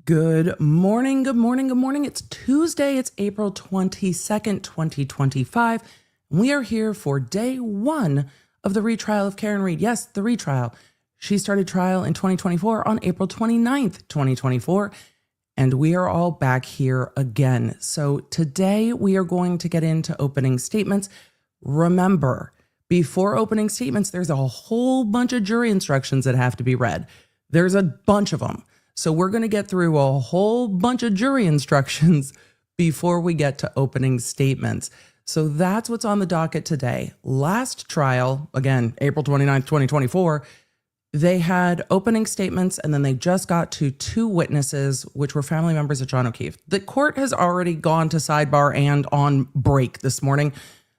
Good morning, good morning, good morning. It's Tuesday, it's April 22nd, 2025. We are here for day one of the retrial of Karen Reed. Yes, the retrial. She started trial in 2024 on April 29th, 2024, and we are all back here again. So today we are going to get into opening statements. Remember, before opening statements, there's a whole bunch of jury instructions that have to be read. There's a bunch of them. So we're going to get through a whole bunch of jury instructions before we get to opening statements. So that's what's on the docket today. Last trial, again, April 29th, 2024, they had opening statements and then they just got to two witnesses, which were family members of John O'Keefe. The court has already gone to sidebar and on break this morning.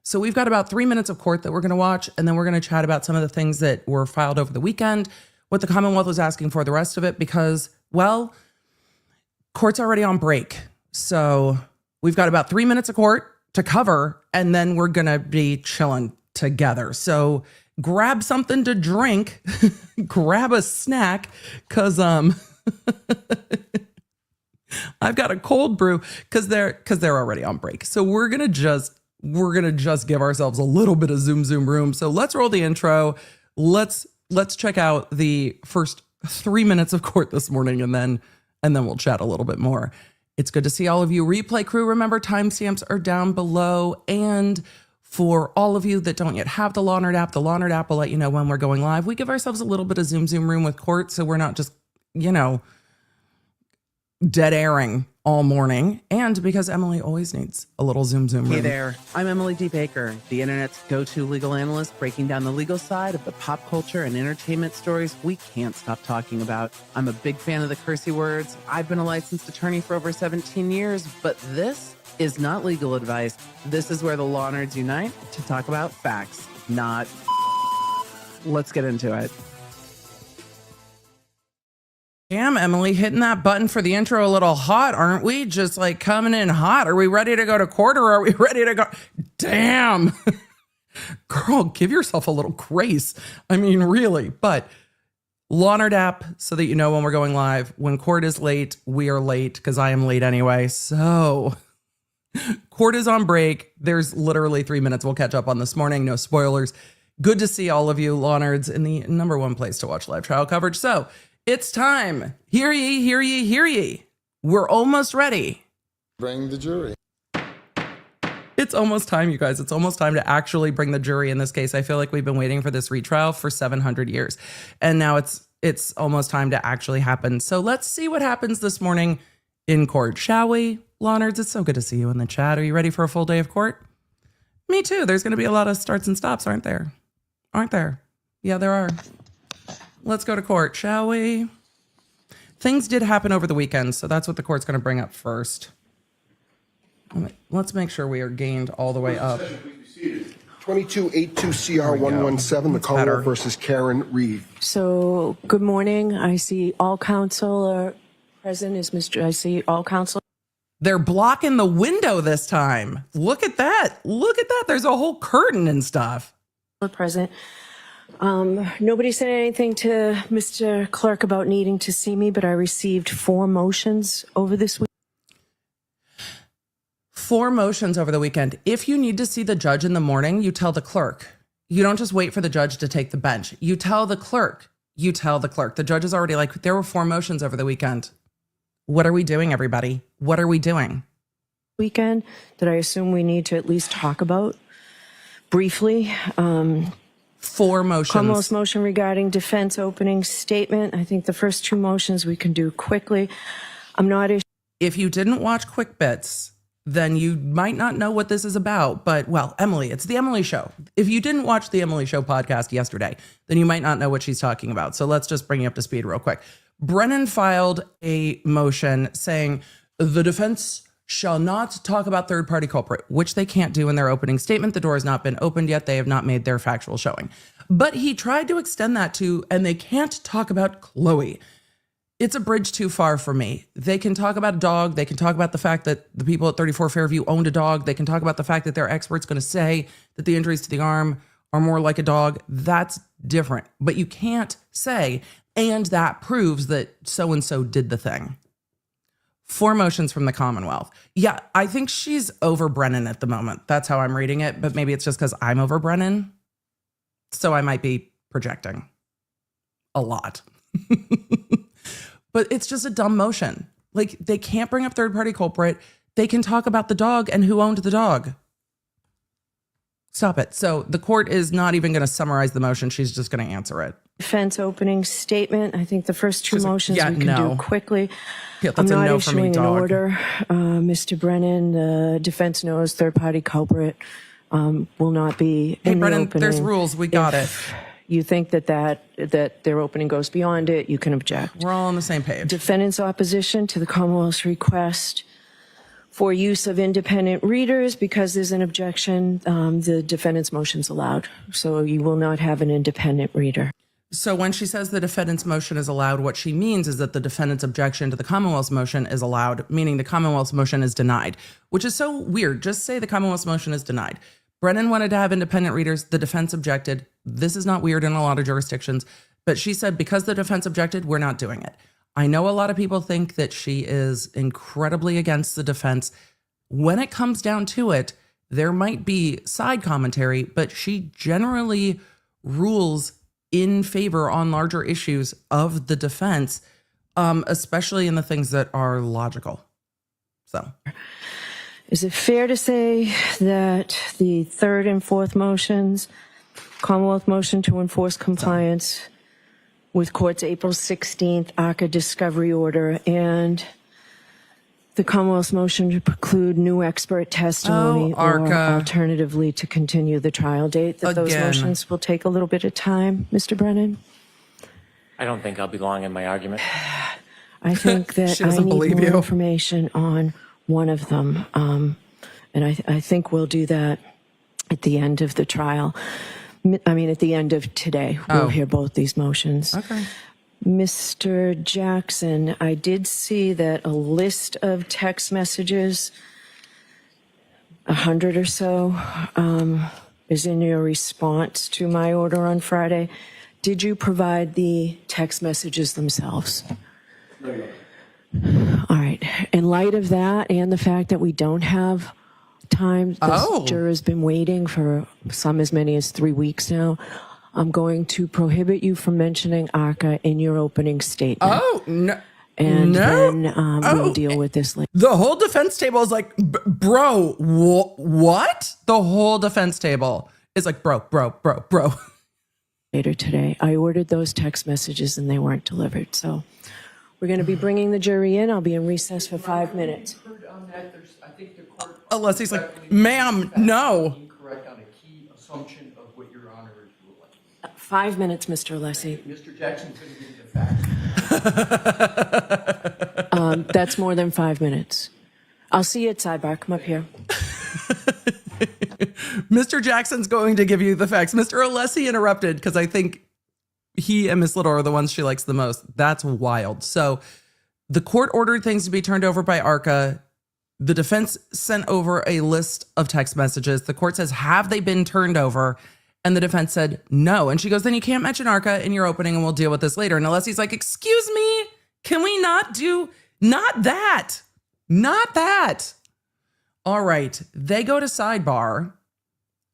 So we've got about 3 minutes of court that we're going to watch, and then we're going to chat about some of the things that were filed over the weekend, what the Commonwealth was asking for, the rest of it, because, well, court's already on break. So we've got about 3 minutes of court to cover, and then we're going to be chilling together. So grab something to drink, grab a snack, because I've got a cold brew because they're already on break. So we're going to just give ourselves a little bit of zoom room. So let's roll the intro. Let's check out the first 3 minutes of court this morning, and then we'll chat a little bit more. It's good to see all of you. Replay crew, remember timestamps are down below. And for all of you that don't yet have the Law Nerd app will let you know when we're going live. We give ourselves a little bit of zoom room with court, so we're not just, dead airing all morning, and because Emily always needs a little zoom room. Hey there, I'm Emily D. Baker, the internet's go-to legal analyst, breaking down the legal side of the pop culture and entertainment stories we can't stop talking about. I'm a big fan of the Alessi Words. I've been a licensed attorney for over 17 years, but this is not legal advice. This is where the law nerds unite to talk about facts, not. Let's get into it. Damn, Emily, hitting that button for the intro a little hot, aren't we? Just like coming in hot. Are we ready to go to court, or are we ready to go? Damn. Girl, give yourself a little grace. I mean, really. But Law Nerd app, so that you know when we're going live. When court is late, we are late, because I am late anyway. So court is on break. There's literally 3 minutes. We'll catch up on this morning. No spoilers. Good to see all of you Law Nerds in the number one place to watch live trial coverage. So it's time. Hear ye, hear ye, hear ye. We're almost ready. Bring the jury. It's almost time, you guys. It's almost time to actually bring the jury in this case. I feel like we've been waiting for this retrial for 700 years. And now it's almost time to actually happen. So let's see what happens this morning in court, shall we? Law Nerds, it's so good to see you in the chat. Are you ready for a full day of court? Me too. There's going to be a lot of starts and stops, aren't there? Aren't there? Yeah, there are. Let's go to court, shall we? Things did happen over the weekend, so that's what the court's going to bring up first. Let's make sure we are gained all the way up. 2282 CR 117, the Commonwealth versus Karen Reed. So, good morning. I see all counsel are present. I see all counsel. They're blocking the window this time. Look at that. Look at that. There's a whole curtain and stuff. Present. Nobody said anything to Mr. Clerk about needing to see me, but I received 4 motions over this week. 4 motions over the weekend. If you need to see the judge in the morning, you tell the clerk. You don't just wait for the judge to take the bench. You tell the clerk. You tell the clerk. The judge is already like, there were 4 motions over the weekend. What are we doing, everybody? What are we doing? Weekend that I assume we need to at least talk about briefly. 4 motions. Commonwealth's motion regarding defense opening statement. I think the first 2 motions we can do quickly. I'm not. If you didn't watch Quick Bits, then you might not know what this is about. But, well, Emily, it's the Emily Show. If you didn't watch the Emily Show podcast yesterday, then you might not know what she's talking about. So let's just bring you up to speed real quick. Brennan filed a motion saying the defense shall not talk about third-party culprit, which they can't do in their opening statement. The door has not been opened yet. They have not made their factual showing. But he tried to extend that to, and they can't talk about Chloe. It's a bridge too far for me. They can talk about a dog. They can talk about the fact that the people at 34 Fairview owned a dog. They can talk about the fact that their expert's going to say that the injuries to the arm are more like a dog. That's different. But you can't say, and that proves that so-and-so did the thing. 4 motions from the Commonwealth. Yeah, I think she's over Brennan at the moment. That's how I'm reading it, but maybe it's just because I'm over Brennan. So I might be projecting a lot. But it's just a dumb motion. Like, they can't bring up third-party culprit. They can talk about the dog and who owned the dog. Stop it. So the court is not even going to summarize the motion. She's just going to answer it. Defense opening statement. I think the first 2 motions yeah, we can no. do quickly. Yeah, I'm that's a not no for me, issuing an dog. order. Mr. Brennan, the defense knows third-party culprit will not be Hey, in Brennan, the opening. there's rules. We got it. You think that their opening goes beyond it, you can object. We're all on the same page. Defendant's opposition to the Commonwealth's request for use of independent readers. Because there's an objection, the defendant's motion's allowed. So you will not have an independent reader. So when she says the defendant's motion is allowed, what she means is that the defendant's objection to the Commonwealth's motion is allowed, meaning the Commonwealth's motion is denied, which is so weird. Just say the Commonwealth's motion is denied. Brennan wanted to have independent readers. The defense objected. This is not weird in a lot of jurisdictions, but she said because the defense objected, we're not doing it. I know a lot of people think that she is incredibly against the defense. When it comes down to it, there might be side commentary, but she generally rules in favor on larger issues of the defense, especially in the things that are logical. So, Is it fair to say that the 3rd and 4th motions, Commonwealth motion to enforce compliance with court's April 16th ARCAA discovery order and the Commonwealth's motion to preclude new expert testimony or ARCAA. alternatively to continue the trial date, that those Again. motions will take a little bit of time, Mr. Brennan? I don't think I'll be long in my argument. I think that She I doesn't need believe more you. information on one of them. And I think we'll do that at the end of the trial. I mean, at the end of today, we'll hear both these motions. okay. Mr. Jackson, I did see that a list of text messages, 100 or so, is in your response to my order on Friday. Did you provide the text messages themselves? No. All right. In light of that and the fact that we don't have time, this juror's been waiting for some as many as 3 weeks now, I'm going to prohibit you from mentioning ARCAA in your opening statement. Oh, no. And no. then we'll deal with this later. The whole defense table is like, bro, what? The whole defense table is like, bro. Later today. I ordered those text messages and they weren't delivered. So we're going to be bringing the jury in. I'll be in recess for 5 minutes. Alessi's like, ma'am, no. Incorrect on a key assumption of what Your Honor is ruling. 5 minutes, Mr. Alessi. Mr. Jackson's going to give you the facts. That's more than 5 minutes. I'll see you at sidebar. Come up here. Mr. Jackson's going to give you the facts. Mr. Alessi interrupted because I think he and Miss Little are the ones she likes the most. That's wild. So the court ordered things to be turned over by ARCAA. The defense sent over a list of text messages. The court says, have they been turned over? And the defense said, no. And she goes, then you can't mention ARCAA in your opening and we'll deal with this later. And Alessi's like, excuse me, can we not that? Not that. All right. They go to sidebar.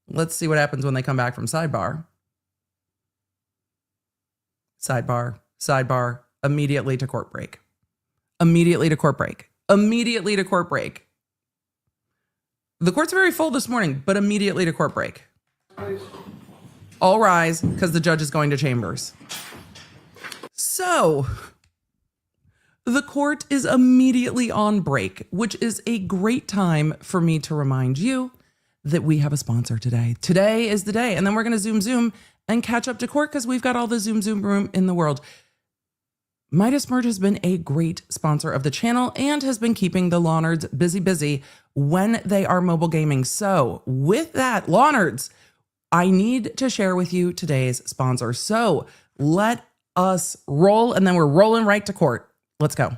Let's see what happens when they come back from sidebar. Sidebar, immediately to court break. Immediately to court break. The court's very full this morning, but immediately to court break. All rise, because the judge is going to chambers. So, the court is immediately on break, which is a great time for me to remind you that we have a sponsor today. Today is the day, and then we're going to zoom and catch up to court because we've got all the zoom room in the world. Midas Merge has been a great sponsor of the channel and has been keeping the Law Nerds busy when they are mobile gaming. So with that, Law Nerds, I need to share with you today's sponsor. So let us roll, and then we're rolling right to court. Let's go.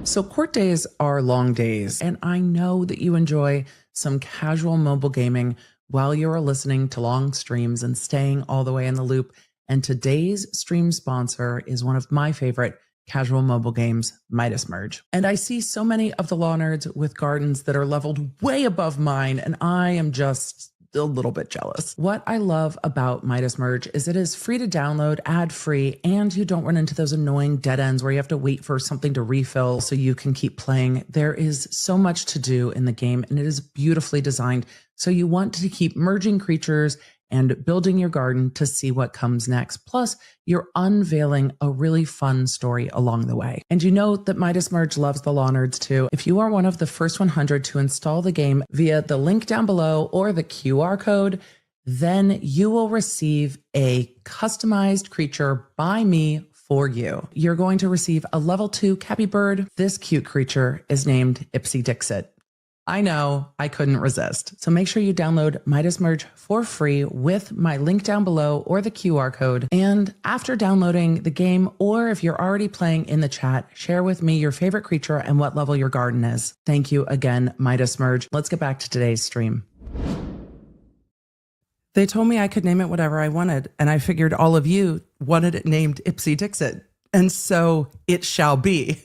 So court days are long days, and I know that you enjoy some casual mobile gaming while you're listening to long streams and staying all the way in the loop. And today's stream sponsor is one of my favorite casual mobile games, Midas merge. And I see so many of the law nerds with gardens that are leveled way above mine, and I am just a little bit jealous. What I love about Midas merge is it is free to download, ad-free, and you don't run into those annoying dead ends where you have to wait for something to refill so you can keep playing. There is so much to do in the game, and it is beautifully designed. So you want to keep merging creatures and building your garden to see what comes next. Plus, you're unveiling a really fun story along the way. And you know that Midas Merge loves the law nerds too. If you are one of the first 100 to install the game via the link down below or the QR code, then you will receive a customized creature by me for you. You're going to receive a level 2 Cappy Bird. This cute creature is named Ipsy Dixit. I know, I couldn't resist. So make sure you download Midas Merge for free with my link down below or the QR code. And after downloading the game, or if you're already playing in the chat, share with me your favorite creature and what level your garden is. Thank you again, Midas Merge. Let's get back to today's stream. They told me I could name it whatever I wanted, and I figured all of you wanted it named Ipsy Dixit. And so it shall be.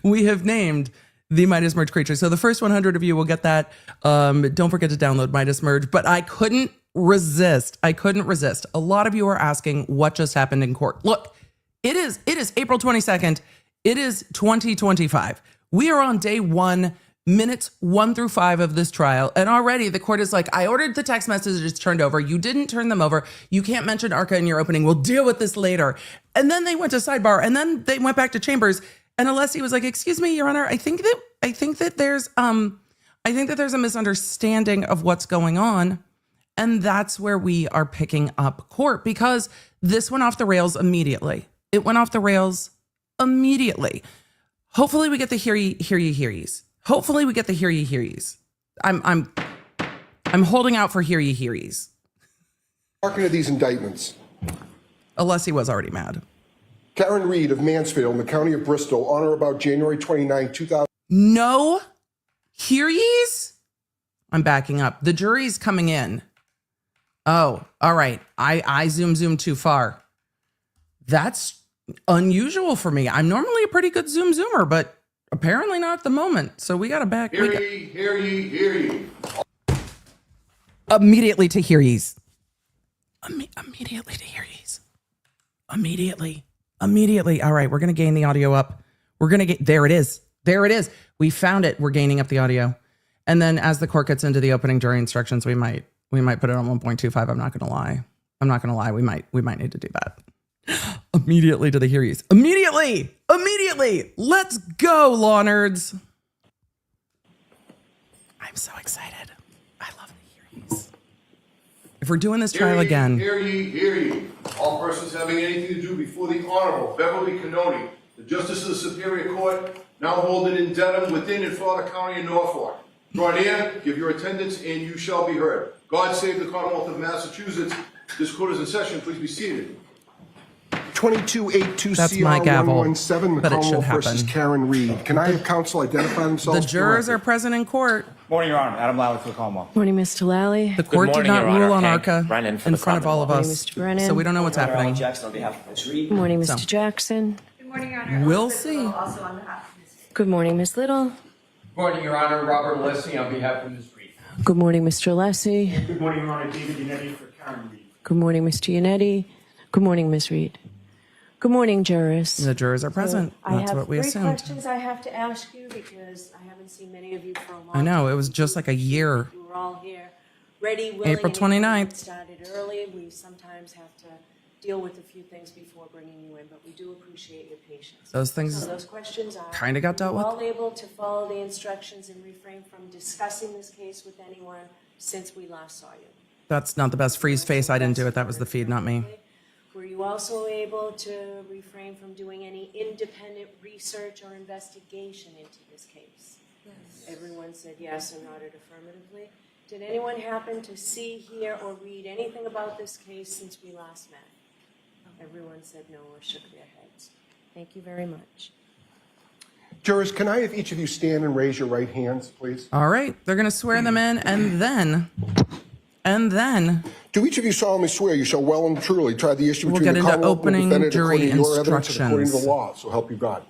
We have named the Midas Merge creature. So the first 100 of you will get that. Don't forget to download Midas Merge, but I couldn't resist. A lot of you are asking what just happened in court. Look, it is April 22nd. It is 2025. We are on day 1, minutes 1 through 5 of this trial. And already the court is like, I ordered the text messages turned over. You didn't turn them over. You can't mention ARCAA in your opening. We'll deal with this later. And then they went to sidebar, and then they went back to chambers. And Alessi was like, "Excuse me, Your Honor, I think that there's a misunderstanding of what's going on." And that's where we are picking up court, because this went off the rails immediately. It went off the rails immediately. Hopefully we get the hear ye's. Hopefully we get the hear ye's. I'm holding out for hear ye's. Hearken to these indictments. Alessi was already mad. Karen Reed of Mansfield in the county of Bristol, on or about January 29, 2000. No hear ye's? I'm backing up. The jury's coming in. Oh, all right. I zoomed too far. That's unusual for me. I'm normally a pretty good zoomer, but apparently not at the moment. So we got to back. Hear ye. Immediately to hear ye's. Immediately to hear ye's. Immediately. All right, we're going to gain the audio up. We're going to get, there it is. We found it. We're gaining up the audio. And then as the court gets into the opening jury instructions, we might put it on 1.25. I'm not going to lie. We might need to do that. Immediately to the hear ye's. Immediately. Let's go, law nerds. I'm so excited. I love the hear ye's. If we're doing this trial again. Hear ye. All persons having anything to do before the Honorable Beverly Cannoni, the Justice of the Superior Court, now holding in Dedham, within and for the County of Norfolk. Draw near, give your attendance, and you shall be heard. God save the Commonwealth of Massachusetts. This court is in session. Please be seated. 2282 That's CR my gavel, 117, the but it should Commonwealth versus happen. Karen Reed. Can I have counsel identify themselves? The jurors are present in court. Morning, Your Honor. Adam Lally for the Commonwealth. Morning, Mr. Lally. The court did morning, not Your Honor. rule on Hank ARCAA Brennan for in the front of all of Morning, us, Mr. Brennan. so we don't know what's happening. Jackson on behalf of Ms. Reed. Good morning, Mr. So. Jackson. Good morning, Your Honor. We'll Elizabeth see. Little, also on behalf of Ms. Reed. Good morning, Ms. Little. Good morning, Your Honor. Robert Alessi on behalf of Ms. Reed. Good morning, Mr. Alessi. Good morning, Your Honor. David Unetti for Karen Reed. Good morning, Mr. Unetti. Good morning, Ms. Reed. Good morning, jurors. The jurors are present. That's what we I have assumed. 3 questions I have to ask you because I haven't seen many of you for a long time. I know, it was just like a year. You were all here, ready, willing, April and 29th. it started early. We sometimes have to deal with a few things before bringing you in, but we do appreciate your patience. Those things So those questions are, kinda got dealt were with. you all able to follow the instructions and refrain from discussing this case with anyone since we last saw you? That's not the best freeze face. I didn't do it. That was the feed, not me. Were you also able to refrain from doing any independent research or investigation into this case? Yes. Everyone said yes or nodded affirmatively. Did anyone happen to see, hear, or read anything about this case since we last met? Everyone said no or shook their heads. Thank you very much. Jurors, can I have each of you stand and raise your right hands, please? All right, they're going to swear them in, and then Do each of you solemnly swear you shall well and truly try the issue We'll between get the into Commonwealth and the opening defendant jury according to your evidence and according to the instructions. law? So help you God.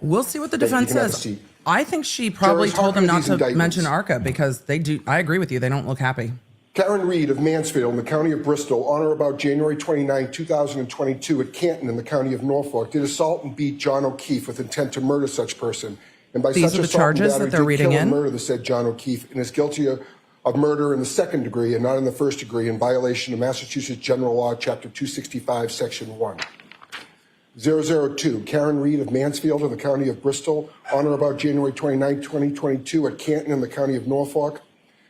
We'll see what the Thank you. You defense can have a says. seat. I think she probably Jurors, told them hearken not to to these indictments. mention ARCAA because they do. I agree with you. They don't look happy. Karen Reed of Mansfield in the county of Bristol, on or about January 29, 2022 at Canton in the county of Norfolk, did assault and beat John O'Keefe with intent to murder such person. And by These such are the assault charges and battery that they're did reading kill and in? murder the said John O'Keefe and is guilty of murder in the second degree and not in the first degree in violation of Massachusetts General Law, Chapter 265, Section 1. 002, Karen Reed of Mansfield in the county of Bristol, on or about January 29, 2022 at Canton in the county of Norfolk,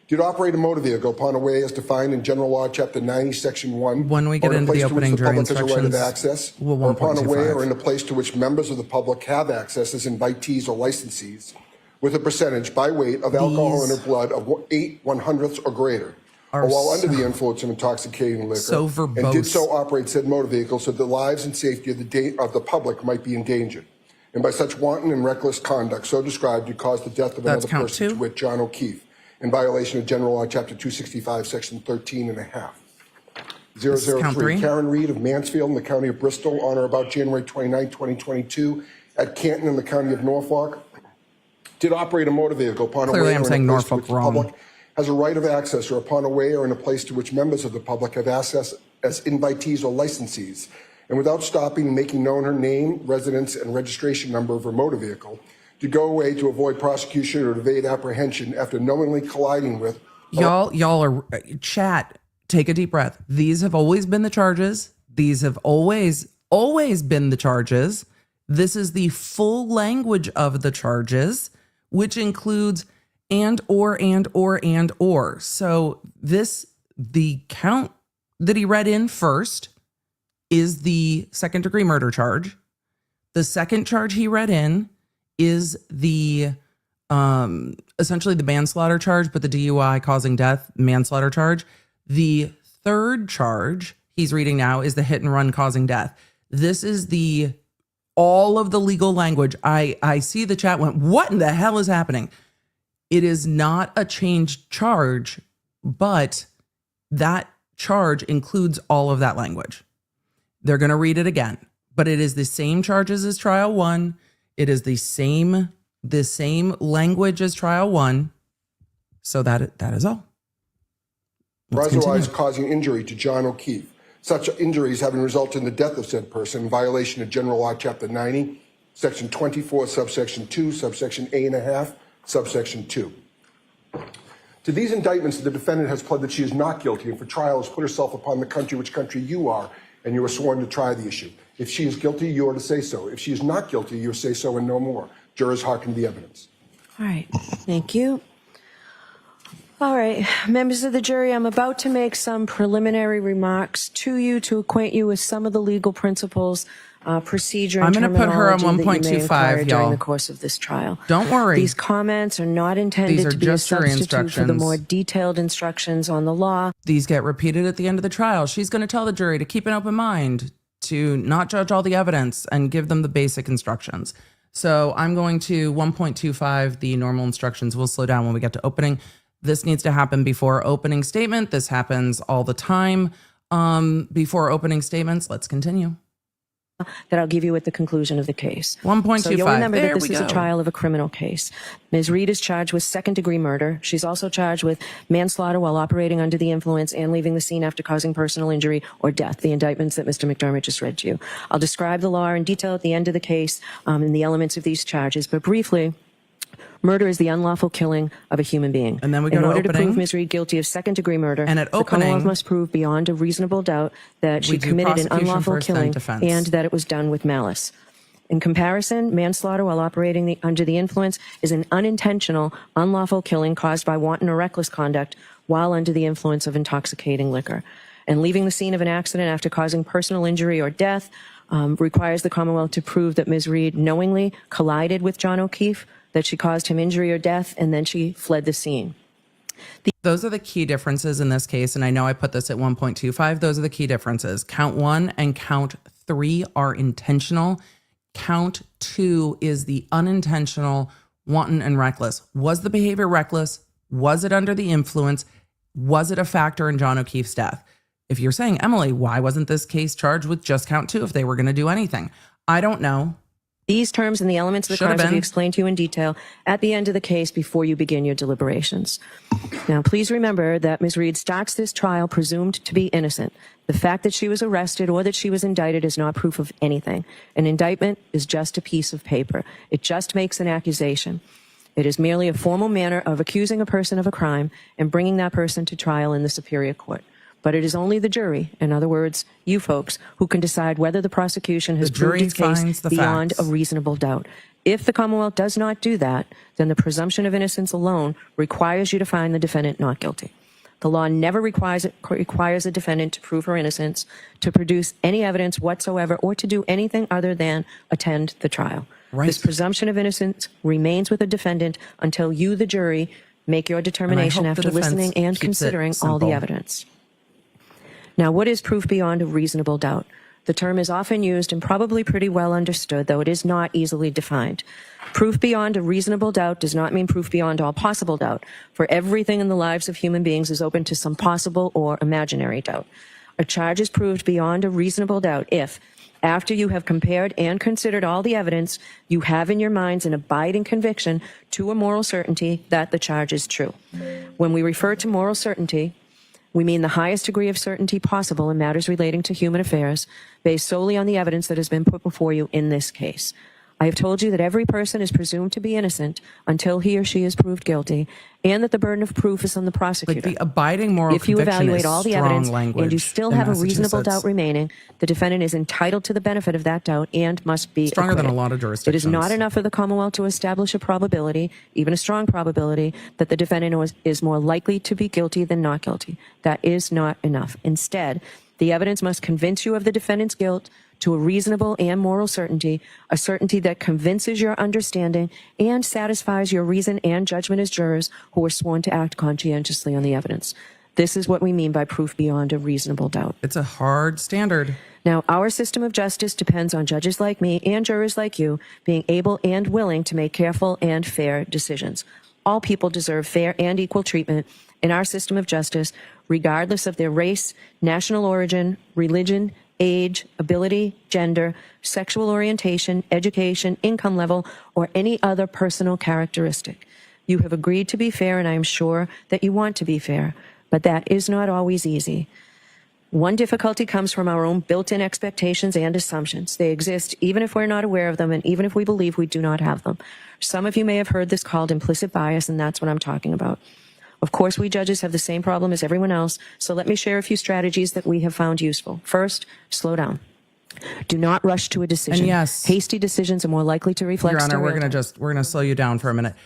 did operate a motor vehicle upon a way as defined in General Law, Chapter 90, Section 1. When we get or in a into the place to which opening the jury public has a right of instructions, access, we'll or upon a way 1.25. or in a place to which members of the public have access as invitees or licensees, with a percentage by weight of alcohol in These their blood of 8/100ths or greater, are or while under so- the influence of intoxicating liquor, so and did verbose. so operate said motor vehicle so that the lives and safety of the public might be endangered. And by such wanton and reckless conduct so described, you caused the death of That's another count person, two. to wit, John O'Keefe, in violation of General Law, Chapter 265, Section 13 and a half. is count 003, three. Karen Reed of Mansfield in the county of Bristol, on or about January 29, 2022, at Canton in the county of Norfolk, did operate a motor vehicle upon a Clearly way I'm or in saying a place to Norfolk which the wrong. public has a right of access, or upon a way or in a place to which members of the public have access as invitees or licensees, and without stopping and making known her name, residence, and registration number of her motor vehicle, to go away to avoid prosecution or evade apprehension after knowingly colliding with. Y'all are chat. Take a deep breath. These have always been the charges. These have always been the charges. This is the full language of the charges, which includes and or. So the count that he read in first is the second degree murder charge. The second charge he read in is the essentially the manslaughter charge, but the DUI causing death manslaughter charge. The third charge he's reading now is the hit and run causing death. This is all of the legal language. I see the chat went, what in the hell is happening? It is not a changed charge, but that charge includes all of that language. They're going to read it again, but it is the same charges as trial one. It is the same language as trial one. So that is all. Or Let's otherwise continue. causing injury to John O'Keefe. Such injuries having resulted in the death of said person in violation of General Law, Chapter 90, Section 24, Subsection 2, Subsection A and a half, Subsection 2. To these indictments, the defendant has pled that she is not guilty and for trial has put herself upon the country which country you are, and you are sworn to try the issue. If she is guilty, you are to say so. If she is not guilty, you say so and no more. Jurors, hearken to the evidence. All right, thank you. All right, members of the jury, I'm about to make some preliminary remarks to you to acquaint you with some of the legal principles, procedure, and I'm gonna put her on terminology that you may 1.25, encounter during y'all. the course of this trial. Don't worry. These comments are not These intended are to be a just jury substitute for the instructions. more detailed instructions on the law. These get repeated at the end of the trial. She's going to tell the jury to keep an open mind, to not judge all the evidence and give them the basic instructions. So I'm going to 1.25, the normal instructions. We'll slow down when we get to opening. This needs to happen before opening statement. This happens all the time before opening statements. Let's continue. That I'll give you at the conclusion of the case. 1.25. So you'll remember There that this we is a go. trial of a criminal case. Ms. Reed is charged with second-degree murder. She's also charged with manslaughter while operating under the influence and leaving the scene after causing personal injury or death, the indictments that Mr. McDermott just read to you. I'll describe the law in detail at the end of the case and the elements of these charges, but briefly, murder is the unlawful killing of a human being. And then we go in to order to opening. prove Ms. Reed guilty of second-degree murder, And at the Commonwealth opening, must prove beyond a reasonable doubt that we she do committed an prosecution unlawful first, then killing defense. and that it was done with malice. In comparison, manslaughter while operating under the influence is an unintentional, unlawful killing caused by wanton or reckless conduct while under the influence of intoxicating liquor. And leaving the scene of an accident after causing personal injury or death requires the Commonwealth to prove that Ms. Reed knowingly collided with John O'Keefe, that she caused him injury or death, and then she fled the scene. Those are the key differences in this case. And I know I put this at 1.25. Those are the key differences. Count 1 and count 3 are intentional. Count 2 is the unintentional, wanton, and reckless. Was the behavior reckless? Was it under the influence? Was it a factor in John O'Keefe's death? If you're saying, Emily, why wasn't this case charged with just count 2 if they were going to do anything? I don't know. These terms and the elements of the crimes will be explained to you in detail at the end of the case before you begin your deliberations. Now, please remember that Ms. Reed starts this trial presumed to be innocent. The fact that she was arrested or that she was indicted is not proof of anything. An indictment is just a piece of paper. It just makes an accusation. It is merely a formal manner of accusing a person of a crime and bringing that person to trial in the superior court. But it is only the jury, in other words, you folks, who can decide whether the prosecution has proved its case beyond a reasonable doubt. If the Commonwealth does not do that, then the presumption of innocence alone requires you to find the defendant not guilty. The law never requires a defendant to prove her innocence, to produce any evidence whatsoever, or to do anything other than attend the trial. Right. This presumption of innocence remains with the defendant until you, the jury, make your determination after listening and considering all the evidence. Now, what is proof beyond a reasonable doubt? The term is often used and probably pretty well understood, though it is not easily defined. Proof beyond a reasonable doubt does not mean proof beyond all possible doubt, for everything in the lives of human beings is open to some possible or imaginary doubt. A charge is proved beyond a reasonable doubt if, after you have compared and considered all the evidence, you have in your minds an abiding conviction to a moral certainty that the charge is true. When we refer to moral certainty, we mean the highest degree of certainty possible in matters relating to human affairs, based solely on the evidence that has been put before you in this case. I have told you that every person is presumed to be innocent until he or she is proved guilty, and that the burden of proof is on the prosecutor. Like the abiding moral if you conviction evaluate is all the evidence and you in still have a reasonable doubt remaining, the defendant is entitled to the benefit of that doubt and must be stronger acquitted. than a lot of jurisdictions. It is not enough for the Commonwealth to establish a probability, even a strong probability, that the defendant is more likely to be guilty than not guilty. That is not enough. Instead, the evidence must convince you of the defendant's guilt to a reasonable and moral certainty, a certainty that convinces your understanding and satisfies your reason and judgment as jurors who are sworn to act conscientiously on the evidence. This is what we mean by proof beyond a reasonable doubt. It's a hard standard. Now, our system of justice depends on judges like me and jurors like you being able and willing to make careful and fair decisions. All people deserve fair and equal treatment in our system of justice, regardless of their race, national origin, religion, age, ability, gender, sexual orientation, education, income level, or any other personal characteristic. You have agreed to be fair, and I am sure that you want to be fair, but that is not always easy. One difficulty comes from our own built-in expectations and assumptions. They exist even if we're not aware of them and even if we believe we do not have them. Some of you may have heard this called implicit bias, and that's what I'm talking about. Of course, we judges have the same problem as everyone else, so let me share a few strategies that we have found useful. First, slow down. Do not rush to a decision. And yes, hasty decisions are more likely to reflect. Your Honor, we're going to slow you down for a minute.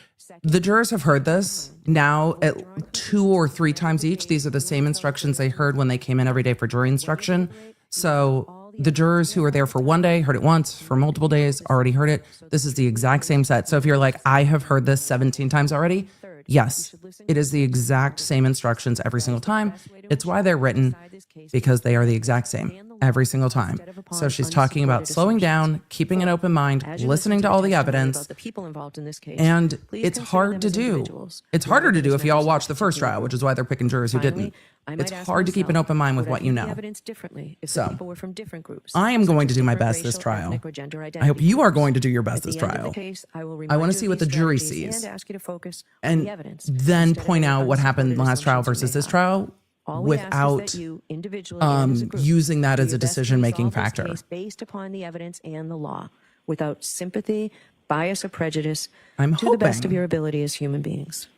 The jurors have heard this now at 2 or 3 times each. These are the same instructions they heard when they came in every day for jury instruction. So the jurors who are there for one day heard it once, for multiple days already heard it. This is the exact same set. So if you're like, I have heard this 17 times already, yes, it is the exact same instructions every single time. It's why they're written, because they are the exact same every single time. So she's talking about slowing down, keeping an open mind, listening to all the evidence, and it's hard to do. It's harder to do if you all watch the first trial, which is why they're picking jurors who didn't. It's hard to keep an open mind with what you know. So I am going to do my best this trial. I hope you are going to do your best this trial. I want to see what the jury sees and then point out what happened last trial versus this trial without using that as a decision-making factor. Based upon the evidence and the law, without sympathy, bias, or prejudice, I'm to the best of your ability as human beings.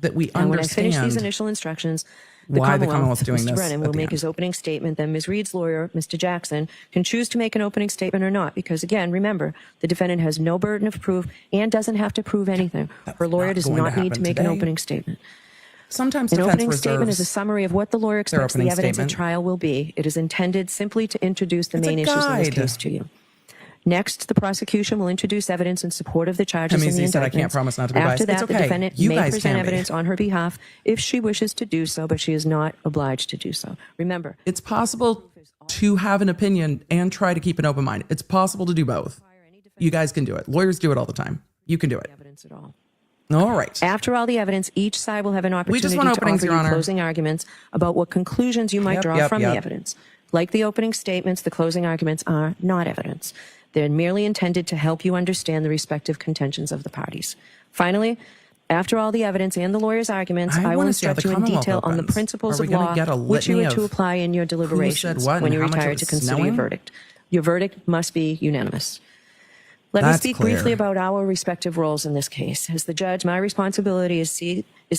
That we and understand when I finish these initial instructions, why the Commonwealth is doing Mr. this. Brennan will make his opening statement. Then Ms. Reed's lawyer, Mr. Jackson, can choose to make an opening statement or not. Because again, remember, the defendant has no burden of proof and doesn't have to prove anything. Her lawyer does not need to make an opening statement. Sometimes an opening statement is a summary of what the lawyer expects the evidence at trial will be. It is intended simply to introduce the main issues in this case to you. Next, the prosecution will introduce evidence in support of the charges in the indictment. I can't promise not to be biased. After that, the defendant may present evidence on her behalf if she wishes to do so, but she is not obliged to do so. Remember, it's possible to have an opinion and try to keep an open mind. It's possible to do both. You guys can do it. Lawyers do it all the time. You can do it. All right. After all the evidence, each side will have an opportunity just want to openings, offer Your you Honor. closing arguments about what conclusions you might draw from the Yep. evidence. Like the opening statements, the closing arguments are not evidence. They're merely intended to help you understand the respective contentions of the parties. Finally, after all the evidence and the lawyer's arguments, I will wanna see how instruct the you in Commonwealth detail on the opens. principles Are we of gonna law get a which you litany are to of apply in your deliberations what and when you how much retire it to was consider snowing? your verdict. Your verdict must be unanimous. Let me That's speak clear. briefly about our respective roles in this case. As the judge, my responsibility is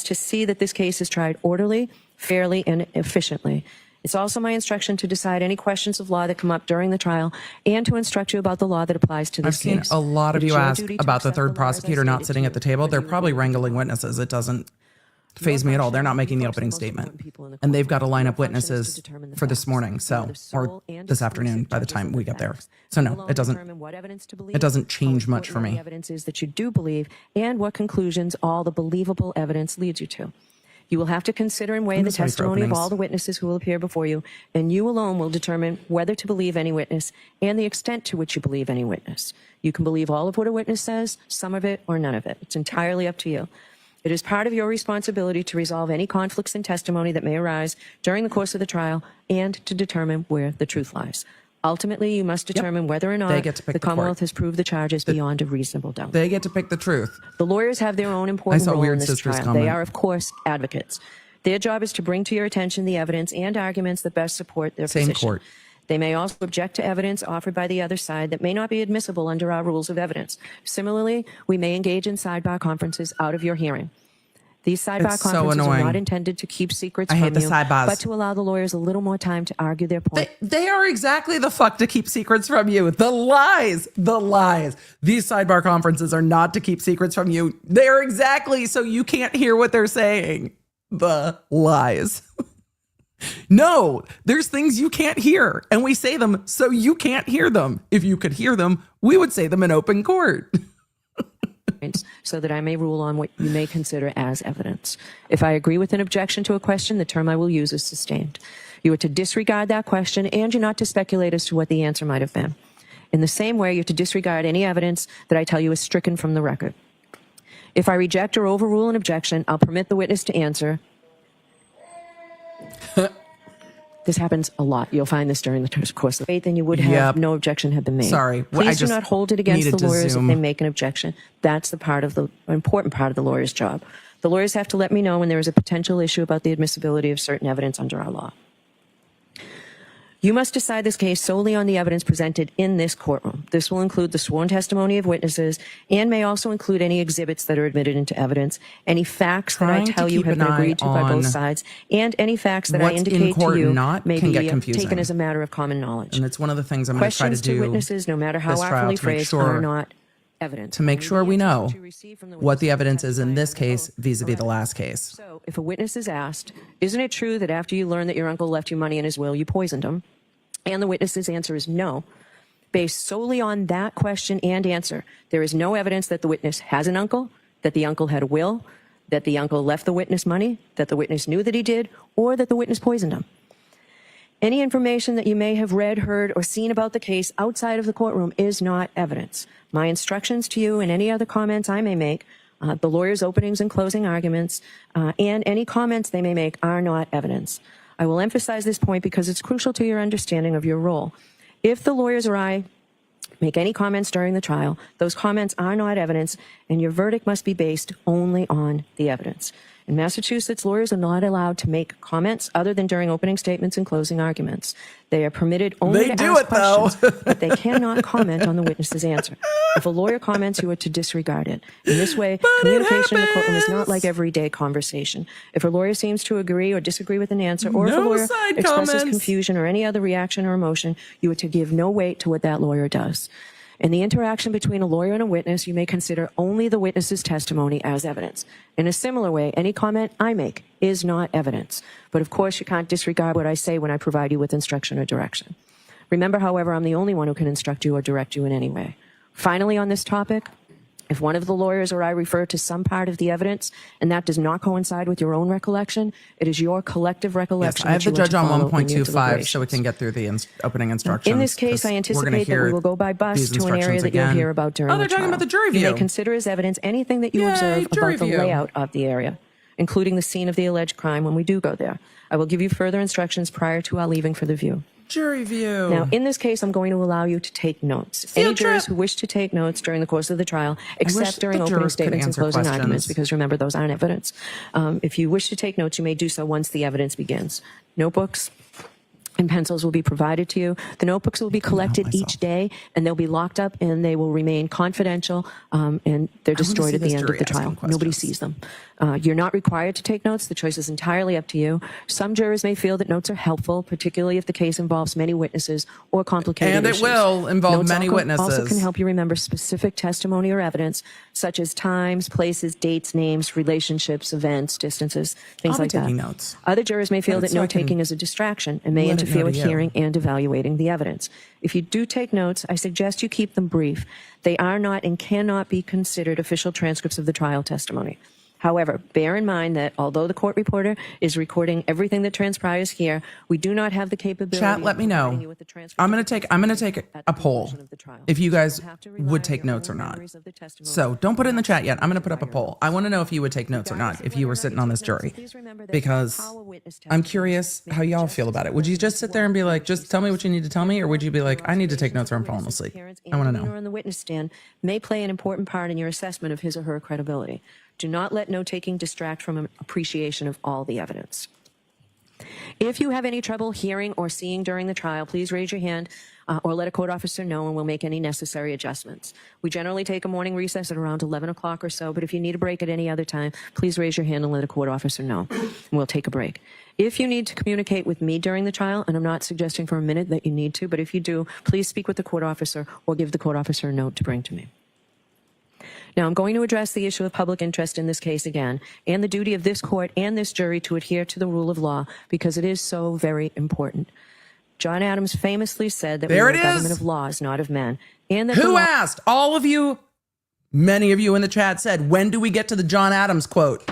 to see that this case is tried orderly, fairly, and efficiently. It's also my instruction to decide any questions of law that come up during the trial and to instruct you about the law that applies to I've this seen case. a lot of It is you your ask duty to about the accept third law as I prosecutor not stated sitting to at the you, table. whether They're you probably agree with wrangling it or not. witnesses. It doesn't phase me at all. They're not making the opening statement. And they've got to line up witnesses for this morning, so, or this afternoon by the time we get there. So no, it doesn't change much for me. Evidence is that you do believe and what conclusions all the believable evidence leads you to. You will have to consider and weigh I'm the just ready for testimony of openings. all the witnesses who will appear before you, and you alone will determine whether to believe any witness and the extent to which you believe any witness. You can believe all of what a witness says, some of it, or none of it. It's entirely up to you. It is part of your responsibility to resolve any conflicts in testimony that may arise during the course of the trial and to determine where the truth lies. Ultimately, you must determine whether or They not get to pick the the court. Commonwealth has proved the charges beyond a reasonable doubt. They get to pick the truth. The lawyers have their own important saw role Weird in this Sister's trial. comment. They are, of course, advocates. Their job is to bring to your attention the evidence and arguments that best support their Same position. court. They may also object to evidence offered by the other side that may not be admissible under our rules of evidence. Similarly, we may engage in sidebar conferences out of your hearing. These sidebar It's so conferences are annoying. not intended to keep secrets I hate from the you, sidebars. but to allow the lawyers a little more time to argue their point. They are exactly the fuck to keep secrets from you. The lies. These sidebar conferences are not to keep secrets from you. They're exactly so you can't hear what they're saying. The lies. No, there's things you can't hear, and we say them so you can't hear them. If you could hear them, we would say them in open court. So that I may rule on what you may consider as evidence. If I agree with an objection to a question, the term I will use is sustained. You are to disregard that question, and you're not to speculate as to what the answer might have been. In the same way, you're to disregard any evidence that I tell you is stricken from the record. If I reject or overrule an objection, I'll permit the witness to answer. This happens a lot. You'll find this during the course of the faith, and you would have no objection had been made. Sorry. Please I do just not hold it against needed the to lawyers zoom. if they make an objection. That's the important part of the lawyer's job. The lawyers have to let me know when there is a potential issue about the admissibility of certain evidence under our law. You must decide this case solely on the evidence presented in this courtroom. This will include the sworn testimony of witnesses and may also include any exhibits that are admitted into evidence, any facts that I Trying to tell you keep have an been eye agreed to by on both sides, and any facts that I what's in indicate to court you and not may can be get confusing. taken as a matter of common knowledge. And it's one of the things I'm going to try to Questions do to witnesses, no matter how this trial artfully to make phrased, sure are not evidence. to make Only sure the we answers know that you receive from the what the witnesses evidence is in testifying this under case oath vis-a-vis are the last case. So, if a witness is asked, isn't it true that after you learned that your uncle left you money in his will, you poisoned him? And the witness's answer is no. Based solely on that question and answer, there is no evidence that the witness has an uncle, that the uncle had a will, that the uncle left the witness money, that the witness knew that he did, or that the witness poisoned him. Any information that you may have read, heard, or seen about the case outside of the courtroom is not evidence. My instructions to you and any other comments I may make, the lawyer's openings and closing arguments, and any comments they may make are not evidence. I will emphasize this point because it's crucial to your understanding of your role. If the lawyers or I make any comments during the trial, those comments are not evidence, and your verdict must be based only on the evidence. In Massachusetts, lawyers are not allowed to make comments other than during opening statements and closing arguments. They are permitted only They to do ask it, though. questions, but they cannot comment on the witness's answer. If a lawyer comments, you are to disregard it. In this way, communication in the courtroom is not like everyday conversation. If a lawyer seems to agree or disagree with an answer, or if a No lawyer side expresses comments. confusion or any other reaction or emotion, you are to give no weight to what that lawyer does. In the interaction between a lawyer and a witness, you may consider only the witness's testimony as evidence. In a similar way, any comment I make is not evidence. But of course, you can't disregard what I say when I provide you with instruction or direction. Remember, however, I'm the only one who can instruct you or direct you in any way. Finally, on this topic, If one of the lawyers or I refer to some part of the evidence and that does not coincide with your own recollection, it is your collective Yes, recollection. I have the that you are judge to on follow in your 1.25 so we deliberations. can get through the opening instructions. In this case, I 'cause we're gonna anticipate that we hear will go by bus these to an area instructions that you'll again. hear about during Oh, they're the trial. talking about the jury You view. may consider as evidence anything that you Yay, observe jury about the view. layout of the area, including the scene of the alleged crime when we do go there. I will give you further instructions prior to our leaving for the view. Jury view. Now, in this case, I'm going to allow you to take notes. Any Field jurors trip. who wish to take notes during the course of the trial, except during the opening jurors could statements and answer closing questions. arguments, because remember, those aren't evidence. If you wish to take notes, you may do so once the evidence begins. Notebooks and pencils will be provided to you. The notebooks will be collected each day, and they'll be locked up, and they will remain confidential, and they're destroyed see at the this end of jury the trial. asking Nobody questions. sees them. You're not required to take notes. The choice is entirely up to you. Some jurors may feel that notes are helpful, particularly if the case involves many witnesses or complicated And it issues. will involve Notes many also witnesses. can help you remember specific testimony or evidence, such as times, places, dates, names, relationships, events, distances, things I'll be like that. taking notes. Other jurors may feel Let it that so I note can taking is a distraction and may let it interfere know with to you. hearing and evaluating the evidence. If you do take notes, I suggest you keep them brief. They are not and cannot be considered official transcripts of the trial testimony. However, bear in mind that although the court reporter is recording everything that transpires here, we do not have the capability. Chat, let of me providing know. you with the transcript I'm of gonna the take testimony at a the poll conclusion of the trial. if you guys have to rely would on take your notes or own not. memories of the testimony So don't put it in the chat yet. I'm gonna put up a by your poll. I want to know if you would take notes or not if you were sitting on this jury, because I'm curious how y'all feel about it. Would you just sit there and be like, just tell me what you need to tell me, or would you be like, I need to take notes or I'm falling asleep? I want to know. On the witness stand may play an important part in your assessment of his or her credibility. Do not let note-taking distract from an appreciation of all the evidence. If you have any trouble hearing or seeing during the trial, please raise your hand or let a court officer know, and we'll make any necessary adjustments. We generally take a morning recess at around 11 o'clock or so, but if you need a break at any other time, please raise your hand and let a court officer know, and we'll take a break. If you need to communicate with me during the trial, and I'm not suggesting for a minute that you need to, but if you do, please speak with the court officer or give the court officer a note to bring to me. Now, I'm going to address the issue of public interest in this case again, and the duty of this court and this jury to adhere to the rule of law, because it is so very important. John Adams famously said that we are a government of laws, not of men. And that the Who law- asked? All of you, many of you in the chat said, when do we get to the John Adams quote?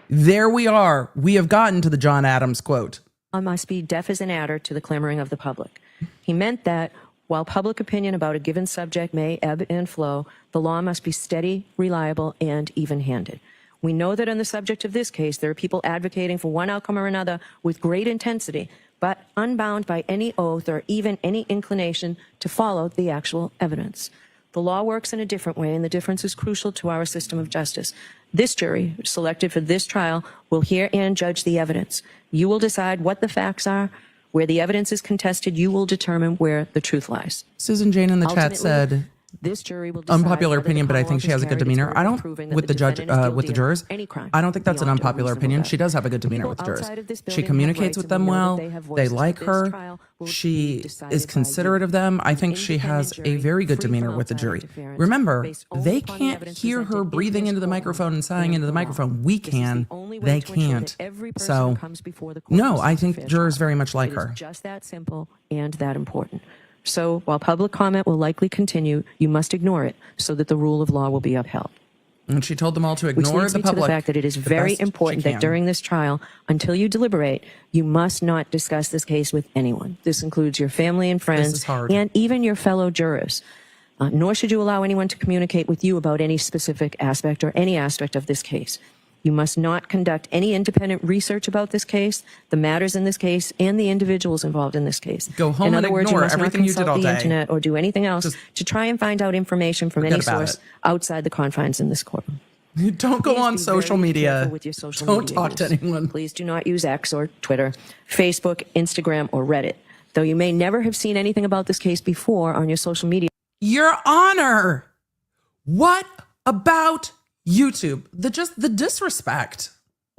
There we are. We have gotten to the John Adams quote. must be deaf as an adder to the clamoring of the public. He meant that while public opinion about a given subject may ebb and flow, the law must be steady, reliable, and even-handed. We know that on the subject of this case, there are people advocating for one outcome or another with great intensity, but unbound by any oath or even any inclination to follow the actual evidence. The law works in a different way, and the difference is crucial to our system of justice. This jury, selected for this trial, will hear and judge the evidence. You will decide what the facts are. Where the evidence is contested, you will determine where the truth lies. Susan Jane in the chat Ultimately, said, this jury will decide unpopular whether the opinion, but I think she has a good Commonwealth demeanor. has I carried its don't, burden of with the proving judge, that the defendant is with the guilty of jurors, any crime I don't think that's an beyond a unpopular reasonable opinion. doubt. She does have a good demeanor with People jurors. outside of this She building have communicates rights, with and we them know that well. they have They voices, like but this her. trial will She be decided is by considerate you. of them. I think An she has independent a jury, very good free from demeanor with the outside jury. interference, Remember, based only they upon the can't evidence hear her presented in breathing this into the courtroom microphone and sighing into the and the law. microphone. We This is the can. only way They to ensure can't. that every person So, who comes before the court no, receives I a think fair jurors trial. very much like It is her. just that simple and that important. So while public comment will likely continue, you must ignore it so that the rule of law will be upheld. And she told them all to Which ignore leads the me to the public. fact that it is the very best she important that can. during this trial, until you deliberate, you must not discuss this case with anyone. This includes your family and friends, is hard. and even your fellow jurors. Nor should you allow anyone to communicate with you about any specific aspect or any aspect of this case. You must not conduct any independent research about this case, the matters in this case, and the individuals involved in this case. Go home in and other words, you ignore must not everything you did consult all the day. internet or do anything else Just to try and find out information from forget any about source it. outside the confines in this courtroom. Don't go Please on be social very media. careful with your social Don't media talk to use. anyone. Please do not use X or Twitter, Facebook, Instagram, or Reddit. Though you may never have seen anything about this case before on your social media Your Honor, what about YouTube? The disrespect.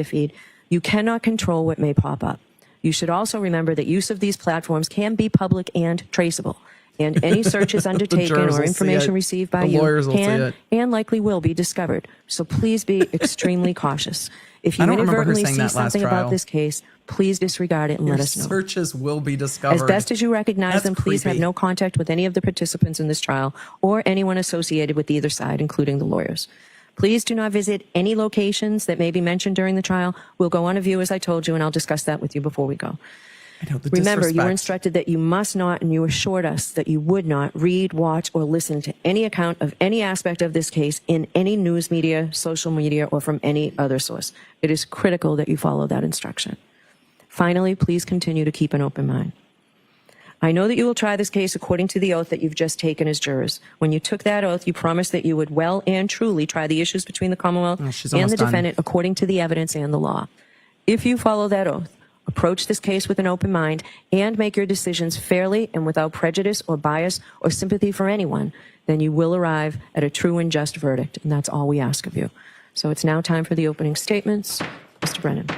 feed, you cannot control what may pop up. You should also remember that use of these platforms can be public and traceable. And any searches undertaken jurors or will see information it. received by The you lawyers will see can it. and likely will be discovered. So please be extremely cautious. If you I don't remember her inadvertently saying see that last something trial. about this case, please disregard it and Your let us know. searches will be discovered. As best as you recognize That's them, please have creepy. no contact with any of the participants in this trial or anyone associated with either side, including the lawyers. Please do not visit any locations that may be mentioned during the trial. We'll go on a view, as I told you, and I'll discuss that with you before we go. I know, the Remember, you were disrespect. instructed that you must not, and you assured us that you would not read, watch, or listen to any account of any aspect of this case in any news media, social media, or from any other source. It is critical that you follow that instruction. Finally, please continue to keep an open mind. I know that you will try this case according to the oath that you've just taken as jurors. When you took that oath, you promised that you would well and truly try the issues between the Commonwealth she's and almost the done. defendant according to the evidence and the law. If you follow that oath, approach this case with an open mind, and make your decisions fairly and without prejudice or bias or sympathy for anyone, then you will arrive at a true and just verdict, and that's all we ask of you. So it's now time for the opening statements. Mr. Brennan.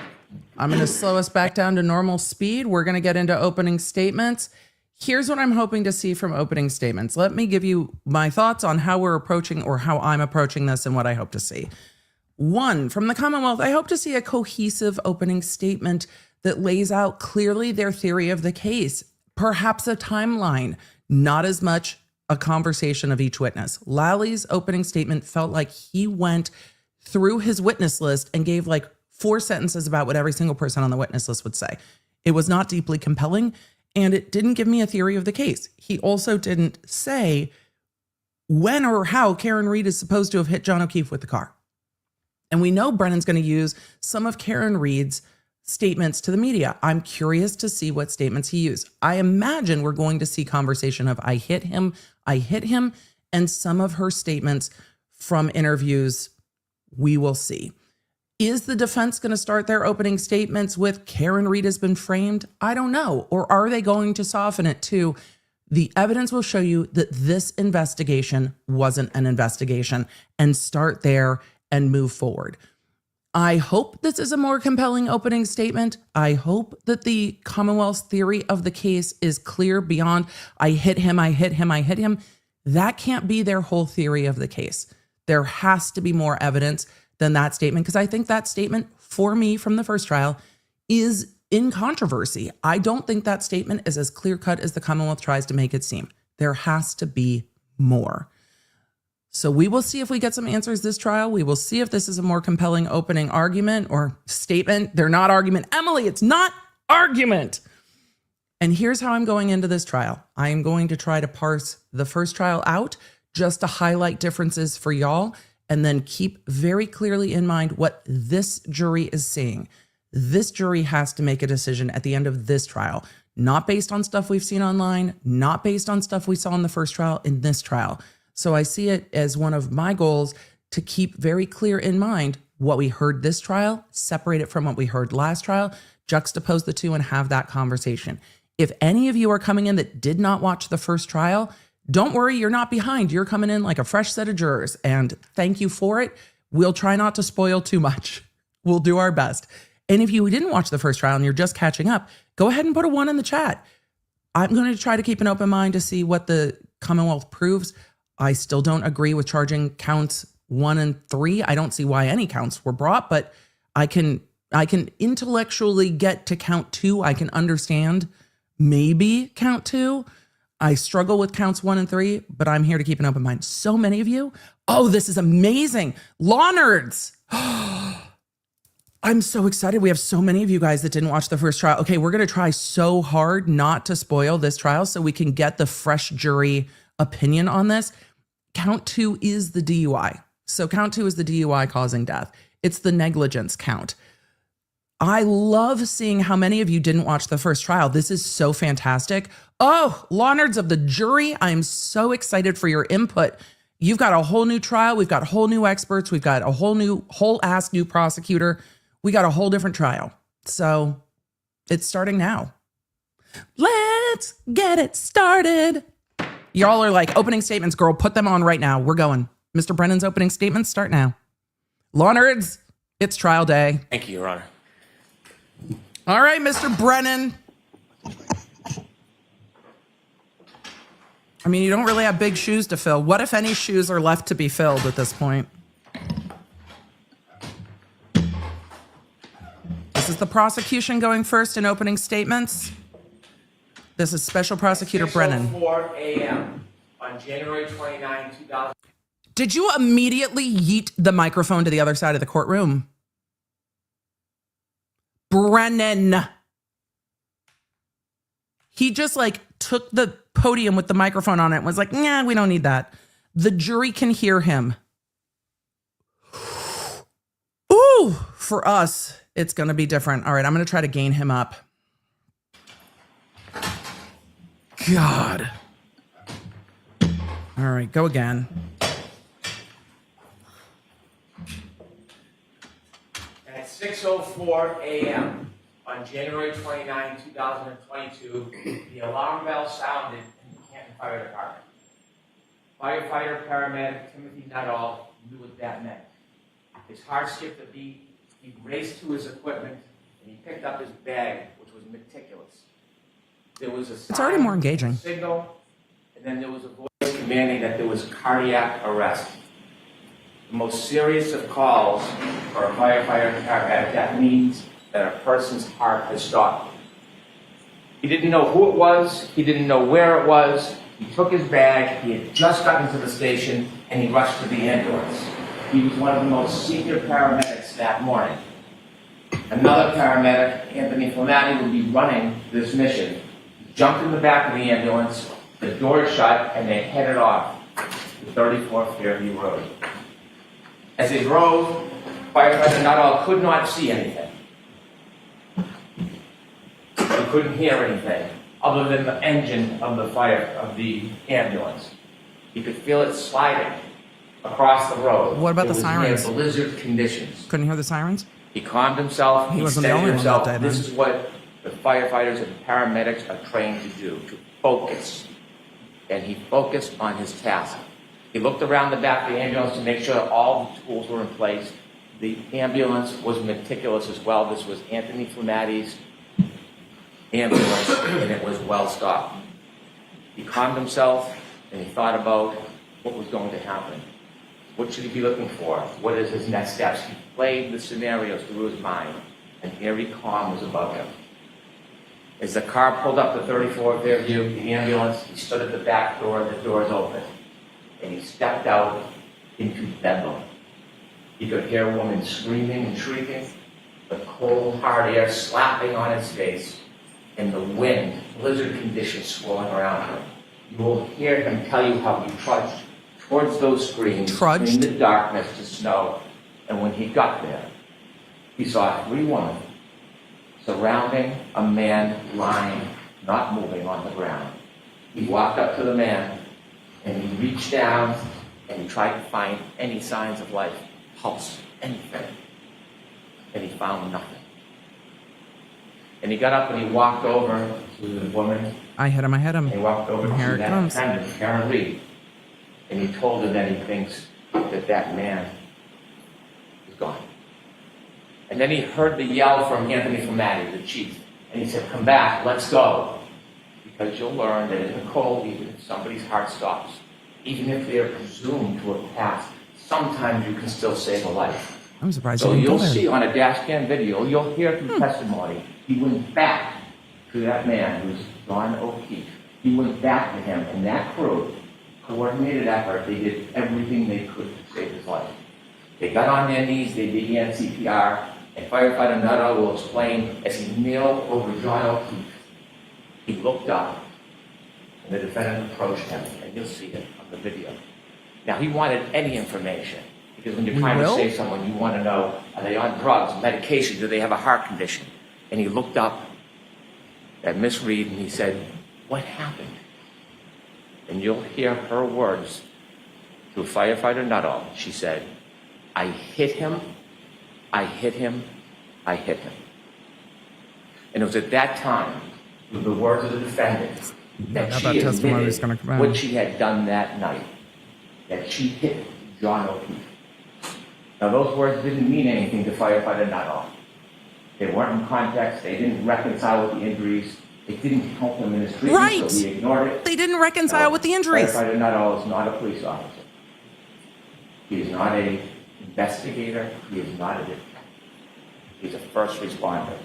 I'm going to slow us back down to normal speed. We're going to get into opening statements. Here's what I'm hoping to see from opening statements. Let me give you my thoughts on how we're approaching or how I'm approaching this and what I hope to see. One, from the Commonwealth, I hope to see a cohesive opening statement that lays out clearly their theory of the case, perhaps a timeline, not as much a conversation of each witness. Lally's opening statement felt like he went through his witness list and gave like 4 sentences about what every single person on the witness list would say. It was not deeply compelling, and it didn't give me a theory of the case. He also didn't say when or how Karen Reed is supposed to have hit John O'Keefe with the car. And we know Brennan's going to use some of Karen Reed's statements to the media. I'm curious to see what statements he used. I imagine we're going to see conversation of I hit him, and some of her statements from interviews we will see. Is the defense going to start their opening statements with Karen Reed has been framed? I don't know. Or are they going to soften it to the evidence will show you that this investigation wasn't an investigation, and start there and move forward. I hope this is a more compelling opening statement. I hope that the Commonwealth's theory of the case is clear beyond I hit him. That can't be their whole theory of the case. There has to be more evidence than that statement, because I think that statement for me from the first trial is in controversy. I don't think that statement is as clear-cut as the Commonwealth tries to make it seem. There has to be more. So we will see if we get some answers this trial. We will see if this is a more compelling opening argument or statement. They're not argument. Emily, it's not argument. And here's how I'm going into this trial. I am going to try to parse the first trial out just to highlight differences for y'all, and then keep very clearly in mind what this jury is saying. This jury has to make a decision at the end of this trial, not based on stuff we've seen online, not based on stuff we saw in the first trial, in this trial. So I see it as one of my goals to keep very clear in mind what we heard this trial, separate it from what we heard last trial, juxtapose the two and have that conversation. If any of you are coming in that did not watch the first trial, don't worry, you're not behind. You're coming in like a fresh set of jurors, and thank you for it. We'll try not to spoil too much. We'll do our best. And if you didn't watch the first trial and you're just catching up, go ahead and put a 1 in the chat. I'm going to try to keep an open mind to see what the Commonwealth proves. I still don't agree with charging counts 1 and 3. I don't see why any counts were brought, but I can intellectually get to count 2. I can understand maybe count 2. I struggle with counts 1 and 3, but I'm here to keep an open mind. So many of you. Oh, this is amazing. Law nerds. I'm so excited. We have so many of you guys that didn't watch the first trial. Okay, we're going to try so hard not to spoil this trial so we can get the fresh jury opinion on this. Count 2 is the DUI. So count 2 is the DUI causing death. It's the negligence count. I love seeing how many of you didn't watch the first trial. This is so fantastic. Oh, law nerds of the jury, I'm so excited for your input. You've got a whole new trial. We've got whole new experts. We've got a whole ass new prosecutor. We got a whole different trial. So it's starting now. Let's get it started. Y'all are like, opening statements, girl, put them on right now. We're going. Mr. Brennan's opening statements start now. Law nerds, it's trial day. Thank you, Your Honor. All right, Mr. Brennan. I mean, you don't really have big shoes to fill. What, if any, shoes are left to be filled at this point? This is the prosecution going first in opening statements. This is Special Prosecutor Brennan. 6:04 a.m. on January 29, 2000. Did you immediately yeet the microphone to the other side of the courtroom? Brennan. He just like took the podium with the microphone on it and was like, nah, we don't need that. The jury can hear him. Ooh, for us, it's going to be different. All right, I'm going to try to gain him up. God. All right, go again. At 6:04 a.m. on January 29, 2022, the alarm bell sounded in the Canton Fire Department. Firefighter paramedic Timothy Nuttall knew what that meant. His heart skipped a beat. He raced to his equipment and he picked up his bag, which was meticulous. There was a sign, It's already more engaging. signal, and then there was a voice commanding that there was cardiac arrest. The most serious of calls for a firefighter and paramedic, that means that a person's heart has stopped. He didn't know who it was. He didn't know where it was. He took his bag. He had just gotten to the station, and he rushed to the ambulance. He was one of the most senior paramedics that morning. Another paramedic, Anthony Flamati, would be running this mission. He jumped in the back of the ambulance, the door shut, and they headed off to 34 Fairview Rd. As they drove, firefighter Nuttall could not see anything. He couldn't hear anything other than the engine of the ambulance. He could feel it sliding across the road. What about It the was sirens? near blizzard conditions. Couldn't hear the sirens? He calmed himself. He He wasn't the steadied only one himself. that day, This then. is what the firefighters and paramedics are trained to do, to focus. And he focused on his task. He looked around the back of the ambulance to make sure all the tools were in place. The ambulance was meticulous as well. This was Anthony Flamati's ambulance, and it was well stocked. He calmed himself, and he thought about what was going to happen. What should he be looking for? What is his next steps? He played the scenarios through his mind, and every calm was above him. As the car pulled up to 34 Fairview, the ambulance, he stood at the back door, the doors open, and he stepped out into bedlam. He could hear a woman screaming and shrieking, the cold, hard air slapping on his face, and the wind, blizzard conditions swirling around him. You will hear him tell you how he trudged towards those screams Trudged? in the darkness to snow. And when he got there, he saw 3 women surrounding a man lying, not moving on the ground. He walked up to the man and he reached down and he tried to find any signs of life, pulse, anything. And he found nothing. And he got up and he walked over to the woman. I hit him. And he walked over And to here it that comes. attendant, Kerry, and he told her that he thinks that man is gone. And then he heard the yell from Anthony Flamati, the chief, and he said, "Come back, let's go." Because you'll learn that in the cold, even if somebody's heart stops, even if they're presumed to have passed, sometimes you can still save a life. I'm surprised So you didn't you'll go there. see on a dash cam video, you'll hear through testimony, he went back to that man who's John O'Keefe. He went back to him, and that crew, coordinated effort, they did everything they could to save his life. They got on their knees, they began CPR, and firefighter Nuttall will explain as he kneeled over John O'Keefe, he looked up, and the defendant approached him, and you'll see it on the video. Now, he wanted any information, because when you're We trying will? to save someone, you want to know, are they on drugs, medication, do they have a heart condition? And he looked up at Miss Reed, and he said, "What happened?" And you'll hear her words to firefighter Nuttall. She said, "I hit him, I hit him, I hit him." And it was at that time, with the words of the defendant, that now she that testimony is admitted gonna come out. what she had done that night, that she hit John O'Keefe. Now those words didn't mean anything to firefighter Nuttall. They weren't in context, they didn't reconcile with the injuries, it didn't help him in his treatment, Right. so he ignored it. They didn't reconcile with the injuries. Firefighter Nuttall is not a police officer. He is not an investigator. He is not a detective. He's a first responder.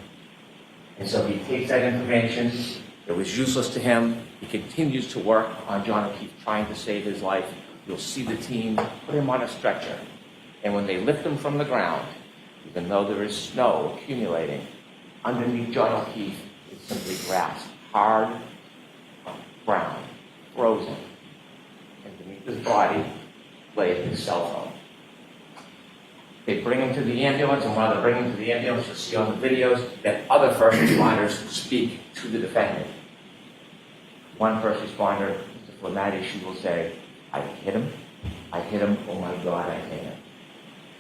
And so he takes that information. It was useless to him. He continues to work on John O'Keefe, trying to save his life. You'll see the team put him on a stretcher. And when they lift him from the ground, even though there is snow accumulating, underneath John O'Keefe is simply grass, hard, brown, frozen. And beneath his body lay his cell phone. They bring him to the ambulance, and while they bring him to the ambulance, you'll see on the videos that other first responders speak to the defendant. One first responder, Mr. Flamati, she will say, I hit him, oh my God, I hit him.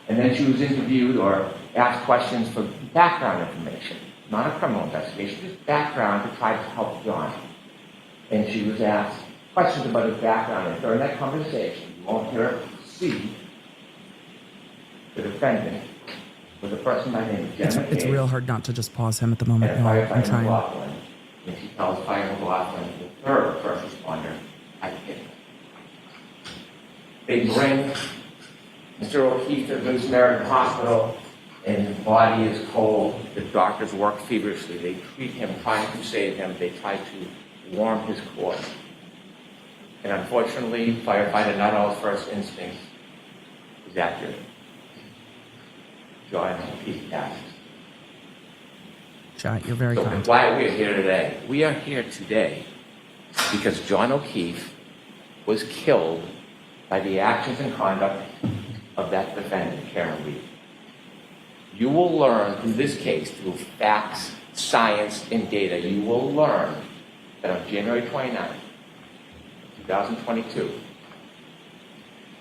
And then she was interviewed or asked questions for background information, not a criminal investigation, just background to try to help John. And she was asked questions about his background, and during that conversation, you won't hear her see the defendant was a person by the name of Jenna It's real hard not to just pause him at the moment. and No, I'm firefighter trying. McLaughlin. And she tells Firefighter McLaughlin, the third first responder, I hit him. They bring Mr. O'Keefe to the Good Samaritan Hospital, and his body is cold. The doctors work feverishly. They treat him, trying to save him. They try to warm his core. And unfortunately, firefighter Nuttall's first instinct is accurate. John O'Keefe passed. Chat, you're very So kind. why are we here today? We are here today because John O'Keefe was killed by the actions and conduct of that defendant, Kerry Reed. You will learn through this case, through facts, science, and data, you will learn that on January 29th, 2022,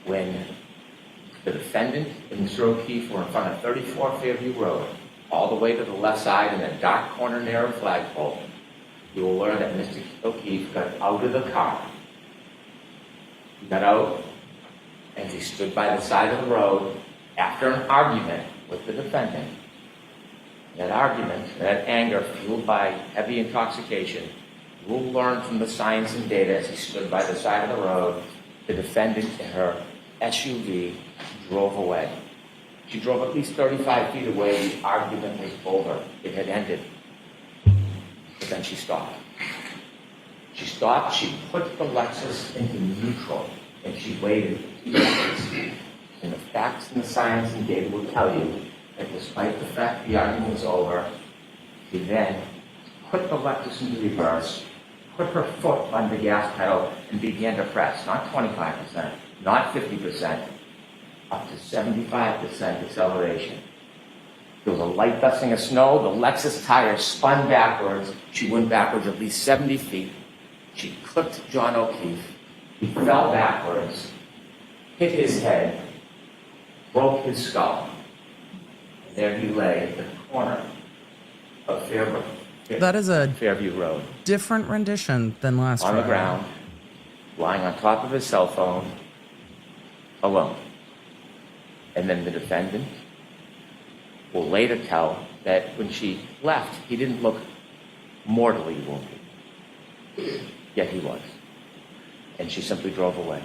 when the defendant and Mr. O'Keefe were in front of 34 Fairview Road, all the way to the left side in that dark corner near a flagpole, you will learn that Mr. O'Keefe got out of the car. He got out and he stood by the side of the road after an argument with the defendant. That argument, that anger fueled by heavy intoxication, you will learn from the science and data as he stood by the side of the road, the defendant in her SUV drove away. She drove at least 35 feet away. The argument was over. It had ended. But then she stopped. She stopped. She put the Lexus into neutral, and she waited for 2 seconds. And the facts and the science and data will tell you that despite the fact the argument was over, she then put the Lexus into reverse, put her foot on the gas pedal, and began to press, not 25%, not 50%, up to 75% acceleration. There was a light dusting of snow. The Lexus tire spun backwards. She went backwards at least 70 feet. She clipped John O'Keefe. He fell backwards, hit his head, broke his skull. And there he lay at the corner of That is a Fairview Road. different rendition than last On the trial. ground, lying on top of his cell phone, alone. And then the defendant will later tell that when she left, he didn't look mortally wounded. Yet he was. And she simply drove away.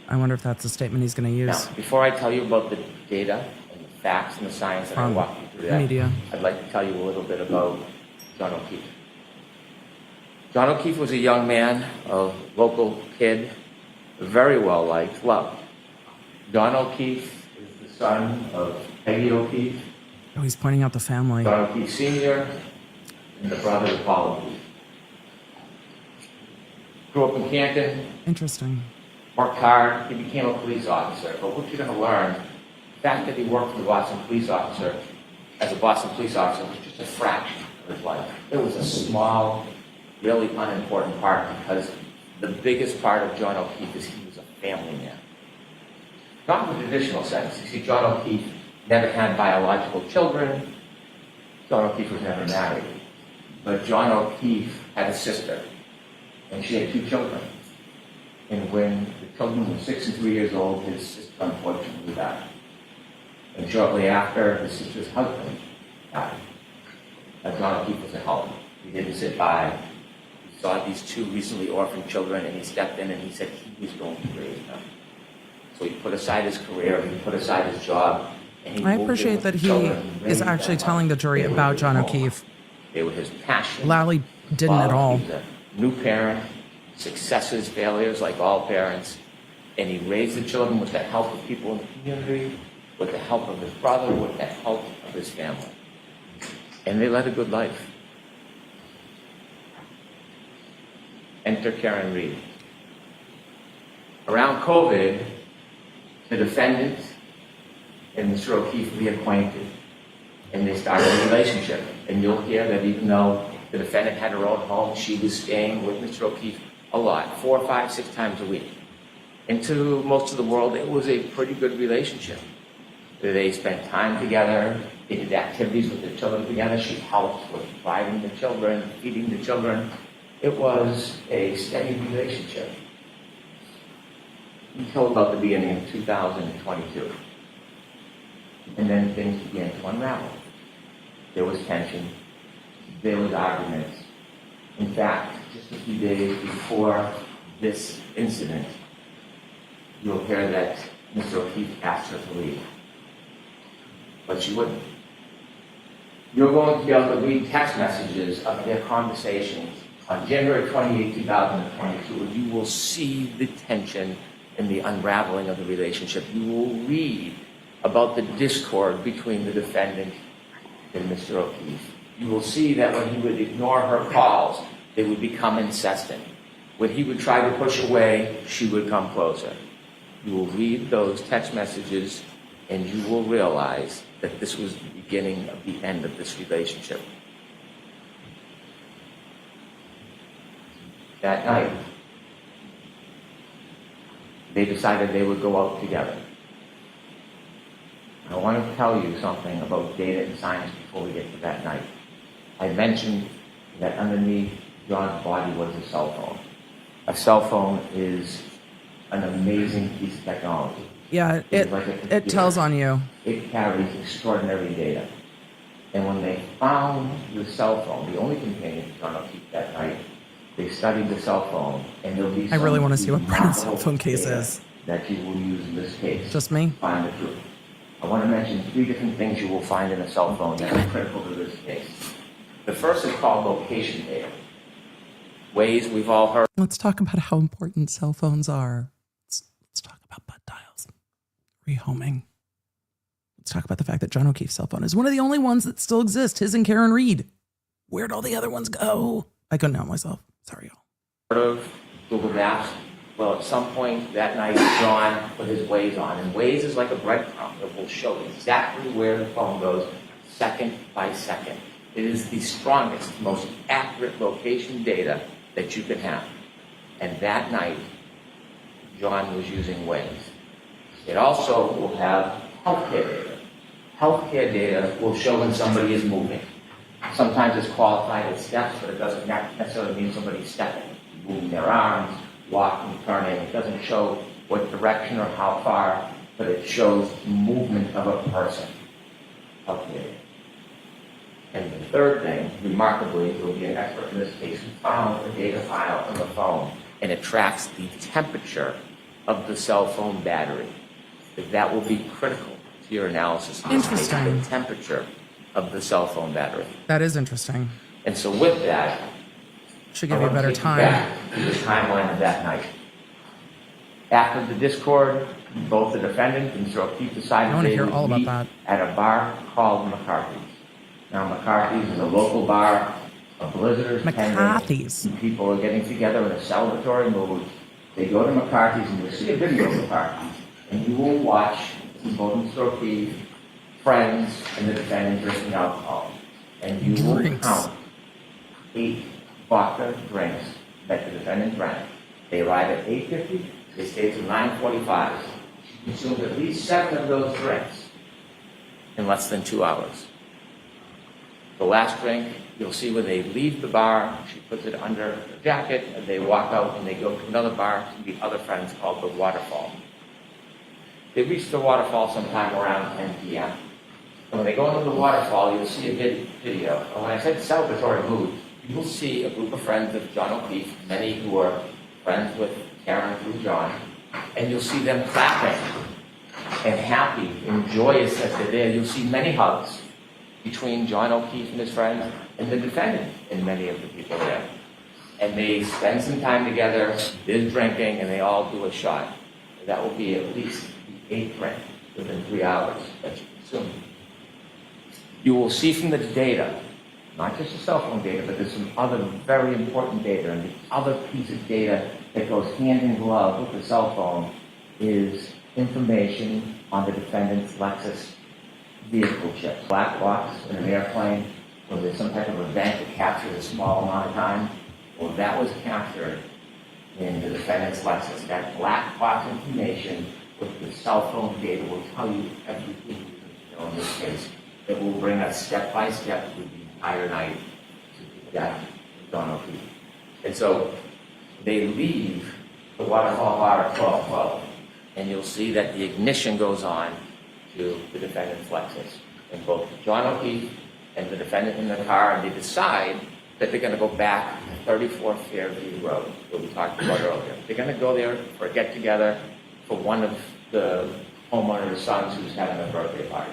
I wonder if that's the statement he's going to use. Now, before I tell you about the data and the facts and the science, and I From walk you through that, media. I'd like to tell you a little bit about John O'Keefe. John O'Keefe was a young man, a local kid, very well liked, loved. John O'Keefe is the son of Peggy O'Keefe, Oh, he's pointing out the family. John O'Keefe Sr., and the brother of Paul O'Keefe. Grew up in Canton, Interesting. worked hard, he became a police officer. But what you're going to learn, the fact that he worked for the Boston police officer, as a Boston police officer, was just a fraction of his life. It was a small, really unimportant part, because the biggest part of John O'Keefe is he was a family man. Not in the traditional sense. You see, John O'Keefe never had biological children. John O'Keefe was never married. But John O'Keefe had a sister, and she had 2 children. And when the children were 6 and 3 years old, his sister unfortunately died. And shortly after, his sister's husband died. Now, John O'Keefe was a helper. He didn't sit by. He saw these 2 recently orphaned children, and he stepped in and he said he was going to raise them. So he put aside his career, he put aside his job, And he I moved in appreciate with that the he children and is raised actually them telling the up. jury They were about his John home. O'Keefe. They were his passion. Lally didn't at all. He's a new parent, successes, failures, like all parents. And he raised the children with the help of people in the community, with the help of his brother, with the help of his family. And they led a good life. Enter Karen Reed. Around COVID, the defendant and Mr. O'Keefe reacquainted, and they started a relationship. And you'll hear that even though the defendant had her own home, she was staying with Mr. O'Keefe a lot, 4, 5, 6 times a week. And to most of the world, it was a pretty good relationship. They spent time together, they did activities with the children together. She helped with driving the children, feeding the children. It was a steady relationship until about the beginning of 2022. And then things began to unravel. There was tension, there was arguments. In fact, just a few days before this incident, you'll hear that Mr. O'Keefe asked her to leave, but she wouldn't. You're going to be able to read text messages of their conversations on January 28, 2022, and you will see the tension and the unraveling of the relationship. You will read about the discord between the defendant and Mr. O'Keefe. You will see that when he would ignore her calls, they would become incessant. When he would try to push away, she would come closer. You will read those text messages and you will realize that this was the beginning of the end of this relationship. That night, they decided they would go out together. I want to tell you something about data and science before we get to that night. I mentioned that underneath John's body was a cell phone. A cell phone is an amazing piece of technology. Yeah, it tells on you. It carries extraordinary data. And when they found the cell phone, the only companion to John O'Keefe that night, they studied the cell phone, and there'll be I really some want to see what Brennan's cell remarkable phone case data is. that you will use in this case. Just me? To find the truth. I want to mention 3 different things you will find in a cell phone that are critical to this case. The first is called location data. Ways we've all heard. Let's talk about how important cell phones are. Let's talk about butt dials, rehoming. Let's talk about the fact that John O'Keefe's cell phone is one of the only ones that still exist, his and Karen Reed. Where'd all the other ones go? I couldn't help myself. Sorry, y'all. Of Google Maps. Well, at some point that night, John put his Waze on, and Waze is like a breadcrumb that will show exactly where the phone goes, second by second. It is the strongest, most accurate location data that you can have. And that night, John was using Waze. It also will have healthcare data. Healthcare data will show when somebody is moving. Sometimes it's qualified as steps, but it doesn't necessarily mean somebody's stepping, moving their arms, walking, turning. It doesn't show what direction or how far, but it shows movement of a person. Okay. And the third thing, remarkably, there will be an expert in this case who found a data file on the phone, and it tracks the temperature of the cell phone battery. That will be critical to your analysis. Interesting. The temperature of the cell phone battery. That is interesting. And so with that, Should give you a better time. back to the timeline of that night. After the discord, both the defendant and Mr. O'Keefe decided I wanna they hear would all about meet that. at a bar called McCarthy's. Now, McCarthy's is a local bar of visitors. McCarthy's. And people are getting together in a celebratory mood. They go to McCarthy's and you'll see a video of McCarthy's. And you will watch both Mr. O'Keefe, friends, and the defendant drinking alcohol. And you will Drinks. count 8 vodka drinks that the defendant drank. They arrive at 8:50, they stay till 9:45. She consumed at least 7 of those drinks in less than 2 hours. The last drink, you'll see when they leave the bar, she puts it under her jacket, and they walk out and they go to another bar to meet other friends called the Waterfall. They reach the Waterfall sometime around 10 p.m. And when they go into the Waterfall, you'll see a video. And when I said celebratory mood, you will see a group of friends of John O'Keefe, many who are friends with Karen through John, and you'll see them clapping and happy and joyous as they're there. You'll see many hugs between John O'Keefe and his friends and the defendant and many of the people there. And they spend some time together, there's drinking, and they all do a shot. And that will be at least the 8th drink within 3 hours that you consume. You will see from the data, not just the cell phone data, but there's some other very important data. And the other piece of data that goes hand in glove with the cell phone is information on the defendant's Lexus vehicle chips. Black box in an airplane, or there's some type of event that captures a small amount of time. Well, that was captured in the defendant's Lexus. That black box information with the cell phone data will tell you everything you need to know in this case. It will bring us step by step through the entire night to the death of John O'Keefe. And so they leave the waterfall bar at 12:12, and you'll see that the ignition goes on to the defendant's Lexus. And both John O'Keefe and the defendant in the car, and they decide that they're going to go back to 34 Fairview Rd, what we talked about earlier. They're going to go there for a get-together for one of the homeowner's sons who's having a birthday party.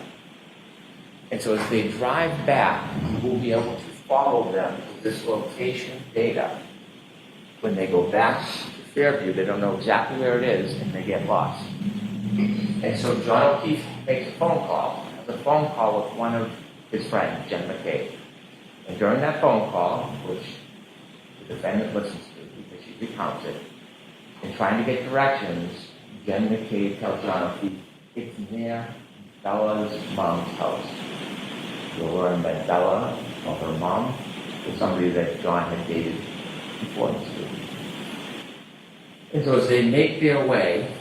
And so as they drive back, we'll be able to follow them with this location data. When they go back to Fairview, they don't know exactly where it is, and they get lost. And so John O'Keefe makes a phone call, has a phone call with one of his friends, Jen McCabe. And during that phone call, which the defendant listens to because she recounts it, in trying to get directions, Jen McCabe tells John O'Keefe, it's near Bella's mom's house. You'll learn that Bella, or her mom, was somebody that John had dated before the school. And so as they make their way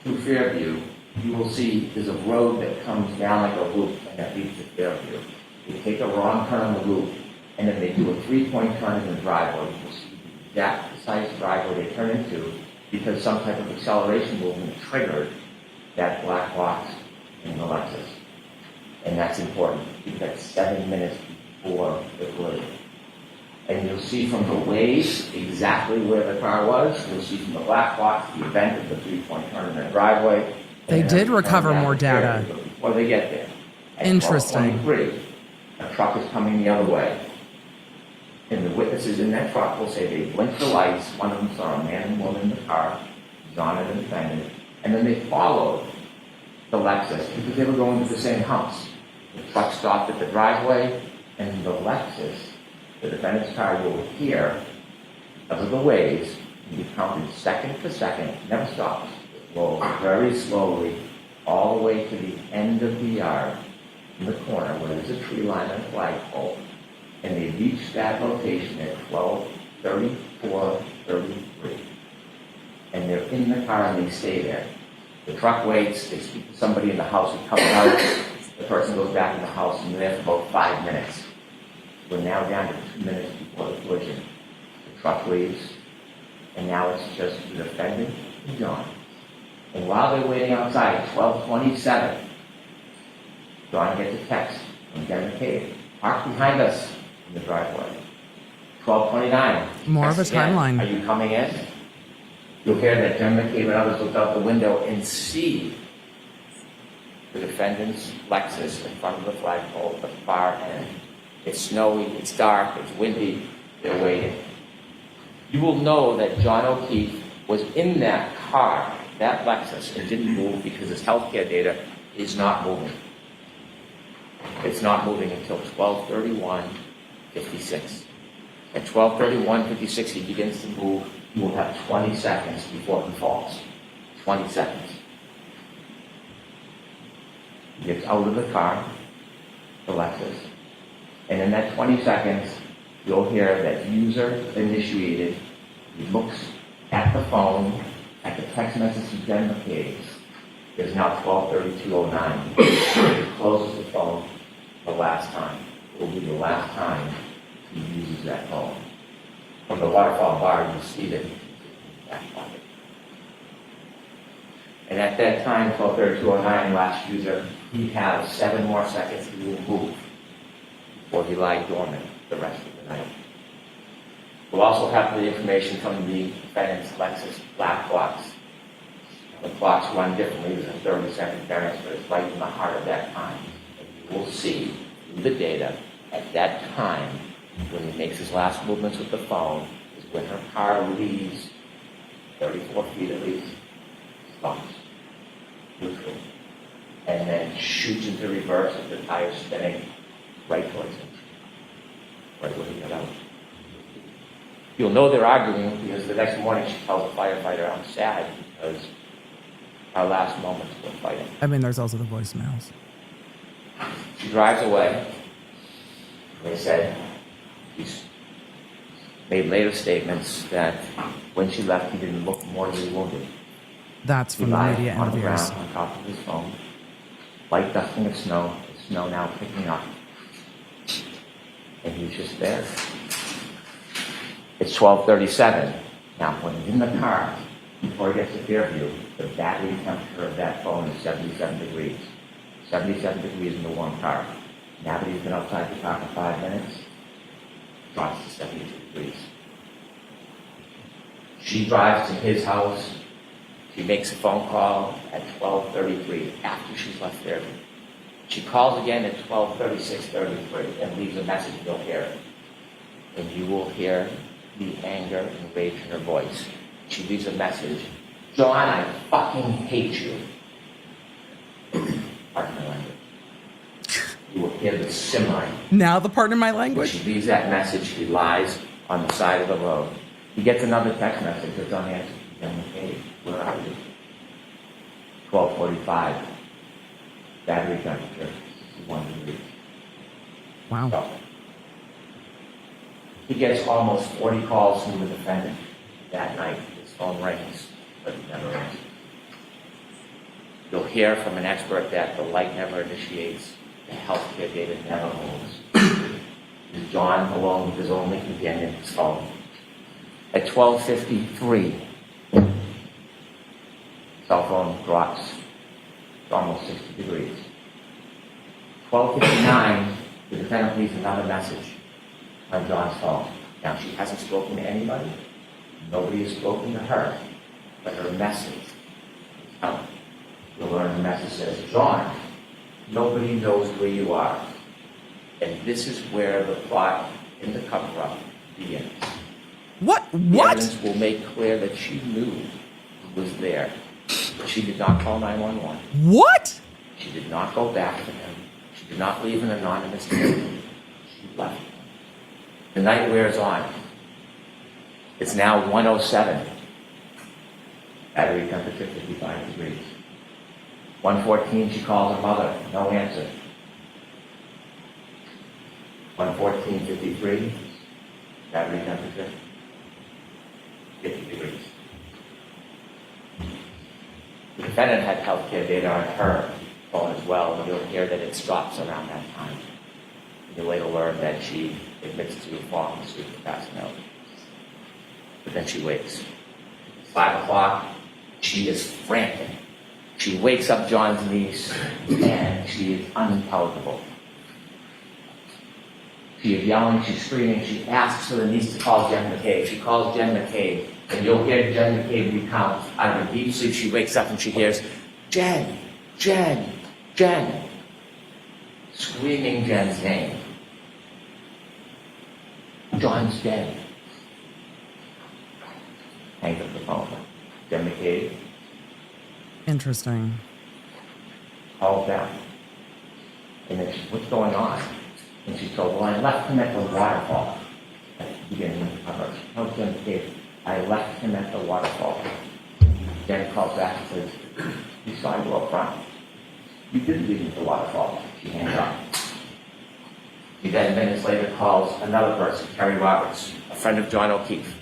through Fairview, you will see there's a road that comes down like a loop and that leads to Fairview. They take a wrong turn on the loop, and then they do a 3-point turn in the driveway. You'll see the exact precise driveway they turn into because some type of acceleration movement triggered that black box in the Lexus. And that's important because that's 7 minutes before the collision. And you'll see from the waves exactly where the car was. You'll see from the black box the event of the 3-point turn in the driveway. They did recover more data. Before they get there. At Interesting. 12:23, a truck is coming the other way. And the witnesses in that truck will say they blinked the lights. One of them saw a man and woman in the car, John and the defendant. And then they followed the Lexus because they were going to the same house. The truck stopped at the driveway, and the Lexus, the defendant's car, you will hear, because of the waves, you counted second to second, never stops. It rolls very slowly all the way to the end of the yard in the corner where there's a tree line and a flagpole. And they reach that location at 12:34:33. And they're in the car and they stay there. The truck waits, they speak to somebody in the house who comes out, the person goes back in the house and they're there for about 5 minutes. We're now down to 2 minutes before the collision. The truck leaves, and now it's just the defendant and John. And while they're waiting outside at 12:27, John gets a text from Jen McCabe. Park behind us in the driveway. 12:29. More of a timeline. Are you coming in? You'll hear that Jen McCabe and others look out the window and see the defendant's Lexus in front of the flagpole at the far end. It's snowy, it's dark, it's windy, they're waiting. You will know that John O'Keefe was in that car, that Lexus, and didn't move because his healthcare data is not moving. It's not moving until 12:31:56. At 12:31:56, he begins to move. He will have 20 seconds before he falls. 20 seconds. He gets out of the car, the Lexus, and in that 20 seconds, you'll hear that user initiated. He looks at the phone, at the text message from Jen McCabe. It's now 12:32:09. He closes the phone the last time. It will be the last time he uses that phone. From the waterfall bar, you see that he's in his back pocket. And at that time, 12:32:09, last user, he has 7 more seconds he will move before he lies dormant the rest of the night. We'll also have the information from the defendant's Lexus black box The clocks run differently, there's a 30-second variance, but it's right in the heart of that time. And you will see through the data at that time, when he makes his last movements with the phone, is when her car leaves 34 feet at least, stops, neutral, and then shoots into reverse with the tires spinning right towards him, right where he got out. You'll know they're arguing because the next morning she tells the firefighter, I'm sad because our last moments were fighting. I mean, there's also the voicemails. She drives away. They said she's made later statements that when she left, he didn't look mortally wounded. That's He from the lied media on the interviews. ground on top of his phone, light dusting of snow, the snow now picking up, and he's just there. It's 12:37. Now, when he's in the car, before he gets to Fairview, the battery temperature of that phone is 77 degrees. 77 degrees in the warm car. Now that he's been outside the car for 5 minutes, drops to 72 degrees. She drives to his house. She makes a phone call at 12:33 after she's left Fairview. She calls again at 12:36:33 and leaves a message. You'll hear it. And you will hear the anger and rage in her voice. She leaves a message. John, I fucking hate you. Pardon my language. You will hear the simmering. Now the part in my When language? she leaves that message, he lies on the side of the road. He gets another text message that's unanswered. Okay, where are you? 12:45. Battery temperature, 61 degrees. Wow. So, he gets almost 40 calls from the defendant that night. His phone rings, but he never answers. You'll hear from an expert that the light never initiates, the healthcare data never moves. Is John alone with his only companion, his phone. At 12:53, cell phone drops to almost 60 degrees. 12:59, the defendant leaves another message on John's phone. Now, she hasn't spoken to anybody. Nobody has spoken to her. But her message is out. You'll learn the message says, John, nobody knows where you are. And this is where the plot in the cover-up begins. What? The What? evidence will make clear that she knew he was there. She did not call 911. What? She did not go back to him. She did not leave an anonymous tip. She left. The night wears on. It's now 1:07. Battery temperature 55 degrees. 1:14, she calls her mother. No answer. 1:14:53. Battery temperature 50 degrees. The defendant had healthcare data on her phone as well, and you'll hear that it stops around that time. You'll later learn that she admits to falling asleep and passing out. But then she wakes. 5 o'clock, she is frantic. She wakes up John's niece, and she is unintelligible. She is yelling, she's screaming, she asks for the niece to call Jen McCabe. She calls Jen McCabe, and you'll hear Jen McCabe recount. Out of a deep sleep, she wakes up and she hears, Jen, Jen, Jen, screaming Jen's name. John's dead. Hangs up the phone. Jen McCabe Interesting. calls back. And then she's, what's going on? And she told, well, I left him at the waterfall. At the beginning of her. She told Jen McCabe, I left him at the waterfall. Jen calls back and says, you saw you up front. You did leave him at the waterfall. She hangs up. She then minutes later calls another person, Kerry Roberts, a friend of John O'Keefe.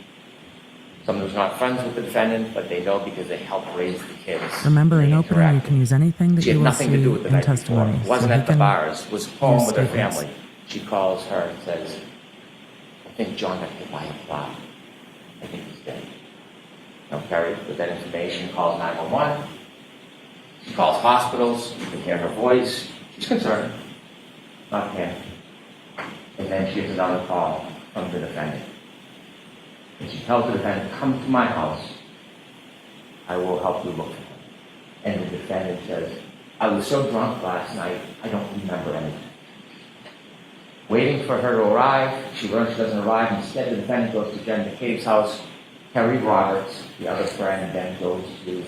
Someone who's not friends with the defendant, but they know because they helped raise the kids. Remember, in They opening, you interacted. can use anything that She you had will nothing see to do with the in night testimony. before. Wasn't So he at the can bars, was home use with her statements. family. She calls her and says, I think John got hit by a fly. I think he's dead. Now, Kerry, with that information, calls 911. She calls hospitals. You can hear her voice. She's concerned. Not panic. And then she gets another call from the defendant. And she tells the defendant, come to my house. I will help you look for him. And the defendant says, I was so drunk last night, I don't remember anything. Waiting for her to arrive, she learns she doesn't arrive. Instead, the defendant goes to Jen McCabe's house. Kerry Roberts, the other friend, then goes to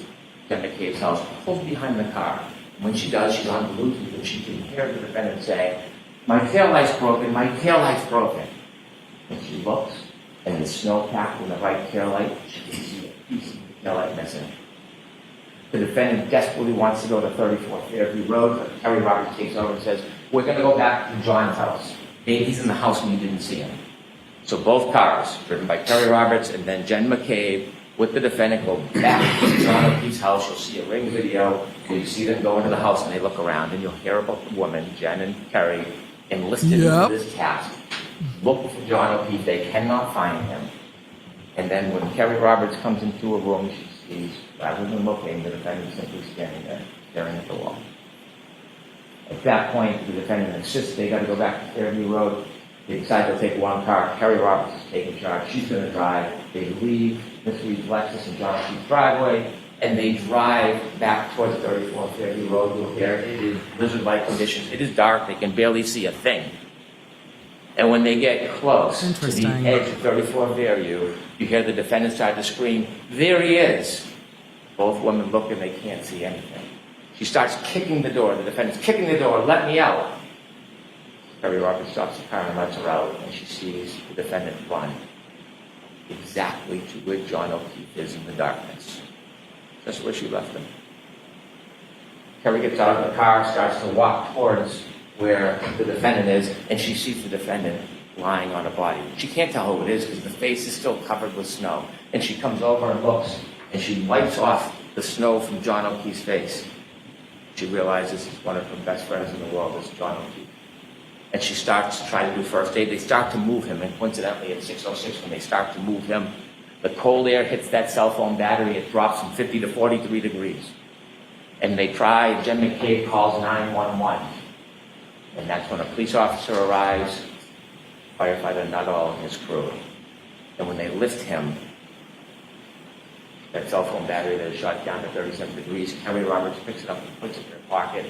Jen McCabe's house, pulls behind the car. When she does, she's on Bluetooth, and she can hear the defendant say, my taillight's broken, my taillight's broken. And she looks, and the snow packed in the right taillight, she can see a piece of the taillight missing. The defendant desperately wants to go to 34 Fairview Road, but Kerry Roberts takes over and says, we're going to go back to John's house. Maybe he's in the house and you didn't see him. So both cars, driven by Kerry Roberts and then Jen McCabe, with the defendant, go back to John O'Keefe's house. You'll see a ring video where you see them go into the house and they look around, and you'll hear about the woman, Jen and Kerry, enlisted into this task. Look for John O'Keefe. They cannot find him. And then when Kerry Roberts comes into a room, she sees, rather than looking, the defendant simply standing there, staring at the wall. At that point, the defendant insists they got to go back to Fairview Road. They decide they'll take one car. Kerry Roberts is taking charge. She's going to drive. They leave Miss Reed's Lexus and John O'Keefe's driveway, and they drive back towards 34 Fairview Road. You'll hear it is blizzard-like conditions. It is dark. They can barely see a thing. And when they get close to the edge of 34 Fairview, you hear the defendant start to scream, there he is. Both women look and they can't see anything. She starts kicking the door. The defendant's kicking the door, let me out. Kerry Roberts stops the car and lets her out, and she sees the defendant run exactly to where John O'Keefe is in the darkness. Just where she left him. Kerry gets out of the car, starts to walk towards where the defendant is, and she sees the defendant lying on a body. She can't tell who it is because the face is still covered with snow. And she comes over and looks, and she wipes off the snow from John O'Keefe's face. She realizes he's one of her best friends in the world is John O'Keefe. And she starts to try to do first aid. They start to move him, and coincidentally at 6:06 when they start to move him, the cold air hits that cell phone battery. It drops from 50 to 43 degrees. And they try, Jen McCabe calls 911. And that's when a police officer arrives, firefighter Nuttall and his crew. And when they lift him, that cell phone battery that is shot down to 37 degrees, Kerry Roberts picks it up and puts it in her pocket,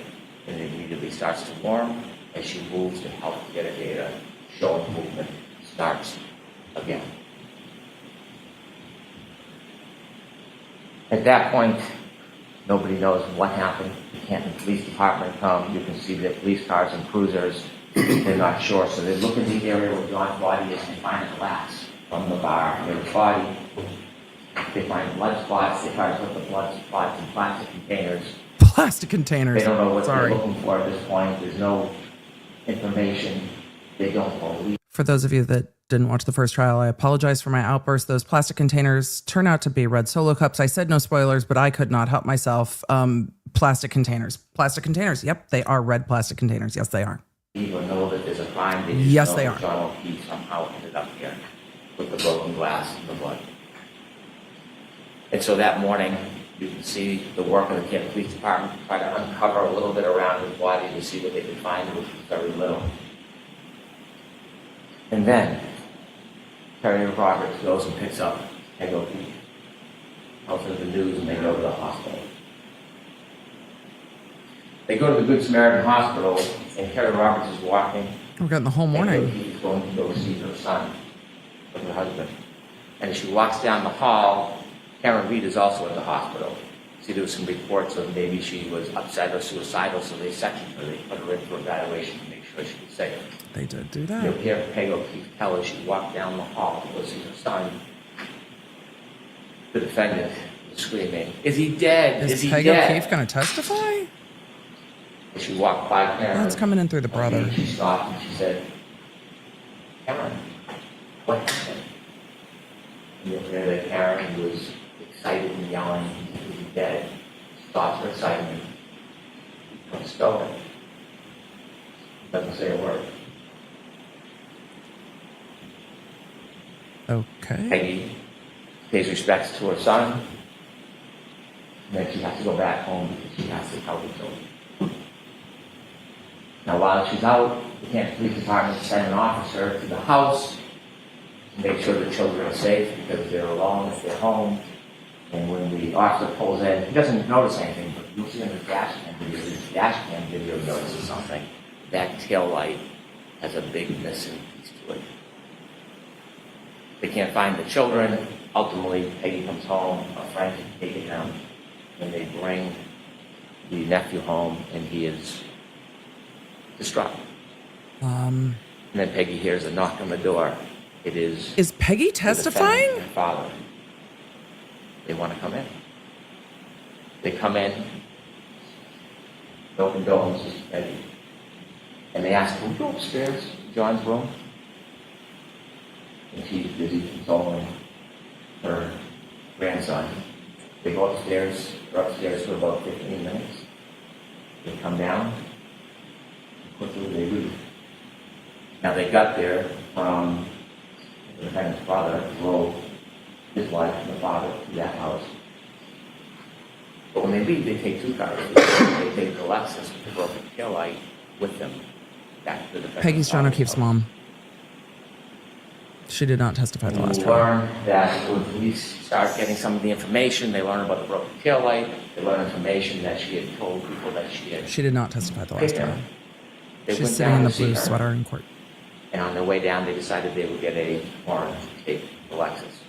and it immediately starts to warm. As she moves to help get a data, showing movement starts again. At that point, nobody knows what happened. The Canton Police Department come. You can see the police cars and cruisers. They're not sure, so they look in the area where John's body is and find a glass from the bar near his body. They find blood spots. They try to put the blood spots in plastic containers. Plastic containers. They don't know what they're looking for at this point. There's no information. They don't believe. For those of you that didn't watch the first trial, I apologize for my outburst. Those plastic containers turn out to be red Solo cups. I said no spoilers, but I could not help myself. Plastic containers. Plastic containers. Yep, they are red plastic containers. Yes, they are. People know that there's a crime. They just yes, know they that are. John O'Keefe somehow ended up here with the broken glass and the blood. And so that morning, you can see the work of the Canton Police Department to try to uncover a little bit around his body to see what they could find, which was very little. And then, Kerry Roberts goes and picks up Peg O'Keefe, tells her the news, and they go to the hospital. They go to the Good Samaritan Hospital, and Kerry Roberts is walking. We're getting the whole morning. Peg O'Keefe is going to go see her son, with her husband. And as she walks down the hall, Karen Reed is also at the hospital. See, there was some reports of maybe she was upset or suicidal, so they sectioned her. They put her in for evaluation to make sure she was safe. They did do that. You'll hear Peg O'Keefe tell her she walked down the hall to go see her son. The defendant was screaming, is he dead? Is he Peg dead? O'Keefe going to testify? As she walked by Karen. That's coming in through the brother. She stopped and she said, Karen, what happened? And you'll hear that Karen was excited and yelling, is he dead? Stops her excitement. Becomes stolen. Doesn't say a word. Okay. Peggy pays respects to her son. And then she has to go back home because she has to tell the children. Now, while she's out, the Canton Police Department sent an officer to the house to make sure the children are safe because they're alone if they're home. And when the officer pulls in, he doesn't notice anything, but you'll see in the dash cam video, notices something. That tail light has a big missing piece to it. They can't find the children. Ultimately, Peggy comes home, a friend can take it down, and they bring the nephew home, and he is distraught. And then Peggy hears a knock on the door. It is... Is Peggy the testifying? defendant and her father. They want to come in. They come in, no condolences to Peggy. And they ask, can we go upstairs to John's room? And she's busy consoling her grandson. They go upstairs, they're upstairs for about 15 minutes. They come down, and quickly they leave. Now they got there from the defendant's father, drove his wife and the father to that house. But when they leave, they take two cars. They take the Lexus with the broken tail light with them back to the defendant's Peggy's John father's O'Keefe's house. mom. She did not testify the last We trial. learn that when police start getting some of the information, they learn about the broken tail light. They learn information that she had told people that she had. She did not testify the last picked trial. her. They She's went sitting down in the to see blue her, sweater in court. and on their way down, they decided they would get a warrant to take the Lexus.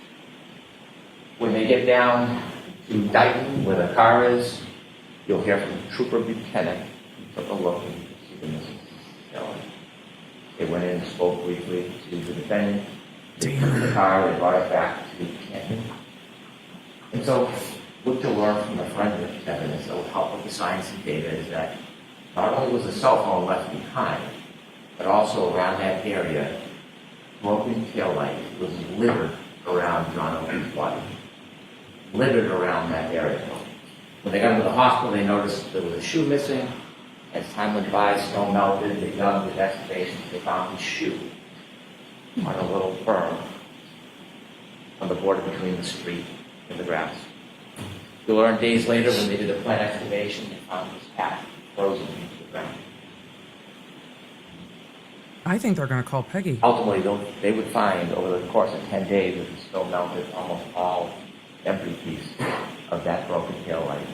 When they get down to Dighton, where the car is, you'll hear from Trooper Buchanan, who took a look and see the missing tail light. They went in and spoke briefly to the defendant. They took the car, they brought it back to Canton. And so, what you'll learn from the forensic evidence that will help with the science and data is that not only was the cell phone left behind, but also around that area, broken tail light was littered around John O'Keefe's body. Littered around that area. When they got into the hospital, they noticed there was a shoe missing. As time went by, snow melted, they dug with excavations, they found his shoe on a little berm on the border between the street and the grass. You'll learn days later when they did a plant excavation, they found his hat frozen into the ground. I think they're going to call Peggy. Ultimately, they would find over the course of 10 days that the snow melted almost all every piece of that broken tail light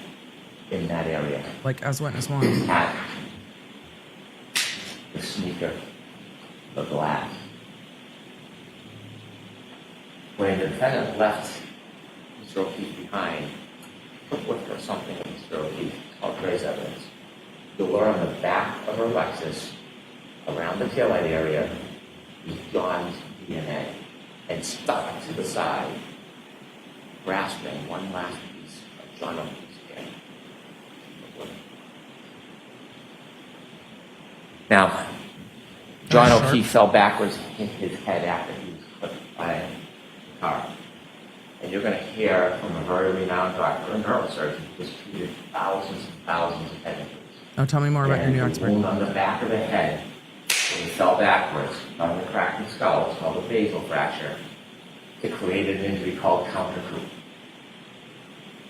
in that area. Like as witness one. Hat, the sneaker, the glass. When the defendant left Mr. O'Keefe behind, he took with her something of Mr. O'Keefe called trace evidence. You'll learn the back of her Lexus, around the taillight area, was John's DNA, and stuck to the side, grasping one last piece of John O'Keefe's DNA. Now, John Sharp. O'Keefe fell backwards and hit his head after he was clipped by a car. And you're going to hear from a very renowned doctor, a neurosurgeon, who's treated thousands and thousands of head injuries. Now tell me more about your new The expert. wound on the back of the head, when he fell backwards, on the cracked the skull, it's called a basal fracture. It created an injury called counter-coup.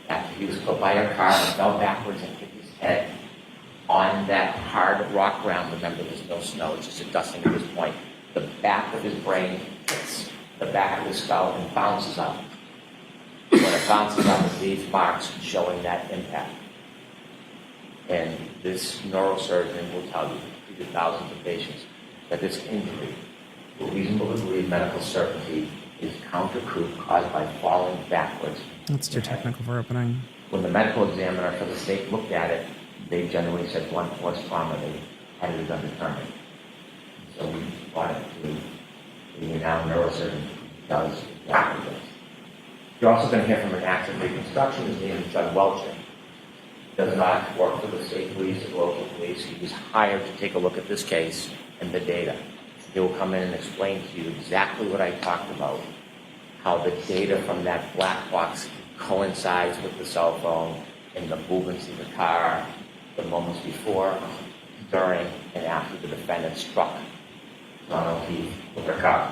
After he was put by a car and fell backwards and hit his head on that hard rock ground, remember there's no snow, it's just a dusting at this point, the back of his brain hits the back of his skull and bounces up. When it bounces up, it leaves marks showing that impact. And this neurosurgeon will tell you, treated thousands of patients, that this injury, to a reasonable degree of medical certainty, is counter-coup caused by falling backwards. That's too technical for opening. When the medical examiner for the state looked at it, they generally said blunt force trauma. They had it undetermined. So we brought it to the renowned neurosurgeon who does exactly this. You're also going to hear from an active reconstruction. His name is Judd Welcher. Does not work for the state police or local police. He was hired to take a look at this case and the data. He will come in and explain to you exactly what I talked about, how the data from that black box coincides with the cell phone and the movements of the car, the moments before, during, and after the defendant struck John O'Keefe with her car.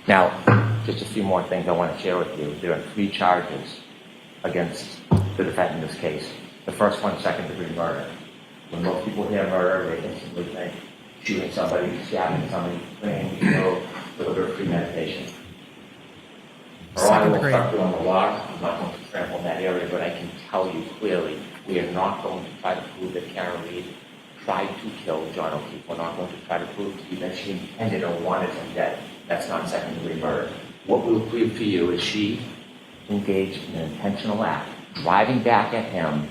Now, just a few more things I want to share with you. There are 3 charges against the defendant in this case. The first one, second-degree murder. When most people hear murder, they instantly think shooting somebody, stabbing somebody, bringing deliberate premeditation. Or I will Second degree. start doing the law. I'm not going to scramble in that area, but I can tell you clearly, we are not going to try to prove that Karen Reed tried to kill John O'Keefe. We're not going to try to prove to you that she intended or wanted him dead. That's not second-degree murder. What we'll prove to you is she engaged in an intentional act, driving back at him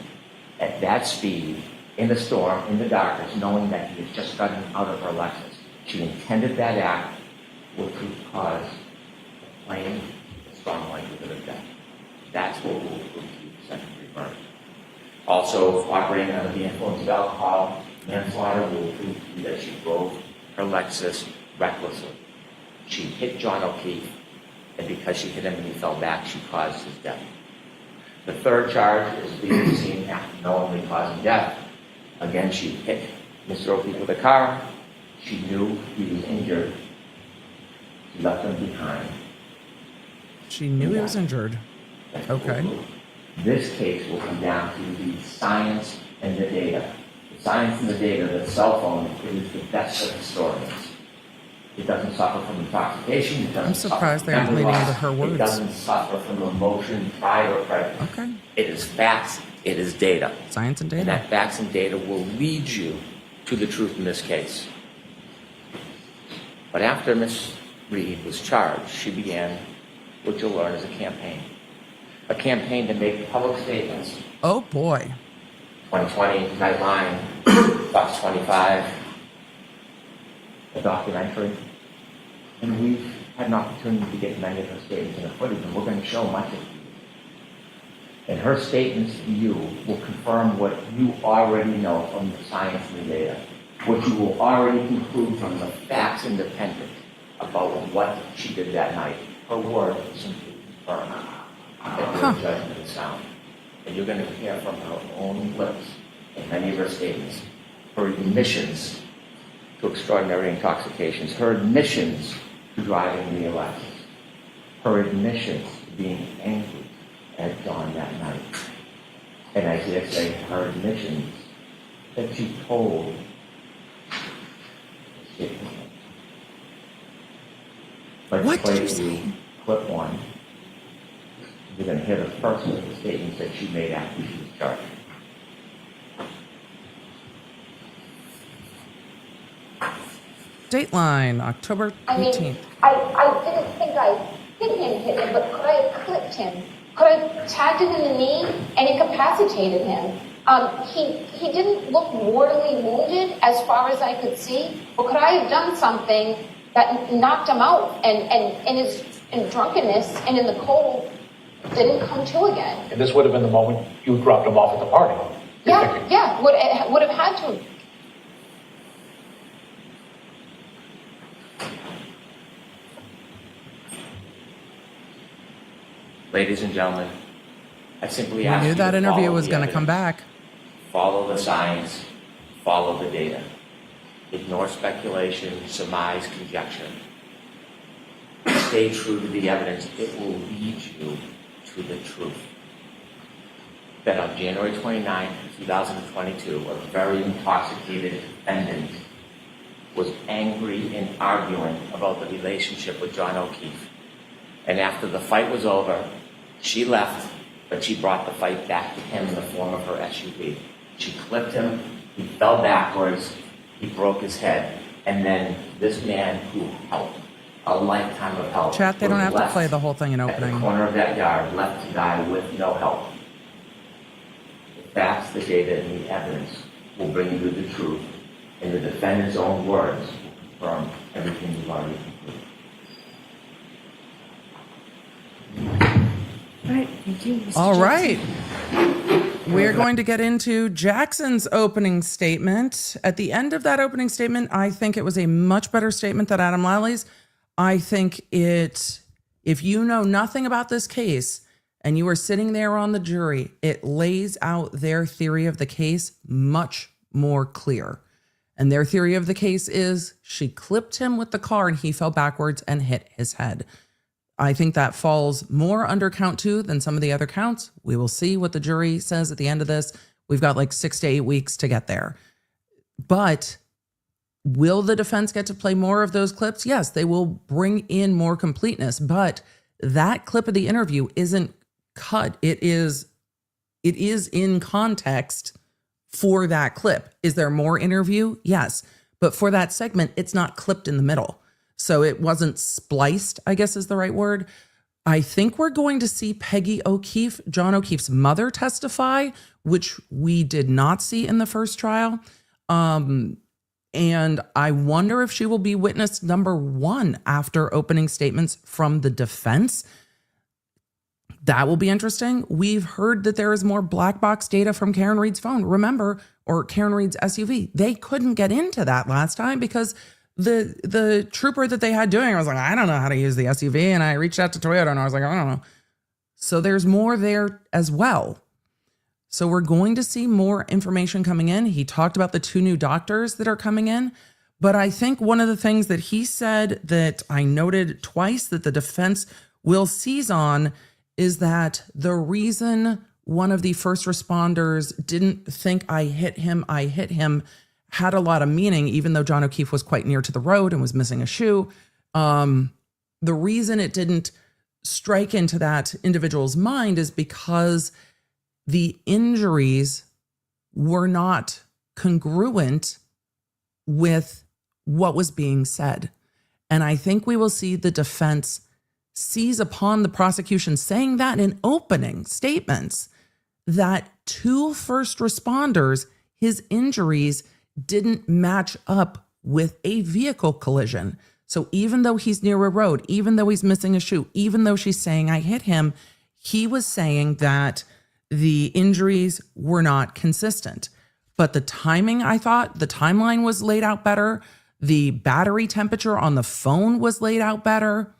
at that speed, in the storm, in the darkness, knowing that he had just gotten out of her Lexus. She intended that act, which would cause a plain, strong likelihood of death. That's what will prove to you second-degree murder. Also, operating under the influence of alcohol, manslaughter will prove to you that she drove her Lexus recklessly. She hit John O'Keefe, and because she hit him and he fell back, she caused his death. The third charge is leaving the scene after knowingly causing death. Again, she hit Mr. O'Keefe with a car. She knew he was injured. She left him behind. She knew he was injured. Okay. This case will come down to the science and the data. The science and the data, the cell phone is the best of historians. It doesn't suffer from intoxication. It doesn't I'm surprised they aren't memory leaning loss. into her words. It doesn't suffer from emotion, pride, or prejudice. Okay. It is facts. It is data. Science and And data. that facts and data will lead you to the truth in this case. But after Ms. Reed was charged, she began what you'll learn as a campaign. A campaign to make public statements. Oh boy. 2020 Nightline, Fox 25, a documentary. And we've had an opportunity to get many of her statements in the footage, and we're going to show much of it. And her statements to you will confirm what you already know from the science and the data, what you will already conclude from the facts independent about what she did that night. Her word simply confirmed that your judgment is sound. And you're going to hear from her own lips in many of her statements, her admissions to extraordinary intoxications, her admissions to driving the Alessi, her admissions to being angry at John that night. And I dare say her admissions that she told But What did you say? Clip one. You're going to hear the first of the statements that she made after she was charged. Dateline, October 18th. I didn't think I hit him, but could I have clipped him? Could I have tagged him in the knee and incapacitated him? He didn't look mortally wounded as far as I could see, but could I have done something that knocked him out and in drunkenness and in the cold didn't come to again? And this would have been the moment you dropped him off at the party. Yeah, would have had to. Ladies and gentlemen, I simply We ask knew you that to interview follow was the going to come evidence. back. Follow the science, follow the data. Ignore speculation, surmise, conjecture. Stay true to the evidence. It will lead you to the truth. That on January 29, 2022, a very intoxicated defendant was angry and arguing about the relationship with John O'Keefe. And after the fight was over, she left, but she brought the fight back to him in the form of her SUV. She clipped him, he fell backwards, he broke his head, and then this man who helped, a lifetime of help. Chat, they don't was have to left play the whole thing in at the opening. corner of that yard, left to die with no help. The facts, the data, and the evidence will bring you the truth, and the defendant's own words will confirm everything you've already concluded. All right, thank you, Mr. All Jackson. right. We're going to get into Jackson's opening statement. At the end of that opening statement, I think it was a much better statement than Adam Lally. I think if you know nothing about this case and you are sitting there on the jury, it lays out their theory of the case much more clear. And their theory of the case is she clipped him with the car and he fell backwards and hit his head. I think that falls more under count 2 than some of the other counts. We will see what the jury says at the end of this. We've got like 6 to 8 weeks to get there. But will the defense get to play more of those clips? Yes, they will bring in more completeness. But that clip of the interview isn't cut. It is in context for that clip. Is there more interview? Yes. But for that segment, it's not clipped in the middle. So it wasn't spliced, I guess is the right word. I think we're going to see Peggy O'Keefe, John O'Keefe's mother, testify, which we did not see in the first trial. And I wonder if she will be witness number 1 after opening statements from the defense. That will be interesting. We've heard that there is more black box data from Karen Reed's phone. Remember, or Karen Reed's SUV. They couldn't get into that last time because the trooper that they had doing it was like, I don't know how to use the SUV. And I reached out to Toyota and I was like, I don't know. So there's more there as well. So we're going to see more information coming in. He talked about the 2 new doctors that are coming in. But I think one of the things that he said that I noted twice that the defense will seize on is that the reason one of the first responders didn't think I hit him had a lot of meaning, even though John O'Keefe was quite near to the road and was missing a shoe. The reason it didn't strike into that individual's mind is because the injuries were not congruent with what was being said. And I think we will see the defense seize upon the prosecution saying that in opening statements, that 2 first responders, his injuries didn't match up with a vehicle collision. So even though he's near a road, even though he's missing a shoe, even though she's saying I hit him, he was saying that the injuries were not consistent. But the timing, I thought the timeline was laid out better. The battery temperature on the phone was laid out better.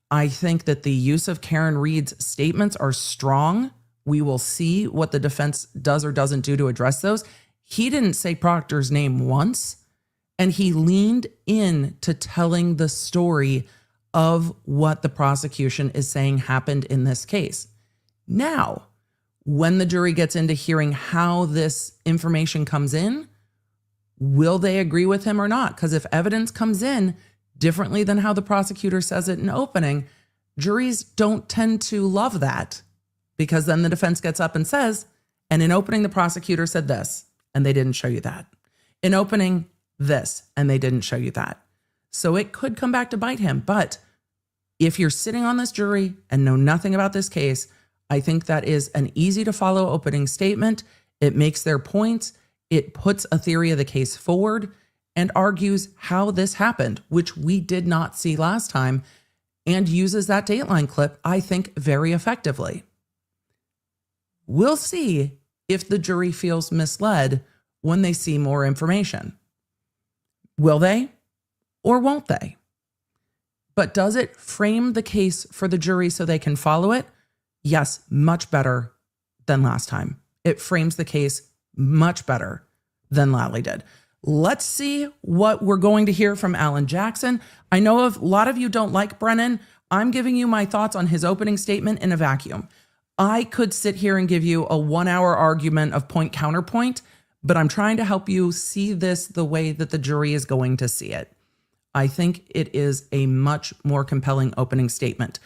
I think that the use of Karen Reed's statements are strong. We will see what the defense does or doesn't do to address those. He didn't say Proctor's name once, and he leaned in to telling the story of what the prosecution is saying happened in this case. Now, when the jury gets into hearing how this information comes in, will they agree with him or not? Because if evidence comes in differently than how the prosecutor says it in opening, juries don't tend to love that, because then the defense gets up and says, and in opening, the prosecutor said this, and they didn't show you that. In opening, this, and they didn't show you that. So it could come back to bite him. But if you're sitting on this jury and know nothing about this case, I think that is an easy to follow opening statement. It makes their points. It puts a theory of the case forward and argues how this happened, which we did not see last time, and uses that Dateline clip, I think, very effectively. We'll see if the jury feels misled when they see more information. Will they or won't they? But does it frame the case for the jury so they can follow it? Yes, much better than last time. It frames the case much better than Lally did. Let's see what we're going to hear from Alan Jackson. I know a lot of you don't like Brennan. I'm giving you my thoughts on his opening statement in a vacuum. I could sit here and give you a 1-hour argument of point counterpoint, but I'm trying to help you see this the way that the jury is going to see it. I think it is a much more compelling opening statement.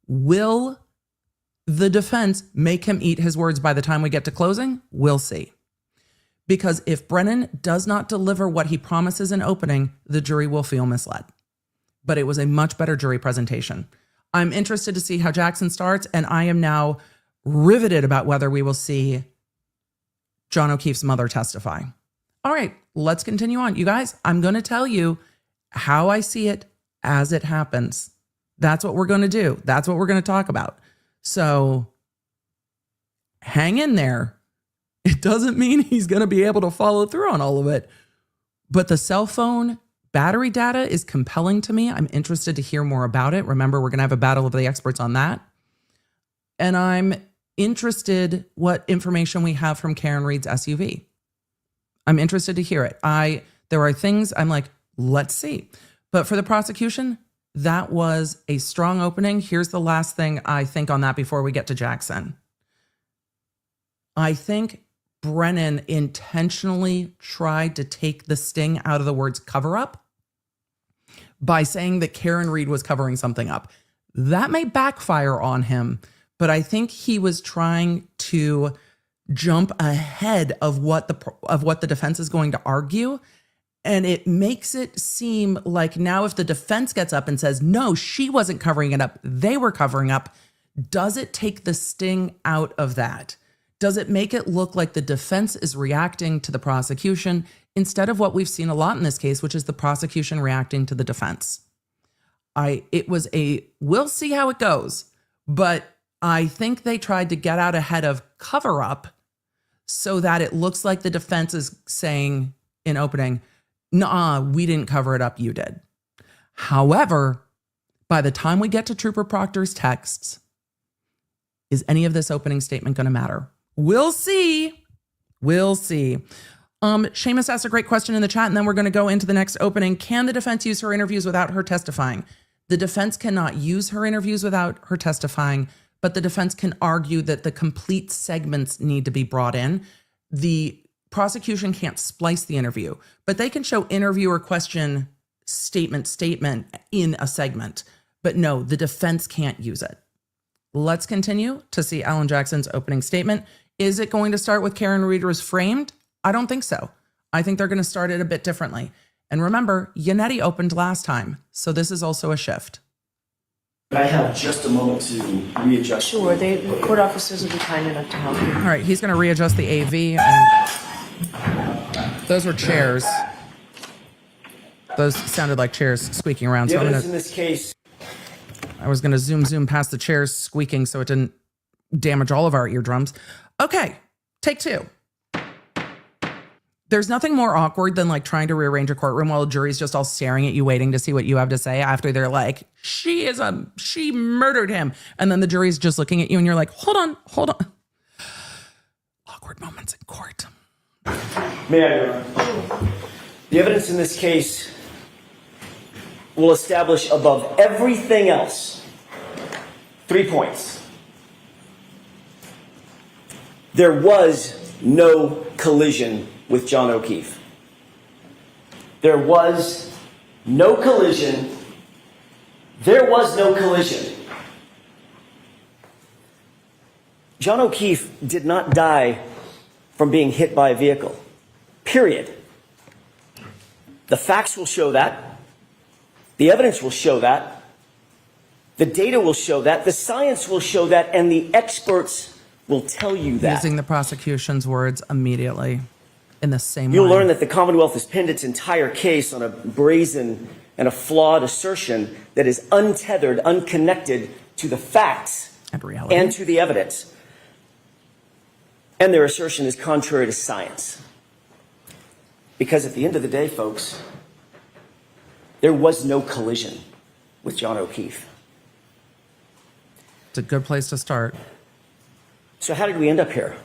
Will the defense make him eat his words by the time we get to closing? We'll see. Because if Brennan does not deliver what he promises in opening, the jury will feel misled. But it was a much better jury presentation. I'm interested to see how Jackson starts, and I am now riveted about whether we will see John O'Keefe's mother testify. All right, let's continue on. You guys, I'm going to tell you how I see it as it happens. That's what we're going to do. That's what we're going to talk about. So hang in there. It doesn't mean he's going to be able to follow through on all of it. But the cell phone battery data is compelling to me. I'm interested to hear more about it. Remember, we're going to have a battle of the experts on that. And I'm interested what information we have from Karen Reed's SUV. I'm interested to hear it. There are things I'm like, let's see. But for the prosecution, that was a strong opening. Here's the last thing I think on that before we get to Jackson. I think Brennan intentionally tried to take the sting out of the words cover up by saying that Karen Reed was covering something up. That may backfire on him, but I think he was trying to jump ahead of what the defense is going to argue. And it makes it seem like now if the defense gets up and says, no, she wasn't covering it up, they were covering up, does it take the sting out of that? Does it make it look like the defense is reacting to the prosecution instead of what we've seen a lot in this case, which is the prosecution reacting to the defense? We'll see how it goes, but I think they tried to get out ahead of cover up so that it looks like the defense is saying in opening, nah, we didn't cover it up, you did. However, by the time we get to Trooper Proctor's texts, is any of this opening statement going to matter? We'll see. We'll see. Seamus asked a great question in the chat, and then we're going to go into the next opening. Can the defense use her interviews without her testifying? The defense cannot use her interviews without her testifying, but the defense can argue that the complete segments need to be brought in. The prosecution can't splice the interview, but they can show interviewer question statement in a segment. But no, the defense can't use it. Let's continue to see Alan Jackson's opening statement. Is it going to start with Karen Reed was framed? I don't think so. I think they're going to start it a bit differently. And remember, Yannetti opened last time, so this is also a shift. I have just a moment to readjust. Sure, the court officers will be kind enough to help you. All right, he's going to readjust the AV. And those were chairs. Those sounded like chairs squeaking around. The So evidence in this case. I was going to zoom past the chairs squeaking so it didn't damage all of our eardrums. Okay, take two. There's nothing more awkward than like trying to rearrange a courtroom while the jury's just all staring at you, waiting to see what you have to say after they're like, she murdered him. And then the jury's just looking at you and you're like, hold on. Awkward moments in court. May I, Your Honor? The evidence in this case will establish above everything else 3 points. There was no collision with John O'Keefe. There was no collision. There was no collision. John O'Keefe did not die from being hit by a vehicle. Period. The facts will show that. The evidence will show that. The data will show that. The science will show that. And the experts will tell you that. Using the prosecution's words immediately in the same way. You'll learn that the Commonwealth has pinned its entire case on a brazen and a flawed assertion that is untethered, unconnected to the facts and reality and to the evidence. And their assertion is contrary to science. Because at the end of the day, folks, there was no collision with John O'Keefe. It's a good place to start. So how did we end up here?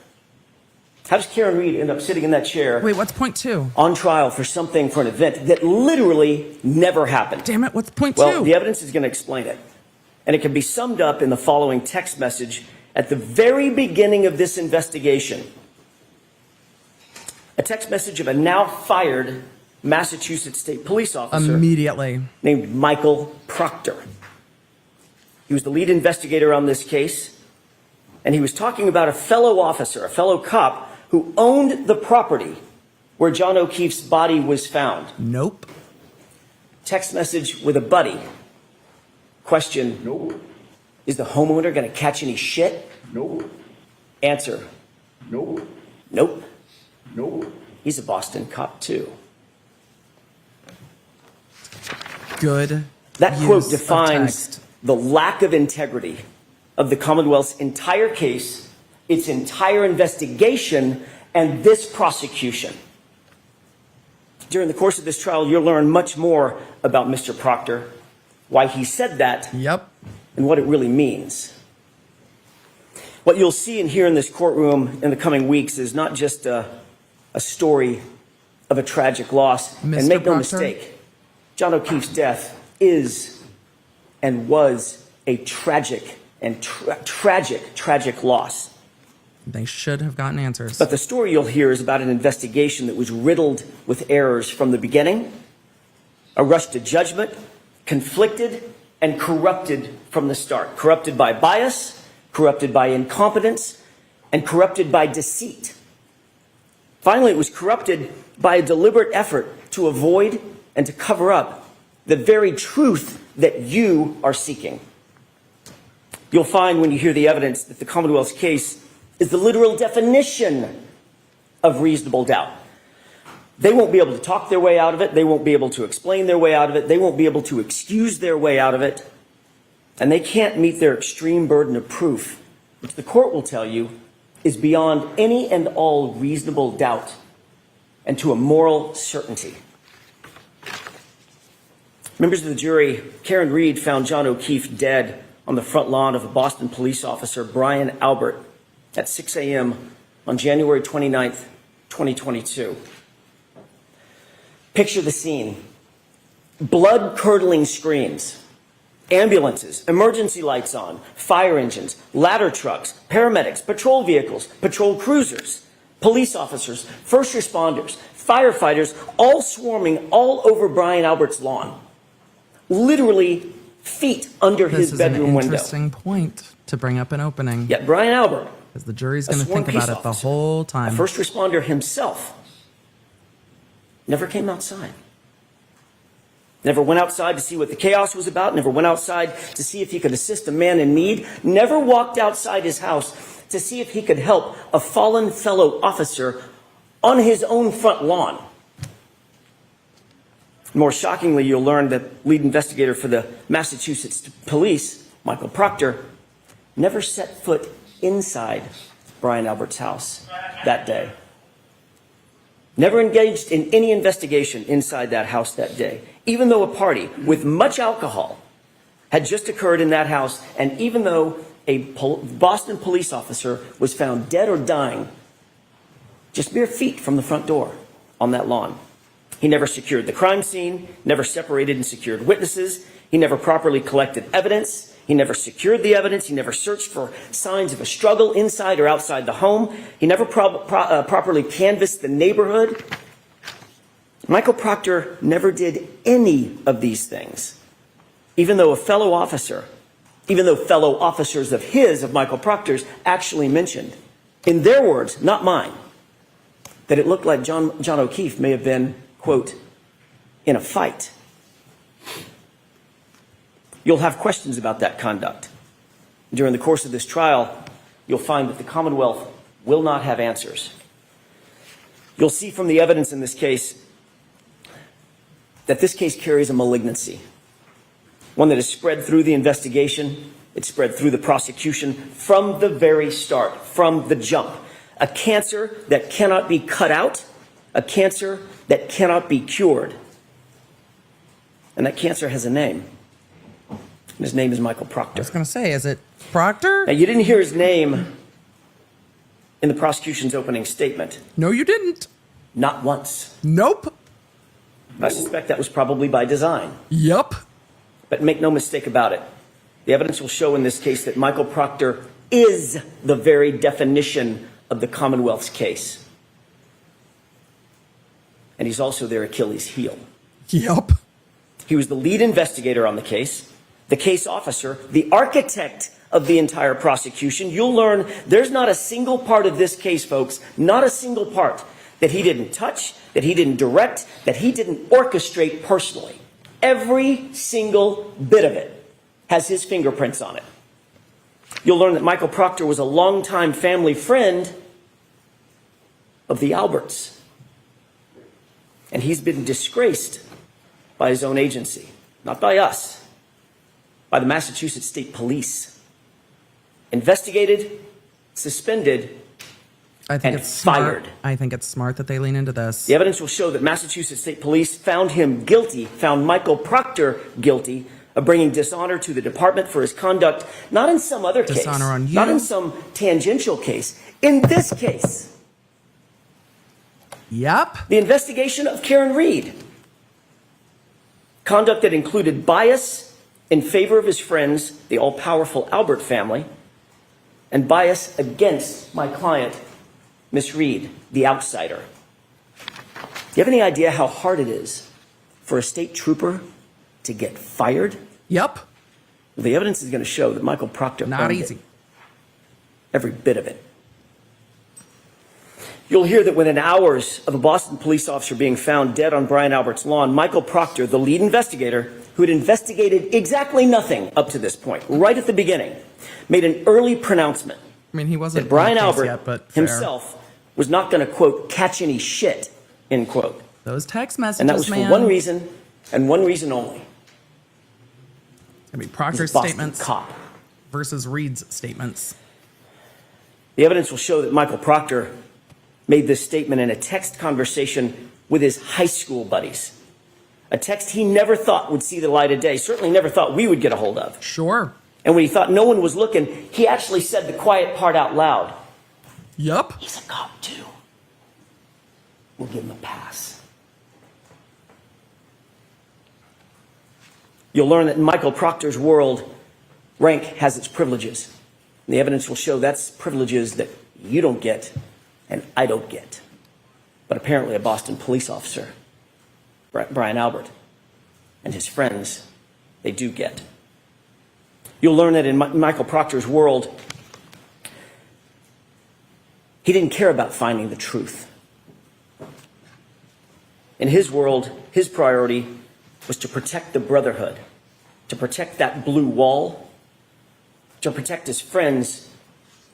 How does Karen Reed end up sitting in that chair? Wait, what's point two? On trial for an event that literally never happened. Damn it, what's point two? Well, the evidence is going to explain it. And it can be summed up in the following text message at the very beginning of this investigation. A text message of a now fired Massachusetts State Police officer. Immediately. Named Michael Proctor. He was the lead investigator on this case. And he was talking about a fellow officer, a fellow cop, who owned the property where John O'Keefe's body was found. Nope. Text message with a buddy. Question. Nope. Is the homeowner going to catch any shit? Nope. Answer. Nope. Nope. Nope. He's a Boston cop too. Good. That use quote of defines text. the lack of integrity of the Commonwealth's entire case, its entire investigation, and this prosecution. During the course of this trial, you'll learn much more about Mr. Proctor, why he said that, Yep. and what it really means. What you'll see and hear in this courtroom in the coming weeks is not just a story of a tragic loss. Mr. And make no Proctor? mistake, John O'Keefe's death is and was a tragic and tragic loss. They should have gotten answers. But the story you'll hear is about an investigation that was riddled with errors from the beginning, a rush to judgment, conflicted, and corrupted from the start. Corrupted by bias, corrupted by incompetence, and corrupted by deceit. Finally, it was corrupted by a deliberate effort to avoid and to cover up the very truth that you are seeking. You'll find when you hear the evidence that the Commonwealth's case is the literal definition of reasonable doubt. They won't be able to talk their way out of it. They won't be able to explain their way out of it. They won't be able to excuse their way out of it. And they can't meet their extreme burden of proof, which the court will tell you is beyond any and all reasonable doubt and to a moral certainty. Members of the jury, Karen Reed found John O'Keefe dead on the front lawn of a Boston police officer, Brian Albert, at 6 a.m. on January 29th, 2022. Picture the scene. Blood-curdling screams. Ambulances, emergency lights on, fire engines, ladder trucks, paramedics, patrol vehicles, patrol cruisers, police officers, first responders, firefighters, all swarming all over Brian Albert's lawn. Literally feet under his bedroom window. This is an interesting point to bring up an opening. Yet Brian Albert, because the jury's going to think about it the whole time. a first responder himself, never came outside. Never went outside to see what the chaos was about, never went outside to see if he could assist a man in need, never walked outside his house to see if he could help a fallen fellow officer on his own front lawn. More shockingly, you'll learn that lead investigator for the Massachusetts police, Michael Proctor, never set foot inside Brian Albert's house that day. Never engaged in any investigation inside that house that day, even though a party with much alcohol had just occurred in that house, and even though a Boston police officer was found dead or dying just mere feet from the front door on that lawn. He never secured the crime scene, never separated and secured witnesses, he never properly collected evidence, he never secured the evidence, he never searched for signs of a struggle inside or outside the home, he never properly canvassed the neighborhood. Michael Proctor never did any of these things, even though fellow officers of Michael Proctor's actually mentioned, in their words, not mine, that it looked like John O'Keefe may have been, quote, in a fight. You'll have questions about that conduct. During the course of this trial, you'll find that the Commonwealth will not have answers. You'll see from the evidence in this case that this case carries a malignancy, one that is spread through the investigation, it's spread through the prosecution from the very start, from the jump. A cancer that cannot be cut out, a cancer that cannot be cured. And that cancer has a name. And his name is Michael Proctor. I was going to say, is it Proctor? Now, you didn't hear his name in the prosecution's opening statement. No, you didn't. Not once. Nope. I suspect that was probably by design. Yup. But make no mistake about it. The evidence will show in this case that Michael Proctor is the very definition of the Commonwealth's case. And he's also their Achilles heel. Yup. He was the lead investigator on the case officer, the architect of the entire prosecution. You'll learn there's not a single part of this case, folks, not a single part that he didn't touch, that he didn't direct, that he didn't orchestrate personally. Every single bit of it has his fingerprints on it. You'll learn that Michael Proctor was a longtime family friend of the Alberts. And he's been disgraced by his own agency, not by us, by the Massachusetts State Police. Investigated, suspended, and fired. I think it's smart that they lean into this. The evidence will show that Massachusetts State Police found him guilty, found Michael Proctor guilty of bringing dishonor to the department for his conduct, not in some other case, Dishonor on you. not in some tangential case, in this case. Yep. The investigation of Karen Reed. Conduct that included bias in favor of his friends, the all-powerful Albert family, and bias against my client, Miss Reed, the outsider. Do you have any idea how hard it is for a state trooper to get fired? Yep. Well, the evidence is going to show that Michael Proctor Not easy. every bit of it. You'll hear that within hours of a Boston police officer being found dead on Brian Albert's lawn, Michael Proctor, the lead investigator, who had investigated exactly nothing up to this point, right at the beginning, made an early pronouncement. I mean, he wasn't that Brian in the case Albert yet, but fair. himself was not going to, quote, catch any shit, end quote. Those text messages, And that was for one reason and one reason only. It's going to be Proctor's Boston statements cop. versus Reed's statements. The evidence will show that Michael Proctor made this statement in a text conversation with his high school buddies. A text he never thought would see the light of day, certainly never thought we would get a hold of. Sure. And when he thought no one was looking, he actually said the quiet part out loud. Yup. He's a cop too. We'll give him a pass. You'll learn that in Michael Proctor's world, rank has its privileges. And the evidence will show that's privileges that you don't get and I don't get. But apparently a Boston police officer, Brian Albert, and his friends, they do get. You'll learn that in Michael Proctor's world, he didn't care about finding the truth. In his world, his priority was to protect the brotherhood, to protect that blue wall, to protect his friends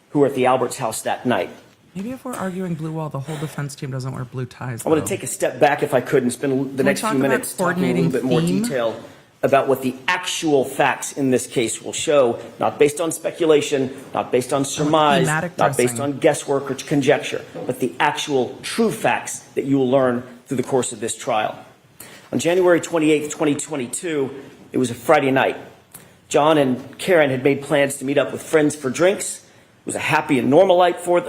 who were at the Alberts' house that night. Maybe if we're arguing blue wall, the whole defense team doesn't wear blue ties. I want to take a step back, if I could, and spend the next few minutes talking a little bit more detail about what the actual facts in this case will show, not based on speculation, not based on surmise, not based on guesswork or conjecture, but the actual true facts that you will learn through the course of this trial. On January 28th, 2022, it was a Friday night. John and Karen had made plans to meet up with friends for drinks. It was a happy and normal night for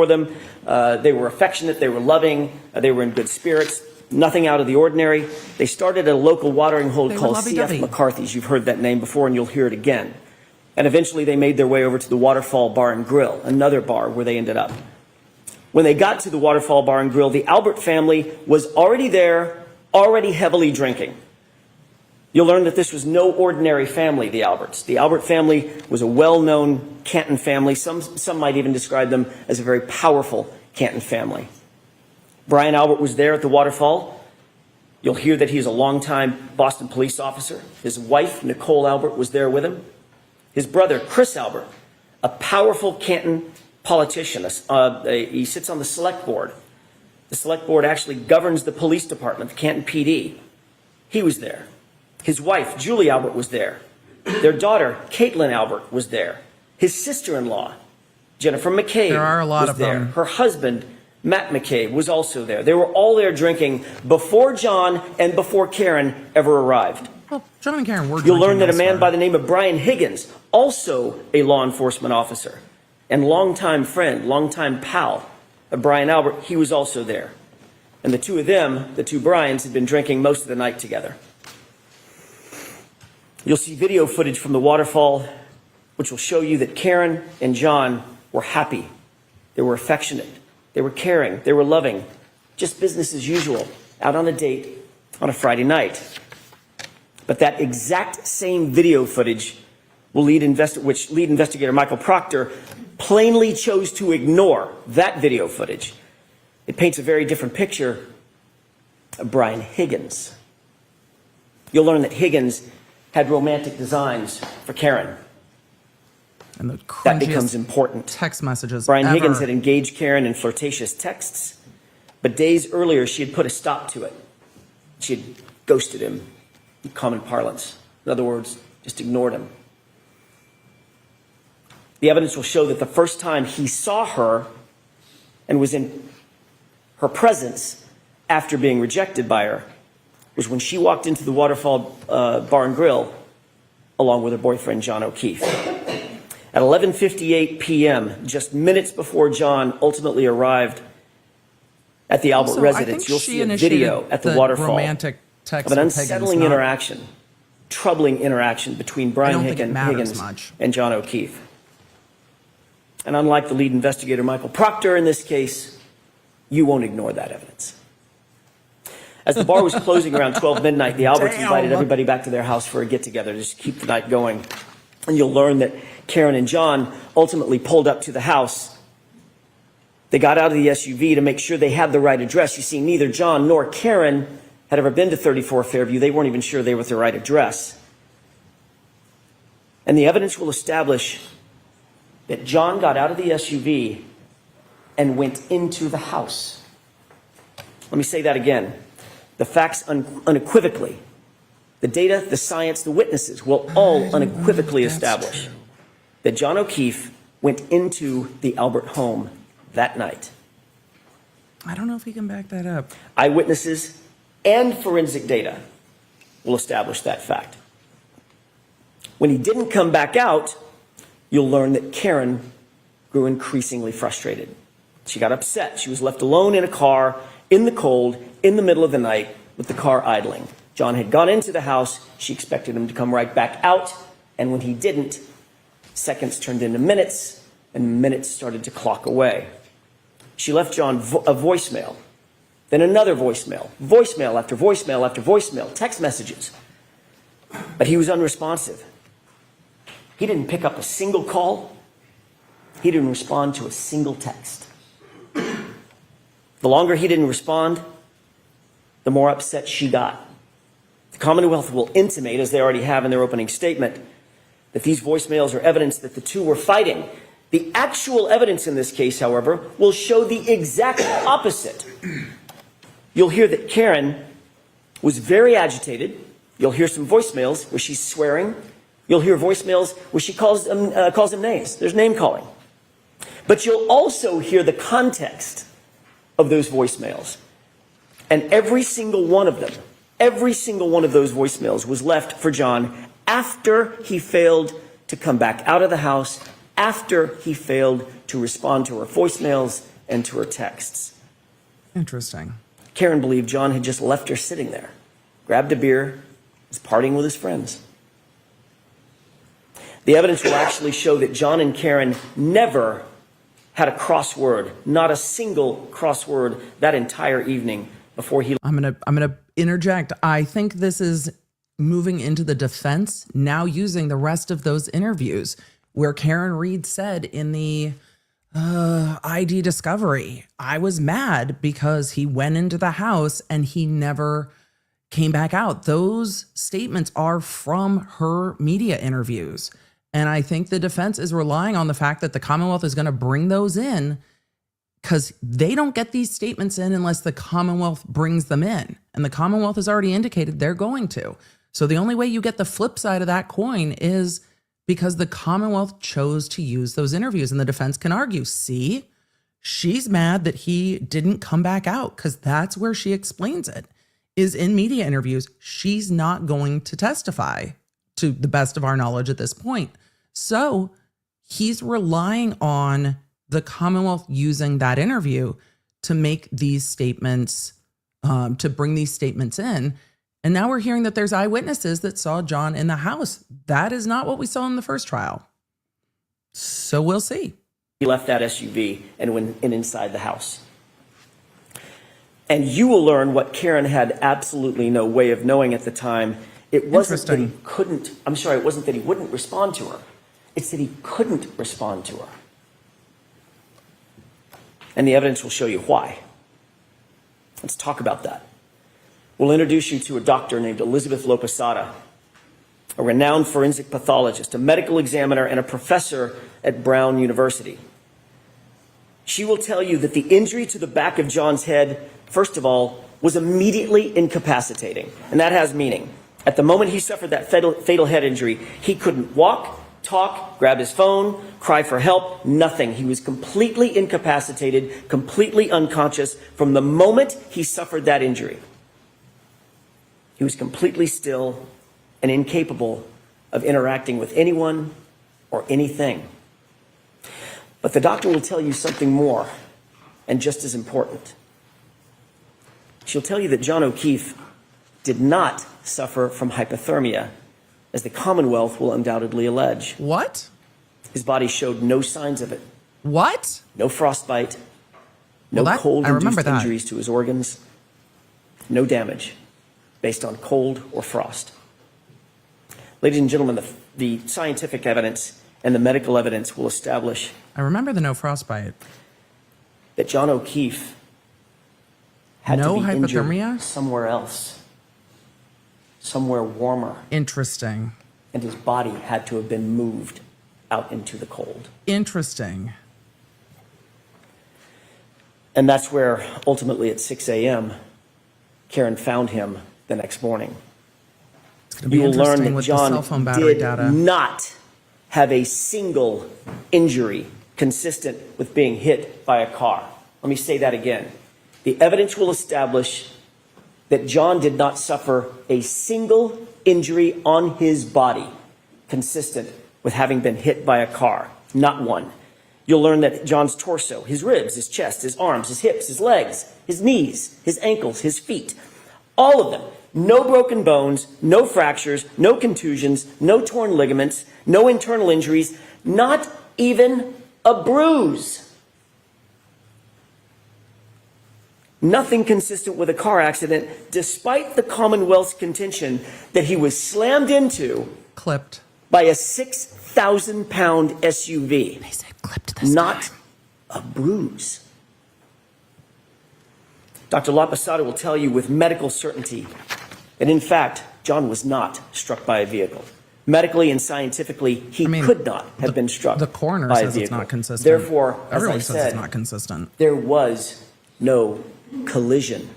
them. They were affectionate, they were loving, they were in good spirits, nothing out of the ordinary. They started at a local watering hole called C.F. McCarthy's. You've heard that name before and you'll hear it again. And eventually they made their way over to the Waterfall Bar and Grill, another bar where they ended up. When they got to the Waterfall Bar and Grill, the Albert family was already there, already heavily drinking. You'll learn that this was no ordinary family, the Alberts. The Albert family was a well-known Canton family. Some might even describe them as a very powerful Canton family. Brian Albert was there at the waterfall. You'll hear that he's a longtime Boston police officer. His wife, Nicole Albert, was there with him. His brother, Chris Albert, a powerful Canton politician. He sits on the select board. The select board actually governs the police department, the Canton PD. He was there. His wife, Julie Albert, was there. Their daughter, Caitlin Albert, was there. His sister-in-law, Jennifer McCabe, there are a lot was of there. them. Her husband, Matt McCabe, was also there. They were all there drinking before John and before Karen ever arrived. Well, John and Karen were You'll learn that a elsewhere. man by the name of Brian Higgins, also a law enforcement officer and longtime friend, longtime pal of Brian Albert, he was also there. And the two of them, the two Bryans, had been drinking most of the night together. You'll see video footage from the waterfall, which will show you that Karen and John were happy. They were affectionate. They were caring. They were loving. Just business as usual, out on a date on a Friday night. But that exact same video footage which lead investigator Michael Proctor plainly chose to ignore that video footage. It paints a very different picture of Brian Higgins. You'll learn that Higgins had romantic designs for Karen. And the That becomes important. text messages Brian ever. Higgins had engaged Karen in flirtatious texts, but days earlier she had put a stop to it. She had ghosted him, in common parlance. In other words, just ignored him. The evidence will show that the first time he saw her and was in her presence after being rejected by her was when she walked into the Waterfall Bar and Grill along with her boyfriend, John O'Keefe. At 11:58 p.m., just minutes before John ultimately arrived at the Albert residence, you'll see a video at the waterfall romantic text of an with Higgins, unsettling interaction, troubling interaction between Brian Higgins much. and John O'Keefe. And unlike the lead investigator, Michael Proctor, in this case, you won't ignore that evidence. As the bar was closing around 12 midnight, the Alberts invited everybody back to their house for a get-together to just keep the night going. And you'll learn that Karen and John ultimately pulled up to the house. They got out of the SUV to make sure they had the right address. You see, neither John nor Karen had ever been to 34 Fairview. They weren't even sure they were at the right address. And the evidence will establish that John got out of the SUV and went into the house. Let me say that again. The facts unequivocally, the data, the science, the witnesses will all unequivocally establish that John O'Keefe went into the Albert home that night. I don't know if he can back that up. Eyewitnesses and forensic data will establish that fact. When he didn't come back out, you'll learn that Karen grew increasingly frustrated. She got upset. She was left alone in a car, in the cold, in the middle of the night, with the car idling. John had gone into the house. She expected him to come right back out. And when he didn't, seconds turned into minutes, and minutes started to clock away. She left John a voicemail, then another voicemail, voicemail after voicemail after voicemail, text messages. But he was unresponsive. He didn't pick up a single call. He didn't respond to a single text. The longer he didn't respond, the more upset she got. The Commonwealth will intimate, as they already have in their opening statement, that these voicemails are evidence that the two were fighting. The actual evidence in this case, however, will show the exact opposite. You'll hear that Karen was very agitated. You'll hear some voicemails where she's swearing. You'll hear voicemails where she calls them names. There's name calling. But you'll also hear the context of those voicemails. And every single one of them, every single one of those voicemails was left for John after he failed to come back out of the house, after he failed to respond to her voicemails and to her texts. Interesting. Karen believed John had just left her sitting there, grabbed a beer, was partying with his friends. The evidence will actually show that John and Karen never had a crossword, not a single crossword that entire evening before he... I'm gonna interject. I think this is moving into the defense, now using the rest of those interviews where Karen Reed said in the ID discovery, I was mad because he went into the house and he never came back out. Those statements are from her media interviews. And I think the defense is relying on the fact that the Commonwealth is going to bring those in because they don't get these statements in unless the Commonwealth brings them in. And the Commonwealth has already indicated they're going to. So the only way you get the flip side of that coin is because the Commonwealth chose to use those interviews. And the defense can argue, see, she's mad that he didn't come back out because that's where she explains it, is in media interviews. She's not going to testify to the best of our knowledge at this point. So he's relying on the Commonwealth using that interview to make these statements, to bring these statements in. And now we're hearing that there's eyewitnesses that saw John in the house. That is not what we saw in the first trial. So we'll see. He left that SUV and went inside the house. And you will learn what Karen had absolutely no way of knowing at the time. It wasn't that he couldn't, I'm sorry, it wasn't that he wouldn't respond to her. It's that he couldn't respond to her. And the evidence will show you why. Let's talk about that. We'll introduce you to a doctor named Elizabeth Lopesada, a renowned forensic pathologist, a medical examiner, and a professor at Brown University. She will tell you that the injury to the back of John's head, first of all, was immediately incapacitating. And that has meaning. At the moment he suffered that fatal head injury, he couldn't walk, talk, grab his phone, cry for help, nothing. He was completely incapacitated, completely unconscious from the moment he suffered that injury. He was completely still and incapable of interacting with anyone or anything. But the doctor will tell you something more, and just as important. She'll tell you that John O'Keefe did not suffer from hypothermia, as the Commonwealth will undoubtedly allege. What? His body showed no signs of it. What? No frostbite, no cold-induced injuries to his organs, no damage based on cold or frost. Ladies and gentlemen, the scientific evidence and the medical evidence will establish I remember the no frostbite. that John O'Keefe had No to be hypothermia? injured somewhere else, somewhere warmer, Interesting. and his body had to have been moved out into the cold. Interesting. And that's where, ultimately at 6 a.m., Karen found him the next morning. It's going to be You will learn interesting that with the cell John phone battery did data. not have a single injury consistent with being hit by a car. Let me say that again. The evidence will establish that John did not suffer a single injury on his body consistent with having been hit by a car. Not one. You'll learn that John's torso, his ribs, his chest, his arms, his hips, his legs, his knees, his ankles, his feet, all of them, no broken bones, no fractures, no contusions, no torn ligaments, no internal injuries, not even a bruise. Nothing consistent with a car accident, despite the Commonwealth's contention that he was slammed into, Clipped. by a 6,000-pound SUV. They said clipped this Not time. a bruise. Dr. Lapasada will tell you with medical certainty that, in fact, John was not struck by a vehicle. Medically and scientifically, he could not have been struck The coroner by a says vehicle. it's not consistent. Therefore, as Everyone I says said, it's not consistent. there was no collision.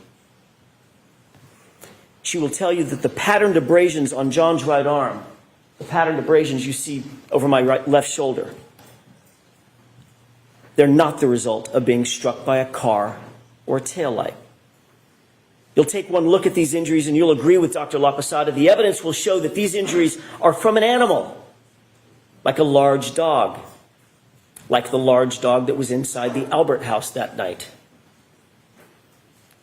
She will tell you that the patterned abrasions on John's right arm, the patterned abrasions you see over my left shoulder, they're not the result of being struck by a car or a taillight. You'll take one look at these injuries and you'll agree with Dr. Lapasada. The evidence will show that these injuries are from an animal, like a large dog, like the large dog that was inside the Albert house that night.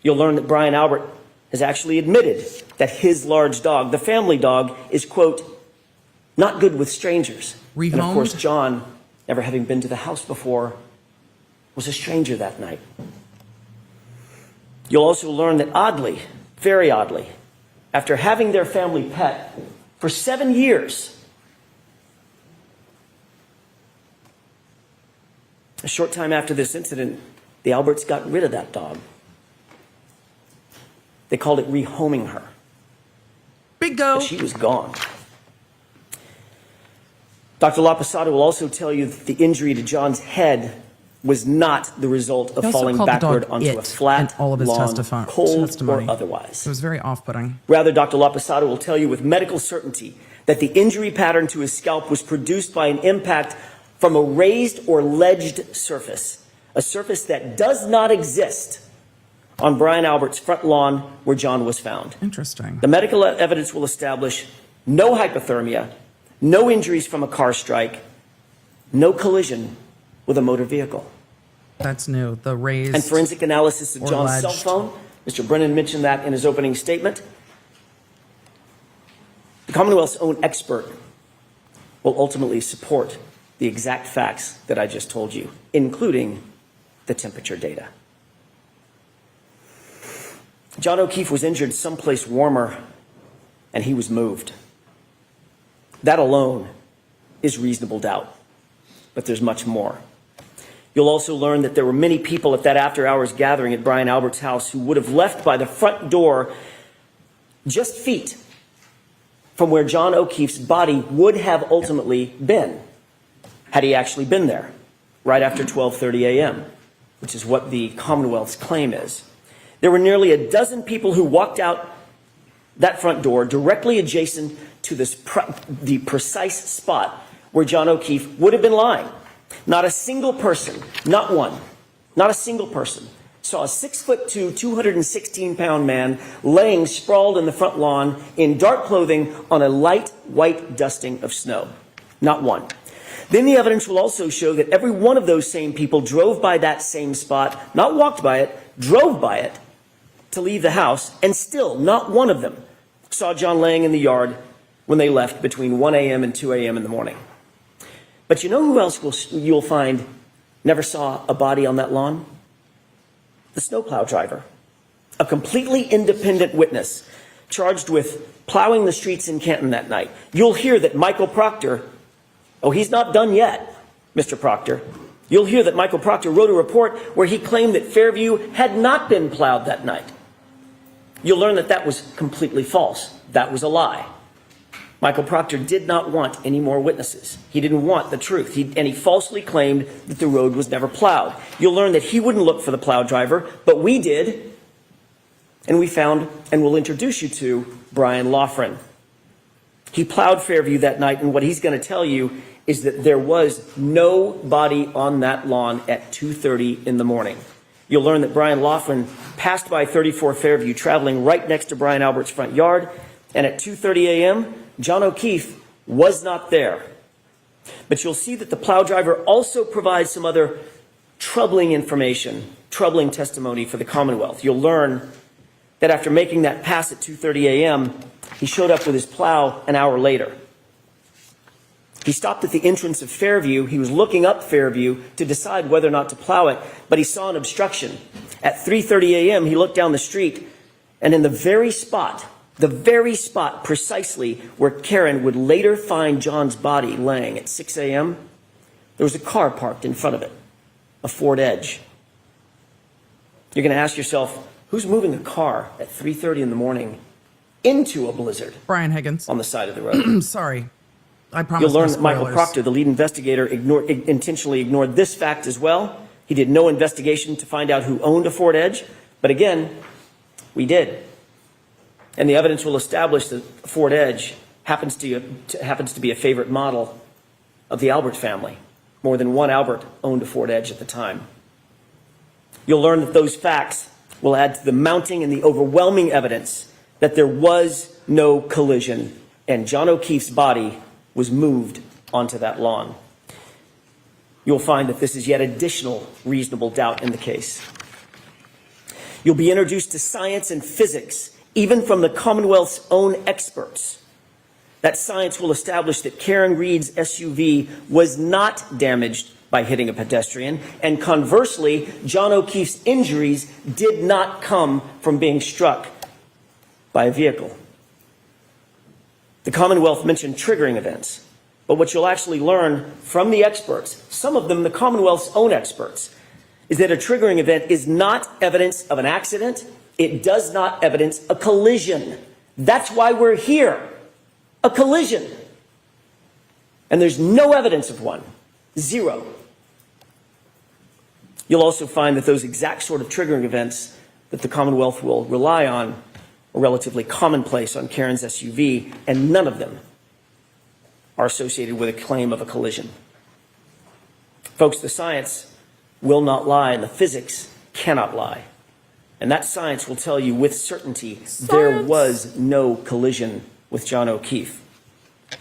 You'll learn that Brian Albert has actually admitted that his large dog, the family dog, is, quote, not good with strangers. And of course, Rehomed? John, never having been to the house before, was a stranger that night. You'll also learn that oddly, very oddly, after having their family pet for 7 years, a short time after this incident, the Alberts got rid of that dog. They called it rehoming her. Bingo. But she was gone. Dr. Lapasada will also tell you that the injury to John's head was not the result of He also falling called the backward dog onto a it flat in all of his lawn, cold testimony. or otherwise. It was very off-putting. Rather, Dr. Lapasada will tell you with medical certainty that the injury pattern to his scalp was produced by an impact from a raised or ledged surface, a surface that does not exist on Brian Albert's front lawn where John was found. Interesting. The medical evidence will establish no hypothermia, no injuries from a car strike, no collision with a motor vehicle. That's new. The raised And forensic analysis of or John's alleged. cell phone. Mr. Brennan mentioned that in his opening statement. The Commonwealth's own expert will ultimately support the exact facts that I just told you, including the temperature data. John O'Keefe was injured someplace warmer, and he was moved. That alone is reasonable doubt, but there's much more. You'll also learn that there were many people at that after-hours gathering at Brian Albert's house who would have left by the front door just feet from where John O'Keefe's body would have ultimately been, had he actually been there, right after 12:30 a.m., which is what the Commonwealth's claim is. There were nearly a dozen people who walked out that front door directly adjacent to the precise spot where John O'Keefe would have been lying. Not a single person, not one, not a single person, saw a 6'2", 216-pound man laying sprawled in the front lawn in dark clothing on a light white dusting of snow. Not one. Then the evidence will also show that every one of those same people drove by that same spot, not walked by it, drove by it to leave the house, and still not one of them saw John laying in the yard when they left between 1 a.m. and 2 a.m. in the morning. But you know who else you'll find never saw a body on that lawn? The snowplow driver, a completely independent witness, charged with plowing the streets in Canton that night. You'll hear that Michael Proctor, oh, he's not done yet, Mr. Proctor. You'll hear that Michael Proctor wrote a report where he claimed that Fairview had not been plowed that night. You'll learn that that was completely false. That was a lie. Michael Proctor did not want any more witnesses. He didn't want the truth. And he falsely claimed that the road was never plowed. You'll learn that he wouldn't look for the plow driver, but we did. And we found, and we'll introduce you to, Brian Loughran. He plowed Fairview that night, and what he's going to tell you is that there was nobody on that lawn at 2:30 in the morning. You'll learn that Brian Loughran passed by 34 Fairview, traveling right next to Brian Albert's front yard, and at 2:30 a.m., John O'Keefe was not there. But you'll see that the plow driver also provides some other troubling information, troubling testimony for the Commonwealth. You'll learn that after making that pass at 2:30 a.m., he showed up with his plow an hour later. He stopped at the entrance of Fairview. He was looking up Fairview to decide whether or not to plow it, but he saw an obstruction. At 3:30 a.m., he looked down the street, and in the very spot precisely where Karen would later find John's body laying at 6 a.m., there was a car parked in front of it, a Ford Edge. You're going to ask yourself, who's moving a car at 3:30 in the morning into a blizzard? Brian Higgins. On the side of the road. Sorry. I promise. You'll learn no that Michael spoilers. Proctor, the lead investigator, intentionally ignored this fact as well. He did no investigation to find out who owned a Ford Edge. But again, we did. And the evidence will establish that Ford Edge happens to be a favorite model of the Albert family. More than one Albert owned a Ford Edge at the time. You'll learn that those facts will add to the mounting and the overwhelming evidence that there was no collision and John O'Keefe's body was moved onto that lawn. You'll find that this is yet additional reasonable doubt in the case. You'll be introduced to science and physics, even from the Commonwealth's own experts. That science will establish that Karen Reed's SUV was not damaged by hitting a pedestrian, and conversely, John O'Keefe's injuries did not come from being struck by a vehicle. The Commonwealth mentioned triggering events, but what you'll actually learn from the experts, some of them the Commonwealth's own experts, is that a triggering event is not evidence of an accident. It does not evidence a collision. That's why we're here. A collision. And there's no evidence of one. Zero. You'll also find that those exact sort of triggering events that the Commonwealth will rely on are relatively commonplace on Karen's SUV, and none of them are associated with a claim of a collision. Folks, the science will not lie, and the physics cannot lie. And that science will tell you with certainty there was no collision with John O'Keefe.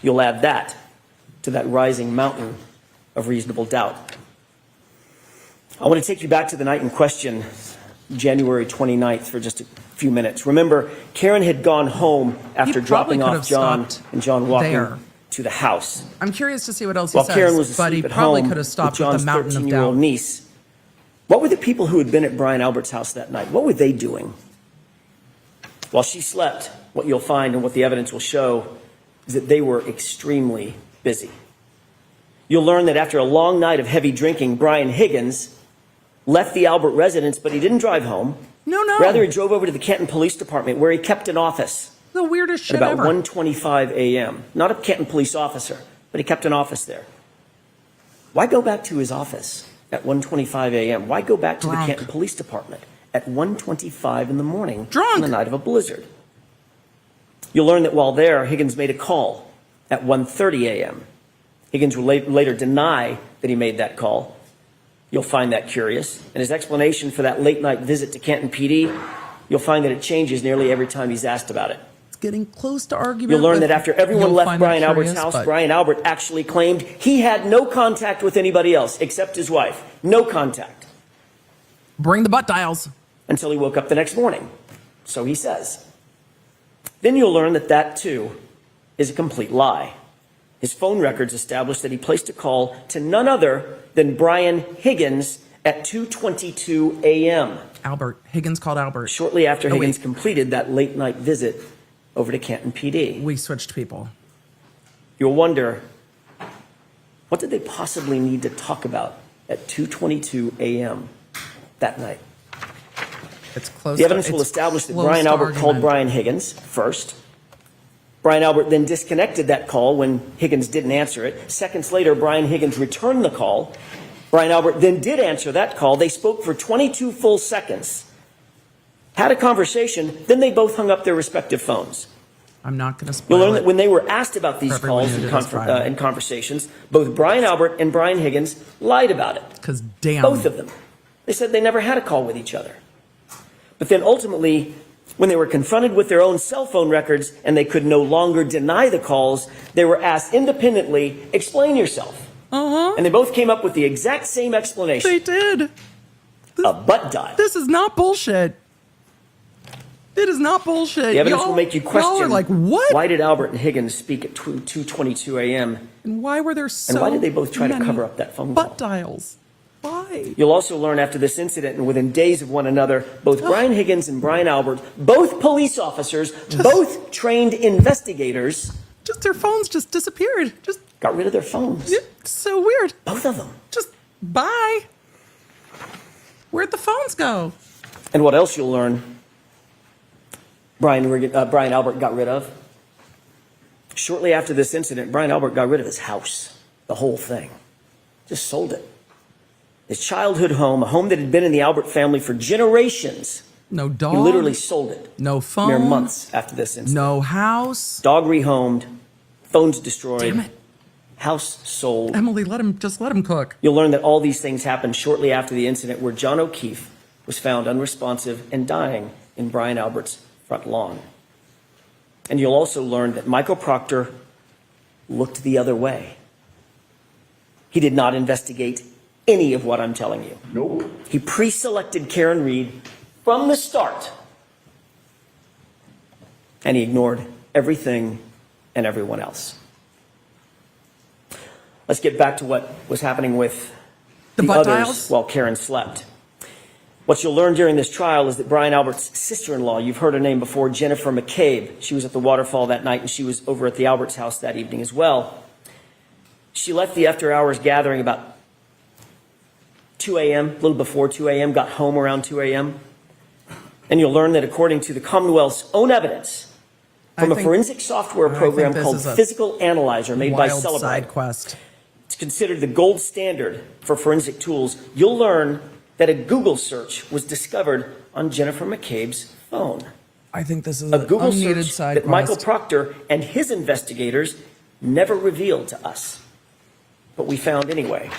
You'll add that to that rising mountain of reasonable doubt. I want to take you back to the night in question, January 29th, for just a few minutes. Remember, Karen had gone home after dropping off John and John walking to the house. I'm curious to see what else he While says, Karen was but he asleep at probably home could have stopped with with John's the mountain of 13-year-old doubt. niece. What were the people who had been at Brian Albert's house that night? What were they doing? While she slept, what you'll find and what the evidence will show is that they were extremely busy. You'll learn that after a long night of heavy drinking, Brian Higgins left the Albert residence, but he didn't drive home. No. Rather, he drove over to the Canton Police Department, where he kept an office. The weirdest shit At about ever. 1:25 a.m. Not a Canton police officer, but he kept an office there. Why go back to his office at 1:25 a.m.? Why go back to the Canton Police Department at 1:25 in the morning on the night of a blizzard? You'll learn that while there, Higgins made a call at 1:30 a.m. Higgins will later deny that he made that call. You'll find that curious. And his explanation for that late night visit to Canton PD, you'll find that it changes nearly every time he's asked about it. It's getting close to argument. You'll learn that after everyone left Brian Albert's house, but Brian Albert actually claimed he had no contact with anybody else except his wife. No contact. Bring the butt dials. Until he woke up the next morning. So he says. Then you'll learn that that, too, is a complete lie. His phone records establish that he placed a call to none other than Brian Higgins at 2:22 a.m. Higgins called Albert. Shortly after Higgins completed that late night visit over to Canton PD. We switched people. You'll wonder, what did they possibly need to talk about at 2:22 a.m. that night? It's close. The evidence will establish that Brian Albert called Brian Higgins first. Brian Albert then disconnected that call when Higgins didn't answer it. Seconds later, Brian Higgins returned the call. Brian Albert then did answer that call. They spoke for 22 full seconds, had a conversation, then they both hung up their respective phones. I'm not going to spoil You'll learn it. that when they were asked about these For everyone calls who and, did this Friday. and conversations, both Brian Albert and Brian Higgins lied about it. Because damn. Both of them. They said they never had a call with each other. But then ultimately, when they were confronted with their own cell phone records and they could no longer deny the calls, they were asked independently, explain yourself. Uh-huh. And they both came up with the exact same explanation. They did. A butt dial. This is not bullshit. It is not bullshit. The evidence Y'all- will make you y'all question, are like, what? why did Albert and Higgins speak at 2:22 a.m.? And why were there so And why did they both try to many cover up that phone butt call? dials? Why? You'll also learn after this incident and within days of one another, both Brian Higgins and Brian Albert, both police officers, both trained investigators, Just their phones just disappeared. Just got rid of their phones. it's so weird. Both of them. Just bye. Where'd the phones go? And what else you'll learn, Brian Albert got rid of? Shortly after this incident, Brian Albert got rid of his house, the whole thing. Just sold it. His childhood home, a home that had been in the Albert family for generations. No dog. He literally sold it. No phone. Mere months after this incident. No house. Dog rehomed, phones destroyed, Damn it. house sold. Emily, let him cook. You'll learn that all these things happened shortly after the incident where John O'Keefe was found unresponsive and dying in Brian Albert's front lawn. And you'll also learn that Michael Proctor looked the other way. He did not investigate any of what I'm telling you. Nope. He pre-selected Karen Reed from the start. And he ignored everything and everyone else. Let's get back to what was happening with The the butt others dials? while Karen slept. What you'll learn during this trial is that Brian Albert's sister-in-law, you've heard her name before, Jennifer McCabe. She was at the waterfall that night, and she was over at the Alberts' house that evening as well. She left the after-hours gathering about 2 a.m., a little before 2 a.m., got home around 2 a.m. And you'll learn that according to the Commonwealth's own evidence, from a forensic software program this called is a Physical Analyzer made by Wild Celebrate, side quest. it's considered the gold standard for forensic tools. You'll learn that a Google search was discovered on Jennifer McCabe's phone. I think this is A an Google unneeded search side that quest. Michael Proctor and his investigators never revealed to us. But we found anyway.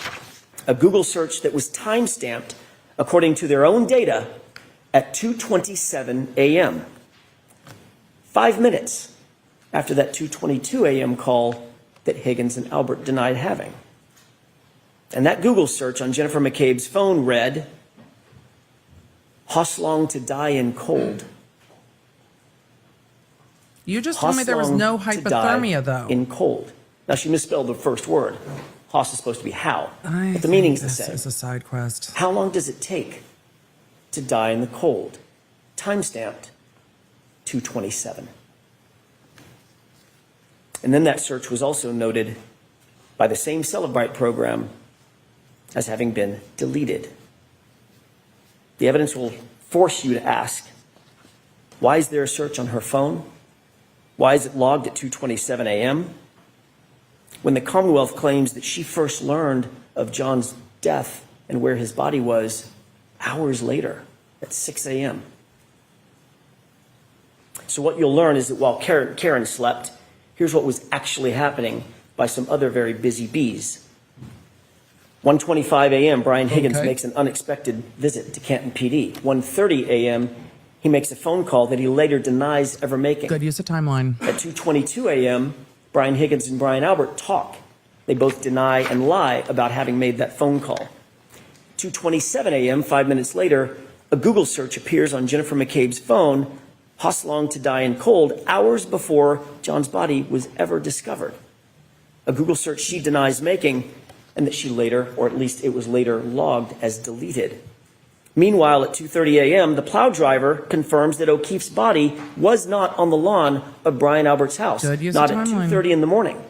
A Google search that was time-stamped, according to their own data, at 2:27 a.m. 5 minutes after that 2:22 a.m. call that Higgins and Albert denied having. And that Google search on Jennifer McCabe's phone read, "Hoslong to die in cold." You just told me there was no Hoslong to die hypothermia, though. in cold. Now, she misspelled the first word. Hoss is supposed to be how, I but the meaning's the think same. This is a side quest. How long does it take to die in the cold? Time-stamped, 2:27. And then that search was also noted by the same Celebrite program as having been deleted. The evidence will force you to ask, why is there a search on her phone? Why is it logged at 2:27 a.m.? When the Commonwealth claims that she first learned of John's death and where his body was hours later at 6 a.m. So what you'll learn is that while Karen slept, here's what was actually happening by some other very busy bees. 1:25 a.m., Brian Higgins makes an unexpected visit to Canton PD. 1:30 a.m., he makes a phone call that he later denies ever making. Good use of timeline. At 2:22 a.m., Brian Higgins and Brian Albert talk. They both deny and lie about having made that phone call. 2:27 a.m., 5 minutes later, a Google search appears on Jennifer McCabe's phone, "Hoslong to die in cold," hours before John's body was ever discovered. A Google search she denies making, and that she later, or at least it was later logged as deleted. Meanwhile, at 2:30 a.m., the plow driver confirms that O'Keefe's body was not on the lawn of Brian Albert's house, Good use not of at timeline. 2:30 in the morning.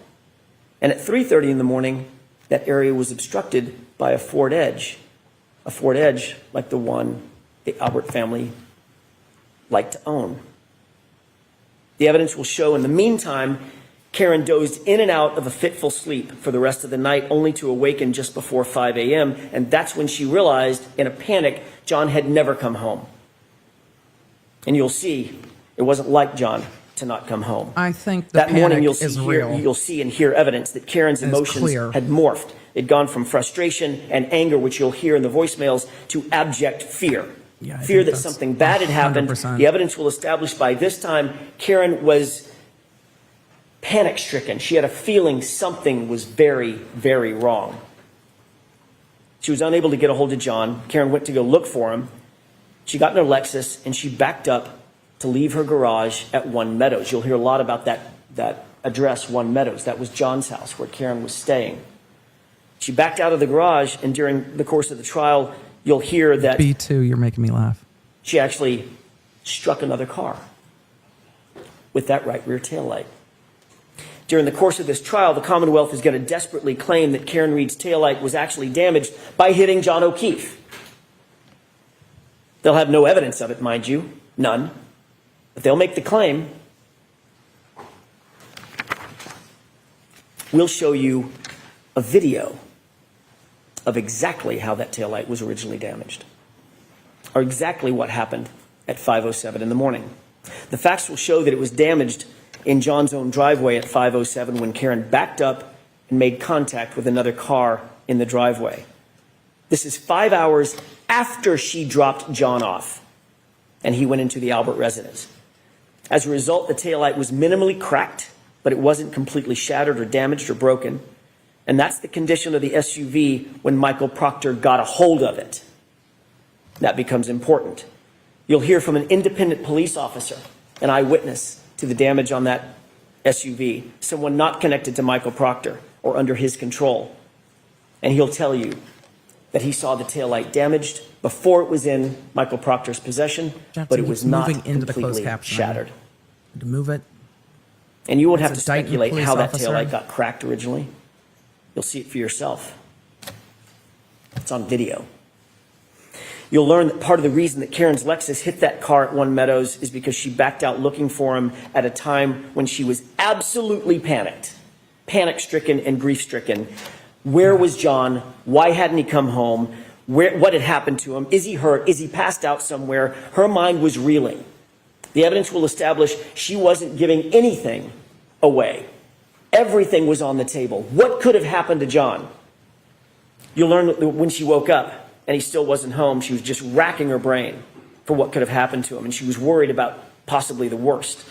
And at 3:30 in the morning, that area was obstructed by a Ford Edge like the one the Albert family liked to own. The evidence will show in the meantime, Karen dozed in and out of a fitful sleep for the rest of the night, only to awaken just before 5 a.m. And that's when she realized, in a panic, John had never come home. And you'll see, it wasn't like John to not come home. I think the That morning panic is real. you'll see and hear evidence that Karen's And it's emotions clear. had morphed. They'd gone from frustration and anger, which you'll hear in the voicemails, to abject fear. Yeah, I Fear think that that's something bad had happened. 100%. The evidence will establish by this time Karen was panic-stricken. She had a feeling something was very, very wrong. She was unable to get a hold of John. Karen went to go look for him. She got in her Lexus and she backed up to leave her garage at One Meadows. You'll hear a lot about that address, One Meadows. That was John's house where Karen was staying. She backed out of the garage, and during the course of the trial, you'll hear that B2, you're making me laugh. she actually struck another car with that right rear taillight. During the course of this trial, the Commonwealth is going to desperately claim that Karen Reed's taillight was actually damaged by hitting John O'Keefe. They'll have no evidence of it, mind you, none. But they'll make the claim. We'll show you a video of exactly how that taillight was originally damaged, or exactly what happened at 5:07 in the morning. The facts will show that it was damaged in John's own driveway at 5:07 when Karen backed up and made contact with another car in the driveway. This is 5 hours after she dropped John off and he went into the Albert residence. As a result, the taillight was minimally cracked, but it wasn't completely shattered or damaged or broken. And that's the condition of the SUV when Michael Proctor got a hold of it. That becomes important. You'll hear from an independent police officer, an eyewitness to the damage on that SUV, someone not connected to Michael Proctor or under his control. And he'll tell you that he saw the taillight damaged before it was in Michael Proctor's possession, Jackson but it was keeps not moving into the closed completely captioning. shattered. To move it. And you won't have to It's a Dayton speculate police how that officer. taillight got cracked originally. You'll see it for yourself. It's on video. You'll learn that part of the reason that Karen's Lexus hit that car at One Meadows is because she backed out looking for him at a time when she was absolutely panic-stricken and grief-stricken. Where was John? Why hadn't he come home? What had happened to him? Is he hurt? Is he passed out somewhere? Her mind was reeling. The evidence will establish she wasn't giving anything away. Everything was on the table. What could have happened to John? You'll learn that when she woke up and he still wasn't home, she was just racking her brain for what could have happened to him. And she was worried about possibly the worst.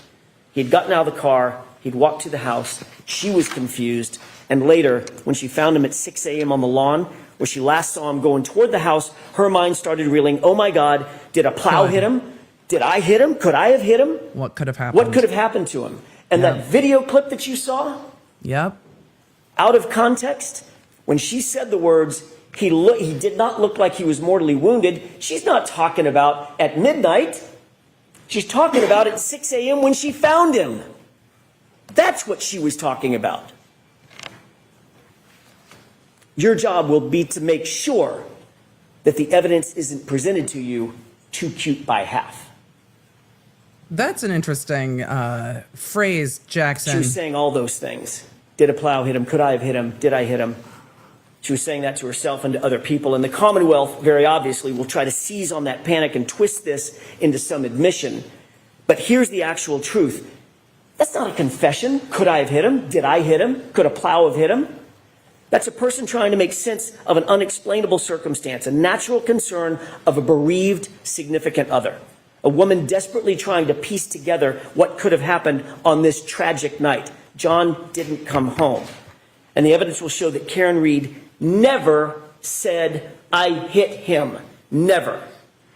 He had gotten out of the car. He'd walked to the house. She was confused. And later, when she found him at 6 a.m. on the lawn, where she last saw him going toward the house, her mind started reeling, oh my God, did a plow hit him? Did I hit him? Could I have hit him? What could have happened? What could have happened to him? And that video clip that you saw, Yep. out of context, when she said the words, he did not look like he was mortally wounded, she's not talking about at midnight. She's talking about at 6 a.m. when she found him. That's what she was talking about. Your job will be to make sure that the evidence isn't presented to you too cute by half. That's an interesting phrase, Jackson. She was saying all those things. Did a plow hit him? Could I have hit him? Did I hit him? She was saying that to herself and to other people. And the Commonwealth, very obviously, will try to seize on that panic and twist this into some admission. But here's the actual truth. That's not a confession. Could I have hit him? Did I hit him? Could a plow have hit him? That's a person trying to make sense of an unexplainable circumstance, a natural concern of a bereaved significant other. A woman desperately trying to piece together what could have happened on this tragic night. John didn't come home. And the evidence will show that Karen Reed never said, I hit him. Never.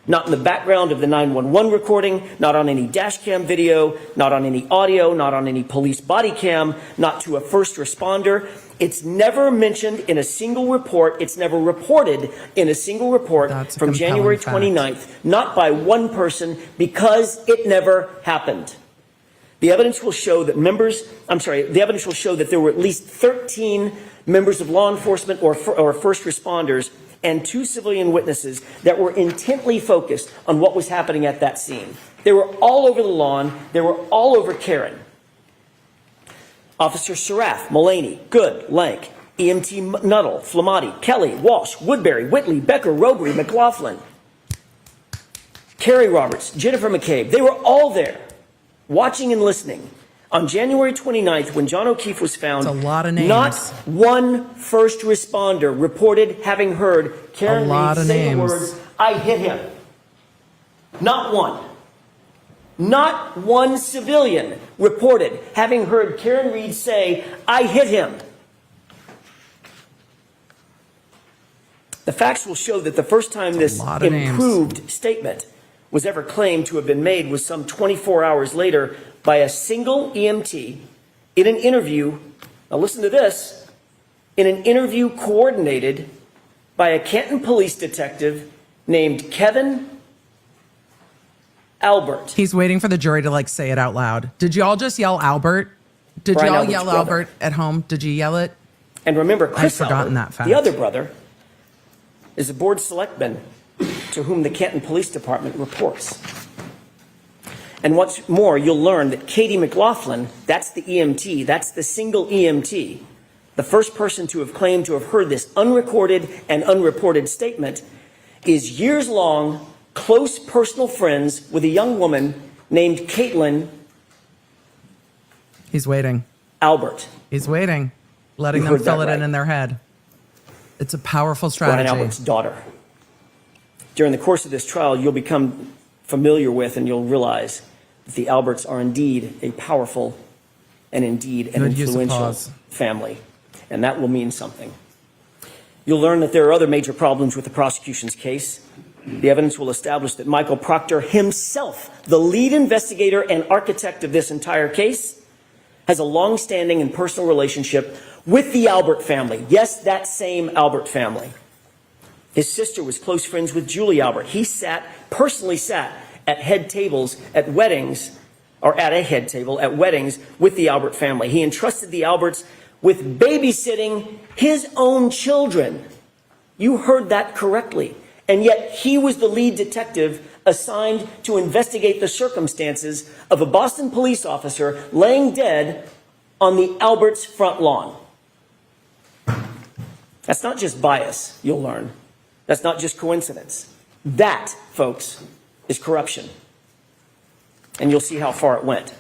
Not in the background of the 911 recording, not on any dash cam video, not on any audio, not on any police body cam, not to a first responder. It's never mentioned in a single report. It's never reported in a single report from January 29th, not by one person, because it never happened. The evidence will show that the evidence will show that there were at least 13 members of law enforcement or first responders and 2 civilian witnesses that were intently focused on what was happening at that scene. They were all over the lawn. They were all over Karen. Officer Sarath, Mullaney, Good, Lank, EMT Nuttall, Flamati, Kelly, Walsh, Woodbury, Whitley, Becker, Robery, McLaughlin, Kerry Roberts, Jennifer McCabe. They were all there, watching and listening. On January 29th, when John O'Keefe was found, that's a lot of names. Not one first responder reported having heard Karen Reed say the words, "I hit him." Not one. Not one civilian reported having heard Karen Reed say, "I hit him." The facts will show that the first time this improved statement was ever claimed to have been made was some 24 hours later by a single EMT in an interview. Now listen to this. In an interview coordinated by a Canton police detective named Kevin Albert. He's waiting for the jury to like say it out loud. Did you all just yell Albert? Did you all yell Albert at home? Did you yell it? And remember, Chris I've forgotten Albert, that fact. the other brother, is a board selectman to whom the Canton Police Department reports. And what's more, you'll learn that Katie McLaughlin, that's the EMT, that's the single EMT, the first person to have claimed to have heard this unrecorded and unreported statement, is years long, close personal friends with a young woman named Caitlin. He's waiting. Albert. He's waiting, letting them fill it in their head. It's a powerful strategy. Brian Albert's daughter. During the course of this trial, you'll become familiar with and you'll realize that the Alberts are indeed a powerful and indeed an influential family. And that will mean something. You'll learn that there are other major problems with the prosecution's case. The evidence will establish that Michael Proctor himself, the lead investigator and architect of this entire case, has a long-standing and personal relationship with the Albert family. Yes, that same Albert family. His sister was close friends with Julie Albert. He personally sat at head tables at weddings, or at a head table at weddings with the Albert family. He entrusted the Alberts with babysitting his own children. You heard that correctly. And yet he was the lead detective assigned to investigate the circumstances of a Boston police officer laying dead on the Alberts' front lawn. That's not just bias, you'll learn. That's not just coincidence. That, folks, is corruption. And you'll see how far it went.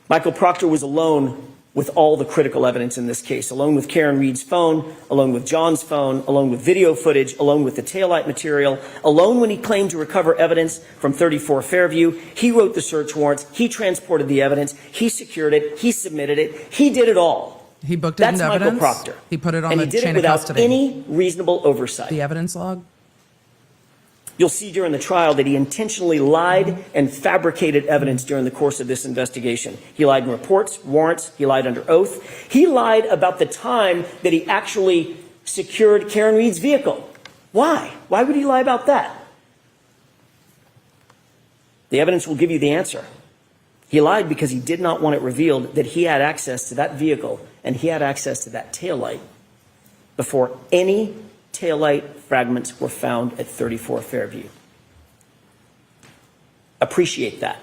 Michael Proctor was alone with all the critical evidence in this case, alone with Karen Reed's phone, alone with John's phone, alone with video footage, alone with the taillight material, alone when he claimed to recover evidence from 34 Fairview. He wrote the search warrants. He transported the evidence. He secured it. He submitted it. He did it all. He booked it into evidence? That's Michael Proctor. He put it on and the he did chain it of without custody. any reasonable oversight. The evidence log? You'll see during the trial that he intentionally lied and fabricated evidence during the course of this investigation. He lied in reports, warrants, he lied under oath. He lied about the time that he actually secured Karen Reed's vehicle. Why? Why would he lie about that? The evidence will give you the answer. He lied because he did not want it revealed that he had access to that vehicle and he had access to that taillight before any taillight fragments were found at 34 Fairview. Appreciate that.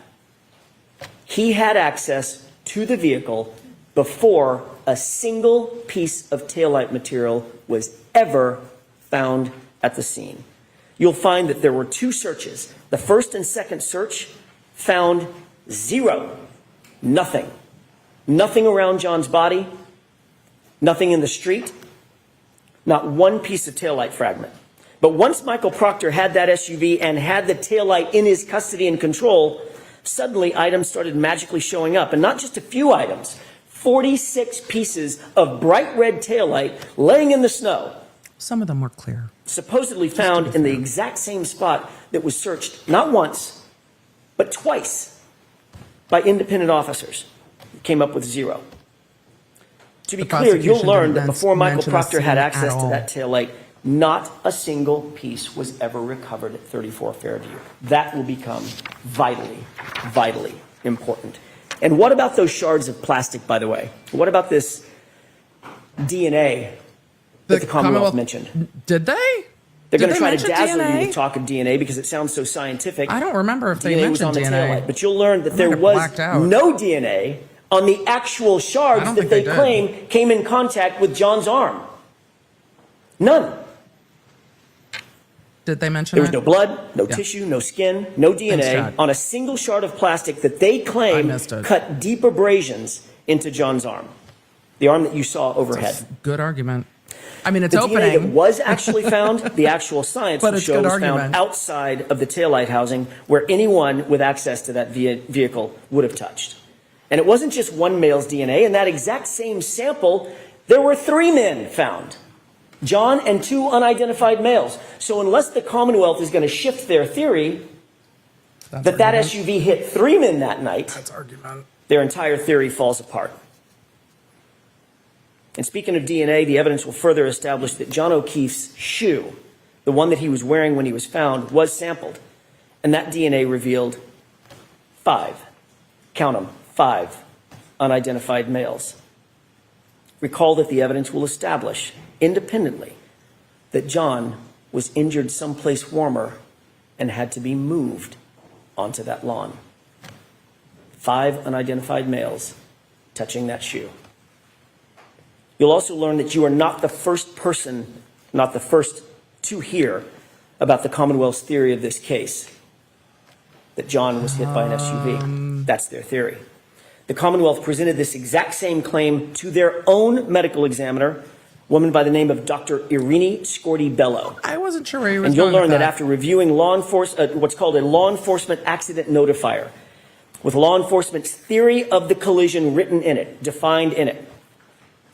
He had access to the vehicle before a single piece of taillight material was ever found at the scene. You'll find that there were 2 searches. The first and second search found 0. Nothing. Nothing around John's body. Nothing in the street. Not one piece of taillight fragment. But once Michael Proctor had that SUV and had the taillight in his custody and control, suddenly items started magically showing up. And not just a few items. 46 pieces of bright red taillight laying in the snow. Some of them were clear. supposedly found in the exact same spot that was searched not once, but twice by independent officers. Came up with 0. To be clear, you'll learn that before Michael Proctor had access to that taillight, not a single piece was ever recovered at 34 Fairview. That will become vitally, vitally important. And what about those shards of plastic, by the way? What about this DNA that the Commonwealth mentioned? Did they? They're going to try to dazzle you with talk of DNA because it sounds so scientific. I don't remember if they DNA was mentioned on the DNA. taillight, but you'll learn that there was no DNA on the actual shards that they claim came in contact with John's arm. None. Did they mention There was no blood, no tissue, no skin, no DNA on a single shard of plastic that they claim cut deep abrasions into John's arm. The arm that you saw overhead. Good argument. I mean, it's the opening. DNA that was actually found, the actual science will show was found outside of the taillight housing where anyone with access to that vehicle would have touched. And it wasn't just one male's DNA. In that exact same sample, there were 3 men found. John and 2 unidentified males. So unless the Commonwealth is going to shift their theory that SUV hit 3 men that night, their entire theory falls apart. And speaking of DNA, the evidence will further establish that John O'Keefe's shoe, the one that he was wearing when he was found, was sampled. And that DNA revealed 5, count them, 5 unidentified males. Recall that the evidence will establish independently that John was injured someplace warmer and had to be moved onto that lawn. 5 unidentified males touching that shoe. You'll also learn that you are not the first person, not the first to hear about the Commonwealth's theory of this case, that John was hit by an SUV. That's their theory. The Commonwealth presented this exact same claim to their own medical examiner, a woman by the name of Dr. Irini Scorti-Bello. I wasn't sure where he was And you'll learn that after reviewing what's called a law enforcement accident notifier, with law enforcement's theory of the collision written in it, defined in it,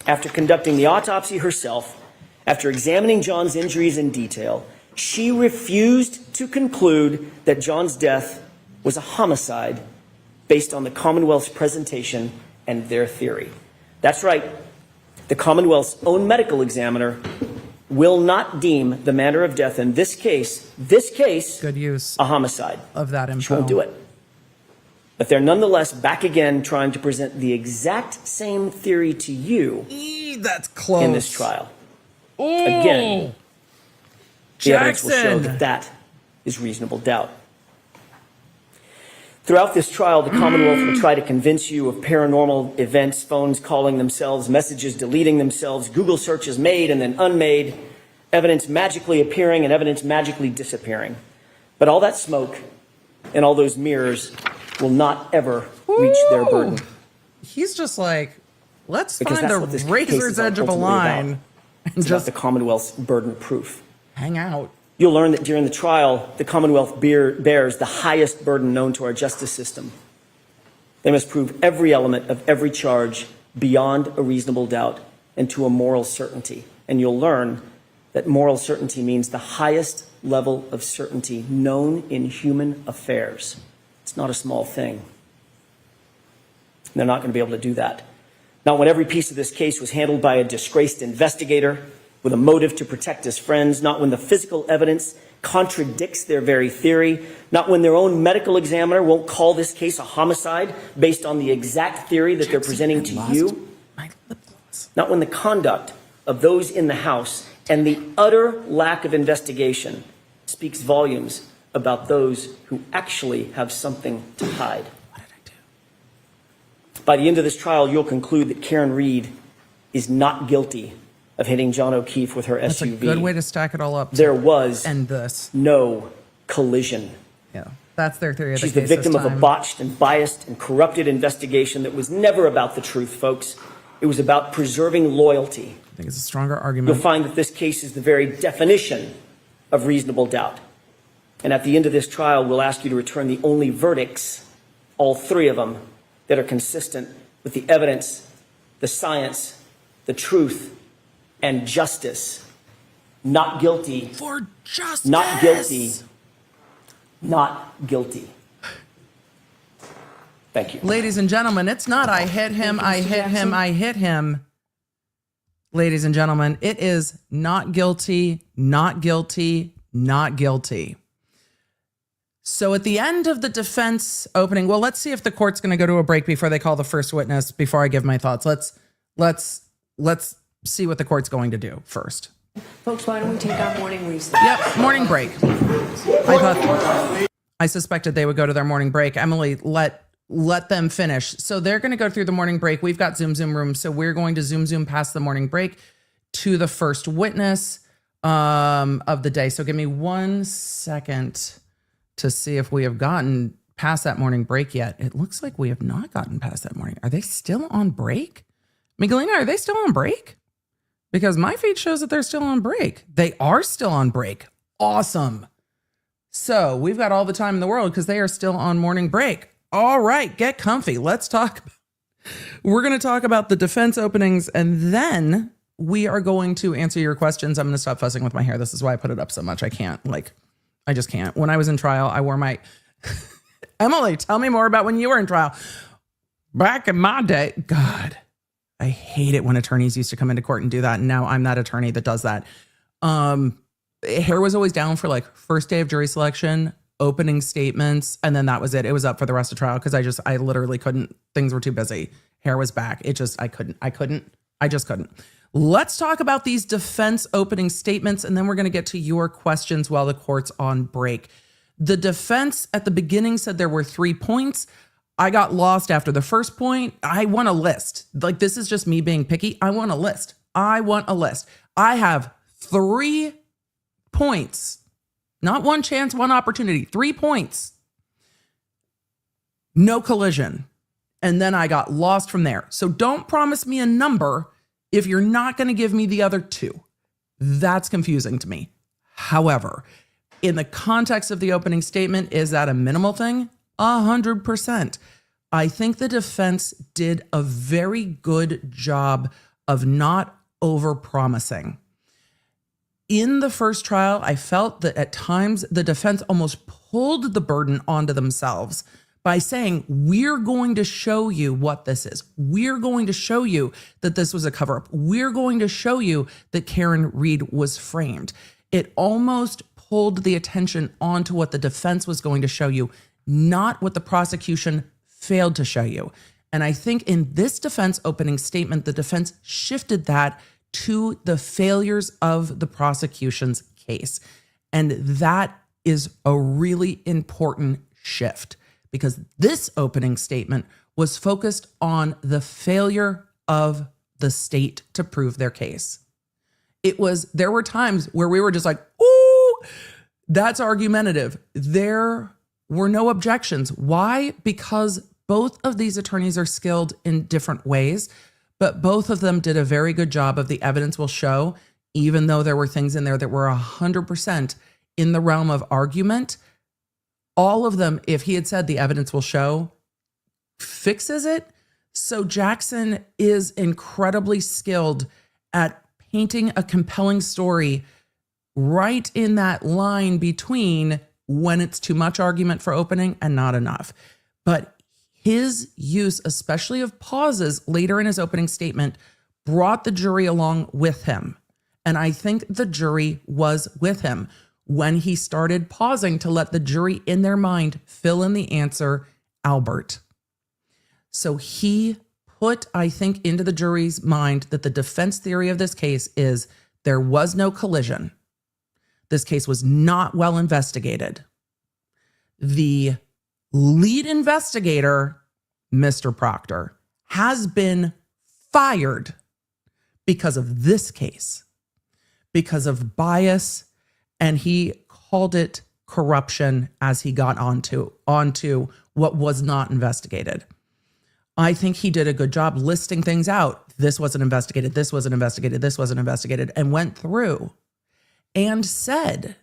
after conducting the autopsy herself, after examining John's injuries in detail, she refused to conclude that John's death was a homicide based on the Commonwealth's presentation and their theory. That's right. The Commonwealth's own medical examiner will not deem the manner of death in this case, good use a homicide. Of that info. She won't do it. But they're nonetheless back again trying to present the exact same theory to you that's close. In this trial. Ooh, again, the evidence will show Jackson. that is reasonable doubt. Throughout this trial, the Commonwealth will try to convince you of paranormal events, phones calling themselves, messages deleting themselves, Google searches made and then unmade, evidence magically appearing and evidence magically disappearing. But all that smoke and all those mirrors will not ever reach their burden. He's just like, let's Because find that's a what this case razor's is edge of a ultimately line about. and It's just about the Commonwealth's burden of proof. hang out. You'll learn that during the trial, the Commonwealth bears the highest burden known to our justice system. They must prove every element of every charge beyond a reasonable doubt and to a moral certainty. And you'll learn that moral certainty means the highest level of certainty known in human affairs. It's not a small thing. They're not going to be able to do that. Not when every piece of this case was handled by a disgraced investigator with a motive to protect his friends, not when the physical evidence contradicts their very theory, not when their own medical examiner won't call this case a homicide based on the exact theory that they're presenting to you, not when the conduct of those in the House and the utter lack of investigation speaks volumes about those who actually have something to hide. What did I do? By the end of this trial, you'll conclude that Karen Reed is not guilty of hitting John O'Keefe with her That's SUV. a good way to stack it all up. There was and this. no collision. Yeah, that's their theory of the She's case the victim this of a time. botched and biased and corrupted investigation that was never about the truth, folks. It was about preserving loyalty. I think it's a stronger You'll argument. find that this case is the very definition of reasonable doubt. And at the end of this trial, we'll ask you to return the only verdicts, all 3 of them, that are consistent with the evidence, the science, the truth, and justice not guilty, For justice. not guilty, not guilty. Thank you. Ladies and gentlemen, it's not I hit him, I hit him, I hit him. Ladies and gentlemen, it is not guilty, not guilty, not guilty. So at the end of the defense opening, well, let's see if the court's going to go to a break before they call the first witness, before I give my thoughts. Let's see what the court's going to do first. Folks, why don't we take our morning recess? Yep, morning break. I suspected they would go to their morning break. Emily, let them finish. So they're going to go through the morning break. We've got Zoom room. So we're going to Zoom past the morning break to the first witness of the day. So give me 1 second to see if we have gotten past that morning break yet. It looks like we have not gotten past that morning. Are they still on break? Miguelina, are they still on break? Because my feed shows that they're still on break. They are still on break. Awesome. So we've got all the time in the world because they are still on morning break. All right, get comfy. Let's talk. We're going to talk about the defense openings, and then we are going to answer your questions. I'm going to stop fussing with my hair. This is why I put it up so much. I just can't. When I was in trial, I wore my... Emily, tell me more about when you were in trial. Back in my day, God, I hate it when attorneys used to come into court and do that. And now I'm that attorney that does that. Hair was always down for like first day of jury selection, opening statements, and then that was it. It was up for the rest of trial because I literally couldn't. Things were too busy. Hair was back. I just couldn't. Let's talk about these defense opening statements, and then we're going to get to your questions while the court's on break. The defense at the beginning said there were 3 points. I got lost after the first point. I want a list. Like, this is just me being picky. I want a list. I have 3 points. Not one chance, one opportunity. 3 points. No collision. And then I got lost from there. So don't promise me a number if you're not going to give me the other 2. That's confusing to me. However, in the context of the opening statement, is that a minimal thing? 100%. I think the defense did a very good job of not over-promising. In the first trial, I felt that at times the defense almost pulled the burden onto themselves by saying, we're going to show you what this is. We're going to show you that this was a cover-up. We're going to show you that Karen Read was framed. It almost pulled the attention onto what the defense was going to show you, not what the prosecution failed to show you. And I think in this defense opening statement, the defense shifted that to the failures of the prosecution's case. And that is a really important shift because this opening statement was focused on the failure of the state to prove their case. There were times where we were just like, ooh, that's argumentative. There were no objections. Why? Because both of these attorneys are skilled in different ways, but both of them did a very good job of the evidence will show, even though there were things in there that were 100% in the realm of argument. All of them, if he had said the evidence will show, fixes it. So Jackson is incredibly skilled at painting a compelling story right in that line between when it's too much argument for opening and not enough. But his use, especially of pauses later in his opening statement, brought the jury along with him. And I think the jury was with him when he started pausing to let the jury in their mind fill in the answer, Albert. So he put, I think, into the jury's mind that the defense theory of this case is there was no collision. This case was not well investigated. The lead investigator, Mr. Proctor, has been fired because of this case, because of bias, and he called it corruption as he got onto what was not investigated. I think he did a good job listing things out. This wasn't investigated, this wasn't investigated, this wasn't investigated, and went through and said,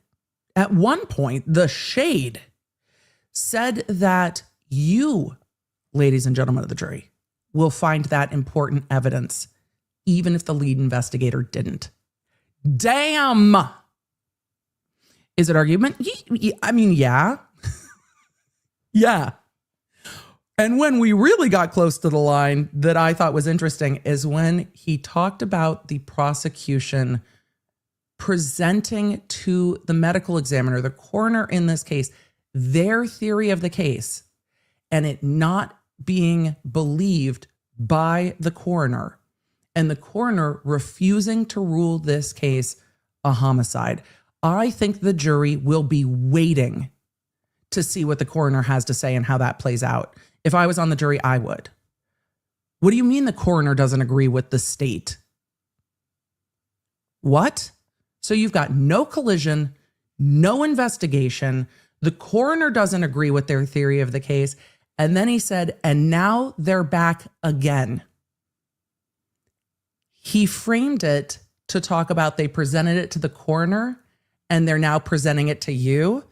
at one point, the shade said that you, ladies and gentlemen of the jury, will find that important evidence, even if the lead investigator didn't. Damn. Is it argument? I mean, yeah. Yeah. And when we really got close to the line that I thought was interesting is when he talked about the prosecution presenting to the medical examiner, the coroner in this case, their theory of the case, and it not being believed by the coroner, and the coroner refusing to rule this case a homicide. I think the jury will be waiting to see what the coroner has to say and how that plays out. If I was on the jury, I would. What do you mean the coroner doesn't agree with the state? What? So you've got no collision, no investigation. The coroner doesn't agree with their theory of the case. And then he said, and now they're back again. He framed it to talk about they presented it to the coroner and they're now presenting it to you.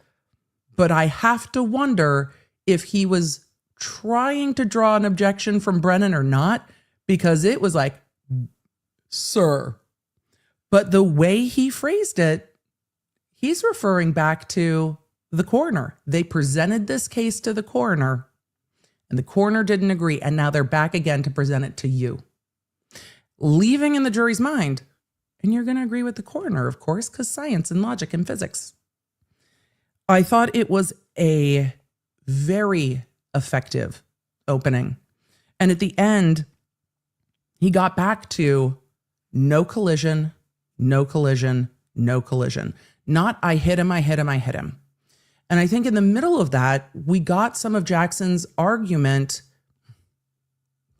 But I have to wonder if he was trying to draw an objection from Brennan or not, because it was like, sir. But the way he phrased it, he's referring back to the coroner. They presented this case to the coroner and the coroner didn't agree. And now they're back again to present it to you, leaving in the jury's mind. And you're going to agree with the coroner, of course, because science and logic and physics. I thought it was a very effective opening. And at the end, he got back to no collision, no collision, no collision. Not I hit him, I hit him, I hit him. And I think in the middle of that, we got some of Jackson's argument.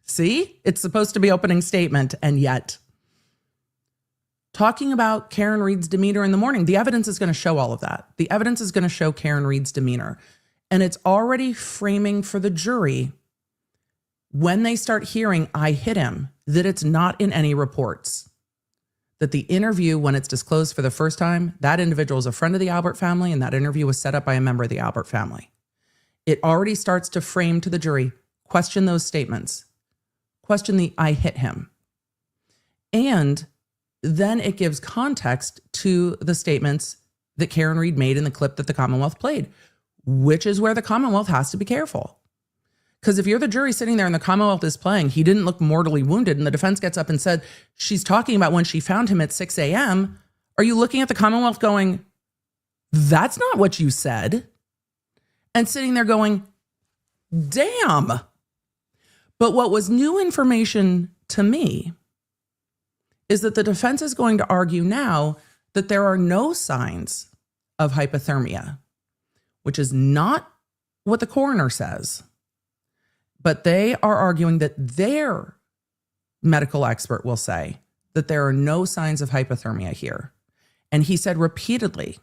See, it's supposed to be opening statement, and yet. Talking about Karen Read's demeanor in the morning, the evidence is going to show all of that. The evidence is going to show Karen Read's demeanor. And it's already framing for the jury, when they start hearing, I hit him, that it's not in any reports. That the interview, when it's disclosed for the first time, that individual is a friend of the Albert family, and that interview was set up by a member of the Albert family. It already starts to frame to the jury, question those statements. Question the I hit him. And then it gives context to the statements that Karen Read made in the clip that the Commonwealth played, which is where the Commonwealth has to be careful. Because if you're the jury sitting there and the Commonwealth is playing, he didn't look mortally wounded, and the defense gets up and said, she's talking about when she found him at 6 a.m., are you looking at the Commonwealth going, that's not what you said? And sitting there going, damn. But what was new information to me is that the defense is going to argue now that there are no signs of hypothermia, which is not what the coroner says. But they are arguing that their medical expert will say that there are no signs of hypothermia here. And he said repeatedly,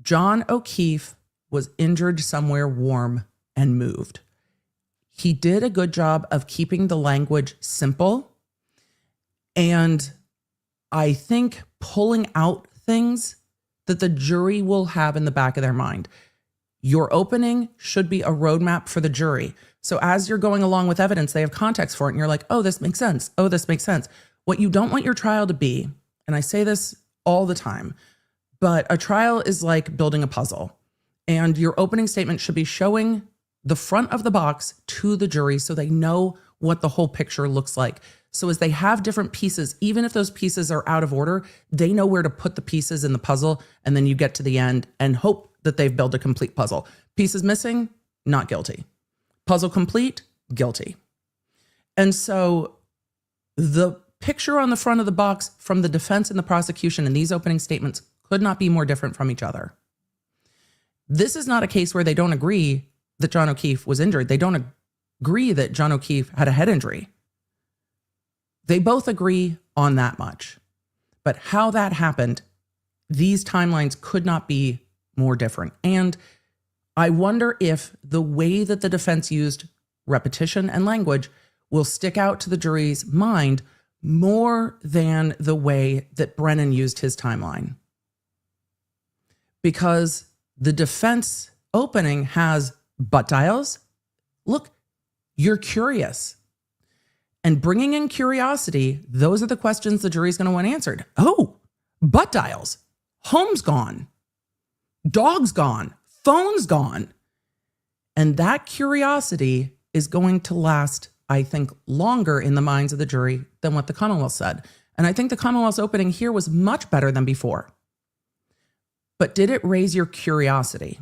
John O'Keefe was injured somewhere warm and moved. He did a good job of keeping the language simple. And I think pulling out things that the jury will have in the back of their mind. Your opening should be a roadmap for the jury. So as you're going along with evidence, they have context for it. And you're like, oh, this makes sense. Oh, this makes sense. What you don't want your trial to be, and I say this all the time, but a trial is like building a puzzle. And your opening statement should be showing the front of the box to the jury so they know what the whole picture looks like. So as they have different pieces, even if those pieces are out of order, they know where to put the pieces in the puzzle. And then you get to the end and hope that they've built a complete puzzle. Pieces missing, not guilty. Puzzle complete, guilty. And so the picture on the front of the box from the defense and the prosecution in these opening statements could not be more different from each other. This is not a case where they don't agree that John O'Keefe was injured. They don't agree that John O'Keefe had a head injury. They both agree on that much. But how that happened, these timelines could not be more different. And I wonder if the way that the defense used repetition and language will stick out to the jury's mind more than the way that Brennan used his timeline. Because the defense opening has but dials. Look, you're curious. And bringing in curiosity, those are the questions the jury's going to want answered. Oh, butt dials, home's gone, dog's gone, phone's gone. And that curiosity is going to last, I think, longer in the minds of the jury than what the Commonwealth said. And I think the Commonwealth's opening here was much better than before. But did it raise your curiosity?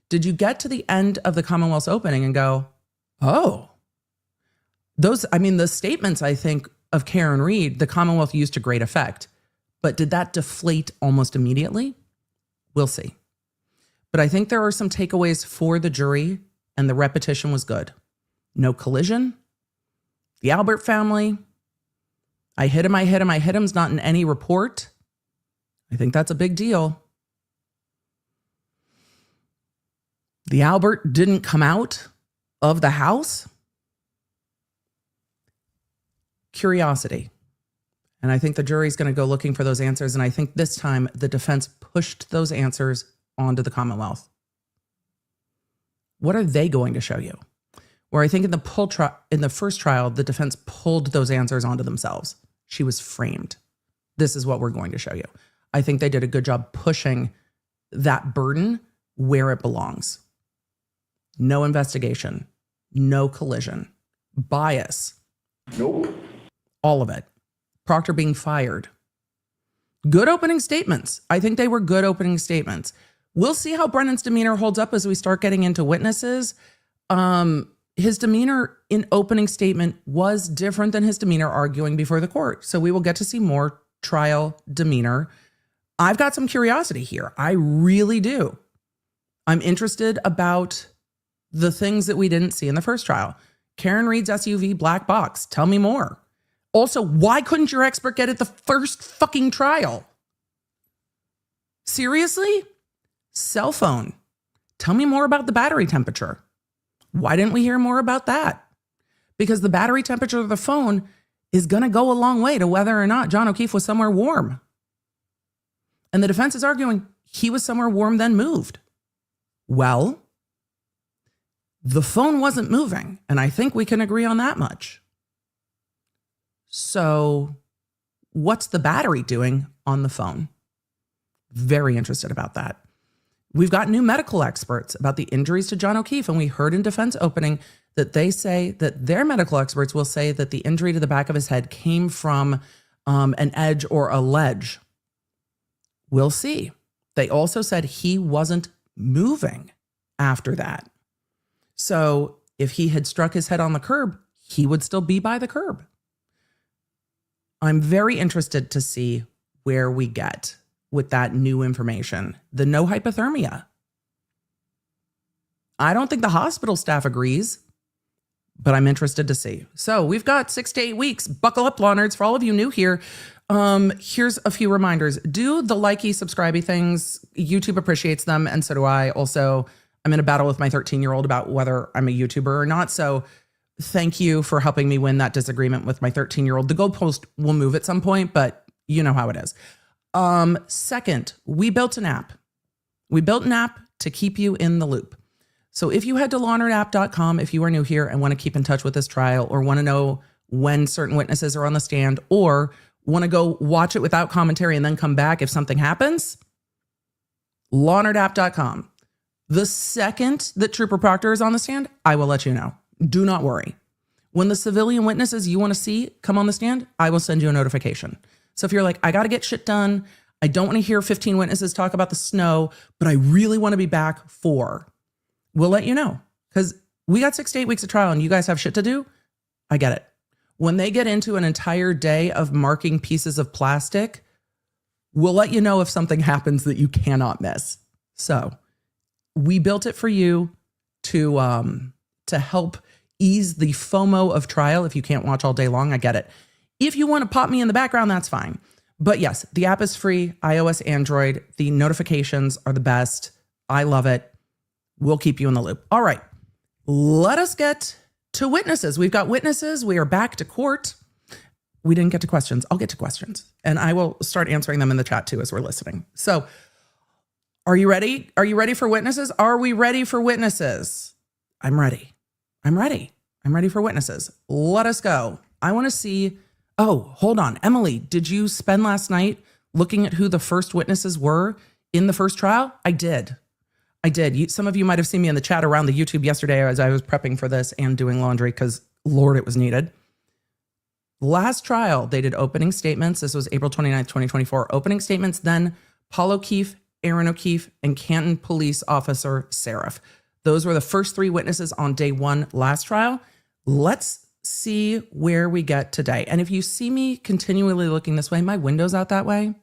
Did you get to the end of the Commonwealth's opening and go, oh, the statements, I think, of Karen Read, the Commonwealth used to great effect. But did that deflate almost immediately? We'll see. But I think there are some takeaways for the jury, and the repetition was good. No collision. The Albert family. I hit him's not in any report. I think that's a big deal. The Albert didn't come out of the house. Curiosity. And I think the jury's going to go looking for those answers. And I think this time the defense pushed those answers onto the Commonwealth. What are they going to show you? Where I think in the first trial, the defense pulled those answers onto themselves. She was framed. This is what we're going to show you. I think they did a good job pushing that burden where it belongs. No investigation, no collision, bias. Nope. All of it. Proctor being fired. Good opening statements. I think they were good opening statements. We'll see how Brennan's demeanor holds up as we start getting into witnesses. His demeanor in opening statement was different than his demeanor arguing before the court. So we will get to see more trial demeanor. I've got some curiosity here. I really do. I'm interested about the things that we didn't see in the first trial. Karen Read's SUV black box. Tell me more. Also, why couldn't your expert get it the first fucking trial? Seriously? Cell phone. Tell me more about the battery temperature. Why didn't we hear more about that? Because the battery temperature of the phone is going to go a long way to whether or not John O'Keefe was somewhere warm. And the defense is arguing he was somewhere warm, then moved. Well, the phone wasn't moving, and I think we can agree on that much. So what's the battery doing on the phone? Very interested about that. We've got new medical experts about the injuries to John O'Keefe, and we heard in defense opening that they say that their medical experts will say that the injury to the back of his head came from an edge or a ledge. We'll see. They also said he wasn't moving after that. So if he had struck his head on the curb, he would still be by the curb. I'm very interested to see where we get with that new information. The no hypothermia. I don't think the hospital staff agrees, but I'm interested to see. So we've got 6 to 8 weeks. Buckle up, law nerds. For all of you new here, here's a few reminders. Do the likey, subscribey things. YouTube appreciates them, and so do I. Also, I'm in a battle with my 13-year-old about whether I'm a YouTuber or not. So thank you for helping me win that disagreement with my 13-year-old. The goalpost will move at some point, but you know how it is. Second, we built an app. We built an app to keep you in the loop. So if you head to lawnerapp.com, if you are new here and want to keep in touch with this trial or want to know when certain witnesses are on the stand or want to go watch it without commentary and then come back if something happens, lawnerapp.com. The second that Trooper Proctor is on the stand, I will let you know. Do not worry. When the civilian witnesses you want to see come on the stand, I will send you a notification. So if you're like, I got to get shit done, I don't want to hear 15 witnesses talk about the snow, but I really want to be back for, we'll let you know. Because we got 6 to 8 weeks of trial and you guys have shit to do. I get it. When they get into an entire day of marking pieces of plastic, we'll let you know if something happens that you cannot miss. So we built it for you to help ease the FOMO of trial. If you can't watch all day long, I get it. If you want to pop me in the background, that's fine. But yes, the app is free, iOS, Android. The notifications are the best. I love it. We'll keep you in the loop. All right, let us get to witnesses. We've got witnesses. We are back to court. We didn't get to questions. I'll get to questions. And I will start answering them in the chat too as we're listening. So are you ready? Are you ready for witnesses? Are we ready for witnesses? I'm ready. I'm ready. I'm ready for witnesses. Let us go. I want to see. Oh, hold on. Emily, did you spend last night looking at who the first witnesses were in the first trial? I did. Some of you might have seen me in the chat around the YouTube yesterday as I was prepping for this and doing laundry because, Lord, it was needed. Last trial, they did opening statements. This was April 29th, 2024. Opening statements, then Paul O'Keefe, Aaron O'Keefe, and Canton police officer Seraph. Those were the first 3 witnesses on day 1 last trial. Let's see where we get today. And if you see me continually looking this way, my window's out that way.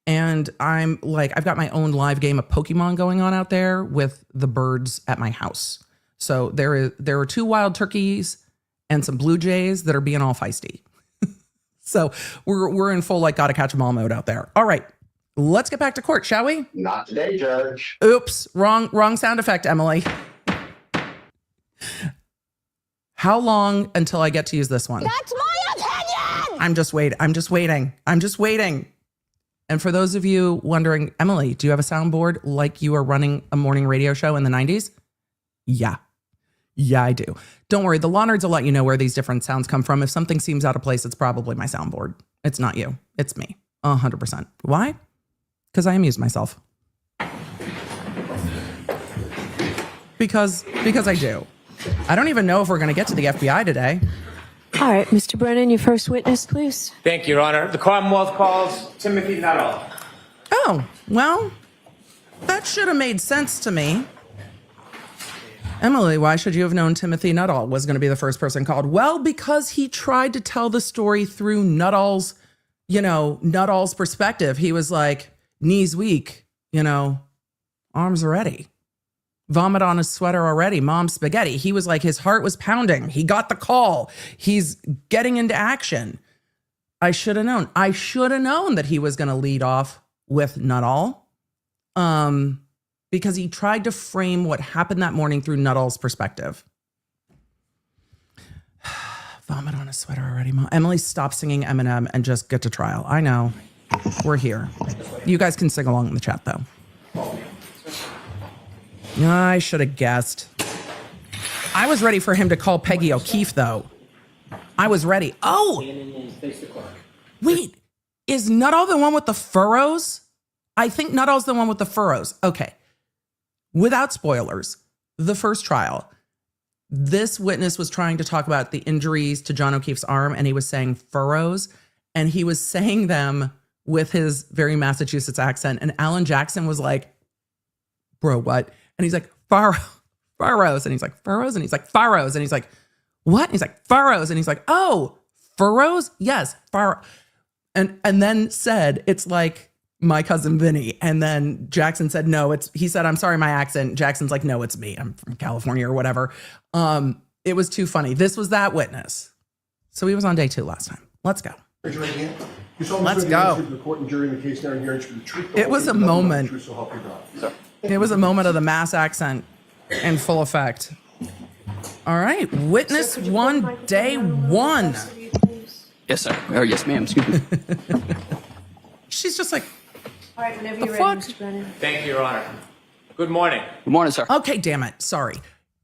And I'm like, I've got my own live game of Pokemon going on out there with the birds at my house. So there are 2 wild turkeys and some blue jays that are being all feisty. So we're in full like gotta catch 'em all mode out there. All right, let's get back to court, shall we? Not today, Judge. Oops, wrong sound effect, Emily. How long until I get to use this one? That's my opinion! I'm just waiting. And for those of you wondering, Emily, do you have a soundboard like you are running a morning radio show in the 90s? Yeah, I do. Don't worry, the law nerds will let you know where these different sounds come from. If something seems out of place, it's probably my soundboard. It's not you, it's me, 100%. Why? Because I amused myself. Because I do. I don't even know if we're going to get to the FBI today. All right, Mr. Brennan, your first witness, please. Thank you, Your Honor. The Commonwealth calls Timothy Nuttall. Oh, well, that should have made sense to me. Emily, why should you have known Timothy Nuttall was going to be the first person called? Well, because he tried to tell the story through Nuttall's perspective. He was like, knees weak, arms ready. Vomit on his sweater already, mom's spaghetti. He was like, his heart was pounding. He got the call. He's getting into action. I should have known. I should have known that he was going to lead off with Nuttall. Because he tried to frame what happened that morning through Nuttall's perspective. Vomit on his sweater already, Mom. Emily, stop singing Eminem and just get to trial. I know. We're here. You guys can sing along in the chat, though. I should have guessed. I was ready for him to call Peggy O'Keefe, though. I was ready. Oh! Wait, is Nuttall the one with the furrows? I think Nuttall's the one with the furrows. Okay. Without spoilers, the first trial, this witness was trying to talk about the injuries to John O'Keefe's arm, and he was saying furrows, and he was saying them with his very Massachusetts accent. And Alan Jackson was like, bro, what? And he's like, furrows. And he's like, furrows? And he's like, furrows. And he's like, what? And he's like, furrows. And he's like, oh, furrows? Yes, furrow. And then said, it's like my cousin Vinny. And then Jackson said, no, he said, I'm sorry, my accent. Jackson's like, no, it's me. I'm from California or whatever. It was too funny. This was that witness. So he was on day 2 last time. Let's go. Let's go. It was a moment. It was a moment of the mass accent in full effect. All right. Witness 1, day 1. Yes, sir. Or yes, ma'am. Excuse me. She's just like, All right, whenever the you're fuck? ready, Mr. Brennan. Thank you, Your Honor. Good morning. Good morning, sir. Okay, damn it. Sorry.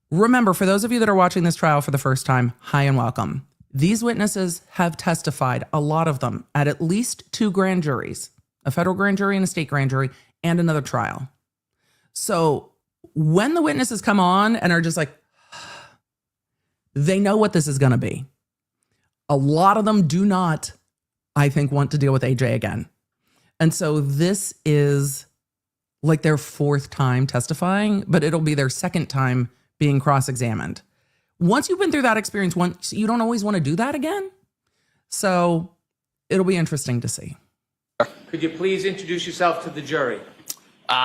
Remember, for those of you that are watching this trial for the first time, hi and welcome. These witnesses have testified, a lot of them, at least 2 grand juries, a federal grand jury and a state grand jury, and another trial. So when the witnesses come on and are just like, they know what this is going to be. A lot of them do not, I think, want to deal with AJ again. And so this is like their 4th time testifying, but it'll be their 2nd time being cross-examined. Once you've been through that experience once, you don't always want to do that again. So it'll be interesting to see. Could you please introduce yourself to the jury?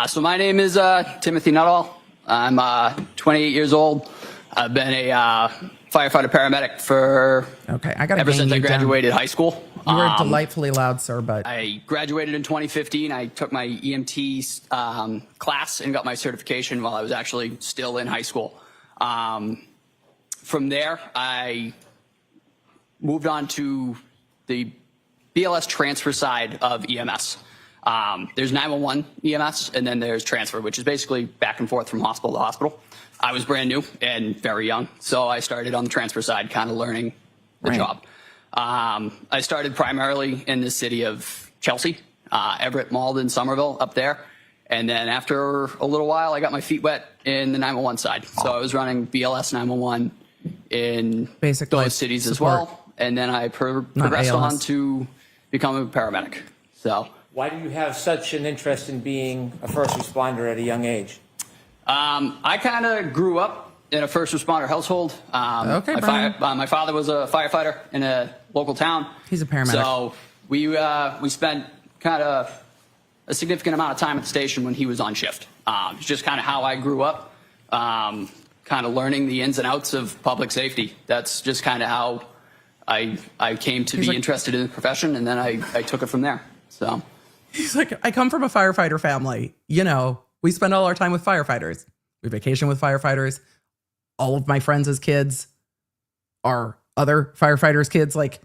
So my name is Timothy Nuttall. I'm 28 years old. I've been a firefighter paramedic for ever since I graduated high school. You were delightfully loud, sir, but I graduated in 2015. I took my EMT class and got my certification while I was actually still in high school. From there, I moved on to the BLS transfer side of EMS. There's 911 EMS, and then there's transfer, which is basically back and forth from hospital to hospital. I was brand new and very young, so I started on the transfer side, kind of learning the job. I started primarily in the city of Chelsea, Everett, Malden, Somerville, up there. And then after a little while, I got my feet wet in the 911 side. So I was running BLS 911 in those cities as well. And then I progressed on to become a paramedic. So why do you have such an interest in being a first responder at a young age? I kind of grew up in a first responder household. My father was a firefighter in a local town. He's a paramedic. So we spent kind of a significant amount of time at the station when he was on shift. It's just kind of how I grew up, kind of learning the ins and outs of public safety. That's just kind of how I came to be interested in the profession, and then I took it from there. So he's like, I come from a firefighter family. You know, we spend all our time with firefighters. We vacation with firefighters. All of my friends as kids are other firefighters' kids. Like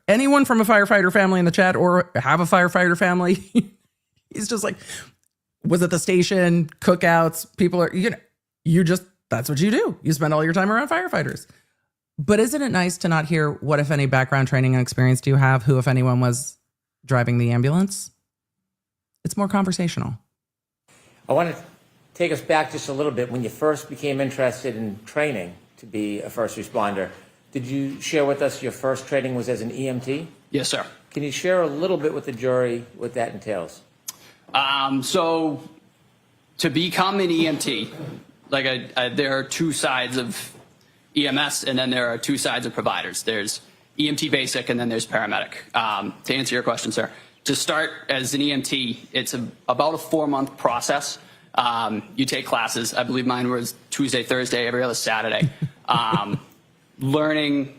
anyone from a firefighter family in the chat or have a firefighter family. He's just like, was at the station, cookouts, people are, that's what you do. You spend all your time around firefighters. But isn't it nice to not hear what, if any, background training and experience do you have? Who, if anyone, was driving the ambulance? It's more conversational. I want to take us back just a little bit. When you first became interested in training to be a first responder, did you share with us your first training was as an EMT? Yes, sir. Can you share a little bit with the jury what that entails? So to become an EMT, there are two sides of EMS, and then there are two sides of providers. There's EMT basic, and then there's paramedic. To answer your question, sir, to start as an EMT, it's about a 4-month process. You take classes. I believe mine was Tuesday, Thursday, every other Saturday. Learning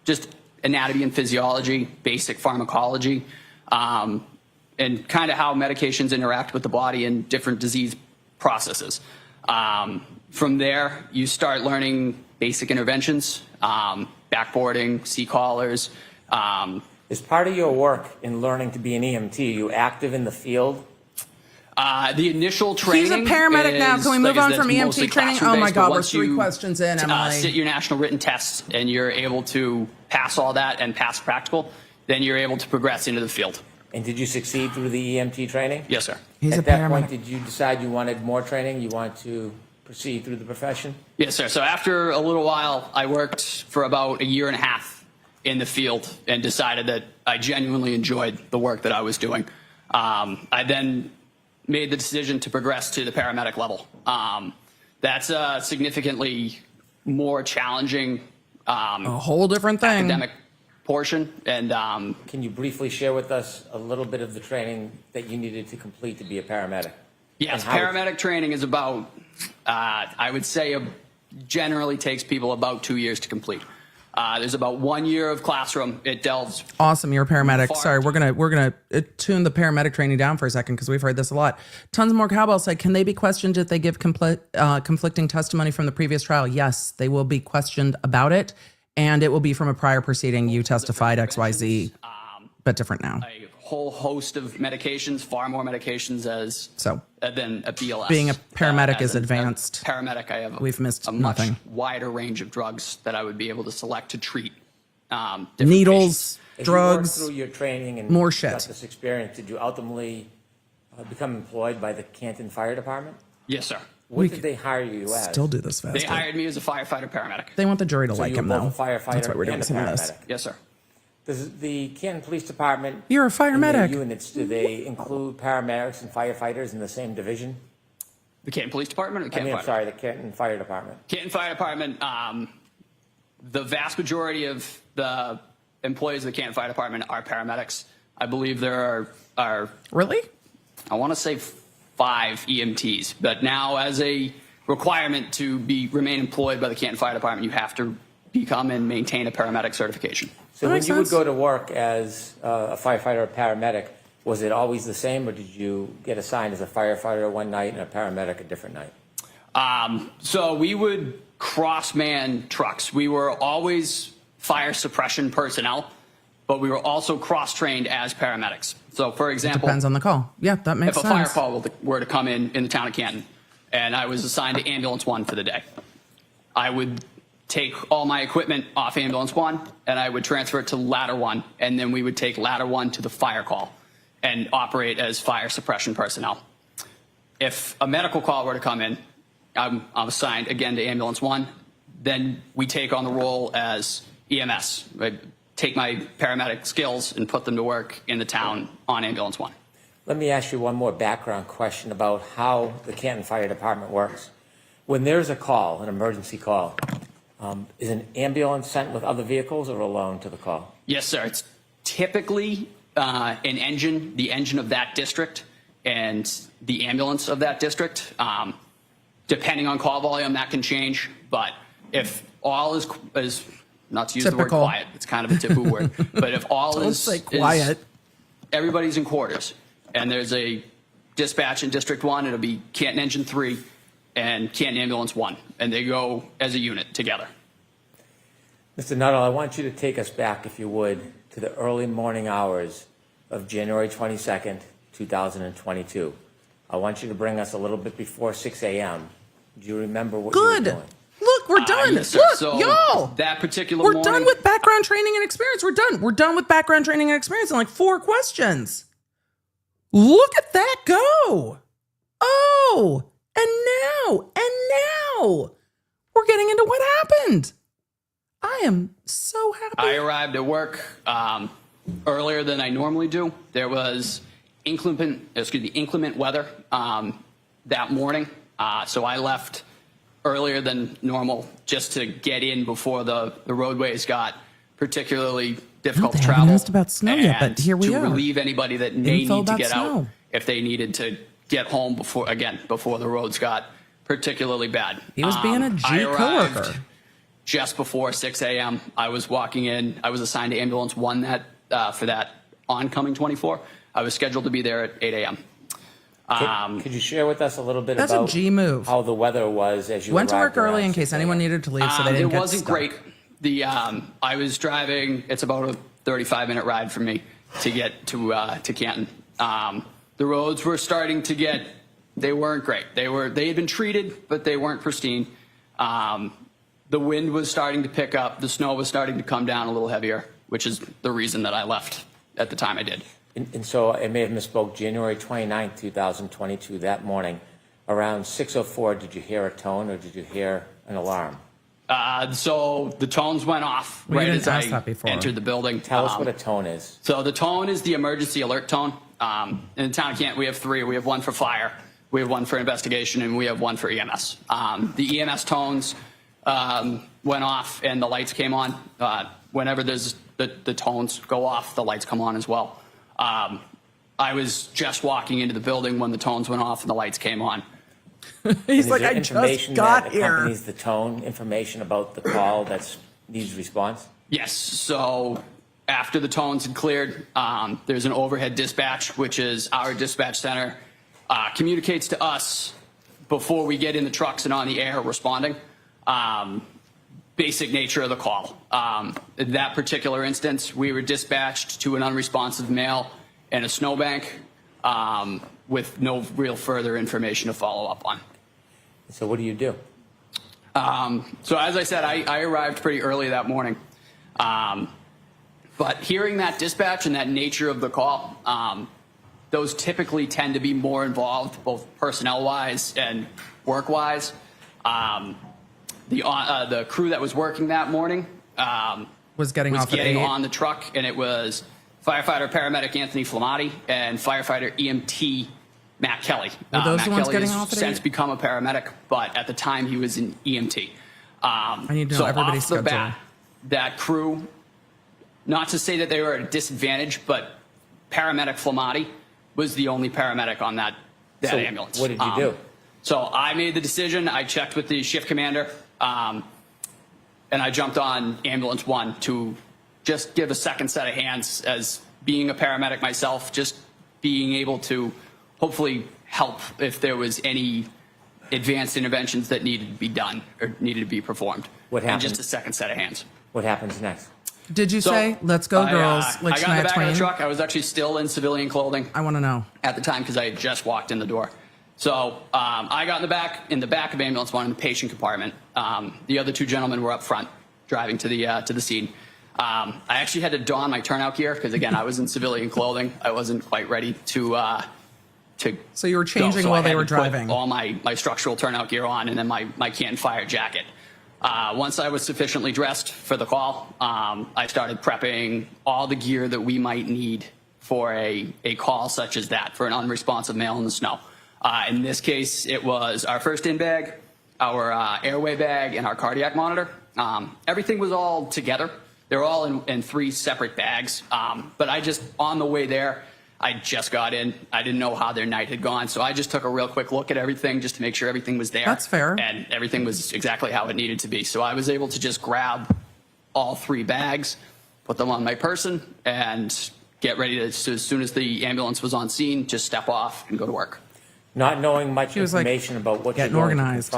just anatomy and physiology, basic pharmacology, and kind of how medications interact with the body and different disease processes. From there, you start learning basic interventions, backboarding, C-collars. As part of your work in learning to be an EMT, are you active in the field? The initial training. He's a paramedic now. Can we move on from EMT training? Oh my God, we're 3 questions in, Emily. Sit your national written tests and you're able to pass all that and pass practical, then you're able to progress into the field. And did you succeed through the EMT training? Yes, sir. At that point, did you decide you wanted more training? You want to proceed through the profession? Yes, sir. So after a little while, I worked for about 1.5 years in the field and decided that I genuinely enjoyed the work that I was doing. I then made the decision to progress to the paramedic level. That's a significantly more challenging, a whole different thing, academic portion. And can you briefly share with us a little bit of the training that you needed to complete to be a paramedic? Yes, paramedic training is about, I would say, generally takes people about 2 years to complete. There's about 1 year of classroom. It delves. Awesome, you're a paramedic. Sorry, we're gonna tune the paramedic training down for a second because we've heard this a lot. Tons more cowbell said, can they be questioned if they give conflicting testimony from the previous trial? Yes, they will be questioned about it, and it will be from a prior proceeding. You testified XYZ, but different now. A whole host of medications, far more medications than a BLS. Being a paramedic is advanced. Paramedic, I have we've missed a nothing. Much wider range of drugs that I would be able to select to treat needles, patients. drugs, As you worked through your training and more shit. Got this experience, did you ultimately become employed by the Canton Fire Department? Yes, sir. What did they hire you as? Still do this fast. They hired me as a firefighter paramedic. They want the jury to like him, though. A firefighter That's why we're doing and some of this. Yes, sir. Does the Canton Police Department... You're a fire medic. Units, do they include paramedics and firefighters in the same division? The Canton Police Department or the Canton Fire? I'm sorry, the Canton Fire Department. Canton Fire Department, the vast majority of the employees of the Canton Fire Department are paramedics. I believe there are really? I want to say 5 EMTs, but now as a requirement to remain employed by the Canton Fire Department, you have to become and maintain a paramedic certification. So when you would go to work as a firefighter or paramedic, was it always the same, or did you get assigned as a firefighter one night and a paramedic a different night? So we would cross-man trucks. We were always fire suppression personnel, but we were also cross-trained as paramedics. So, for example... It depends on the call. Yeah, that makes sense. If a fire call were to come in the town of Canton, and I was assigned to Ambulance 1 for the day, I would take all my equipment off ambulance 1 and I would transfer it to ladder 1, and then we would take ladder 1 to the fire call and operate as fire suppression personnel. If a medical call were to come in, I'm assigned again to ambulance 1, then we take on the role as EMS. I take my paramedic skills and put them to work in the town on ambulance 1. Let me ask you one more background question about how the Canton Fire Department works. When there's a call, an emergency call, is an ambulance sent with other vehicles or alone to the call? Yes, sir. It's typically an engine, the engine of that district, and the ambulance of that district. Depending on call volume, that can change. But if all is not to use the word Typical. quiet, it's kind of a taboo word. But if all Don't is say quiet. everybody's in quarters, and there's a dispatch in District 1, it'll be Canton Engine 3 and Canton Ambulance 1, and they go as a unit together. Mr. Nuttall, I want you to take us back, if you would, to the early morning hours of January 22nd, 2022. I want you to bring us a little bit before 6 a.m. Do you remember what you were Good. doing? Look, we're done. Yes, sir. Look, So y'all. that particular We're morning, done with background training and experience. We're done. We're done with background training and experience in like 4 questions. Look at that go. Oh, and now we're getting into what happened. I am so happy. I arrived at work earlier than I normally do. There was inclement weather that morning, so I left earlier than normal just to get in before the roadways got particularly difficult They to haven't travel. asked about snow yet, but and here we to are. relieve anybody that may Info need to about get out snow. if they needed to get home before the roads got particularly bad. He was being a G I arrived coworker. just before 6 a.m. I was walking in. I was assigned to ambulance 1 for that oncoming 24. I was scheduled to be there at 8 a.m. Could you share with us a little bit That's a about G move. how the weather was as you Went to arrived work early around in case 6 a.m.? anyone needed to leave, so they didn't It get wasn't stuck. great. I was driving. It's about a 35-minute ride for me to get to Canton. The roads were starting to get. They weren't great. They had been treated, but they weren't pristine. The wind was starting to pick up. The snow was starting to come down a little heavier, which is the reason that I left at the time I did. And so I may have misspoke. January 29th, 2022, that morning, around 6:04, did you hear a tone or did you hear an alarm? So the tones went off We right didn't as ask I that before. entered the building. Tell us what a tone is. So the tone is the emergency alert tone. In the town of Canton, we have 3. We have 1 for fire, we have 1 for investigation, and we have 1 for EMS. The EMS tones went off and the lights came on. Whenever there's the tones go off, the lights come on as well. I was just walking into the building when the tones went off and the lights came on. He's Is like, there I just information got that here. accompanies the tone, information about the call that needs response? Yes. So after the tones had cleared, there's an overhead dispatch, which is our dispatch center, communicates to us before we get in the trucks and on the air responding. Basic nature of the call. In that particular instance, we were dispatched to an unresponsive male in a snowbank with no real further information to follow up on. So what do you do? So as I said, I arrived pretty early that morning. But hearing that dispatch and that nature of the call, those typically tend to be more involved, both personnel-wise and work-wise. The crew that was working that morning Was getting off at 8. on the truck, and it was firefighter paramedic Anthony Flamati and firefighter EMT Matt Kelly. Were those Matt the ones Kelly getting has off at since 8? become a paramedic, but at the time he was an EMT. I need to know so everybody's off the schedule. bat, that crew, not to say that they were at a disadvantage, but paramedic Flamati was the only paramedic on that So ambulance. what did you do? So I made the decision. I checked with the shift commander, and I jumped on ambulance 1 to just give a second set of hands as being a paramedic myself, just being able to hopefully help if there was any advanced interventions that needed to be done or needed to be performed. What And happened? just a second set of hands. What happens next? Did you So, say, let's go girls, like I got in the Shania back of Twain? the truck. I was actually still in civilian clothing I want to know. at the time because I had just walked in the door. So I got in the back of ambulance one in the patient compartment. The other two gentlemen were up front driving to the scene. I actually had to don my turnout gear because, again, I was in civilian clothing. I wasn't quite ready to So you were changing go. So while I they had were to put driving. all my structural turnout gear on, and then my Canton fire jacket. Once I was sufficiently dressed for the call, I started prepping all the gear that we might need for a call such as that, for an unresponsive male in the snow. In this case, it was our first in bag, our airway bag, and our cardiac monitor. Everything was all together. They're all in 3 separate bags. But on the way there, I just got in. I didn't know how their night had gone, so I just took a real quick look at everything just to make sure everything was there. That's fair. And everything was exactly how it needed to be. So I was able to just grab all 3 bags, put them on my person, and get ready to, so as soon as the ambulance was on scene, just step off and go to work. Not knowing much was like, information about what you're getting going organized. to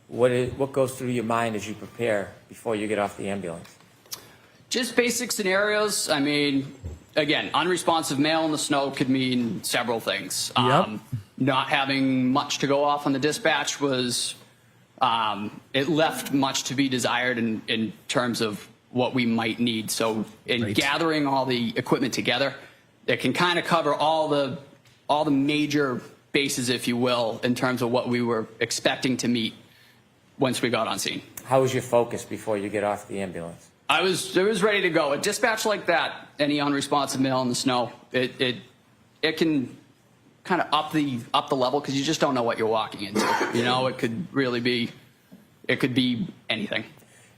confront, what goes through your mind as you prepare before you get off the ambulance? Just basic scenarios. I mean, again, unresponsive male in the snow could mean several things. Yep. Not having much to go off on the dispatch was, it left much to be desired in terms of what we might need. So in gathering all the equipment together, it can kind of cover all the major bases, if you will, in terms of what we were expecting to meet once we got on scene. How was your focus before you get off the ambulance? I was ready to go. A dispatch like that, any unresponsive male in the snow, it can kind of up the level because you just don't know what you're walking into. You know, it could be anything.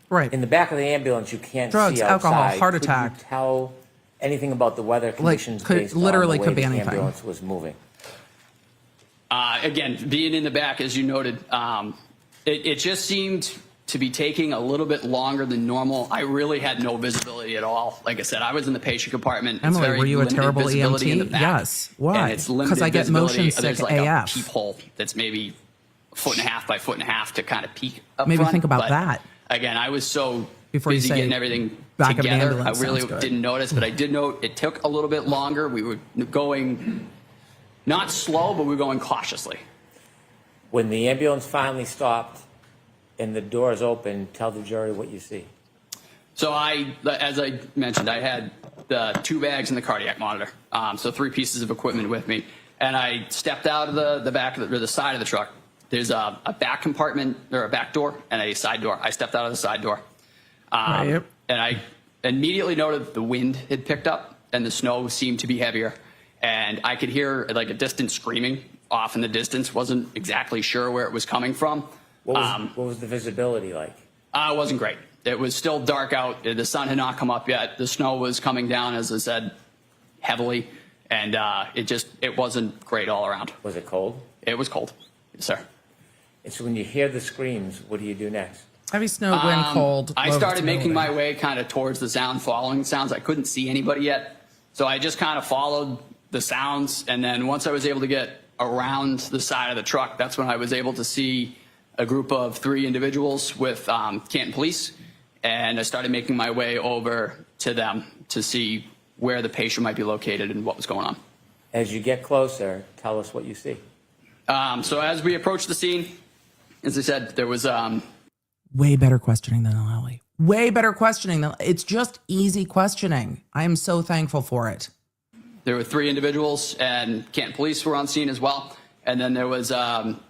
Right. In the back of the ambulance, you can't Drugs, see outside. alcohol, heart Could attack. you tell anything about the weather conditions based literally on the could way be the anything. ambulance was moving? Again, being in the back, as you noted, it just seemed to be taking a little bit longer than normal. I really had no visibility at all. Like I said, I was in the patient compartment. It's Emily, very were you a limited terrible visibility in the EMT? back. Yes. Why? And it's limited 'Cause I get visibility. motion There's sick like AF. a peephole that's maybe 1.5 by 1.5 to kind of peek up Maybe front. think about But that. Again, I was so Before you busy say getting everything back of an together. I ambulance really sounds good. didn't notice, but I did note it took a little bit longer. We were going not slow, but we were going cautiously. When the ambulance finally stopped and the doors opened, tell the jury what you see. So as I mentioned, I had the 2 bags and the cardiac monitor. So 3 pieces of equipment with me. And I stepped out of the back of the side of the truck. There's a back compartment, or a back door and a side door. I stepped out of the side door. And I immediately noted the wind had picked up and the snow seemed to be heavier. And I could hear like a distant screaming off in the distance. Wasn't exactly sure where it was coming from. What was the visibility like? It wasn't great. It was still dark out. The sun had not come up yet. The snow was coming down, as I said, heavily. And it wasn't great all around. Was it cold? It was cold, yes, sir. And so when you hear the screams, what do you do next? Heavy snow, wind, cold. I low started making visibility. my way kind of towards the sound, following the sounds. I couldn't see anybody yet. So I just kind of followed the sounds. And then once I was able to get around the side of the truck, that's when I was able to see a group of 3 individuals with Canton police. And I started making my way over to them to see where the patient might be located and what was going on. As you get closer, tell us what you see. So as we approached the scene, as I said, there was Way better questioning than Lally. Way better questioning than it's just easy questioning. I am so thankful for it. there were 3 individuals, and Canton police were on scene as well. And then there was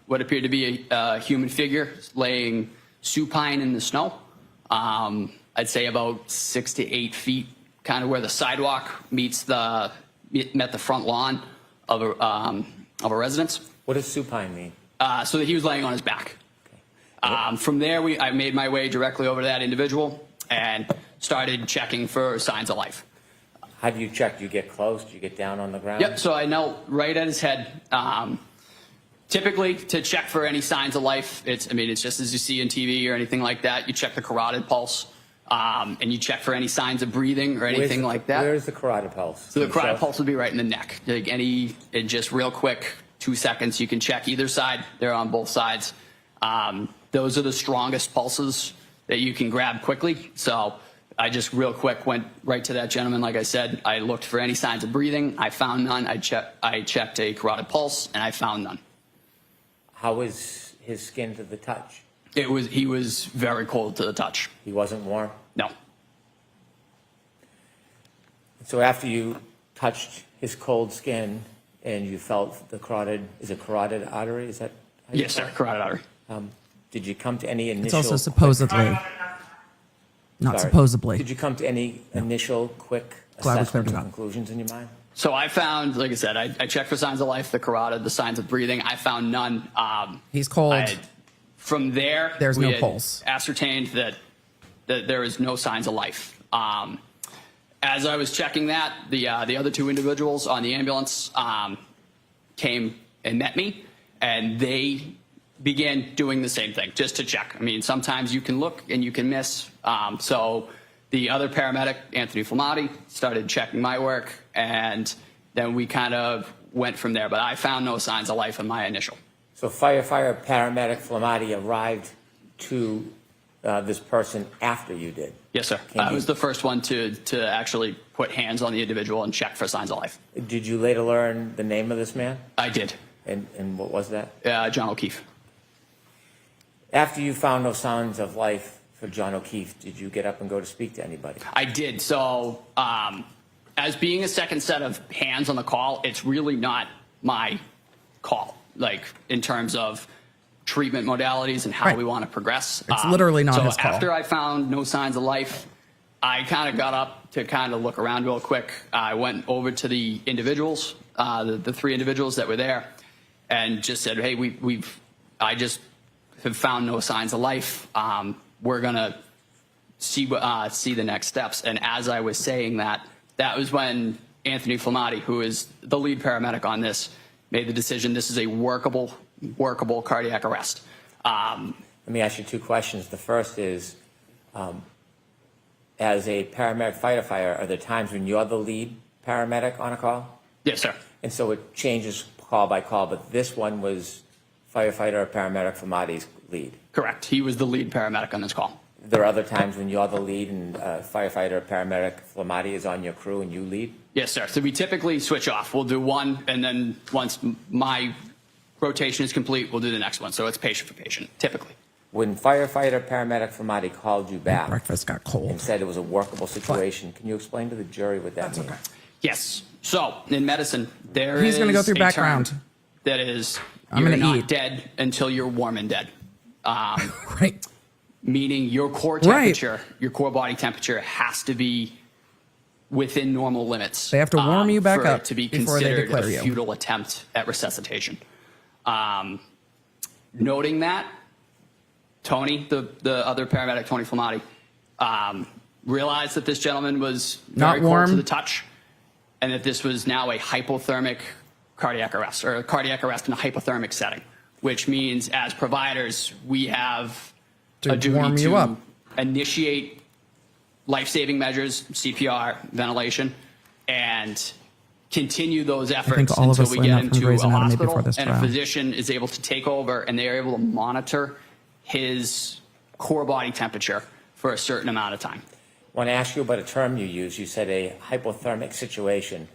what appeared to be a human figure laying supine in the snow. I'd say about 6 to 8 feet, kind of where the sidewalk met the front lawn of a residence. What does supine mean? So that he was laying on his back. From there, I made my way directly over to that individual and started checking for signs of life. How do you check? Do you get close? Do you get down on the ground? Yep, so I knelt right at his head. Typically, to check for any signs of life, it's just as you see in TV or anything like that. You check the carotid pulse, and you check for any signs of breathing or anything like that. Where's the carotid pulse? So the carotid pulse would be right in the neck. Like and just real quick, 2 seconds, you can check either side. They're on both sides. Those are the strongest pulses that you can grab quickly. So I just real quick went right to that gentleman. Like I said, I looked for any signs of breathing. I found none. I checked a carotid pulse, and I found none. How was his skin to the touch? He was very cold to the touch. He wasn't warm? No. So after you touched his cold skin and you felt the carotid artery, is that how you Yes, sir. Carotid artery. did you come to any initial... It's also supposedly. Not Sorry. supposedly. Did you come to any initial quick Glad we assessment cleared it or up. conclusions in your mind? So I found, like I said, I checked for signs of life, the carotid, the signs of breathing. I found none. He's cold. From there, There's we no had pulse. ascertained that there is no signs of life. As I was checking that, the other two individuals on the ambulance came and met me, and they began doing the same thing, just to check. I mean, sometimes you can look and you can miss. So the other paramedic, Anthony Flamati, started checking my work, and then we kind of went from there. But I found no signs of life in my initial. So firefighter paramedic Flamati arrived to this person after you did? Yes, sir. I was the first one to actually put hands on the individual and check for signs of life. Did you later learn the name of this man? I did. And what was that? John O'Keefe. After you found no signs of life for John O'Keefe, did you get up and go to speak to anybody? I did. So as being a second set of hands on the call, it's really not my call, like in terms of treatment modalities and how Right. we want to progress. It's literally not his So call. after I found no signs of life, I kind of got up to kind of look around real quick. I went over to the individuals, the three individuals that were there, and just said, "Hey, I just have found no signs of life. We're gonna see the next steps." And as I was saying that, that was when Anthony Flamati, who is the lead paramedic on this, made the decision. This is a workable cardiac arrest. Let me ask you two questions. The first is, as a paramedic firefighter, are there times when you're the lead paramedic on a call? Yes, sir. And so it changes call by call, but this one was firefighter or paramedic Flamati's lead. Correct. He was the lead paramedic on this call. There are other times when you're the lead and firefighter or paramedic Flamati is on your crew and you lead? Yes, sir. So we typically switch off. We'll do one, and then once my rotation is complete, we'll do the next one. So it's patient for patient, typically. When firefighter paramedic Flamati called you back Breakfast got and cold. said it was a workable situation, can you explain to the jury what that means? Okay. Yes. So in medicine, there He's gonna go is through a background. term that is, I'm you're gonna not eat. dead until you're warm and dead. Right. Meaning your core Right. temperature, your core body temperature has to be within normal limits. They have to warm you back for up it to be before they considered declare a you. futile attempt at resuscitation. Noting that, Tony, the other paramedic, Tony Flamati, realized that this gentleman was Not very cold warm. to the touch, and that this was now a hypothermic cardiac arrest, or a cardiac arrest in a hypothermic setting, which means as providers, we have To a duty warm you to up. initiate life-saving measures, CPR, ventilation, and continue those efforts all of until us we learned get that from into Grey's a Anatomy hospital before this and a trial. physician is able to take over and they are able to monitor his core body temperature for a certain amount of time. I want to ask you about a term you used. You said a hypothermic situation.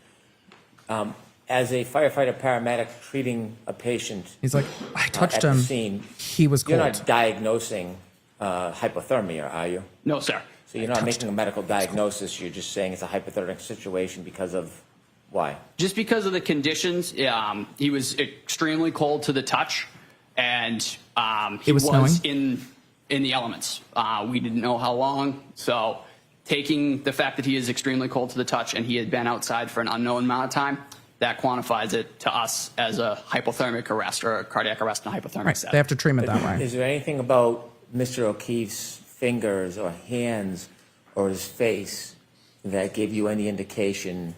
As a firefighter paramedic treating a patient, He's like, I touched at the him. scene, He was you're cold. not diagnosing hypothermia, are you? No, sir. So you're not making a medical diagnosis. You're just saying it's a hypothermic situation because of why? Just because of the conditions, he was extremely cold to the touch, and he was was snowing? in the elements. We didn't know how long, so taking the fact that he is extremely cold to the touch and he had been outside for an unknown amount of time, that quantifies it to us as a hypothermic arrest or a cardiac arrest in a hypothermic Right. setting. They have to treat him that way. Is there anything about Mr. O'Keefe's fingers or hands or his face that gave you any indication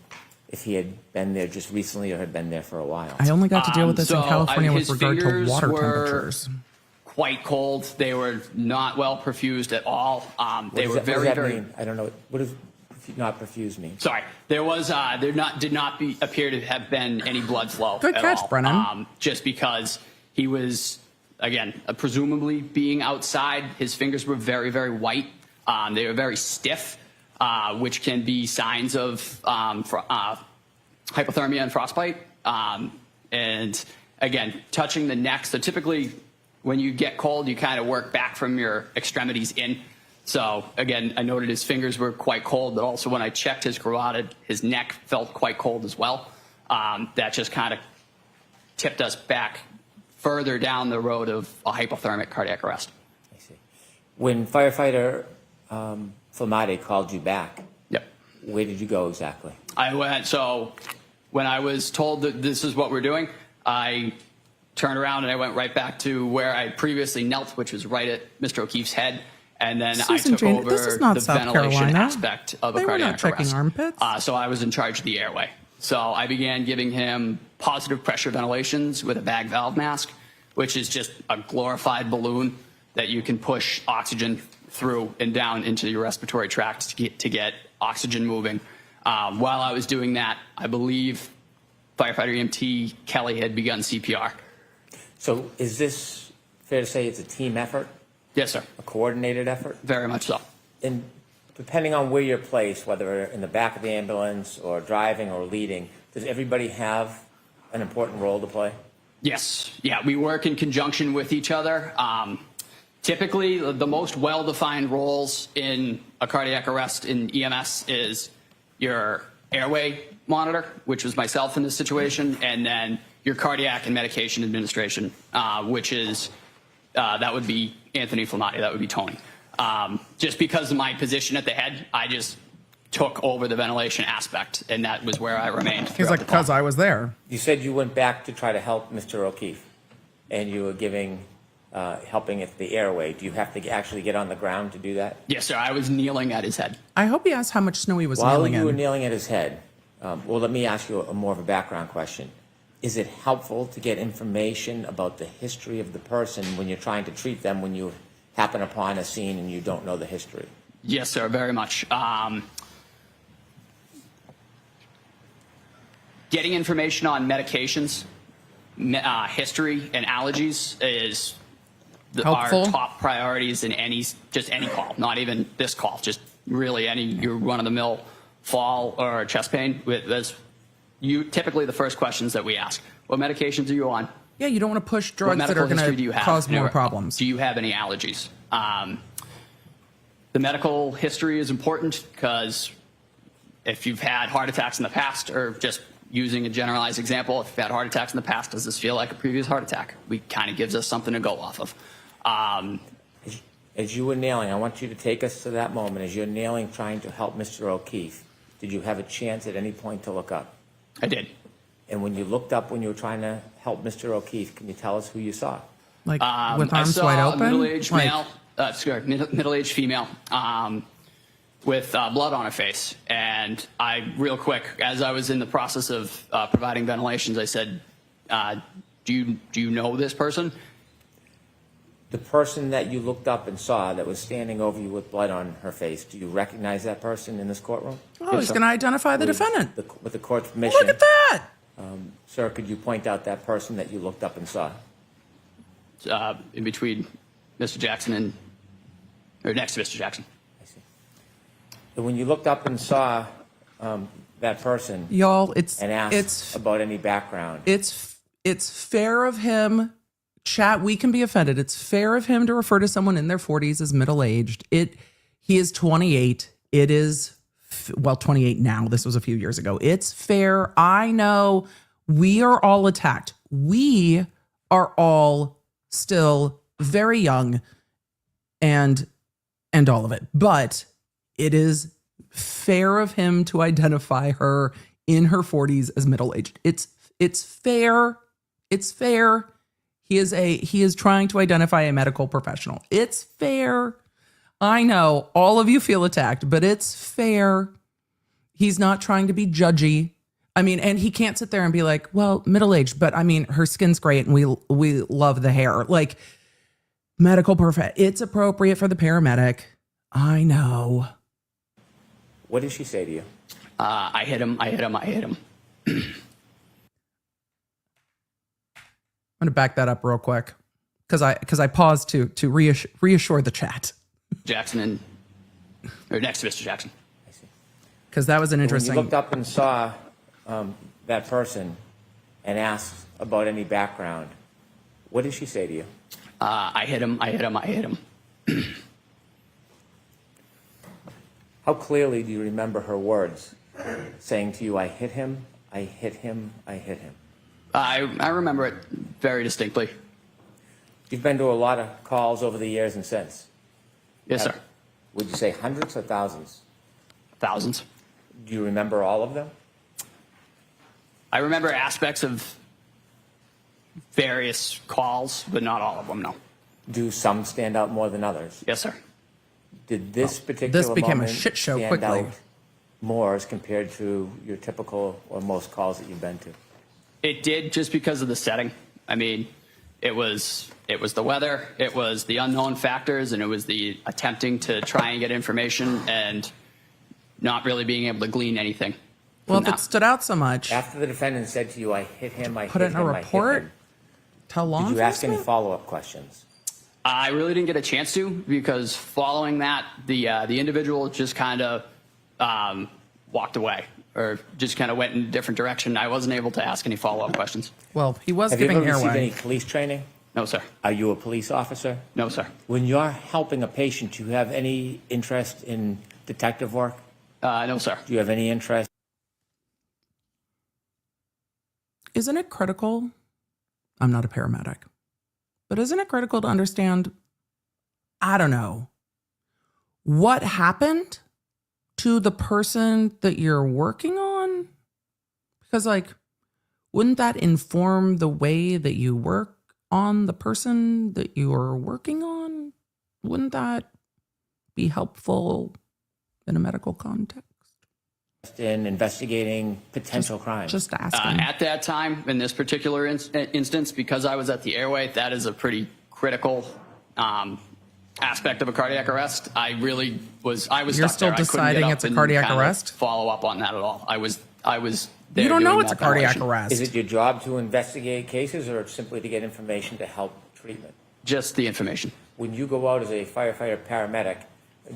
if he had been there just recently or had been there for a while? I only got to deal with this in So, California with his regard to fingers water were temperatures. quite cold. They were not well perfused at all. They were What does very, that very. mean? I don't know. What does not perfuse mean? Sorry, there was did not appear to have been any blood flow. Good at catch, all. Brennan. Just because he was again presumably being outside, his fingers were very, very white. They were very stiff, which can be signs of hypothermia and frostbite. And again, touching the neck. So typically when you get cold, you kind of work back from your extremities in. So again, I noted his fingers were quite cold, but also when I checked his carotid, his neck felt quite cold as well. That just kind of tipped us back further down the road of a hypothermic cardiac arrest. I see. When firefighter Flamade called you back, Yep. where did you go exactly? I went, so when I was told that this is what we're doing, I turned around and I went right back to where I previously knelt, which was right at Mr. O'Keefe's head. And then I Susan took Jane, over this is not the South ventilation Carolina. aspect of They a were cardiac not checking arrest. armpits. So I was in charge of the airway. So I began giving him positive pressure ventilations with a bag valve mask, which is just a glorified balloon that you can push oxygen through and down into your respiratory tract to get oxygen moving. While I was doing that, I believe firefighter EMT Kelly had begun CPR. So is this fair to say it's a team effort, Yes, sir. a coordinated effort? Very much so. And depending on where you're placed, whether in the back of the ambulance or driving or leading, does everybody have an important role to play? Yes. Yeah, we work in conjunction with each other. Typically, the most well-defined roles in a cardiac arrest in EMS is your airway monitor, which was myself in this situation, and then your cardiac and medication administration, which is, that would be Anthony Flamati, that would be Tony. Just because of my position at the head, I just took over the ventilation aspect, and that was where I remained. He's like, because I was there. You said you went back to try to help Mr. O'Keefe, and you were giving, helping at the airway. Do you have to actually get on the ground to do that? Yes, sir. I was kneeling at his head. I hope he asked how much snow he was While kneeling you were in. kneeling at his head, well, let me ask you a more of a background question. Is it helpful to get information about the history of the person when you're trying to treat them when you happen upon a scene and you don't know the history? Yes, sir. Very much. Getting information on medications, history, and allergies is our Helpful. top priorities in any call, not even this call, just really any your run-of-the-mill fall or chest pain. That's typically the first questions that we ask. What medications are you on? Yeah, you don't want to push What drugs that medical are going history do you to have? cause more You know, problems. Do you have any allergies? The medical history is important because if you've had heart attacks in the past, or just using a generalized example, if you've had heart attacks in the past, does this feel like a previous heart attack? Kind of gives us something to go off of. As you were nailing, I want you to take us to that moment. As you're nailing, trying to help Mr. O'Keefe, did you have a chance at any point to look up? I did. And when you looked up, when you were trying to help Mr. O'Keefe, can you tell us who you saw? Like with I arms saw wide a open? middle-aged Like- male, middle-aged female, with blood on her face. And real quick, as I was in the process of providing ventilations, I said, do you know this person? The person that you looked up and saw that was standing over you with blood on her face, do you recognize that person in this courtroom? Oh, he's going to identify the defendant. With the court's permission. Look at that. Sir, could you point out that person that you looked up and saw? In between Mr. Jackson or next to Mr. Jackson. I see. So when you looked up and saw that person, Y'all, and asked about any background, it's fair of him. Chat, we can be offended. It's fair of him to refer to someone in their 40s as middle-aged. He is 28. It is, 28 now. This was a few years ago. It's fair. I know we are all attacked. We are all still very young and all of it. But it is fair of him to identify her in her 40s as middle-aged. It's fair. It's fair. He is trying to identify a medical professional. It's fair. I know all of you feel attacked, but it's fair. He's not trying to be judgy. I mean, and he can't sit there and be like, well, middle-aged, but I mean, her skin's great and we love the hair. Like, medical perfect. It's appropriate for the paramedic. I know. what did she say to you? I hit him. I'm going to back that up real quick because I paused to reassure the chat. Jackson or next to Mr. Jackson. Because that was an interesting. When you looked up and saw that person, and asks about any background, what did she say to you? I hit him, I hit him, I hit him. How clearly do you remember her words saying to you, I hit him, I hit him, I hit him? I remember it very distinctly. You've been to a lot of calls over the years and since. Yes, sir. Would you say hundreds or thousands? Thousands. Do you remember all of them? I remember aspects of various calls, but not all of them, no. Do some stand out more than others? Yes, sir. Did this particular This became a moment shit show stand quickly. out more as compared to your typical or most calls that you've been to? It did, just because of the setting. I mean, it was the weather, it was the unknown factors, and it was the attempting to try and get information and not really being able to glean anything. Well, from if it that. stood out so much, After the defendant said to you, I hit him, I put hit it in a him, I hit report, him, tell law did you ask any enforcement? follow-up questions? I really didn't get a chance to, because following that, the individual just kind of walked away, or just kind of went in a different direction. I wasn't able to ask any follow-up questions. Well, he was Have you giving ever received airway. any police training? No, sir. Are you a police officer? No, sir. When you're helping a patient, do you have any interest in detective work? No, sir. Do you have any interest? Isn't it critical? I'm not a paramedic, but isn't it critical to understand, I don't know, what happened to the person that you're working on? Because, like, wouldn't that inform the way that you work on the person that you're working on? Wouldn't that be helpful in a medical context? In investigating potential crimes? Just asking. At that time, in this particular instance, because I was at the airway, that is a pretty critical aspect of a cardiac arrest. I really was. I was. You're stuck still there. I couldn't deciding get up it's a and cardiac kind of arrest? Follow up on that at all. I was. There You don't know doing it's a that cardiac ventilation. arrest. Is it your job to investigate cases or simply to get information to help treatment? Just the information. When you go out as a firefighter paramedic,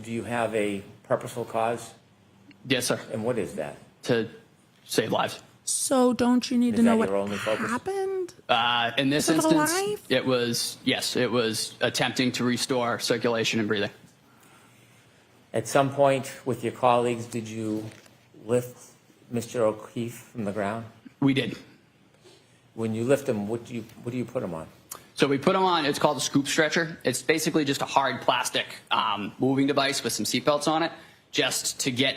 do you have a purposeful cause? Yes, sir. And what is that? To save lives. So don't you need Is to know that what your only focus? happened? In this Save a instance, life? it was attempting to restore circulation and breathing. At some point with your colleagues, did you lift Mr. O'Keefe from the ground? We did. When you lift him, what do you put him on? So we put him on, it's called a scoop stretcher. It's basically just a hard plastic moving device with some seatbelts on it, just to get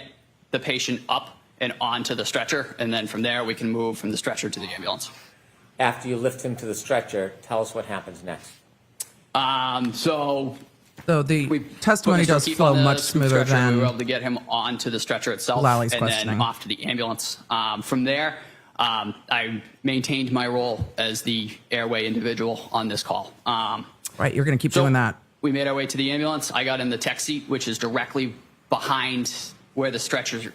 the patient up and onto the stretcher. And then from there, we can move from the stretcher to the ambulance. After you lift him to the stretcher, tell us what happens next. So the testimony put Mr. does O'Keefe flow on the much scoop smoother stretcher, than we were able to get him onto the stretcher itself, Lally's and questioning. then off to the ambulance. From there, I maintained my role as the airway individual on this call. Right, you're going to keep doing that. We made our way to the ambulance. I got in the tech seat, which is directly behind where the stretcher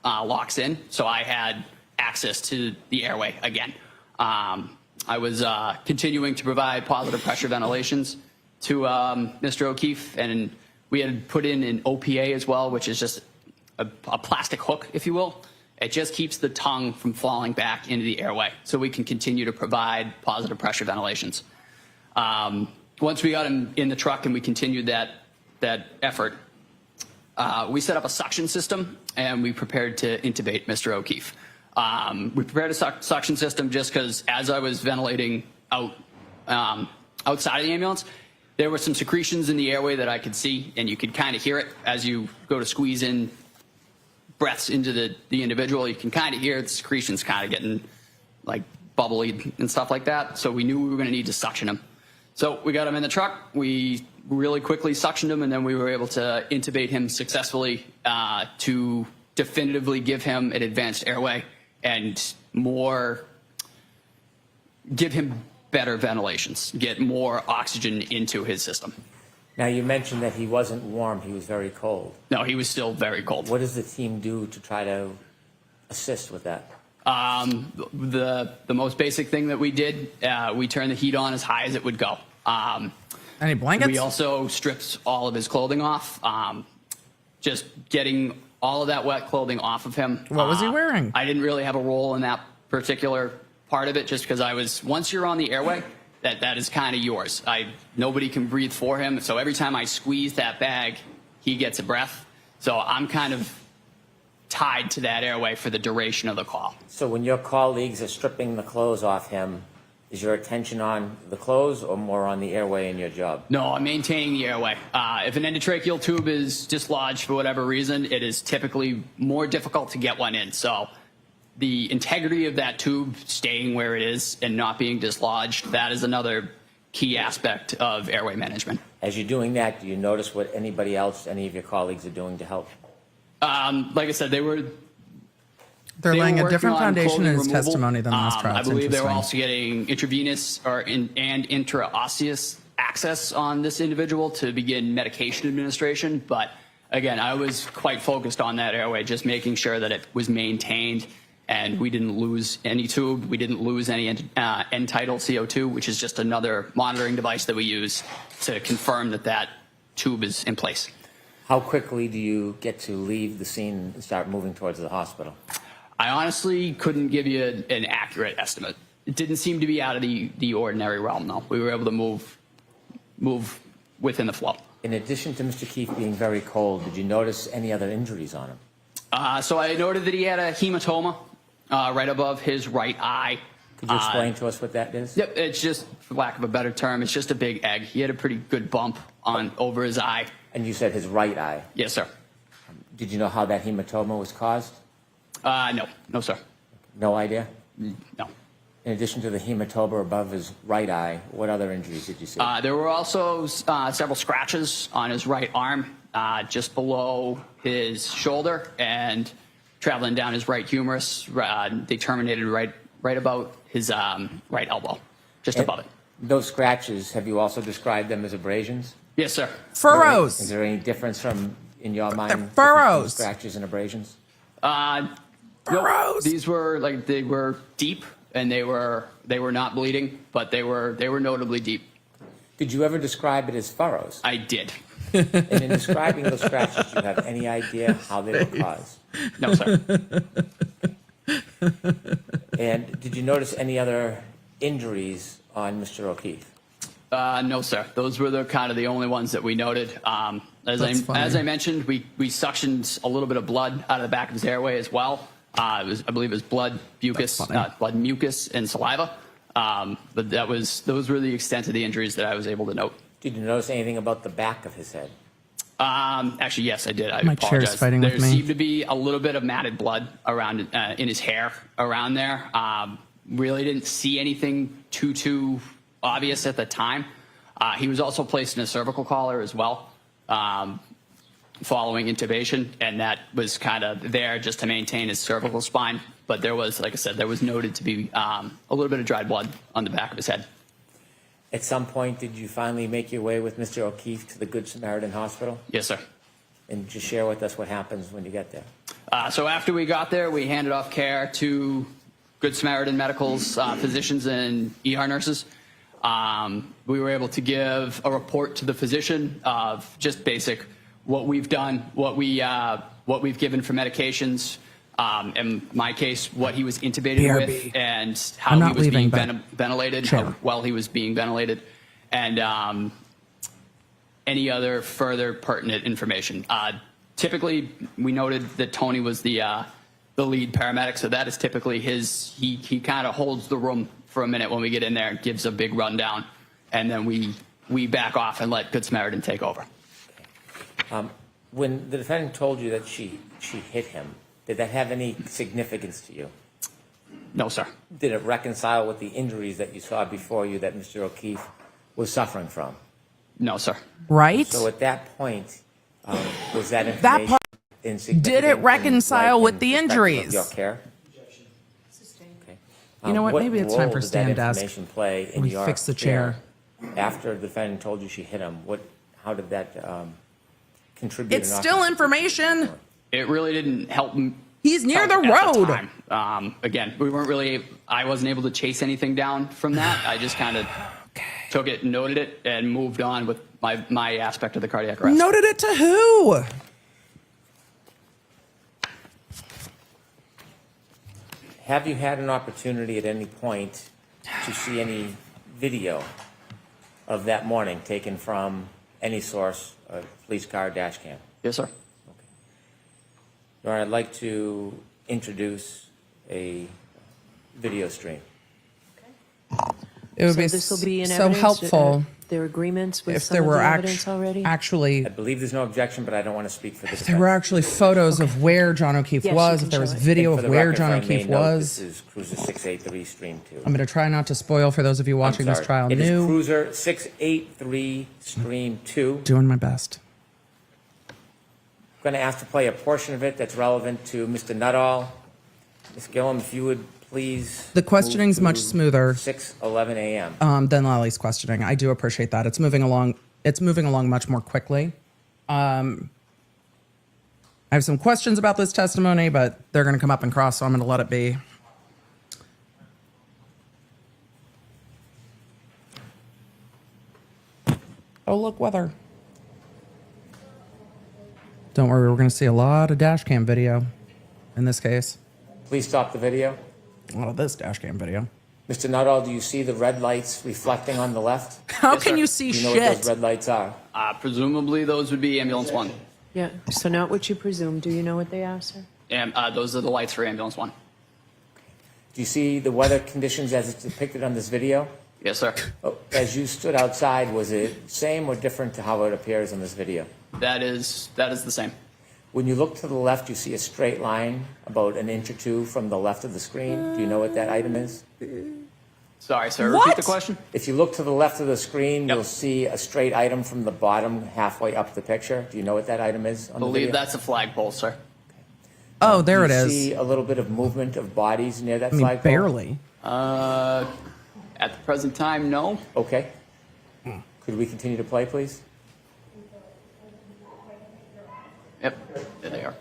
locks in. So I had access to the airway again. I was continuing to provide positive pressure ventilations to Mr. O'Keefe, and we had put in an OPA as well, which is just a plastic hook, if you will. It just keeps the tongue from falling back into the airway, so we can continue to provide positive pressure ventilations. Once we got him in the truck and we continued that effort, we set up a suction system and we prepared to intubate Mr. O'Keefe. We prepared a suction system just because as I was ventilating outside of the ambulance, there were some secretions in the airway that I could see, and you could kind of hear it as you go to squeeze in breaths into the individual. You can kind of hear the secretions kind of getting like bubbly and stuff like that. So we knew we were going to need to suction him. So we got him in the truck. We really quickly suctioned him, and then we were able to intubate him successfully to definitively give him an advanced airway and give him better ventilations, get more oxygen into his system. Now, you mentioned that he wasn't warm, he was very cold. No, he was still very cold. What does the team do to try to assist with that? The most basic thing that we did, we turned the heat on as high as it would go. Any blankets? We also stripped all of his clothing off, just getting all of that wet clothing off of him. What was he wearing? I didn't really have a role in that particular part of it, just because once you're on the airway, that is kind of yours. Nobody can breathe for him. So every time I squeeze that bag, he gets a breath. So I'm kind of tied to that airway for the duration of the call. So when your colleagues are stripping the clothes off him, is your attention on the clothes or more on the airway in your job? No, I'm maintaining the airway. If an endotracheal tube is dislodged for whatever reason, it is typically more difficult to get one in. So the integrity of that tube staying where it is and not being dislodged, that is another key aspect of airway management. As you're doing that, do you notice what anybody else, any of your colleagues are doing to help? Like I said, They're they laying were a different working on foundation in clothing his removal. testimony than last trial. I It's believe they were interesting. also getting intravenous and intraosseous access on this individual to begin medication administration. But again, I was quite focused on that airway, just making sure that it was maintained and we didn't lose any tube. We didn't lose any end-tidal CO2, which is just another monitoring device that we use to confirm that that tube is in place. How quickly do you get to leave the scene and start moving towards the hospital? I honestly couldn't give you an accurate estimate. It didn't seem to be out of the ordinary realm, though. We were able to move within the flow. In addition to Mr. Keefe being very cold, did you notice any other injuries on him? So I noted that he had a hematoma right above his right eye. Could you explain to us what that is? Yep, it's just, for lack of a better term, it's just a big egg. He had a pretty good bump over his eye. And you said his right eye. Yes, sir. Did you know how that hematoma was caused? No, sir. No idea? No. In addition to the hematoma above his right eye, what other injuries did you see? There were also several scratches on his right arm, just below his shoulder and traveling down his right humerus. They terminated right about his right elbow, just above it. Those scratches, have you also described them as abrasions? Yes, sir. Furrows. Is there any difference in your mind? They're furrows. Scratches and abrasions? Furrows. No, these were they were deep and they were not bleeding, but they were notably deep. Did you ever describe it as furrows? I did. And in describing those scratches, do you have any idea how they were caused? No, sir. And did you notice any other injuries on Mr. O'Keefe? No, sir. Those were the only ones that we noted. As I mentioned, we suctioned a little bit of blood out of the back of his airway as well. I believe it was blood, mucus, and saliva. But those were the extent of the injuries that I was able to note. Did you notice anything about the back of his head? Actually, yes, I did. I My apologize. chair's fighting there with me. seemed to be a little bit of matted blood around in his hair around there. Really didn't see anything too obvious at the time. He was also placed in a cervical collar as well, following intubation, and that was kind of there just to maintain his cervical spine. But there was, like I said, there was noted to be a little bit of dried blood on the back of his head. At some point, did you finally make your way with Mr. O'Keefe to the Good Samaritan Hospital? Yes, sir. And just share with us what happens when you get there. So after we got there, we handed off care to Good Samaritan Medical's physicians and ER nurses. We were able to give a report to the physician of just basic what we've done, what we've given for medications, in my case, what he was intubated BRB. with, and how he was being ventilated, how well he was being ventilated, and any other further pertinent information. Typically, we noted that Tony was the lead paramedic, so that is typically his. He kind of holds the room for a minute when we get in there, gives a big rundown, and then we back off and let Good Samaritan take over. When the defendant told you that she hit him, did that have any significance to you? No, sir. Did it reconcile with the injuries that you saw before you that Mr. O'Keefe was suffering from? No, sir. Right? So at that point, was that information That part, insignificant? did it reconcile in with the perspective injuries? Of your care? Okay. You know what? Maybe it's time for What role did that stand-desk. information play in We your fix the chair. care? After the defendant told you she hit him, how did that contribute? It's still information. It really didn't help him. He's near the at road. time. Again, I wasn't able to chase anything down from that. I just kind of took it, noted it, and moved on with my aspect of the cardiac arrest. Noted it to who? have you had an opportunity at any point to see any video of that morning taken from any source, a police car, dash cam? Yes, sir. All right, I'd like to introduce a video stream. It would So be this will be in so evidence? helpful There are agreements with if some there of were the evidence already? actually I believe there's no objection, but I don't want to speak for the if there were actually photos of where John O'Keefe Yes, you was, can if there was show it. video And of for the where record, John if I may O'Keefe note, was. This is Cruiser 683 Stream 2. I'm going to try not to spoil for those of you watching I'm this sorry. trial It is new. Cruiser 683 Stream 2. Doing my best. I'm going to ask to play a portion of it that's relevant to Mr. Nuttall. Ms. Gillum, if you would please. The questioning's move much to smoother 6:11 a.m. Than Lally's questioning. I do appreciate that. It's moving along. It's moving along much more quickly. I have some questions about this testimony, but they're going to come up and cross, so I'm going to let it be. Oh, look, weather. Don't worry, we're going to see a lot of dash cam video in this case. Please stop the video. A lot of this dash cam video. Mr. Nuttall, do you see the red lights reflecting on the left? How Yes, can sir. you see Do you know what those shit? red lights are? Presumably those would be ambulance 1. Yeah, so not what you presume. Do you know what they are, sir? And those are the lights for ambulance 1. Do you see the weather conditions as it's depicted on this video? Yes, sir. Oh, as you stood outside, was it same or different to how it appears on this video? That is the same. When you look to the left, you see a straight line about an inch or two from the left of the screen. Do you know what that item is? Sorry, sir. What? Repeat the question. If you look to the left of the screen, Yep. you'll see a straight item from the bottom halfway up the picture. Do you know what that item is on I the believe video? that's a flagpole, sir. Oh, there Do it you is. see a little bit of movement of bodies near that I mean, flagpole? barely. At the present time, no. Okay. Could we continue to play, please? Yep, there they are.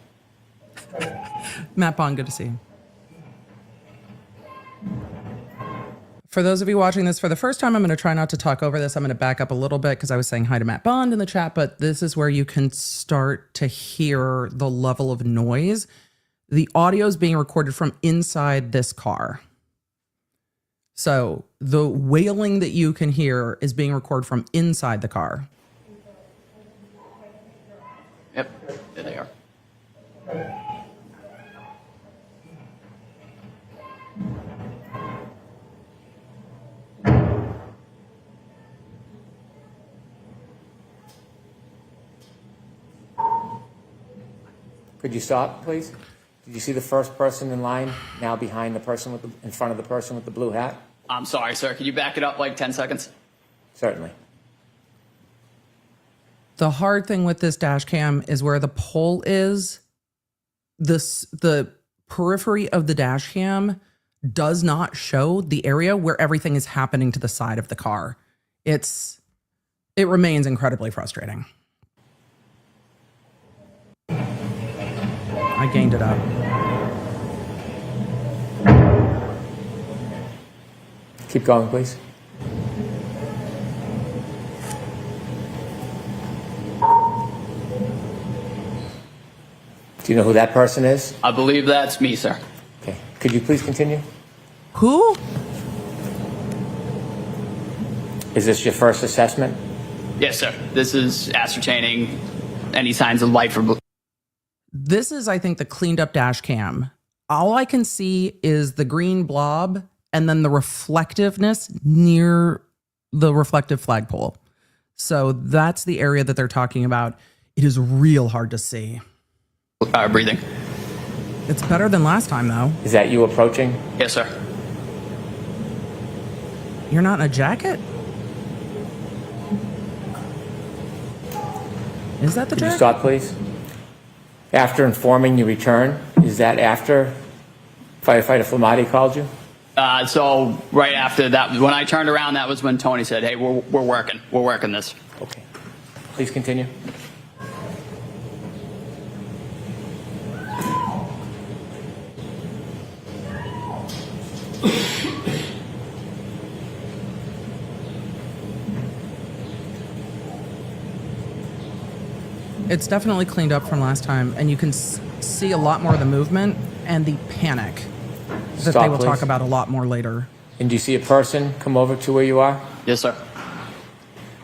Matt Bond, good to see you. For those of you watching this for the first time, I'm going to try not to talk over this. I'm going to back up a little bit because I was saying hi to Matt Bond in the chat, but this is where you can start to hear the level of noise. The audio is being recorded from inside this car. So the wailing that you can hear is being recorded from inside the car. Yep, there they are. Could you stop, please? Did you see the first person in line now behind the person with in front of the person with the blue hat? I'm sorry, sir. Could you back it up like 10 seconds? Certainly. The hard thing with this dash cam is where the pole is. The periphery of the dash cam does not show the area where everything is happening to the side of the car. It remains incredibly frustrating. I gained it up. Keep going, please. Do you know who that person is? I believe that's me, sir. Okay. Could you please continue? Who? Is this your first assessment? Yes, sir. This is ascertaining any signs of life or... This is, I think, the cleaned up dash cam. All I can see is the green blob and then the reflectiveness near the reflective flagpole. So that's the area that they're talking about. It is real hard to see. breathing. It's better than last time, though. Is that you approaching? Yes, sir. You're not in a jacket? Is that the Could you jacket? stop, please? After informing you return, is that after firefighter Flamati called you? So right after that, when I turned around, that was when Tony said, hey, we're working this. Okay. Please continue. It's definitely cleaned up from last time, and you can see a lot more of the movement and the panic. that Stop, they will talk please. about a lot more later. And do you see a person come over to where you are? Yes, sir.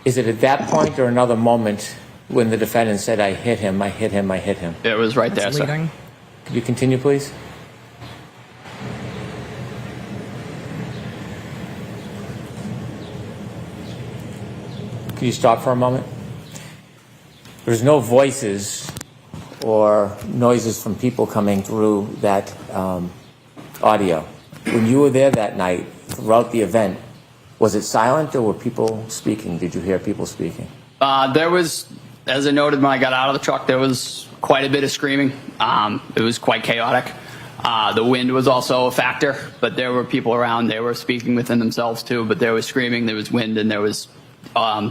Is it at that point or another moment when the defendant said, I hit him, I hit him, I hit him? It was right there, That's sir. leading. Could you continue, please? Could you stop for a moment? There's no voices or noises from people coming through that audio. When you were there that night, throughout the event, was it silent or were people speaking? Did you hear people speaking? There was, as I noted when I got out of the truck, there was quite a bit of screaming. It was quite chaotic. The wind was also a factor, but there were people around. They were speaking within themselves too, but there was screaming, there was wind, and there was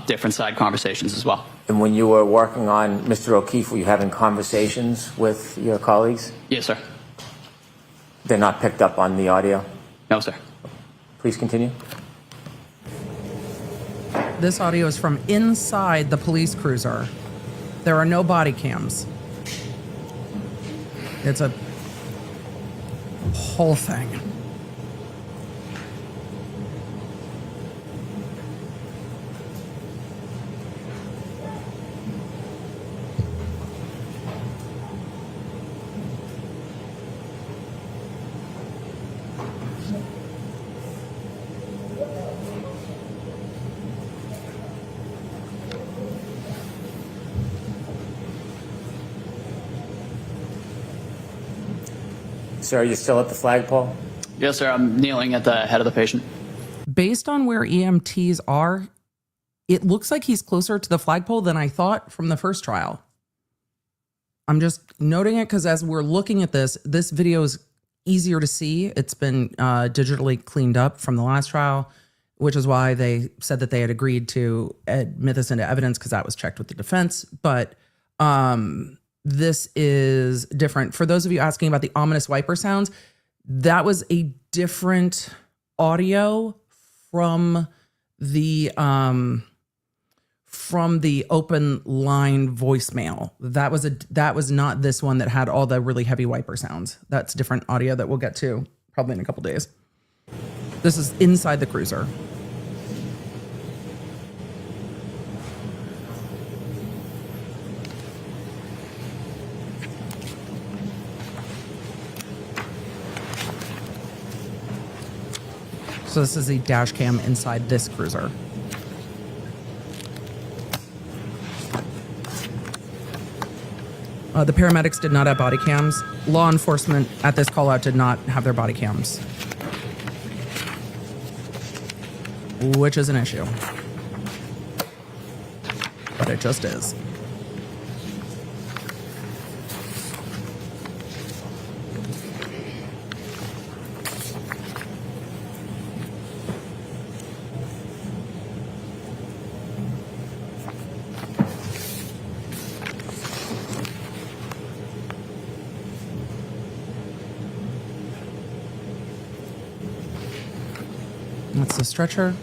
different side conversations as well. And when you were working on Mr. O'Keefe, were you having conversations with your colleagues? Yes, sir. They're not picked up on the audio? No, sir. Please continue. This audio is from inside the police cruiser. There are no body cams. It's a whole thing. Sir, are you still at the flagpole? Yes, sir. I'm kneeling at the head of the patient. Based on where EMTs are, it looks like he's closer to the flagpole than I thought from the first trial. I'm just noting it because as we're looking at this video is easier to see. It's been digitally cleaned up from the last trial, which is why they said that they had agreed to admit this into evidence because that was checked with the defense. But this is different. For those of you asking about the ominous wiper sounds, that was a different audio from the open line voicemail. That was not this one that had all the really heavy wiper sounds. That's different audio that we'll get to probably in a couple days. This is inside the cruiser. So this is the dash cam inside this cruiser. The paramedics did not have body cams. Law enforcement at this call out did not have their body cams, which is an issue. But it just is. That's the stretcher.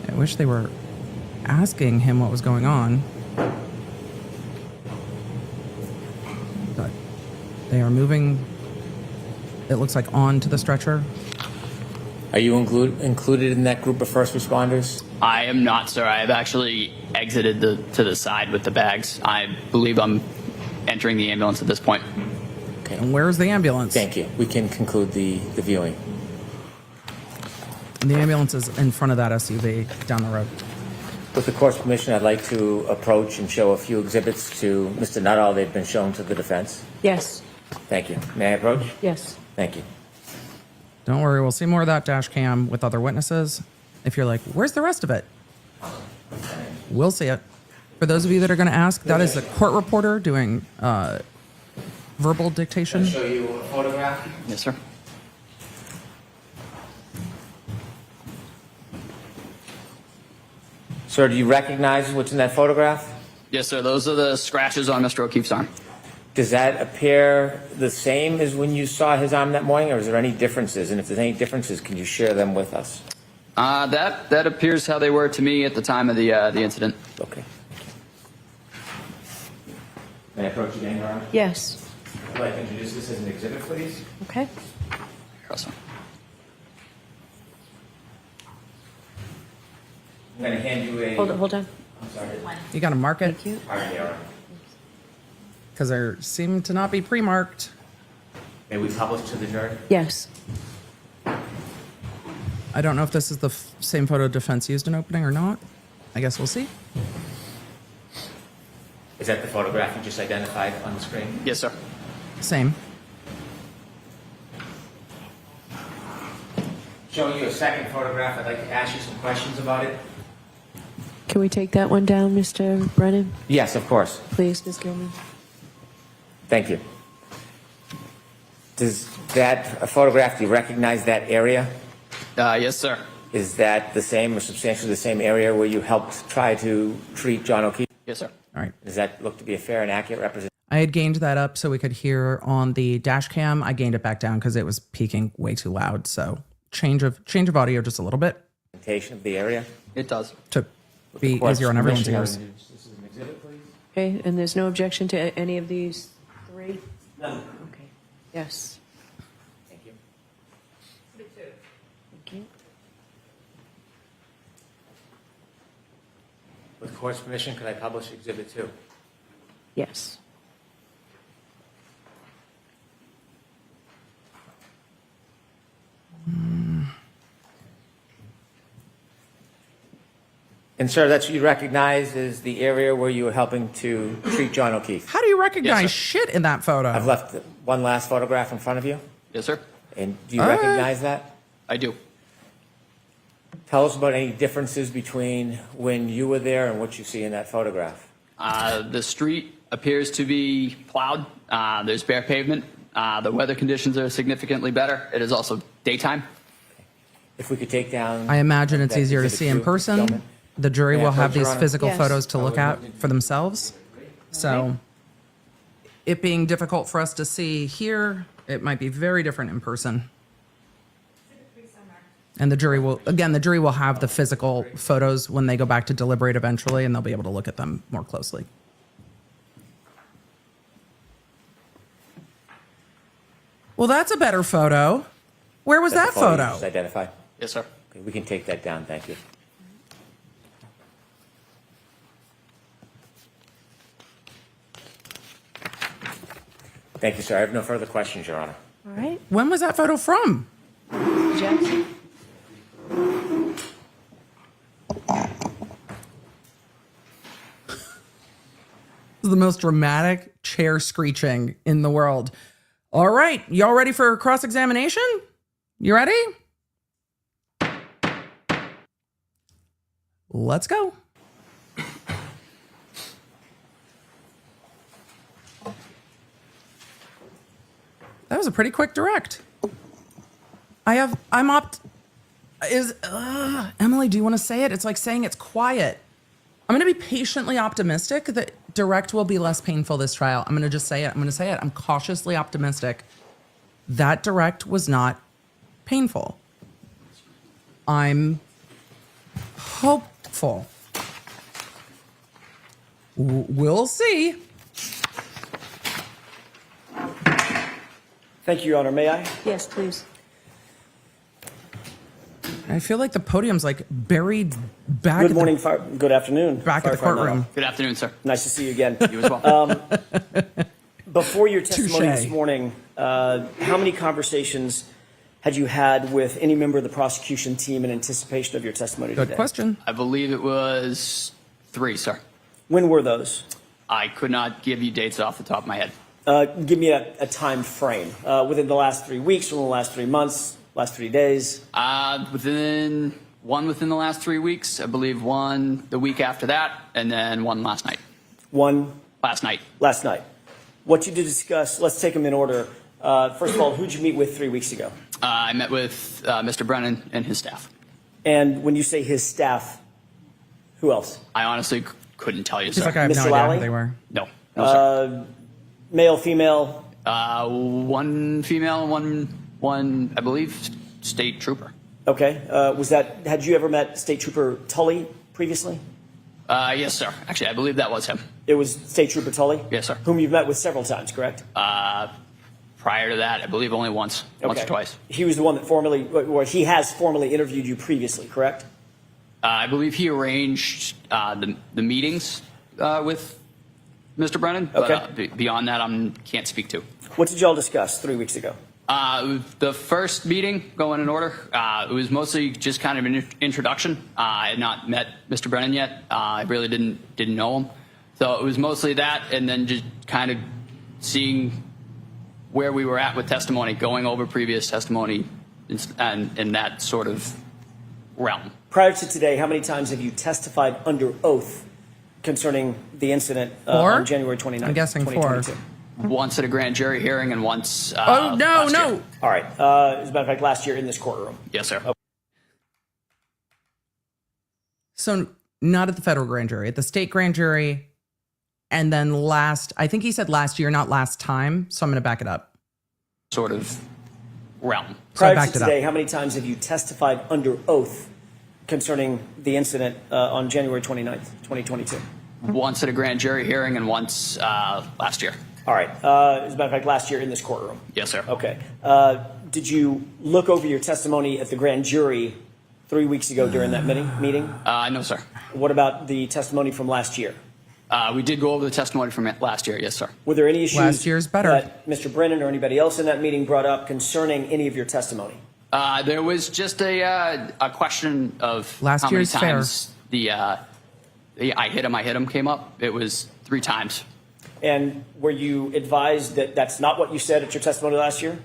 I wish they were asking him what was going on. But they are moving, it looks like, onto the stretcher. Are you included in that group of first responders? I am not, sir. I have actually exited to the side with the bags. I believe I'm entering the ambulance at this point. Okay. And where's the ambulance? Thank you. We can conclude the viewing. And the ambulance is in front of that SUV down the road. With the court's permission, I'd like to approach and show a few exhibits to Mr. Nuttall. They've been shown to the defense. Yes. Thank you. May I approach? Yes. Thank you. Don't worry, we'll see more of that dash cam with other witnesses. If you're like, where's the rest of it? We'll see it. For those of you that are going to ask, that is the court reporter doing verbal dictation. I'll show you a photograph. Yes, sir. Sir, do you recognize what's in that photograph? Yes, sir. Those are the scratches on Mr. O'Keefe's arm. Does that appear the same as when you saw his arm that morning, or is there any differences? And if there's any differences, can you share them with us? That appears how they were to me at the time of the incident. Okay. May I approach again, Your Honor? Yes. I'd like to introduce this as an exhibit, please. Okay. Awesome. I'm going to hand you a... Hold on. I'm sorry. You got to mark it Thank you. All right, Your Honor. because they seem to not be pre-marked. May we publish to the jury? Yes. I don't know if this is the same photo defense used in opening or not. I guess we'll see. Is that the photograph you just identified on the screen? Yes, sir. Same. Showing you a second photograph, I'd like to ask you some questions about it. Can we take that one down, Mr. Brennan? Yes, of course. Please, Ms. Gilman. Thank you. Does that photograph, do you recognize that area? Yes, sir. Is that the same or substantially the same area where you helped try to treat John O'Keefe? Yes, sir. All right. Does that look to be a fair and accurate representation I had gained that up so we could hear on the dash cam. I gained it back down because it was peaking way too loud. So change of audio just a little bit of the area? It does. to be Court's easier on everyone's permission, ears. This is an exhibit, please. Okay, and there's no objection to any of these three? No. Okay. Yes. Thank you. Thank you. With the court's permission, could I publish exhibit 2? Yes. And sir, that's what you recognize as the area where you were helping to treat John O'Keefe. How do you recognize Yes, sir. shit in that photo? I've left one last photograph in front of you. Yes, sir. And do you recognize that? I do. Tell us about any differences between when you were there and what you see in that photograph. The street appears to be plowed. There's bare pavement. The weather conditions are significantly better. It is also daytime. If we could take down... I imagine it's that easier to exhibit see in 2, person. Gilman. The jury May I will have approach, Your these Honor? physical Yes. photos to look at for themselves. So it being difficult for us to see here, it might be very different in person. And the jury will, again, the jury will have the physical photos when they go back to deliberate eventually, and they'll be able to look at them more closely. Well, that's a better photo. Where was that That's the photo you photo? just identified. Yes, sir. Okay, we can take that down. Thank you. Thank you, sir. I have no further questions, Your Honor. All right. When was that photo from? Jackson? This is the most dramatic chair screeching in the world. All right, y'all ready for cross-examination? You ready? Let's go. That was a pretty quick direct. Emily, do you want to say it? It's like saying it's quiet. I'm going to be patiently optimistic that direct will be less painful this trial. I'm going to just say it. I'm going to say it. I'm cautiously optimistic that direct was not painful. I'm hopeful. We'll see. Thank you, Your Honor. May I? Yes, please. I feel like the podium's like buried back. Good morning, good afternoon. Back at the Firefighter courtroom. Nuttall. Good afternoon, sir. Nice to see you again. You as well. Before your testimony Touche. this morning, how many conversations had you had with any member of the prosecution team in anticipation of your testimony Good today? question. I believe it was 3, sir. When were those? I could not give you dates off the top of my head. Give me a time frame. Within the last 3 weeks, within the last 3 months, last 3 days? Within the last 3 weeks, I believe one the week after that, and then one last night. One? Last night. Last night. What you did discuss, let's take them in order. First of all, who'd you meet with 3 weeks ago? I met with Mr. Brennan and his staff. And when you say his staff, who else? I honestly couldn't tell you, He's sir. like, I have Mr. no idea Lally? who they were. No, sir. Male, female? One female, one I believe, state trooper. Okay. Had you ever met State Trooper Tully previously? Yes, sir. Actually, I believe that was him. It was State Trooper Tully? Yes, sir. Whom you've met with several times, correct? Prior to that, I believe only once or twice. He was the one that he has formally interviewed you previously, correct? I believe he arranged the meetings with Mr. Brennan. Okay. But beyond that, I can't speak to. What did y'all discuss 3 weeks ago? The first meeting, going in order, it was mostly just kind of an introduction. I had not met Mr. Brennan yet. I really didn't know him. So it was mostly that, and then just kind of seeing where we were at with testimony, going over previous testimony and in that sort of realm. Prior to today, how many times have you testified under oath concerning the incident on January 29th, I'm guessing 2022? 4. Once at a grand jury hearing and once No. year. All right. As a matter of fact, last year in this courtroom. Yes, sir. Okay. So not at the federal grand jury, at the state grand jury. And then I think he said last year, not last time. So I'm going to back it up. Sort of realm. So I Prior to backed it today, up. how many times have you testified under oath concerning the incident on January 29th, 2022? Once at a grand jury hearing and once last year. All right. As a matter of fact, last year in this courtroom. Yes, sir. Okay. Did you look over your testimony at the grand jury 3 weeks ago during that meeting? No, sir. What about the testimony from last year? We did go over the testimony from last year. Yes, sir. Were there any issues Last year's better. that Mr. Brennan or anybody else in that meeting brought up concerning any of your testimony? There was just a question of Last how many year's fair. times the I hit him came up. It was 3 times. And were you advised that that's not what you said at your testimony last year?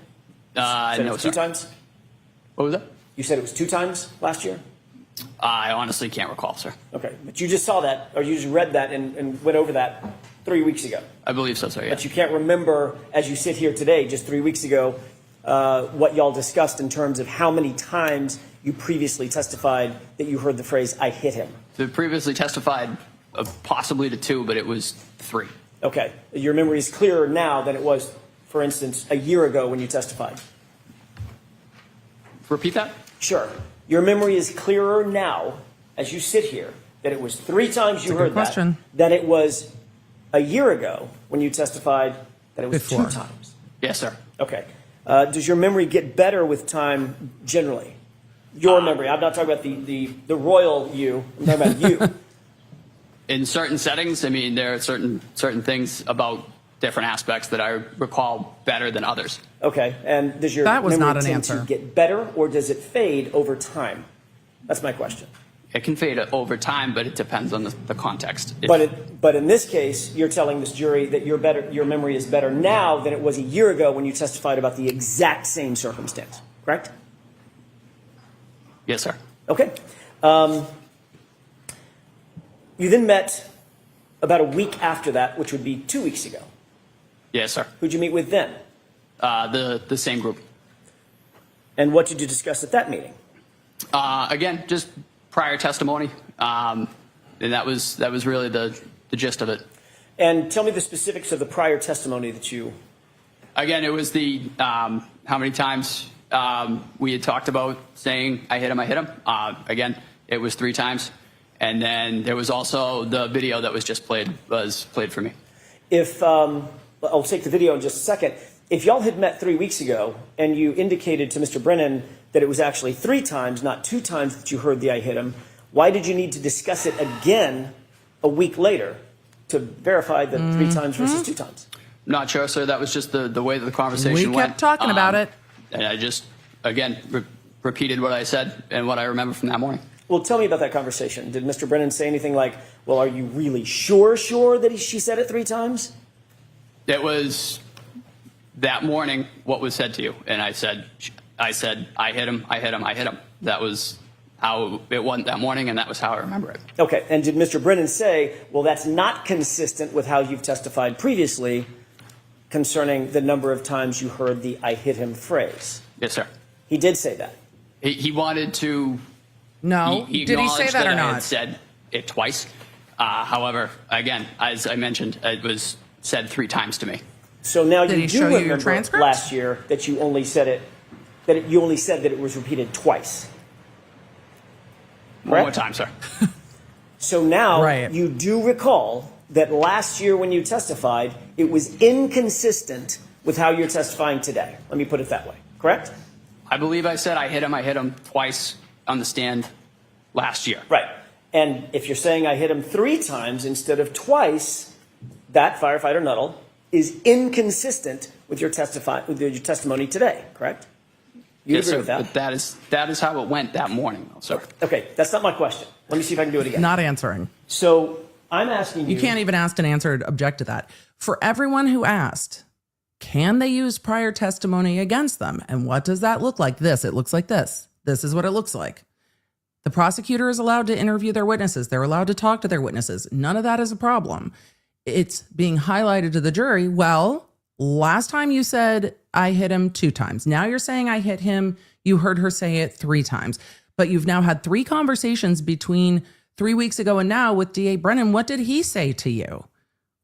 Said it No, was sir. 2 times? What was that? You said it was 2 times last year? I honestly can't recall, sir. Okay. But you just saw that, or you just read that and went over that 3 weeks ago. I believe so, sir. Yeah. But you can't remember, as you sit here today, just 3 weeks ago, what y'all discussed in terms of how many times you previously testified that you heard the phrase, I hit him. So previously testified possibly to 2, but it was 3. Okay. Your memory is clearer now than it was, for instance, a year ago when you testified. Repeat that? Sure. Your memory is clearer now, as you sit here, that it was 3 times you heard that than it was a year ago when you testified that it was Before. 2 times. Yes, sir. Okay. Does your memory get better with time generally? Your memory. I'm not talking about the royal you. I'm talking about you. In certain settings, I mean, there are certain things about different aspects that I recall better than others. Okay. And does your That was memory not an tend answer. to get better, or does it fade over time? That's my question. It can fade over time, but it depends on the context. But in this case, you're telling this jury that your memory is better now than it was a year ago when you testified about the exact same circumstance, correct? Yes, sir. Okay. You then met about a week after that, which would be 2 weeks ago. Yes, sir. Who'd you meet with then? The same group. And what did you discuss at that meeting? Again, just prior testimony, and that was really the gist of it. And tell me the specifics of the prior testimony that you... Again, it was the how many times we had talked about saying I hit him. Again, it was 3 times. And then there was also the video that was just played for me. If I'll take the video in just a second. If y'all had met 3 weeks ago and you indicated to Mr. Brennan that it was actually 3 times, not 2 times that you heard the I hit him, why did you need to discuss it again a week later to verify that 3 times versus 2 times? Not sure, sir. That was just the way that the conversation went. We kept talking about it. And I just, again, repeated what I said and what I remember from that morning. Well, tell me about that conversation. Did Mr. Brennan say anything like, well, are you really sure that she said it 3 times? It was that morning what was said to you. And I said, I hit him. That was how it went that morning, and that was how I remember it. Okay. And did Mr. Brennan say, well, that's not consistent with how you've testified previously concerning the number of times you heard the I hit him phrase? Yes, sir. He did say that. He wanted to... No. He Did he say that or I not? had said it twice. However, again, as I mentioned, it was said 3 times to me. So now Did you he do show you your remember transcript? last year that you only said that it was repeated twice. One more time, sir. So now Right. you do recall that last year when you testified, it was inconsistent with how you're testifying today. Let me put it that way, correct? I believe I said I hit him twice on the stand last year. Right. And if you're saying I hit him 3 times instead of twice, that firefighter Nuttall is inconsistent with your testimony today, correct? You Yes, agree sir. with that? But that is how it went that morning, sir. Okay, that's not my question. Let me see if I can do it again. Not answering. So I'm asking you. You can't even ask and answer to object to that. For everyone who asked, can they use prior testimony against them? And what does that look like? This, it looks like this. This is what it looks like. The prosecutor is allowed to interview their witnesses. They're allowed to talk to their witnesses. None of that is a problem. It's being highlighted to the jury. Well, last time you said I hit him 2 times. Now you're saying I hit him. You heard her say it 3 times. But you've now had 3 conversations between 3 weeks ago and now with DA Brennan. What did he say to you?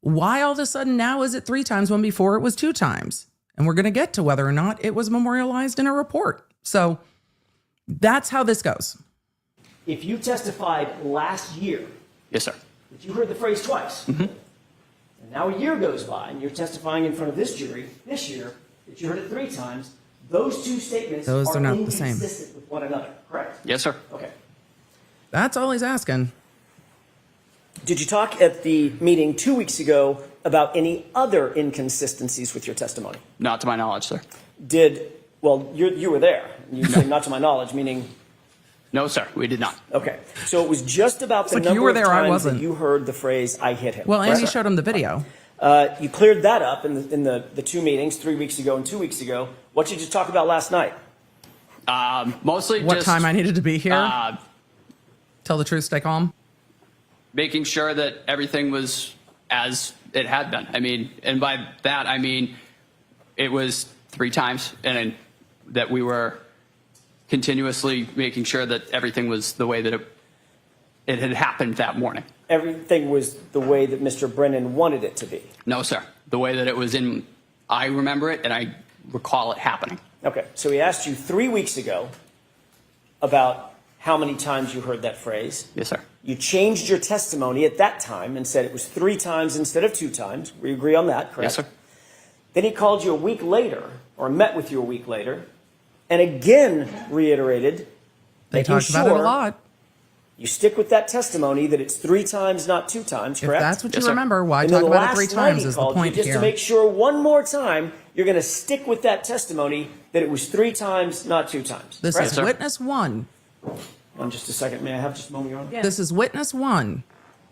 Why all of a sudden now is it 3 times when before it was 2 times? And we're going to get to whether or not it was memorialized in a report. So that's how this goes. If you testified last year, Yes, sir. but you heard the phrase twice, and now a year goes by and you're testifying in front of this jury this year that you heard it 3 times, those 2 statements Those are not the same. inconsistent with one another, correct? Yes, sir. Okay. That's all he's asking. Did you talk at the meeting 2 weeks ago about any other inconsistencies with your testimony? Not to my knowledge, sir. Well, you were there. You say not to my knowledge, meaning. No, sir. We did not. Okay. So it was just about the like number you were of there, I times wasn't. that you heard the phrase, I hit him. Well, Andy correct? showed him the video. You cleared that up in the 2 meetings, 3 weeks ago and 2 weeks ago. What did you talk about last night? Mostly What just time I needed to be here? Tell the truth, stay calm. making sure that everything was as it had been. I mean, and by that, I mean, it was 3 times and that we were continuously making sure that everything was the way that it had happened that morning. Everything was the way that Mr. Brennan wanted it to be. No, sir. The way that it was in, I remember it and I recall it happening. Okay. So he asked you 3 weeks ago about how many times you heard that phrase. Yes, sir. You changed your testimony at that time and said it was 3 times instead of 2 times. We agree on that, correct? Yes, sir. Then he called you a week later, or met with you a week later, and again reiterated, They making talked about it a sure lot. you stick with that testimony that it's 3 times, not 2 times, If correct? that's what Yes, you sir. remember, why And talk then about it 3 last night times he is the called you point just here. to make sure one more time you're going to stick with that testimony that it was 3 times, not 2 times. This correct? is sir. witness 1. Just a second. May I have just a moment, Your Honor? This is witness 1.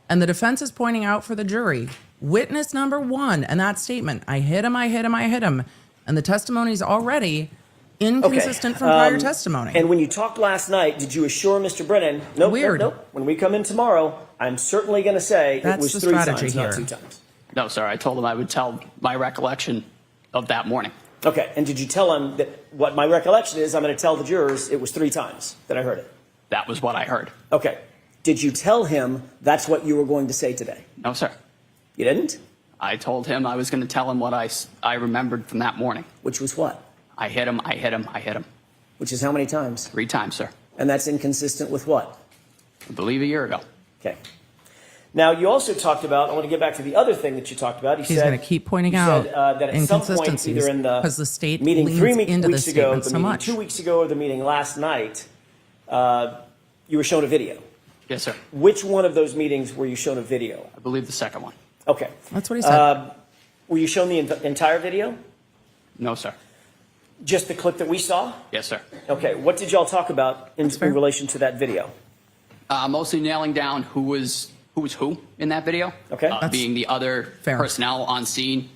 And the defense is pointing out for the jury, witness number 1, and that statement, I hit him, I hit him, I hit him. And the testimony is already inconsistent from prior testimony. And when you talked last night, did you assure Mr. Brennan, nope, Weird. nope, when we come in tomorrow, I'm certainly going to say That's it was the 3 strategy times, not here. 2 times. No, sir. I told him I would tell my recollection of that morning. Okay, and did you tell him that what my recollection is, I'm going to tell the jurors it was 3 times that I heard it? That was what I heard. Okay. Did you tell him that's what you were going to say today? No, sir. You didn't? I told him I was going to tell him what I remembered from that morning. Which was what? I hit him, I hit him, I hit him. Which is how many times? 3 times, sir. And that's inconsistent with what? I believe a year ago. Okay. Now, you also talked about, I want to get back to the other thing that you talked about. He's going to keep pointing out that at some point, inconsistencies either in the because the state meeting leans 3 into weeks this ago, statement the so meeting much. 2 weeks ago, or the meeting last night, you were shown a video. Yes, sir. Which one of those meetings were you shown a video? I believe the second one. Okay. That's what he said. Were you shown the entire video? No, sir. Just the clip that we saw? Yes, sir. Okay. What did y'all talk about in relation to that video? Mostly nailing down who was who in that video. Okay. Being the other fair. personnel on scene,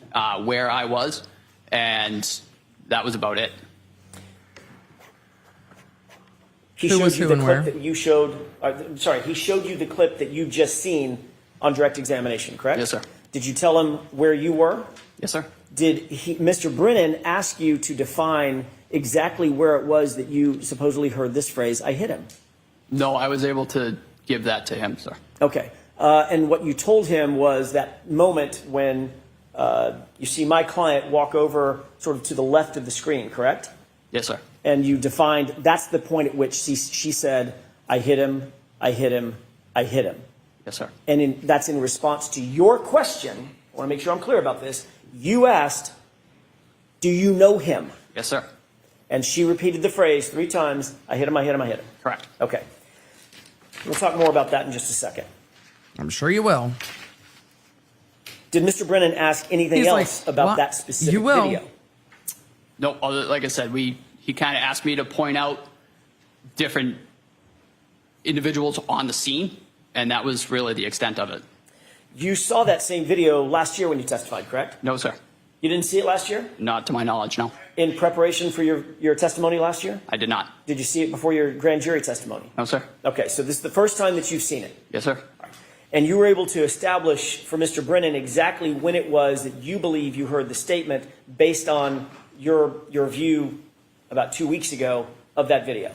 where I was, and that was about it. He Who showed was you who the and clip where? that you showed. He showed you the clip that you just seen on direct examination, correct? Yes, sir. Did you tell him where you were? Yes, sir. Did Mr. Brennan ask you to define exactly where it was that you supposedly heard this phrase, I hit him? No, I was able to give that to him, sir. Okay. And what you told him was that moment when you see my client walk over sort of to the left of the screen, correct? Yes, sir. And you defined that's the point at which she said, I hit him, I hit him, I hit him. Yes, sir. And that's in response to your question. I want to make sure I'm clear about this. You asked, do you know him? Yes, sir. And she repeated the phrase 3 times, I hit him, I hit him, I hit him. Correct. Okay. We'll talk more about that in just a second. I'm sure you will. Did Mr. Brennan ask anything He's else like, about "Well, that specific you will." video? No, like I said, he kind of asked me to point out different individuals on the scene, and that was really the extent of it. You saw that same video last year when you testified, correct? No, sir. You didn't see it last year? Not to my knowledge, no. In preparation for your testimony last year? I did not. Did you see it before your grand jury testimony? No, sir. Okay, so this is the first time that you've seen it. Yes, sir. And you were able to establish for Mr. Brennan exactly when it was that you believe you heard the statement based on your view about 2 weeks ago of that video.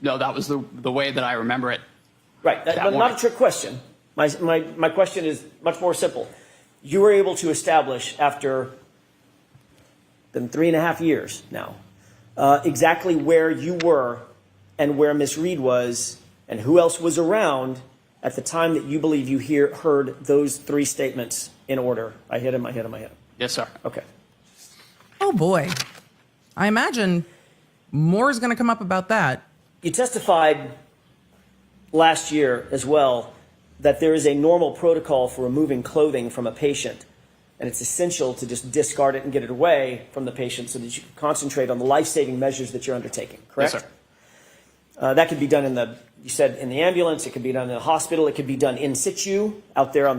No, that was the way that I remember it. Right, That not morning. a trick question. My question is much more simple. You were able to establish after than 3.5 years now, exactly where you were and where Miss Reed was and who else was around at the time that you believe you heard those 3 statements in order. I hit him, I hit him, I hit him. Yes, sir. Okay. Oh boy. I imagine more is going to come up about that. You testified last year as well that there is a normal protocol for removing clothing from a patient, and it's essential to just discard it and get it away from the patient so that you can concentrate on the life-saving measures that you're undertaking, correct? Yes, sir. That could be done you said in the ambulance, it could be done in the hospital, it could be done in situ, out there in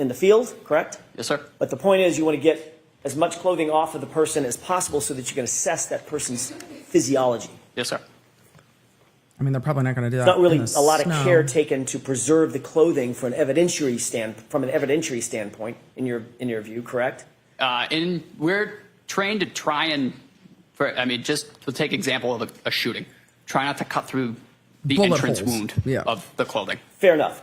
the field, correct? Yes, sir. But the point is you want to get as much clothing off of the person as possible so that you can assess that person's physiology. Yes, sir. I mean, they're probably not going to do that. Not really in the a lot of snow. care taken to preserve the clothing from an evidentiary standpoint in your view, correct? And we're trained to try and, just to take example of a shooting, try not to cut through the Bullet entrance holes. wound Yeah. of the clothing. Fair enough.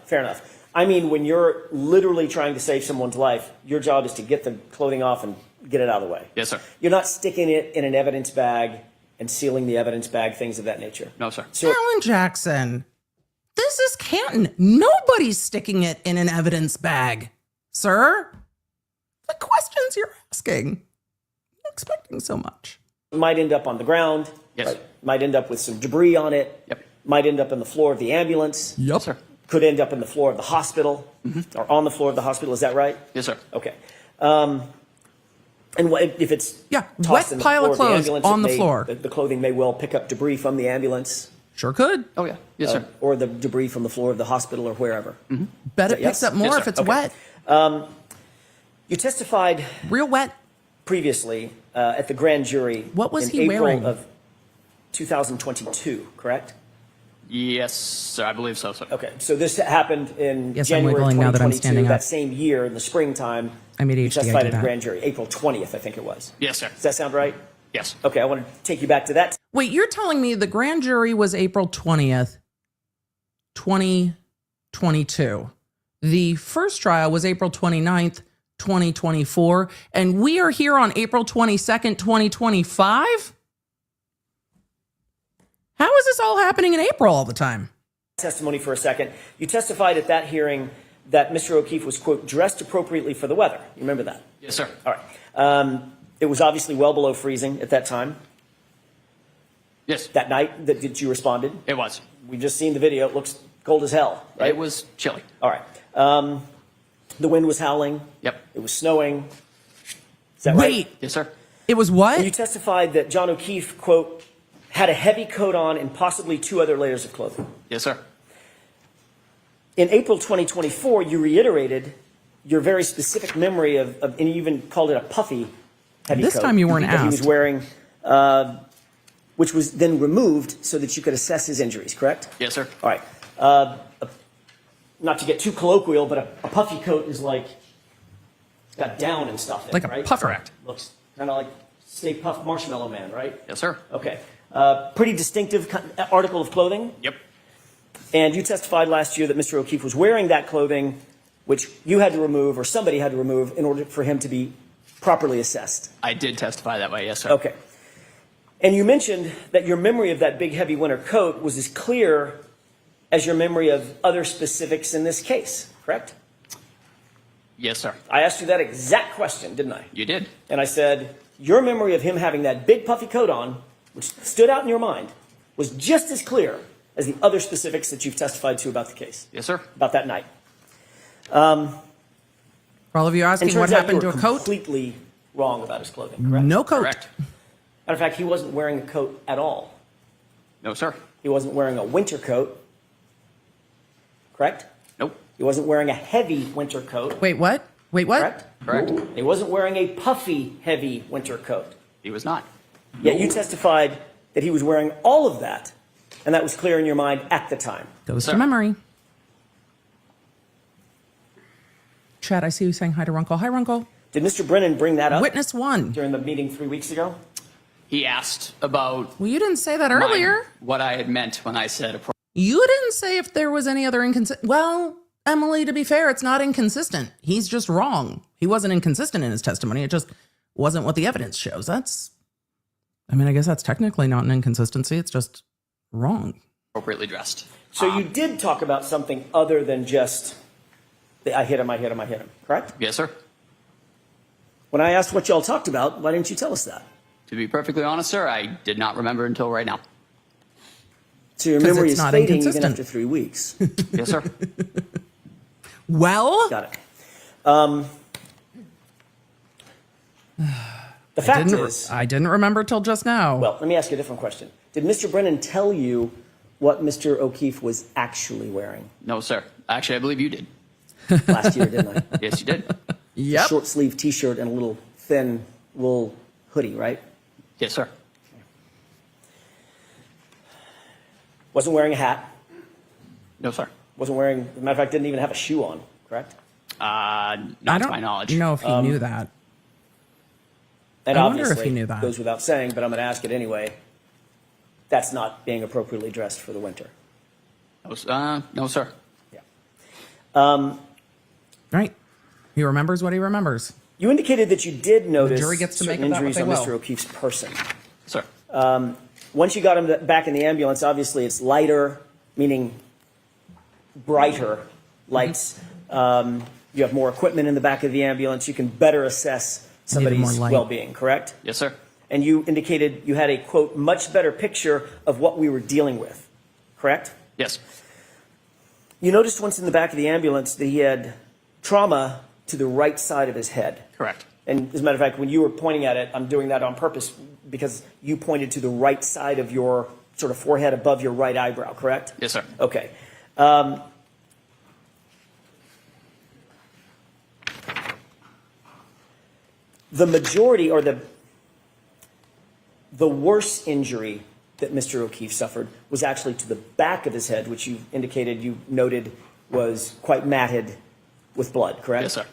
I mean, when you're literally trying to save someone's life, your job is to get the clothing off and get it out of the way. Yes, sir. You're not sticking it in an evidence bag and sealing the evidence bag, things of that nature. No, sir. So, Alan Jackson, this is Canton. Nobody's sticking it in an evidence bag, sir. The questions you're asking. I'm expecting so much. it might end up on the ground. Yes. Right? Might end up with some debris on it. Yep. Might end up in the floor of the ambulance. Yep. Sir. Could end up in the floor of the hospital or on the floor of the hospital. Is that right? Yes, sir. Okay. And if it's tossed wet in the pile floor of clothes ambulance, on it the may- floor. The clothing may well pick up debris from the ambulance. Sure could. Oh, yeah. Yes, sir. Or the debris from the floor of the hospital or wherever. Bet it Yes? picks up more Yes, if sir. it's Okay. wet. You testified Real wet. previously at the grand jury. What was in he April wearing? of 2022, correct? Yes, sir. I believe so, sir. Okay, so this happened in Yes, I'm January wiggling now that I'm 2022, standing that up. same year in the springtime. I'm ADHD, You I testified do at the that. grand jury, April 20th, I think it was. Yes, sir. Does that sound right? Yes. Okay, I want to take you back to that. Wait, you're telling me the grand jury was April 20th, 2022. The first trial was April 29th, 2024. And we are here on April 22nd, 2025? How is this all happening in April all the time? Testimony for a second. You testified at that hearing that Mr. O'Keefe was, quote, dressed appropriately for the weather. You remember that? Yes, sir. All right. It was obviously well below freezing at that time. Yes, That night that you responded. it was. We've just seen the video. It looks cold as hell, right? It was chilly. All right. The wind was howling. Yep. It was snowing. Is that right? Wait, Yes, sir. it was You what? testified that John O'Keefe, quote, had a heavy coat on and possibly 2 other layers of clothing. Yes, sir. In April 2024, you reiterated your very specific memory of and you even called it a puffy heavy This coat. time you weren't that he was asked. wearing, which was then removed so that you could assess his injuries, correct? Yes, sir. All right. Not to get too colloquial, but a puffy coat is like got down and stuff. in Like it, a right? puffer. Correct. Looks kind of like Stay Puft Marshmallow Man, right? Yes, sir. Okay. Pretty distinctive article of clothing. Yep. And you testified last year that Mr. O'Keefe was wearing that clothing, which you had to remove or somebody had to remove in order for him to be properly assessed. I did testify that way. Yes, sir. Okay. And you mentioned that your memory of that big, heavy winter coat was as clear as your memory of other specifics in this case, correct? Yes, sir. I asked you that exact question, didn't I? You did. And I said, your memory of him having that big puffy coat on, which stood out in your mind, was just as clear as the other specifics that you've testified to about the case. Yes, sir. About that night. For all of you And asking what turns out happened you to were a coat, completely wrong about his clothing, correct? no coat. Correct. Matter of fact, he wasn't wearing a coat at all. No, sir. He wasn't wearing a winter coat, correct? Nope. He wasn't wearing a heavy winter coat, Wait, what? Wait, what? correct? Correct. He wasn't wearing a puffy, heavy winter coat. He was not. Yet you testified that he was wearing all of that, and that was clear in your mind at the time. Goes Sir. to memory. Chad, I see you saying hi to Runkle. Hi, Runkle. Did Mr. Brennan bring that up Witness one. during the meeting 3 weeks ago? He asked about Well, you didn't say that earlier. what I had meant when I said You didn't say if there was any other inconsistent. Well, Emily, to be fair, it's not inconsistent. He's just wrong. He wasn't inconsistent in his testimony. It just wasn't what the evidence shows. I guess that's technically not an inconsistency. It's just wrong. appropriately dressed. So you did talk about something other than just the I hit him, correct? Yes, sir. When I asked what y'all talked about, why didn't you tell us that? To be perfectly honest, sir, I did not remember until right now. So your 'Cause memory it's is not fading even inconsistent. after 3 weeks. Yes, sir. Well, Got it. The fact is, I didn't remember till just now. well, let me ask you a different question. Did Mr. Brennan tell you what Mr. O'Keefe was actually wearing No, sir. Actually, I believe you did. last year, didn't I? Yes, you did. Yep. Short sleeve T-shirt and a little thin wool hoodie, right? Yes, sir. Wasn't wearing a hat. No, sir. Wasn't wearing, as a matter of fact, didn't even have a shoe on, correct? I Not to don't my knowledge. know if he knew that. And I wonder if obviously, he knew that. goes without saying, but I'm going to ask it anyway. That's not being appropriately dressed for the winter. No, sir. Right. He remembers what he remembers. You indicated that you did notice jury gets to make certain of that what injuries they on will. Mr. O'Keefe's person. Sir. Once you got him back in the ambulance, obviously it's lighter, meaning brighter lights. You have more equipment in the back of the ambulance. You can better assess somebody's more light. well-being, correct? Yes, sir. And you indicated you had a, quote, much better picture of what we were dealing with, correct? Yes. You noticed once in the back of the ambulance that he had trauma to the right side of his head. Correct. And as a matter of fact, when you were pointing at it, I'm doing that on purpose because you pointed to the right side of your sort of forehead above your right eyebrow, correct? Yes, sir. Okay. The majority or the worst injury that Mr. O'Keefe suffered was actually to the back of his head, which you indicated, you noted was quite matted with blood, correct? Yes, sir.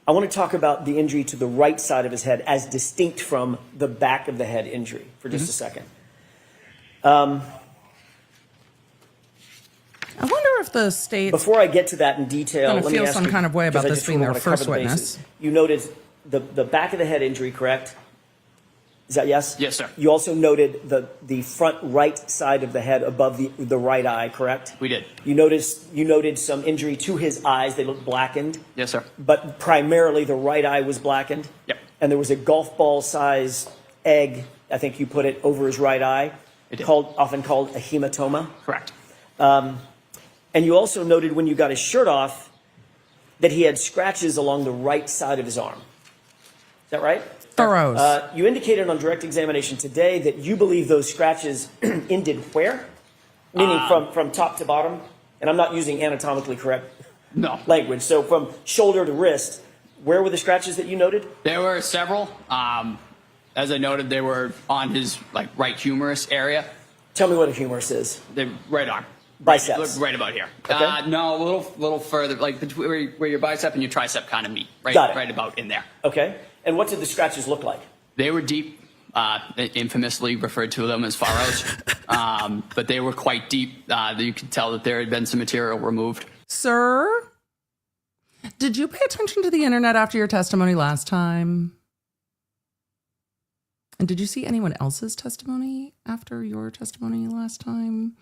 I want to talk about the injury to the right side of his head as distinct from the back of the head injury for just a second. I wonder if the state Before I get to that in detail, Gonna let me feel ask some you, kind of way because about I this just being wanna their cover first the bases. witness. You noted the back of the head injury, correct? Is that yes? Yes, sir. You also noted the front right side of the head above the right eye, correct? We did. You noted some injury to his eyes. They looked blackened. Yes, sir. But primarily the right eye was blackened. Yep. And there was a golf ball size egg, I think you put it, over his right eye, It did. often called a hematoma. Correct. And you also noted when you got his shirt off that he had scratches along the right side of his arm. Is that right? furrows. You indicated on direct examination today that you believe those scratches ended where? Meaning from top to bottom? And I'm not using anatomically correct No. language. So from shoulder to wrist, where were the scratches that you noted? There were several. As I noted, they were on his right humerus area. Tell me what a humerus is. The right arm. Biceps. Right about here. Okay. No, a little further, like between where your bicep and your tricep kind of meet. Right, Got it. right about in there. Okay. And what did the scratches look like? They were deep. Infamously referred to them as furrows, but they were quite deep. You could tell that there had been some material removed. Sir, did you pay attention to the internet after your testimony last time? And did you see anyone else's testimony after your testimony last time?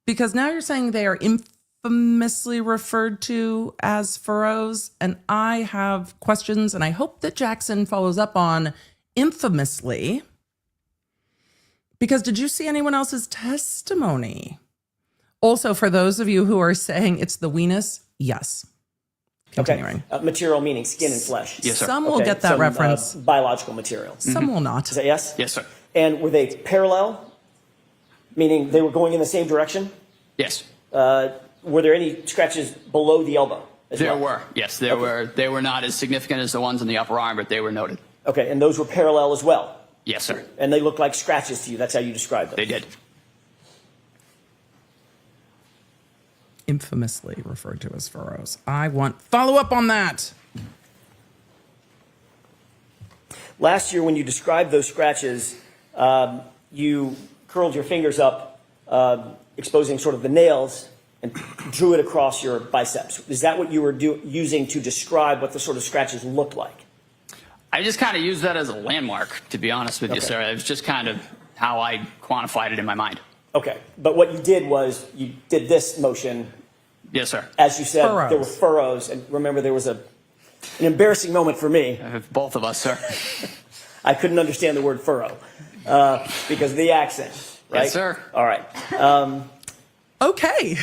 Because now you're saying they are infamously referred to as furrows, and I have questions, and I hope that Jackson follows up on infamously. Because did you see anyone else's testimony? Also, for those of you who are saying it's the weenus, yes. Continuing. Okay. Material meaning skin and flesh. Yes, sir. Some will get that reference. Biological material. Some will not. Is that yes? Yes, sir. And were they parallel? Meaning they were going in the same direction? Yes. Were there any scratches below the elbow? There were. Yes, there were. They were not as significant as the ones in the upper arm, but they were noted. Okay, and those were parallel as well? Yes, sir. And they looked like scratches to you. That's how you described them? They did. Infamously referred to as furrows. I want follow up on that. Last year, when you described those scratches, you curled your fingers up, exposing sort of the nails, and drew it across your biceps. Is that what you were using to describe what the sort of scratches looked like? I just kind of used that as a landmark, to be honest with you, sir. It was just kind of how I quantified it in my mind. Okay, but what you did was you did this motion. Yes, sir. As you said, Furrows. there were furrows, and remember there was an embarrassing moment for me. Both of us, sir. I couldn't understand the word furrow because of the accent, right? Yes, sir. All right. Okay.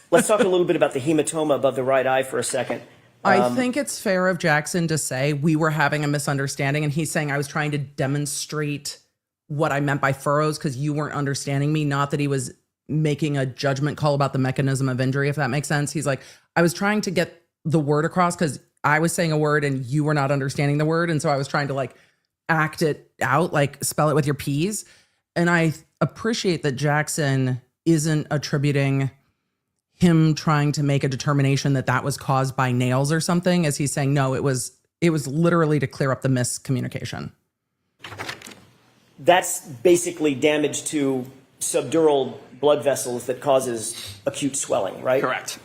Let's talk a little bit about the hematoma above the right eye for a second. I think it's fair of Jackson to say we were having a misunderstanding, and he's saying I was trying to demonstrate what I meant by furrows because you weren't understanding me, not that he was making a judgment call about the mechanism of injury, if that makes sense. He's like, I was trying to get the word across because I was saying a word and you were not understanding the word. And so I was trying to like act it out, like spell it with your P's. And I appreciate that Jackson isn't attributing him trying to make a determination that that was caused by nails or something, as he's saying, no, it was literally to clear up the miscommunication. That's basically damage to subdural blood vessels that causes acute swelling, right? Correct.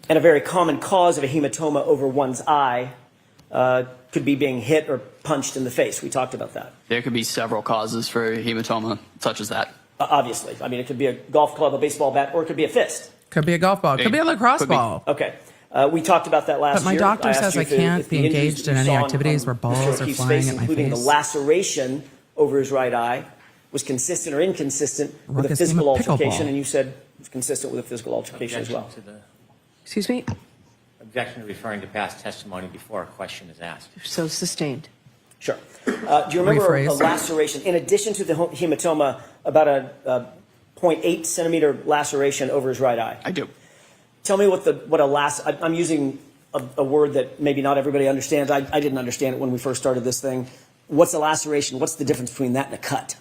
And a very common cause of a hematoma over one's eye could be being hit or punched in the face. We talked about that. There could be several causes for hematoma, such as that. Obviously. I mean, it could be a golf club, a baseball bat, or it could be a fist. Could be a golf ball. Could be a lacrosse ball. Okay. We talked about that last year. But my doctor asked says you I can't be engaged in any activities where balls Mr. are O'Keefe's flying face, at my including face. the laceration over his right eye, was consistent or inconsistent with a Ruckus physical game of pickleball. altercation, and you said it was consistent with a physical altercation as well. Excuse me? Objection to referring to past testimony before a question is asked. So sustained. Sure. Do you remember a Rephrase. laceration, in addition to the hematoma, about a 0.8 centimeter laceration over his right eye? I do. Tell me I'm using a word that maybe not everybody understands. I didn't understand it when we first started this thing. What's a laceration? What's the difference between that and a cut?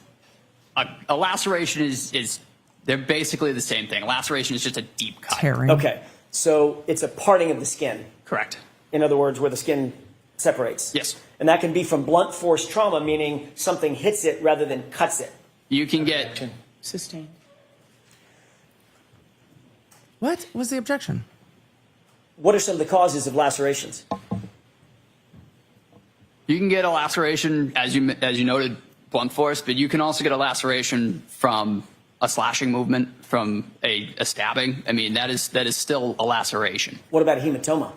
A laceration is they're basically the same thing. A laceration is just a deep cut. Tearing. Okay, so it's a parting of the skin. Correct. In other words, where the skin separates. Yes. And that can be from blunt force trauma, meaning something hits it rather than cuts it. You can get Sustained. What was the objection? What are some of the causes of lacerations? You can get a laceration, as you noted, blunt force, but you can also get a laceration from a slashing movement, from a stabbing. I mean, that is still a laceration. What about hematoma?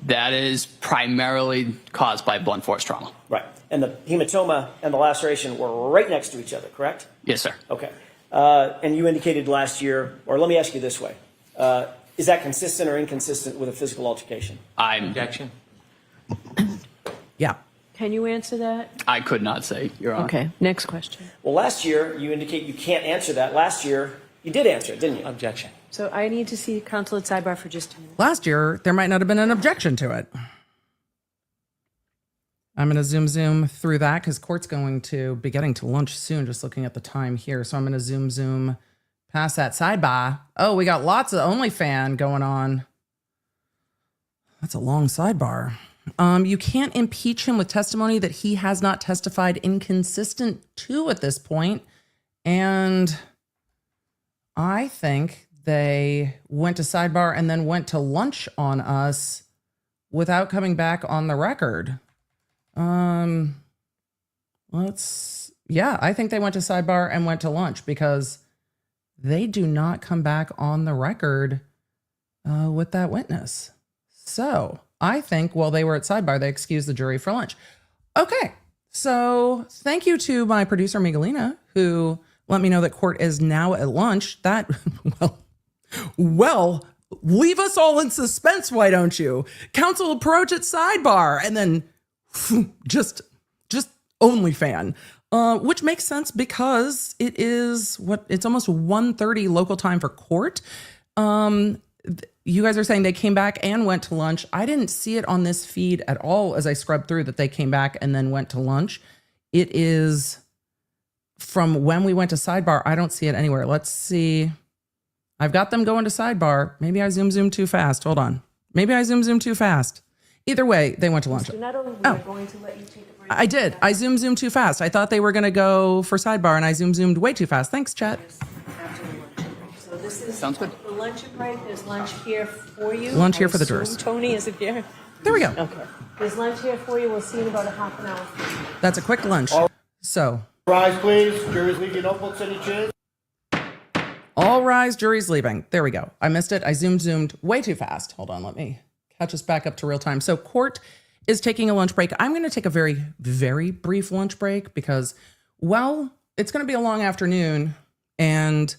That is primarily caused by blunt force trauma. Right. And the hematoma and the laceration were right next to each other, correct? Yes, sir. Okay. And you indicated last year, or let me ask you this way. Is that consistent or inconsistent with a physical altercation? Objection. Yeah. Can you answer that? I could not say, Your Honor. Okay, next question. Well, last year, you indicate you can't answer that. Last year, you did answer it, didn't you? Objection. So I need to see counsel at sidebar for just a minute. Last year, there might not have been an objection to it. I'm going to zoom through that because court's going to be getting to lunch soon, just looking at the time here. So I'm going to zoom past that sidebar. Oh, we got lots of OnlyFan going on. That's a long sidebar. You can't impeach him with testimony that he has not testified inconsistent to at this point. And I think they went to sidebar and then went to lunch on us without coming back on the record. Let's Yeah, I think they went to sidebar and went to lunch because they do not come back on the record with that witness. So I think while they were at sidebar, they excused the jury for lunch. Okay, so thank you to my producer, Miguelina, who let me know that court is now at lunch. That, well, leave us all in suspense, why don't you? Counsel approach at sidebar, and then just OnlyFan. Which makes sense because it is it's almost 1:30 local time for court. You guys are saying they came back and went to lunch. I didn't see it on this feed at all as I scrubbed through that they came back and then went to lunch. It is from when we went to sidebar. I don't see it anywhere. Let's see. I've got them going to sidebar. Maybe I zoom too fast. Hold on. Maybe I zoom too fast. Either way, they went to lunch. Mr. Nuttall, we're going to let you take a break. I did. I zoomed too fast. I thought they were going to go for sidebar, and I zoomed way too fast. Thanks, chat. After the lunch break. So this is Sounds good. the lunch break. There's lunch here for you. Lunch here for the I assume jurors. Tony, is it here? There we go. Okay. There's lunch here for you. We'll see you in about a half an hour. That's a quick lunch. So, Rise, please. Jury's leave your notebooks and your chairs. all rise, jury's leaving. There we go. I missed it. I zoomed way too fast. Hold on. Let me catch us back up to real time. So court is taking a lunch break. I'm going to take a very, very brief lunch break because, well, it's going to be a long afternoon and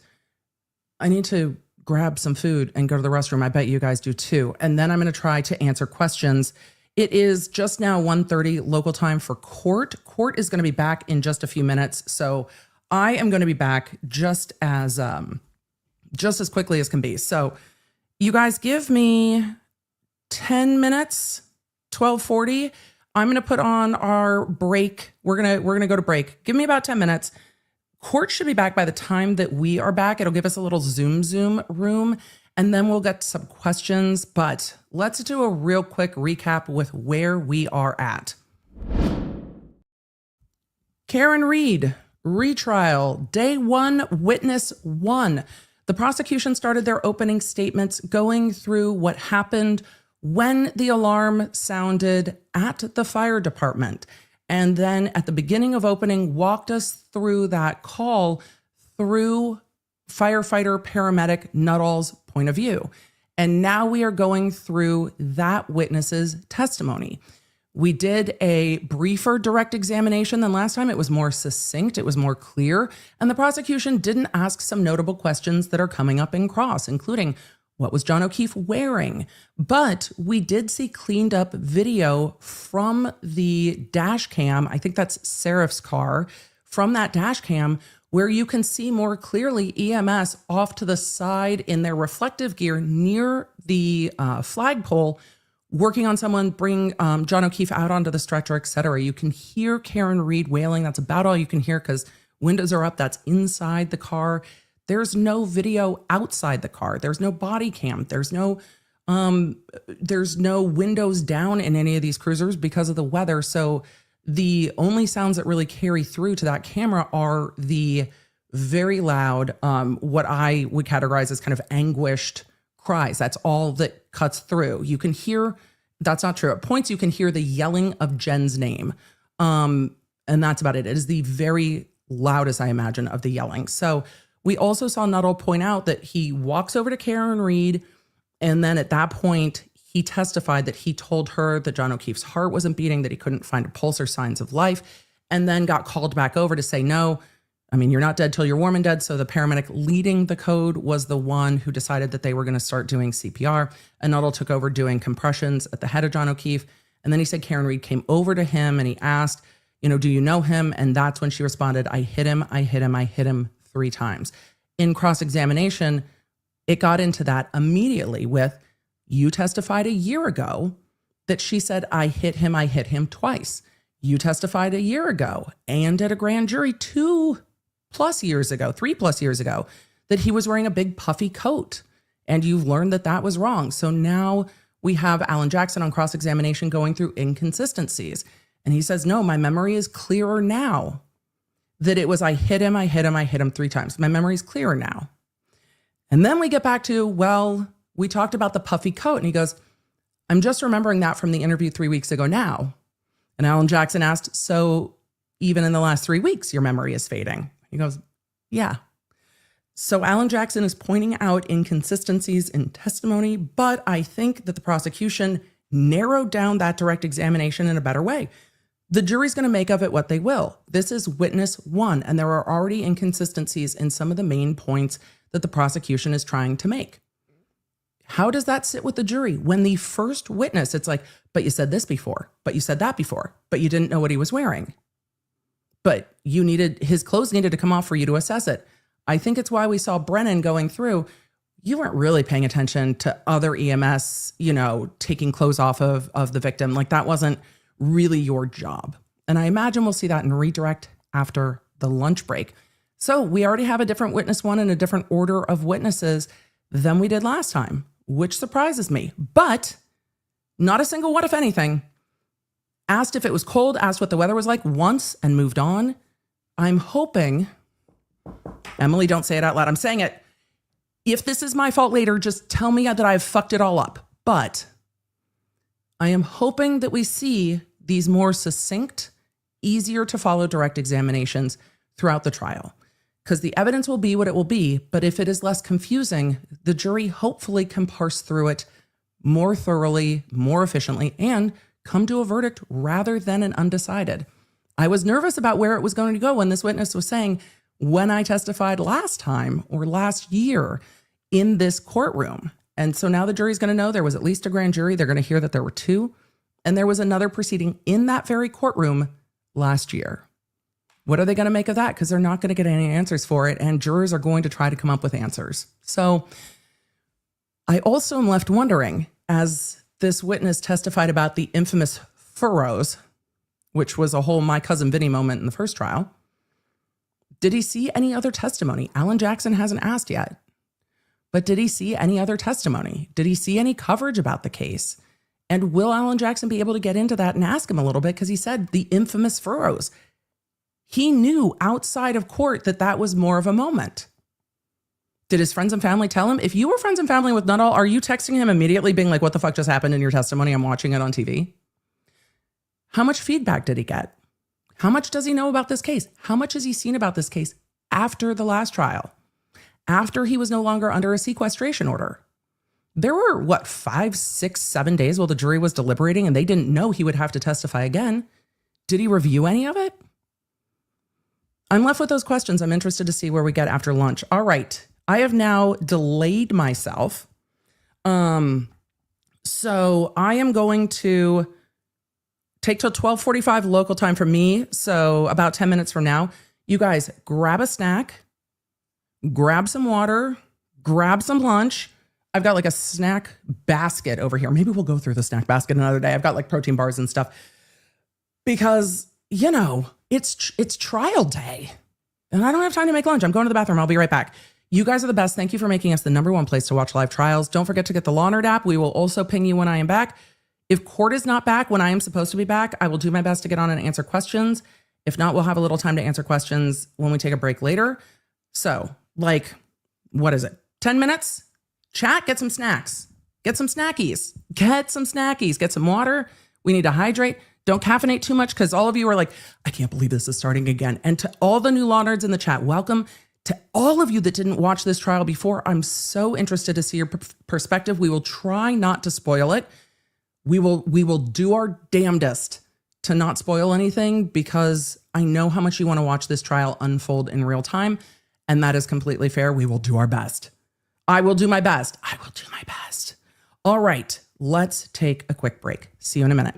I need to grab some food and go to the restroom. I bet you guys do too. And then I'm going to try to answer questions. It is just now 1:30 local time for court. Court is going to be back in just a few minutes. So I am going to be back just as quickly as can be. So you guys give me 10 minutes, 12:40. I'm going to put on our break. We're going to go to break. Give me about 10 minutes. Court should be back by the time that we are back. It'll give us a little zoom room, and then we'll get to some questions. But let's do a real quick recap with where we are at. Karen Reed, retrial, day 1, witness 1. The prosecution started their opening statements going through what happened when the alarm sounded at the fire department. And then at the beginning of opening, walked us through that call through firefighter paramedic Nuttall's point of view. And now we are going through that witness's testimony. We did a briefer direct examination than last time. It was more succinct. It was more clear. And the prosecution didn't ask some notable questions that are coming up in cross, including what was John O'Keefe wearing? But we did see cleaned up video from the dash cam. I think that's Seraph's car. From that dash cam, where you can see more clearly EMS off to the side in their reflective gear near the flagpole, working on someone, bring John O'Keefe out onto the stretcher, etc. You can hear Karen Reed wailing. That's about all you can hear because windows are up. That's inside the car. There's no video outside the car. There's no body cam. There's no windows down in any of these cruisers because of the weather. So the only sounds that really carry through to that camera are the very loud, what I would categorize as kind of anguished cries. That's all that cuts through. You can hear, that's not true. At points, you can hear the yelling of Jen's name. And that's about it. It is the very loudest, I imagine, of the yelling. So we also saw Nuttall point out that he walks over to Karen Reed, and then at that point, he testified that he told her that John O'Keefe's heart wasn't beating, that he couldn't find a pulse or signs of life, and then got called back over to say, no, I mean, you're not dead till you're warm and dead. So the paramedic leading the code was the one who decided that they were going to start doing CPR, and Nuttall took over doing compressions at the head of John O'Keefe. And then he said Karen Reed came over to him and he asked, do you know him? And that's when she responded, I hit him 3 times. In cross-examination, it got into that immediately with, you testified a year ago that she said, I hit him twice. You testified a year ago and at a grand jury 3+ years ago, that he was wearing a big puffy coat. And you've learned that that was wrong. So now we have Alan Jackson on cross-examination going through inconsistencies. And he says, no, my memory is clearer now. That it was, I hit him 3 times. My memory's clearer now. And then we get back to, well, we talked about the puffy coat. And he goes, I'm just remembering that from the interview 3 weeks ago now. And Alan Jackson asked, so even in the last 3 weeks, your memory is fading. He goes, yeah. So Alan Jackson is pointing out inconsistencies in testimony, but I think that the prosecution narrowed down that direct examination in a better way. The jury's going to make of it what they will. This is witness one, and there are already inconsistencies in some of the main points that the prosecution is trying to make. How does that sit with the jury? When the first witness, it's like, but you said this before, but you said that before, but you didn't know what he was wearing. But his clothes needed to come off for you to assess it. I think it's why we saw Brennan going through. You weren't really paying attention to other EMS, taking clothes off of the victim. Like that wasn't really your job. And I imagine we'll see that in redirect after the lunch break. So we already have a different witness one and a different order of witnesses than we did last time, which surprises me. But not a single what if anything. Asked if it was cold, asked what the weather was like once and moved on. I'm hoping, Emily, don't say it out loud. I'm saying it. If this is my fault later, just tell me that I've fucked it all up. But I am hoping that we see these more succinct, easier to follow direct examinations throughout the trial, because the evidence will be what it will be. But if it is less confusing, the jury hopefully can parse through it more thoroughly, more efficiently, and come to a verdict rather than an undecided. I was nervous about where it was going to go when this witness was saying, when I testified last time or last year in this courtroom. And so now the jury's going to know there was at least a grand jury. They're going to hear that there were two. And there was another proceeding in that very courtroom last year. What are they going to make of that? Because they're not going to get any answers for it. And jurors are going to try to come up with answers. So I also am left wondering, as this witness testified about the infamous furrows, which was a whole My Cousin Vinny moment in the first trial, did he see any other testimony? Alan Jackson hasn't asked yet. But did he see any other testimony? Did he see any coverage about the case? And will Alan Jackson be able to get into that and ask him a little bit? Because he said the infamous furrows. He knew outside of court that that was more of a moment. Did his friends and family tell him? If you were friends and family with Nuttall, are you texting him immediately being like, what the fuck just happened in your testimony? I'm watching it on TV. How much feedback did he get? How much does he know about this case? How much has he seen about this case after the last trial? After he was no longer under a sequestration order? There were, 5, 6, 7 days while the jury was deliberating and they didn't know he would have to testify again. Did he review any of it? I'm left with those questions. I'm interested to see where we get after lunch. All right. I have now delayed myself. So I am going to take till 12:45 local time for me. So about 10 minutes from now, you guys grab a snack, grab some water, grab some lunch. I've got like a snack basket over here. Maybe we'll go through the snack basket another day. I've got like protein bars and stuff because, it's trial day and I don't have time to make lunch. I'm going to the bathroom. I'll be right back. You guys are the best. Thank you for making us the #1 place to watch live trials. Don't forget to get the Law Nerd app. We will also ping you when I am back. If court is not back when I am supposed to be back, I will do my best to get on and answer questions. If not, we'll have a little time to answer questions when we take a break later. So, what is it? 10 minutes? Chat, get some snacks. Get some snackies. Get some water. We need to hydrate. Don't caffeinate too much because all of you are like, I can't believe this is starting again. And to all the new law nerds in the chat, welcome. To all of you that didn't watch this trial before, I'm so interested to see your perspective. We will try not to spoil it. We will do our damnedest to not spoil anything because I know how much you want to watch this trial unfold in real time. And that is completely fair. We will do our best. I will do my best. All right, let's take a quick break. See you in a minute.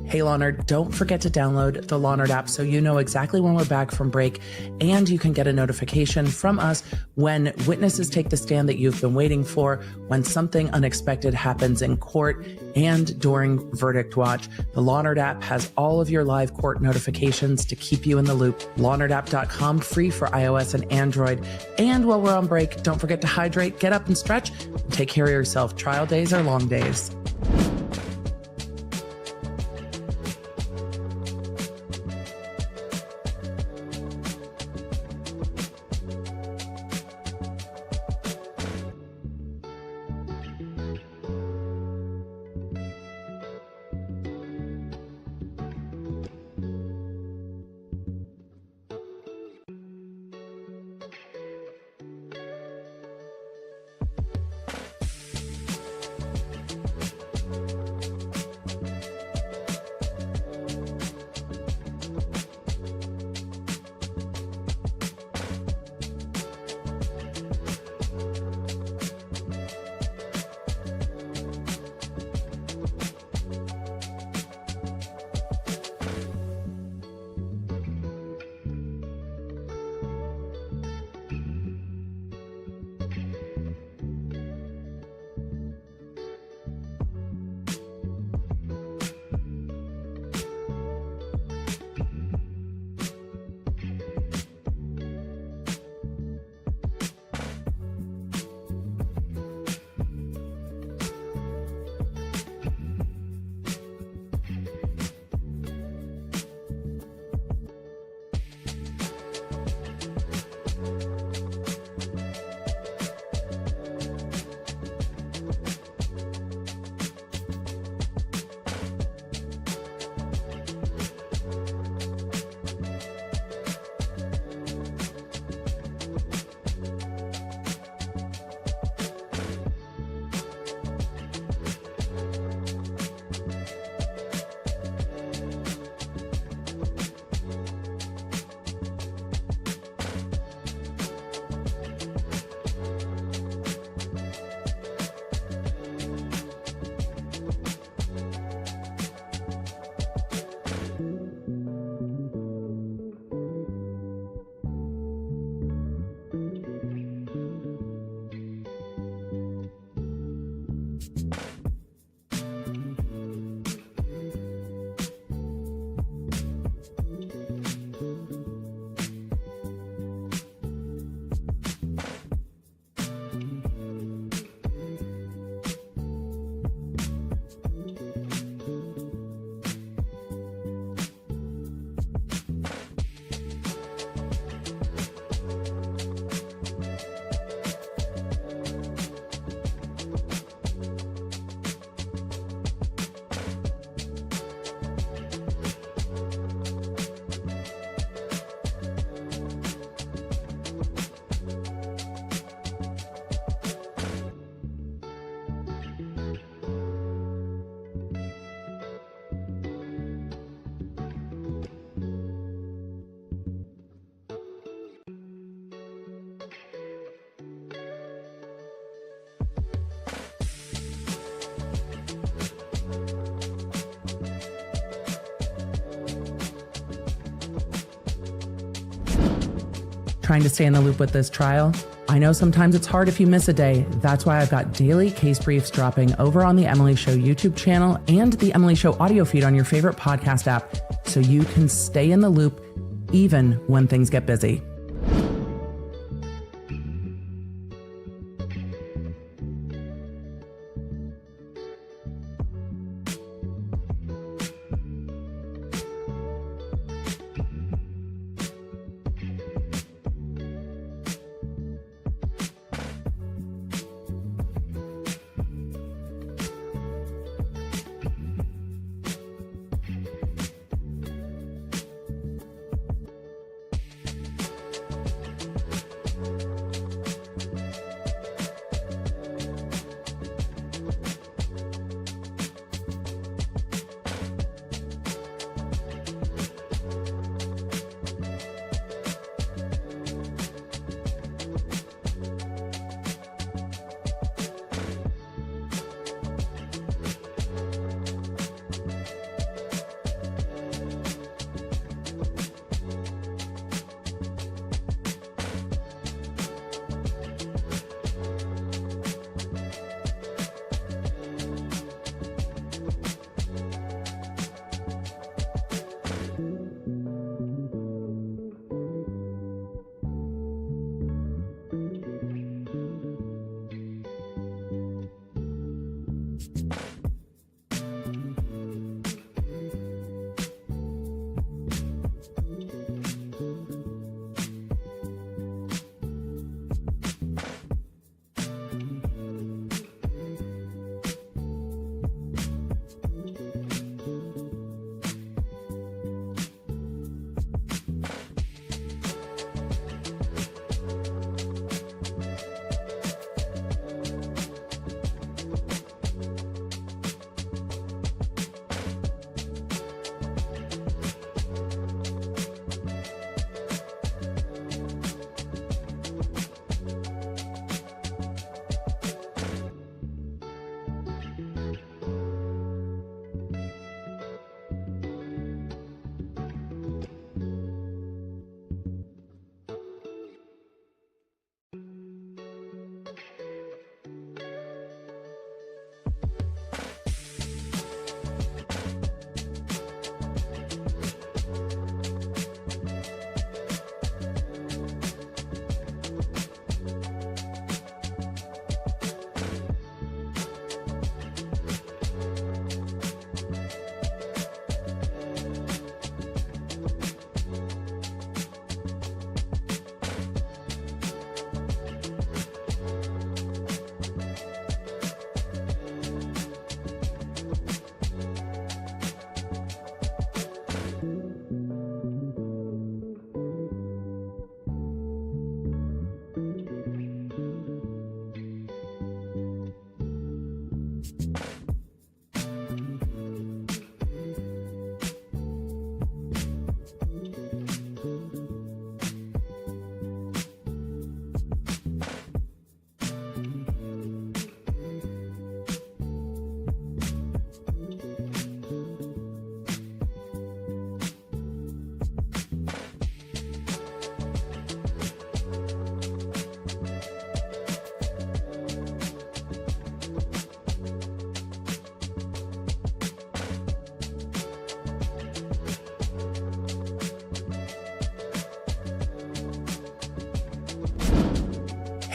Hey Law Nerd, don't forget to download the Law Nerd app so you know exactly when we're back from break, and you can get a notification from us when witnesses take the stand that you've been waiting for, when something unexpected happens in court, and during verdict watch. The Law Nerd app has all of your live court notifications to keep you in the loop. LawNerdApp.com, free for iOS and Android. And while we're on break, don't forget to hydrate, get up and stretch, and take care of yourself. Trial days are long days. Trying to stay in the loop with this trial? I know sometimes it's hard if you miss a day. That's why I've got daily case briefs dropping over on the Emily Show YouTube channel and the Emily Show audio feed on your favorite podcast app, so you can stay in the loop even when things get busy.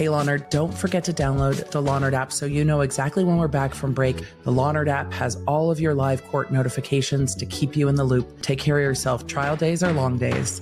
Hey, Lawnerd, don't forget to download the Lawnerd app so you know exactly when we're back from break. The Lawnerd app has all of your live court notifications to keep you in the loop. Take care of yourself. Trial days are long days.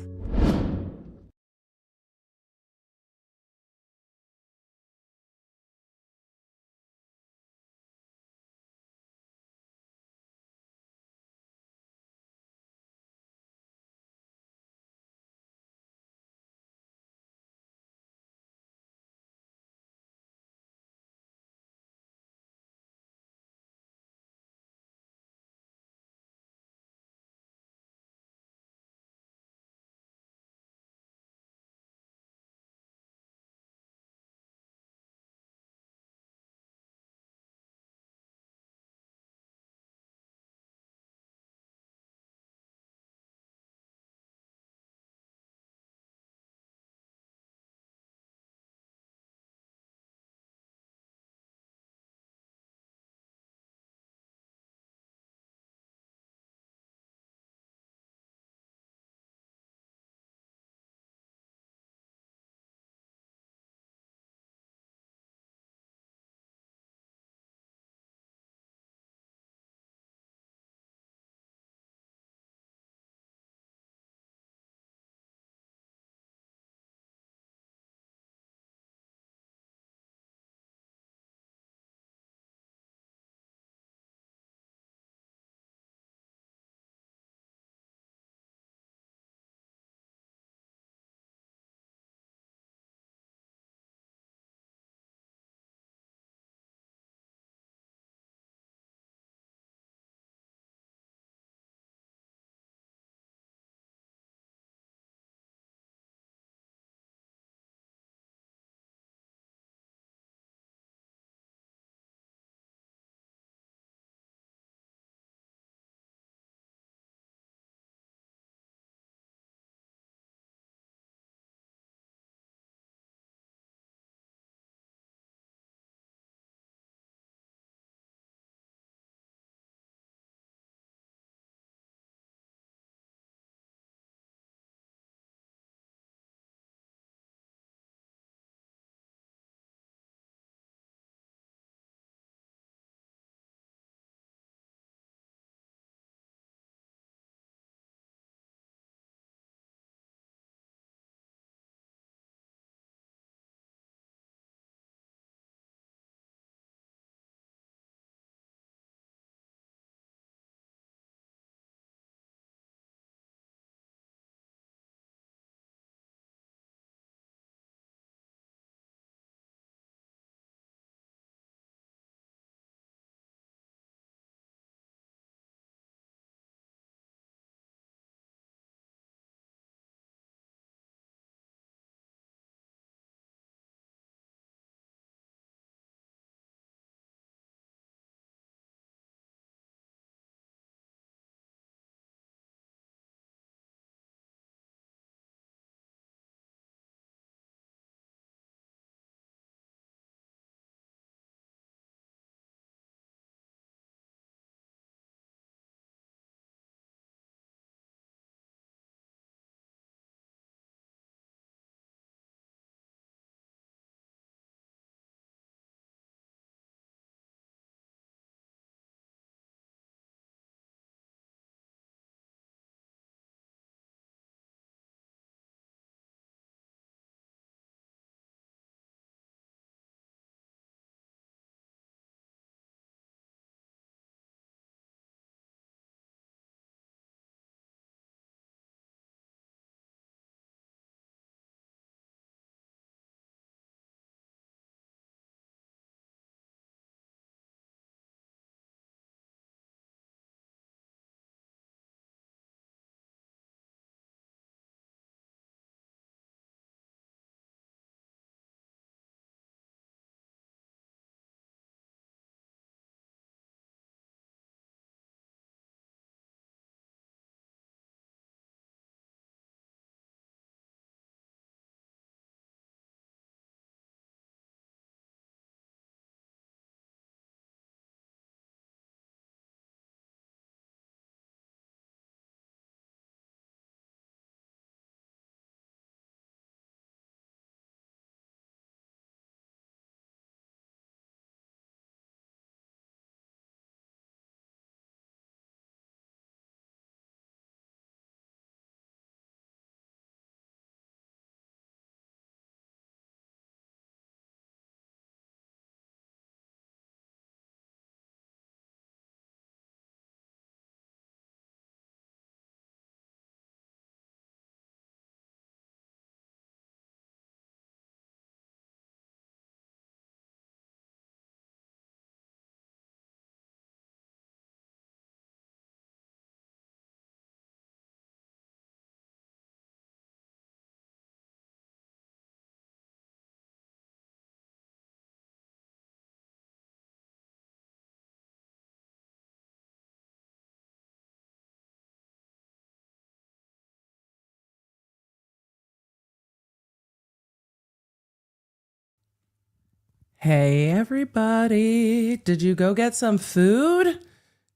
Hey, everybody. Did you go get some food?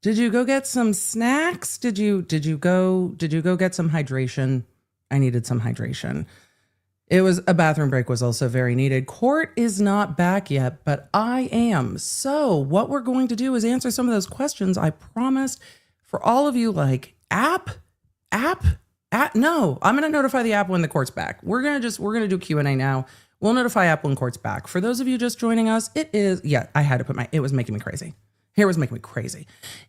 Did you go get some snacks? Did you go get some hydration? I needed some hydration. It was a bathroom break was also very needed. Court is not back yet, but I am. So what we're going to do is answer some of those questions I promised for all of you, like app. No, I'm going to notify the app when the court's back. We're going to do Q&A now. We'll notify app when court's back. For those of you just joining us, I had to put it was making me crazy. Hair was making me crazy.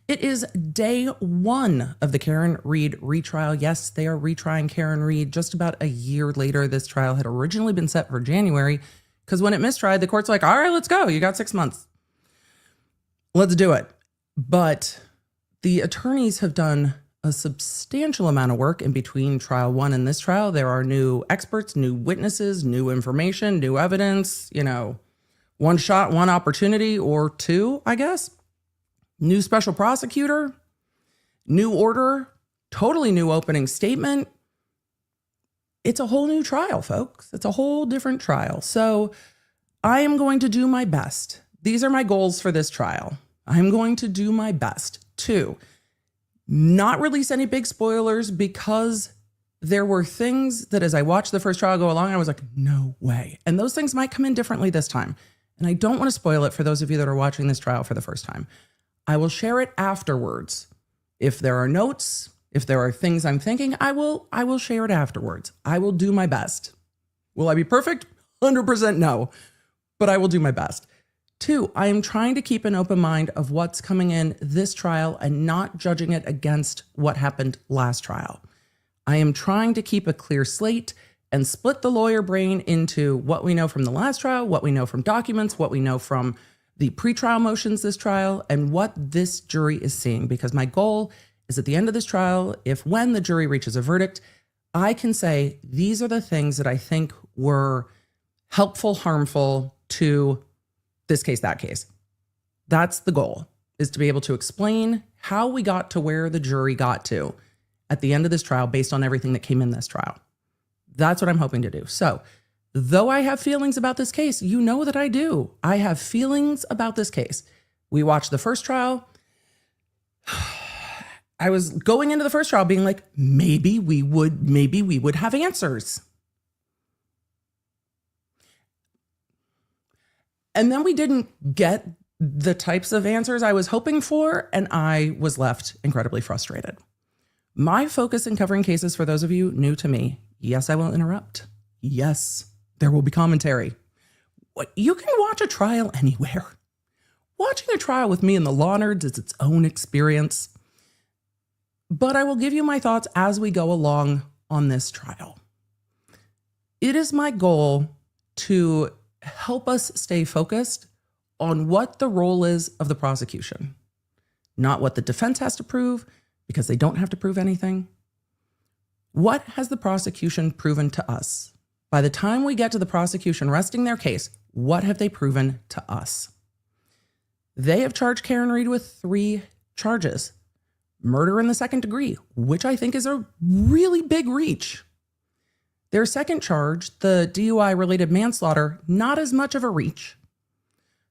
It is day 1 of the Karen Read retrial. Yes, they are retrying Karen Read just about a year later. This trial had originally been set for January because when it mistried, the court's like, all right, let's go. You got 6 months. Let's do it. But the attorneys have done a substantial amount of work in between trial 1 and this trial. There are new experts, new witnesses, new information, new evidence, one shot, one opportunity, or two, I guess. New special prosecutor, new order, totally new opening statement. It's a whole new trial, folks. It's a whole different trial. So I am going to do my best. These are my goals for this trial. I'm going to do my best to not release any big spoilers because there were things that as I watched the first trial go along, I was like, no way. And those things might come in differently this time. And I don't want to spoil it for those of you that are watching this trial for the first time. I will share it afterwards. If there are notes, if there are things I'm thinking, I will share it afterwards. I will do my best. Will I be perfect? 100% no, but I will do my best. 2, I am trying to keep an open mind of what's coming in this trial and not judging it against what happened last trial. I am trying to keep a clear slate and split the lawyer brain into what we know from the last trial, what we know from documents, what we know from the pretrial motions this trial, and what this jury is seeing. Because my goal is at the end of this trial, when the jury reaches a verdict, I can say, these are the things that I think were helpful, harmful to this case, that case. That's the goal, is to be able to explain how we got to where the jury got to at the end of this trial based on everything that came in this trial. That's what I'm hoping to do. So, though I have feelings about this case, you know that I do. I have feelings about this case. We watched the first trial. I was going into the first trial being like, maybe we would have answers. And then we didn't get the types of answers I was hoping for, and I was left incredibly frustrated. My focus in covering cases, for those of you new to me, yes, I will interrupt. Yes, there will be commentary. You can watch a trial anywhere. Watching a trial with me and the law nerds is its own experience. But I will give you my thoughts as we go along on this trial. It is my goal to help us stay focused on what the role is of the prosecution, not what the defense has to prove, because they don't have to prove anything. What has the prosecution proven to us? By the time we get to the prosecution resting their case, what have they proven to us? They have charged Karen Read with 3 charges. Murder in the 2nd degree, which I think is a really big reach. Their second charge, the DUI-related manslaughter, not as much of a reach.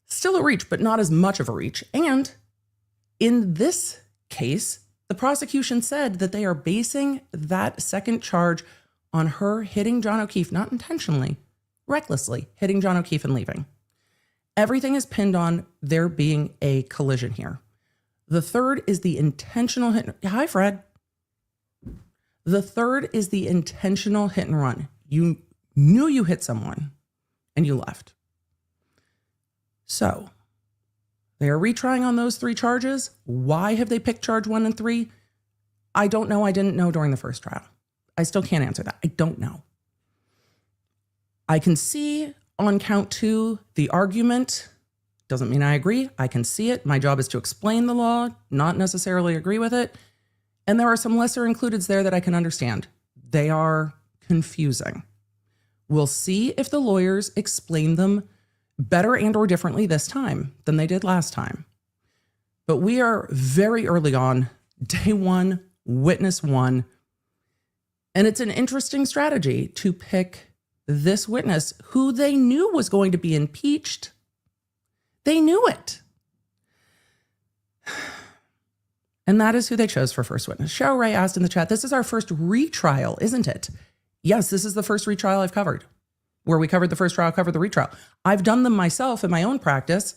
Still a reach, but not as much of a reach. And in this case, the prosecution said that they are basing that second charge on her hitting John O'Keefe, not intentionally, recklessly hitting John O'Keefe and leaving. Everything is pinned on there being a collision here. The third is the intentional hit. Hi, Fred. The third is the intentional hit and run. You knew you hit someone and you left. So they are retrying on those 3 charges. Why have they picked charge 1 and 3? I don't know. I didn't know during the first trial. I still can't answer that. I don't know. I can see on count 2, the argument doesn't mean I agree. I can see it. My job is to explain the law, not necessarily agree with it. And there are some lesser includeds there that I can understand. They are confusing. We'll see if the lawyers explain them better and or differently this time than they did last time. But we are very early on, day 1, witness 1. And it's an interesting strategy to pick this witness who they knew was going to be impeached They knew it. And that is who they chose for first witness. Cheryl Ray asked in the chat, this is our first retrial, isn't it? Yes, this is the first retrial I've covered. Where we covered the first trial, covered the retrial. I've done them myself in my own practice.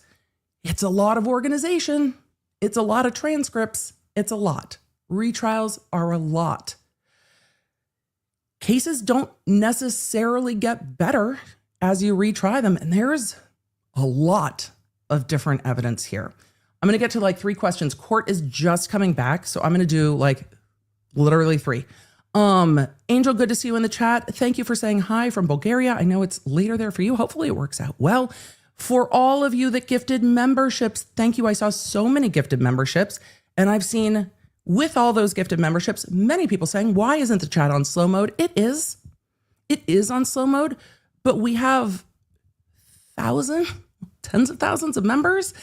It's a lot of organization. It's a lot of transcripts. It's a lot. Retrials are a lot. Cases don't necessarily get better as you retry them. And there's a lot of different evidence here. I'm going to get to like 3 questions. Court is just coming back. So I'm going to do like literally 3. Angel, good to see you in the chat. Thank you for saying hi from Bulgaria. I know it's later there for you. Hopefully it works out well. For all of you that gifted memberships, thank you. I saw so many gifted memberships, and I've seen with all those gifted memberships, many people saying, why isn't the chat on slow mode? It is. It is on slow mode, but we have tens of thousands of members,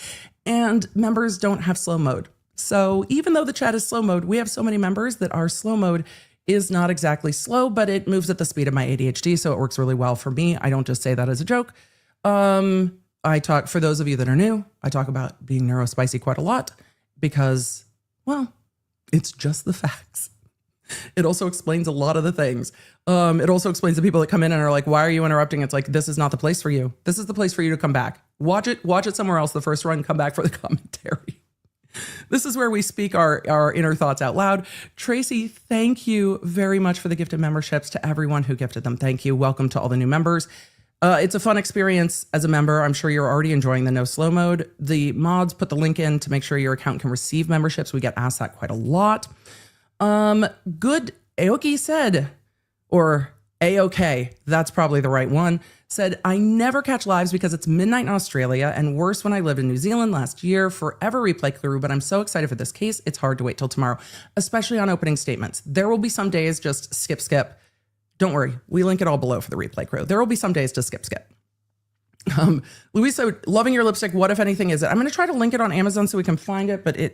and members don't have slow mode. So even though the chat is slow mode, we have so many members that our slow mode is not exactly slow, but it moves at the speed of my ADHD, so it works really well for me. I don't just say that as a joke. I talk, for those of you that are new, I talk about being neurospicy quite a lot because, well, it's just the facts. It also explains a lot of the things. It also explains the people that come in and are like, why are you interrupting? It's like, this is not the place for you. This is the place for you to come back. Watch it somewhere else the first run, come back for the commentary. This is where we speak our inner thoughts out loud. Tracy, thank you very much for the gifted memberships to everyone who gifted them. Thank you. Welcome to all the new members. It's a fun experience as a member. I'm sure you're already enjoying the no slow mode. The mods put the link in to make sure your account can receive memberships. We get asked that quite a lot. Good Aoki said, or A-OK, that's probably the right one, said, I never catch lives because it's midnight in Australia and worse when I lived in New Zealand last year. Forever replay through, but I'm so excited for this case. It's hard to wait till tomorrow, especially on opening statements. There will be some days just skip. Don't worry. We link it all below for the replay crew. There will be some days to skip. Louisa, loving your lipstick. What, if anything, is it? I'm going to try to link it on Amazon so we can find it, but did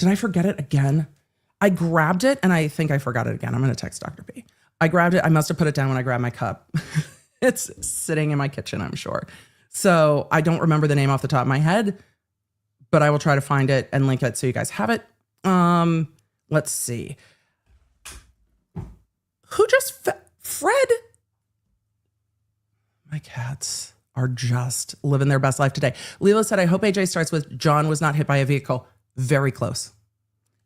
I forget it again? I grabbed it and I think I forgot it again. I'm going to text Dr. B. I grabbed it. I must have put it down when I grabbed my cup. It's sitting in my kitchen, I'm sure. So I don't remember the name off the top of my head, but I will try to find it and link it so you guys have it. Let's see. Who just Fred? My cats are just living their best life today. Leela said, I hope AJ starts with John was not hit by a vehicle. Very close.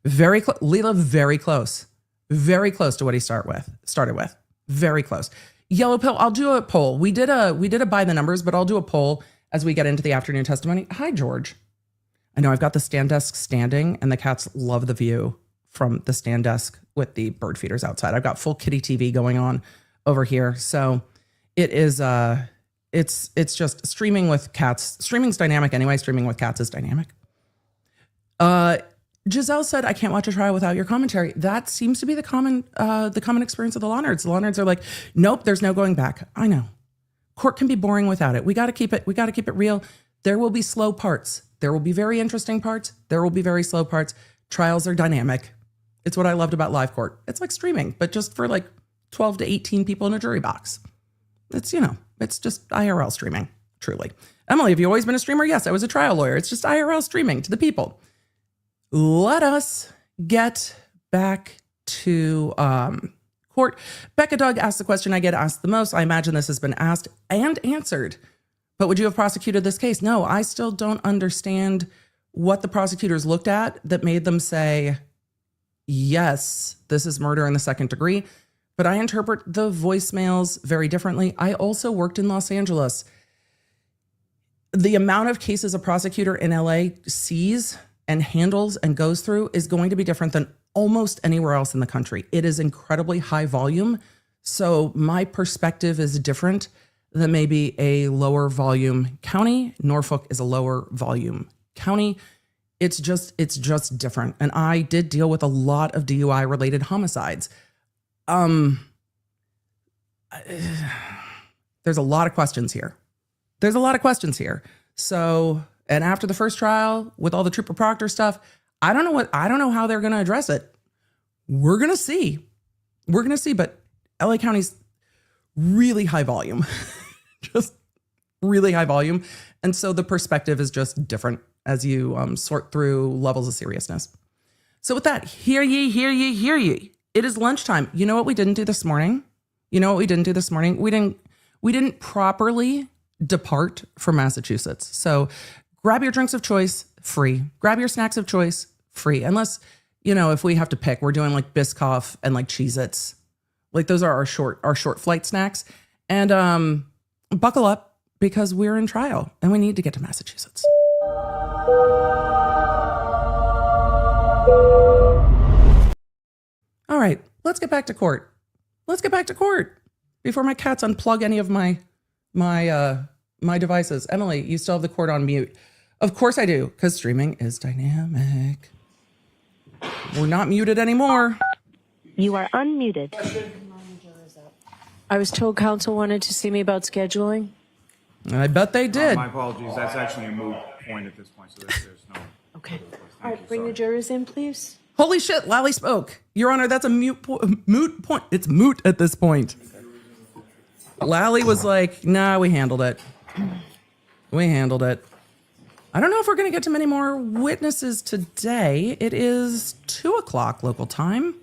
Very close. Leela, very close. Very close to what he started with. Very close. Yellow pill, I'll do a poll. We did a by the numbers, but I'll do a poll as we get into the afternoon testimony. Hi, George. I know I've got the stand desk standing and the cats love the view from the stand desk with the bird feeders outside. I've got full kitty TV going on over here. So it is, it's just streaming with cats. Streaming's dynamic anyway. Streaming with cats is dynamic. Giselle said, I can't watch a trial without your commentary. That seems to be the common experience of the law nerds. The law nerds are like, nope, there's no going back. I know. Court can be boring without it. We got to keep it real. There will be slow parts. There will be very interesting parts. There will be very slow parts. Trials are dynamic. It's what I loved about live court. It's like streaming, but just for like 12 to 18 people in a jury box. It's, it's just IRL streaming, truly. Emily, have you always been a streamer? Yes, I was a trial lawyer. It's just IRL streaming to the people. Let us get back to court. Becca Doug asked the question I get asked the most. I imagine this has been asked and answered. But would you have prosecuted this case? No, I still don't understand what the prosecutors looked at that made them say, yes, this is murder in the second degree. But I interpret the voicemails very differently. I also worked in Los Angeles. The amount of cases a prosecutor in LA sees and handles and goes through is going to be different than almost anywhere else in the country. It is incredibly high volume. So my perspective is different than maybe a lower volume county. Norfolk is a lower volume county. It's just different. And I did deal with a lot of DUI related homicides. There's a lot of questions here. So, and after the first trial with all the Trooper Proctor stuff, I don't know how they're going to address it. We're going to see, but LA County's really high volume, just really high volume. And so the perspective is just different as you sort through levels of seriousness. So with that, hear ye, hear ye, hear ye. It is lunchtime. You know what we didn't do this morning? We didn't properly depart from Massachusetts. So grab your drinks of choice, free. Grab your snacks of choice, free. Unless, if we have to pick, we're doing like Biscoff and like Cheez-Its. Like those are our short flight snacks. And buckle up because we're in trial and we need to get to Massachusetts. All right, let's get back to court. Before my cats unplug any of my devices. Emily, you still have the court on mute. Of course I do, because streaming is dynamic. We're not muted anymore. You are unmuted. I was told counsel wanted to see me about scheduling. I bet they did. My apologies. That's actually a moot point at this point, so there's no... Okay. All right, bring the jurors in, please. Holy shit, Lally spoke. Your Honor, that's a moot point. It's moot at this point. Lally was like, nah, we handled it. I don't know if we're going to get to many more witnesses today. It is 2:00 local time.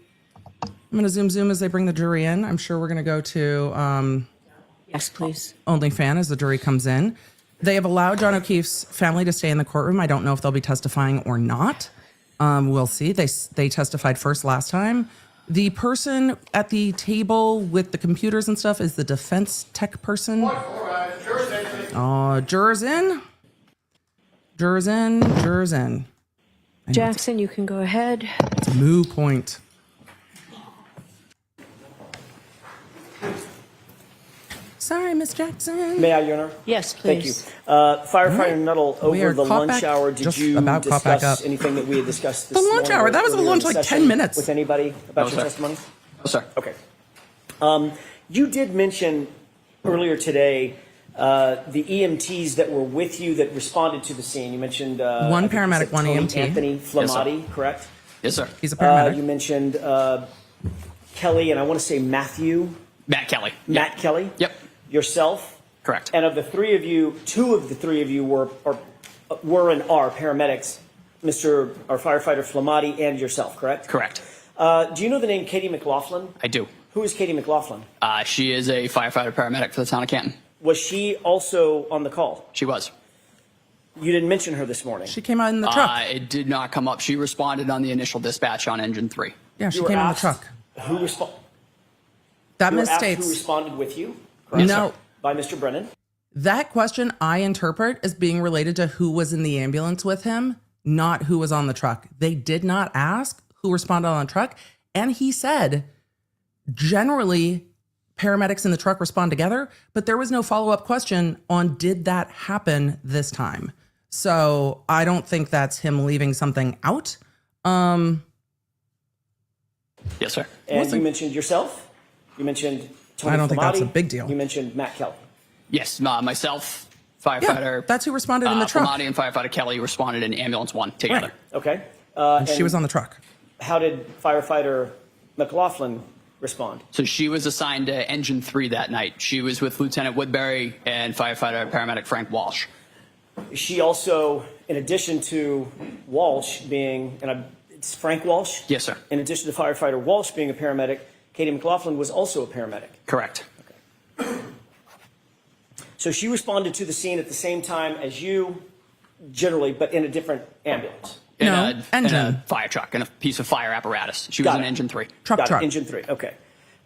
I'm going to zoom as they bring the jury in. I'm sure we're going to go to Yes, please. OnlyFan as the jury comes in. They have allowed John O'Keefe's family to stay in the courtroom. I don't know if they'll be testifying or not. We'll see. They testified first last time. The person at the table with the computers and stuff is the defense tech person. Jurors in. Jackson, you can go ahead. It's a moot point. Sorry, Miss Jackson. May I, Your Honor? Yes, Thank you. please. Firefighter Nuttall, over the lunch back, hour, did you discuss anything that we had discussed this The lunch morning hour, that was a earlier lunch in the like session 10 minutes. With anybody about your sir. testimony? Oh, sir. Okay. You did mention earlier today the EMTs that were with you that responded to the scene. You mentioned one paramedic, one Tony EMT. Anthony Flamati, correct? Yes, sir. He's a paramedic. You mentioned Kelly, and I want to say Matthew. Matt Kelly. Matt Kelly. Yep. Yourself. Correct. And of the three of you, two of the three of you were and are paramedics, our firefighter Flamati and yourself, correct? Correct. Do you know the name Katie McLaughlin? I do. Who is Katie McLaughlin? She is a firefighter paramedic for the town of Canton. Was she also on the call? She was. You didn't mention her this morning. She came out in the truck. It did not come up. She responded on the initial dispatch on engine 3. Yeah, she You were came in the asked truck. Who responded? That Who misstates. responded with you? Yes, no. By Mr. Brennan? That question I interpret as being related to who was in the ambulance with him, not who was on the truck. They did not ask who responded on the truck. And he said, generally, paramedics in the truck respond together, but there was no follow-up question on did that happen this time. So I don't think that's him leaving something out. Yes, sir. And you mentioned yourself. You mentioned Tony I don't think that's Flamati. a big deal. You mentioned Matt Kelly. Yes, myself, firefighter. Yeah, that's who responded in the truck. Flamati and firefighter Kelly responded in ambulance 1 together. Right. Okay. And she was on the truck. How did firefighter McLaughlin respond? So she was assigned to engine 3 that night. She was with Lieutenant Woodbury and firefighter paramedic Frank Walsh. She also, in addition to Walsh being, it's Frank Walsh? Yes, sir. In addition to firefighter Walsh being a paramedic, Katie McLaughlin was also a paramedic. Correct. So she responded to the scene at the same time as you, generally, but in a different ambulance. In engine. a fire truck and a piece of fire apparatus. She was Got in it. engine 3. Truck. Engine 3, okay.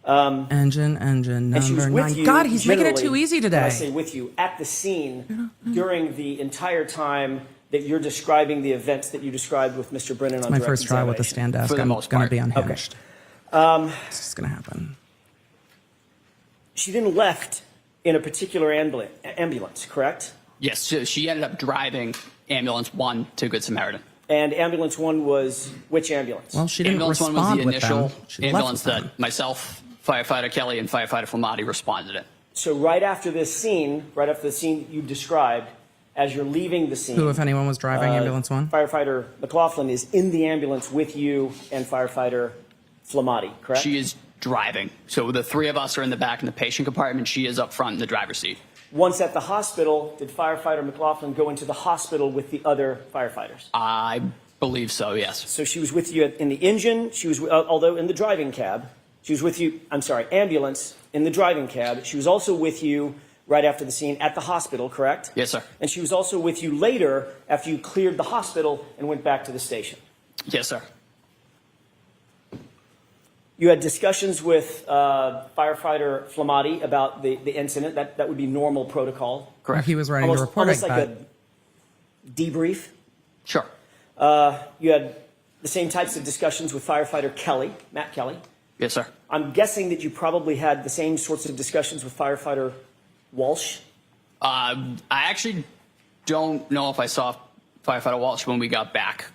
Engine And she was number with 9. you. God, he's making it generally, too easy when I today. say with you, at the scene during the entire time that you're describing the events that you described with Mr. Brennan on My direct first trial with the examination. stand desk. For the I'm most going to part. be unhinged. This is going to happen. She then left in a particular ambulance, correct? Yes, so she ended up driving ambulance 1 to Good Samaritan. And ambulance 1 was which ambulance? Well, she didn't Ambulance 1 was respond the with initial them. She left ambulance with them. that myself, firefighter Kelly, and firefighter Flamati responded in. So right after the scene you described, as you're leaving the scene. Who, if anyone, was driving ambulance 1? Firefighter McLaughlin is in the ambulance with you and firefighter Flamati, correct? She is driving. So the 3 of us are in the back in the patient compartment. She is up front in the driver's seat. Once at the hospital, did firefighter McLaughlin go into the hospital with the other firefighters? I believe so, yes. So she was with you in the engine, she was, although in the driving cab, she was with you, ambulance, in the driving cab. She was also with you right after the scene at the hospital, correct? Yes, sir. And she was also with you later after you cleared the hospital and went back to the station? Yes, sir. You had discussions with firefighter Flamati about the incident. That would be normal protocol. Correct. He was writing the report. Almost like a debrief. Sure. You had the same types of discussions with firefighter Kelly, Matt Kelly. Yes, sir. I'm guessing that you probably had the same sorts of discussions with firefighter Walsh. I actually don't know if I saw firefighter Walsh when we got back.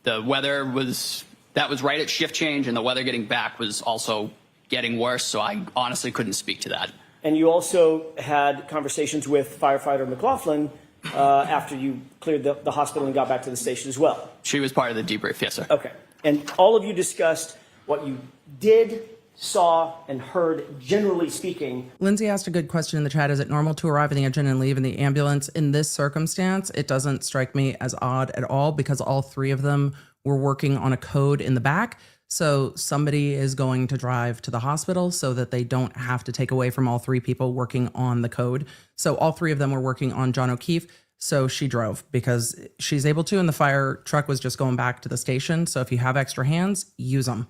The weather was, that was right at shift change, and the weather getting back was also getting worse, so I honestly couldn't speak to that. And you also had conversations with firefighter McLaughlin after you cleared the hospital and got back to the station as well. She was part of the debrief, yes, sir. Okay. And all of you discussed what you did, saw, and heard, generally speaking. Lindsay asked a good question in the chat. Is it normal to arrive in the engine and leave in the ambulance? In this circumstance, it doesn't strike me as odd at all because all three of them were working on a code in the back. So somebody is going to drive to the hospital so that they don't have to take away from all three people working on the code. So all three of them were working on John O'Keefe. So she drove because she's able to, and the fire truck was just going back to the station. So if you have extra hands, use them.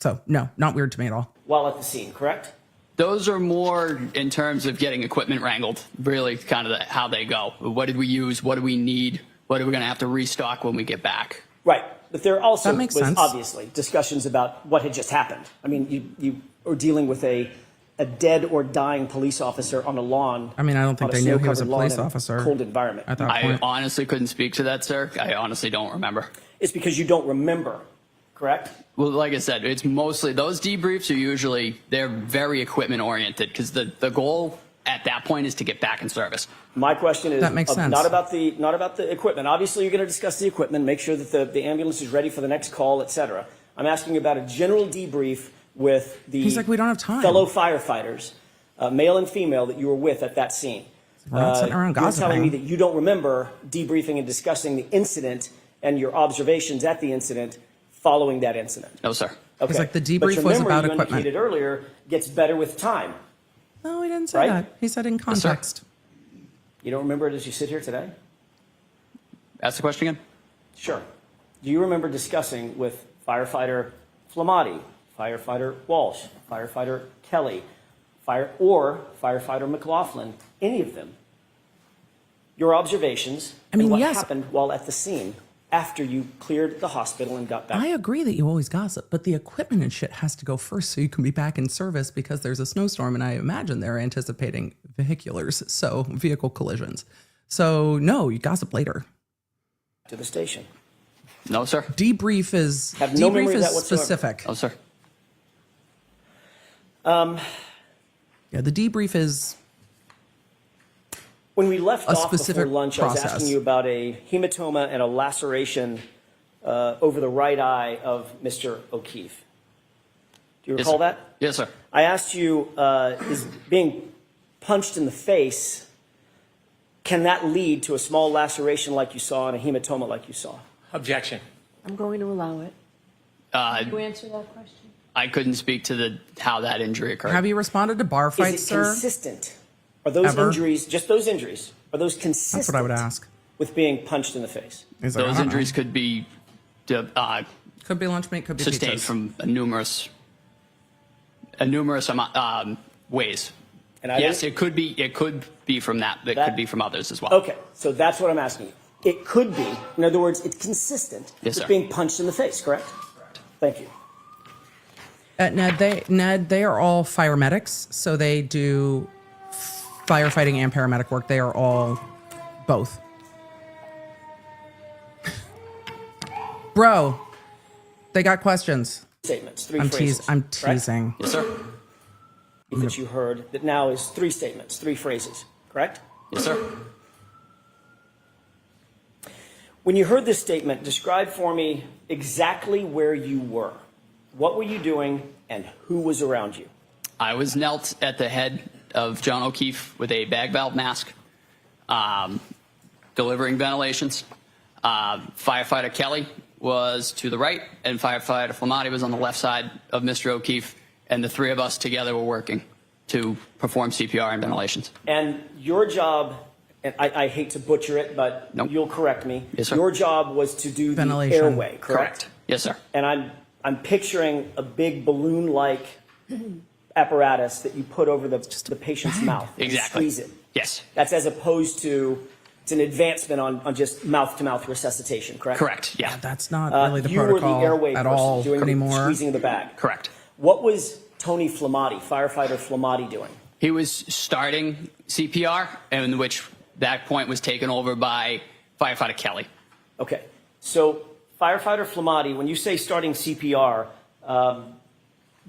So no, not weird to me at all. While at the scene, correct? Those are more in terms of getting equipment wrangled, really kind of how they go. What did we use? What do we need? What are we going to have to restock when we get back? Right. But there also That makes was sense. obviously discussions about what had just happened. I mean, you were dealing with a dead or dying police officer on a lawn. I mean, I don't think on they knew he was a snow-covered lawn police in a officer cold environment. at that I point. honestly couldn't speak to that, sir. I honestly don't remember. It's because you don't remember, correct? Well, like I said, it's mostly, those debriefs are usually, they're very equipment oriented because the goal at that point is to get back in service. My question is That makes sense. not about the equipment. Obviously, you're going to discuss the equipment, make sure that the ambulance is ready for the next call, etc. I'm asking about a general debrief with the He's like, we don't have time. fellow firefighters, male and female, that you were with at that scene. We're not sitting around You're telling me gossiping. that you don't remember debriefing and discussing the incident and your observations at the incident following that incident. No, sir. Okay. He's like, the But debrief your was memory, about you equipment. indicated earlier, gets better with time. No, he didn't say Right? that. He said in Yes, sir. context. You don't remember it as you sit here today? Ask the question again. Sure. Do you remember discussing with firefighter Flamati, firefighter Walsh, firefighter Kelly, or firefighter McLaughlin, any of them, your observations I mean, and what yes. happened while at the scene after you cleared the hospital and got back? I agree that you always gossip, but the equipment and shit has to go first so you can be back in service because there's a snowstorm and I imagine they're anticipating vehiculars, so vehicle collisions. So no, you gossip later. To the station. No, sir. Debrief is Have no memory of that whatsoever. specific. No, sir. Yeah, the debrief is When we left A off specific before lunch, I was process. asking you about a hematoma and a laceration over the right eye of Mr. O'Keefe. Do you Yes, recall sir. that? Yes, sir. I asked you, is being punched in the face, can that lead to a small laceration like you saw and a hematoma like you saw? Objection. I'm going to allow it. Can you answer that question? I couldn't speak to how that injury occurred. have you responded to bar fights, Is it sir? consistent? Are those Ever? injuries, just those injuries, are those consistent? That's what I would ask. With being punched in the face? He's like, I Those don't injuries know. could be Could be lunch meat, could be sustained pizzas. from numerous ways. And I Yes, didn't- it could be from that. It That- could be from others as well. Okay, so that's what I'm asking you. It could be, in other words, it's consistent Yes, with sir. being punched in the face, correct? Thank you. Ned, they are all fire medics, so they do firefighting and paramedic work. They are all both. Bro, they got questions. Statements, three I'm phrases. I'm correct? teasing. Yes, sir. That you heard that now is three statements, three phrases, correct? Yes, sir. When you heard this statement, describe for me exactly where you were. What were you doing and who was around you? I was knelt at the head of John O'Keefe with a bag valve mask, delivering ventilations. Firefighter Kelly was to the right, and Firefighter Flamati was on the left side of Mr. O'Keefe, and the three of us together were working to perform CPR and ventilations. And your job, and I hate to butcher it, but you'll correct me. Yes, sir. Your job was to do Ventilation. the airway, correct? Yes, sir. And I'm picturing a big balloon-like apparatus that you put over the patient's mouth. And Exactly. squeeze it. Yes. That's as opposed to, it's an advancement on just mouth-to-mouth resuscitation, correct? Correct. Yeah. That's not really the you protocol were the airway at person all doing anymore. the squeezing of the bag. Correct. What was Tony Flamati, firefighter Flamati, doing? He was starting CPR, in which that point was taken over by Firefighter Kelly. Okay, so firefighter Flamati, when you say starting CPR,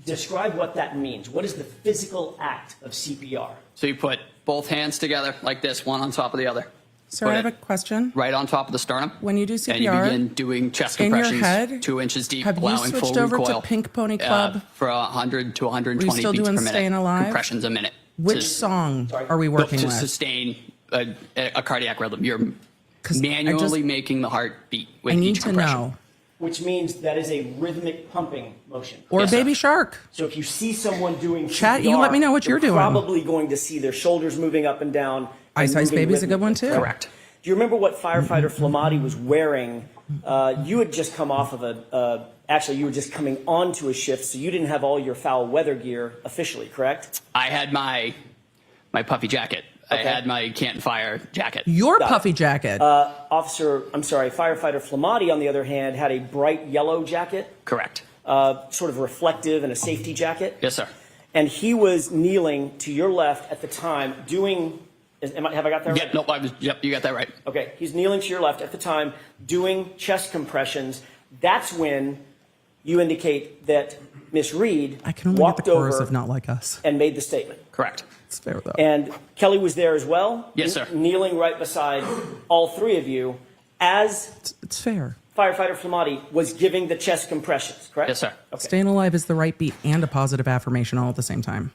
describe what that means. What is the physical act of CPR? So you put both hands together like this, one on top of the other. Sir, Put I have a it question. right on top of the sternum. When you do And you CPR, begin doing chest in your compressions, head, 2 inches deep, have you allowing full switched over recoil. to Pink Pony Club? For 100 to 120 Are you still beats doing per minute. Staying Alive? Compressions a minute. Which to- song are we working to with? sustain a cardiac rhythm. You're 'Cause I manually just- making the heart beat with I need each to compression. know. Which means that is a rhythmic pumping motion. Or Yes, sir. Baby Shark. So if you see someone doing Chat, CPR, you let me know what you're doing. Probably going to see their shoulders moving up and down. Ice and Ice moving Baby's a good one, rhythmically. too. Correct. Do you remember what firefighter Flamati was wearing? You had just come off of actually, you were just coming onto a shift, so you didn't have all your foul weather gear officially, correct? I had my puffy jacket. I Okay. had my Canton Fire jacket. Your Got it. puffy jacket. Firefighter Flamati, on the other hand, had a bright yellow jacket, Correct. sort of reflective and a safety jacket. Yes, sir. And he was kneeling to your left at the time doing, have I got that right? Yep. Nope. Yep. You got that right. Okay, he's kneeling to your left at the time doing chest compressions. That's when you indicate that Miss Reed I can only get walked the chorus over of Not Like Us. and made the statement. Correct. It's fair, though. And Kelly was there as well. Yes, sir. Kneeling right beside all three of you as It's fair. firefighter Flamati was giving the chest compressions, correct? Yes, sir. Okay. Staying alive is the right beat and a positive affirmation all at the same time.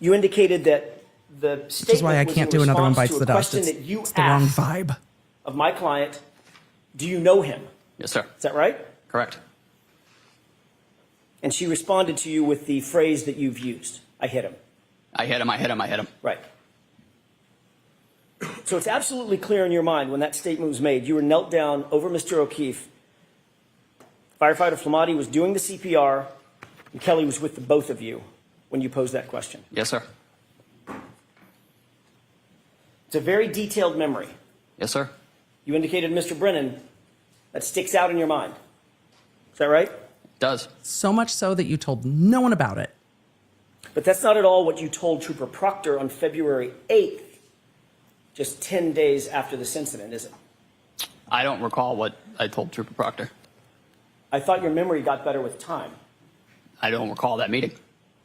You indicated that the statement Which is why I was can't in do another one response bites to the a dust. question that you It's the wrong asked vibe. of my client. Do you know him? Yes, sir. Is that right? Correct. And she responded to you with the phrase that you've used. I hit him. I hit him. I hit him. I hit him. Right. So it's absolutely clear in your mind when that statement was made. You were knelt down over Mr. O'Keefe. Firefighter Flamati was doing the CPR, and Kelly was with the both of you when you posed that question. Yes, sir. It's a very detailed memory. Yes, sir. You indicated, Mr. Brennan, that sticks out in your mind. Is that right? It does. So much so that you told no one about it. But that's not at all what you told Trooper Proctor on February 8th, just 10 days after this incident, is it? I don't recall what I told Trooper Proctor. I thought your memory got better with time. I don't recall that meeting.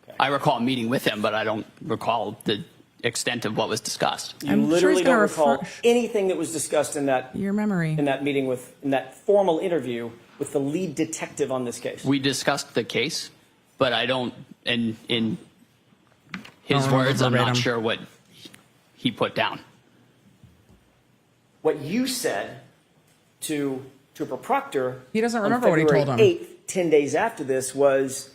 Okay. I recall meeting with him, but I don't recall the extent of what was discussed. You I'm sure literally he's gonna don't recall refresh anything that was discussed in that your memory. in that meeting in that formal interview with the lead detective on this case. We discussed the case, but I don't, in his Don't remember words, I'm not verbatim. sure what he put down. What you said to Trooper Proctor, He doesn't on remember what he February told him. 8th, 10 days after this, was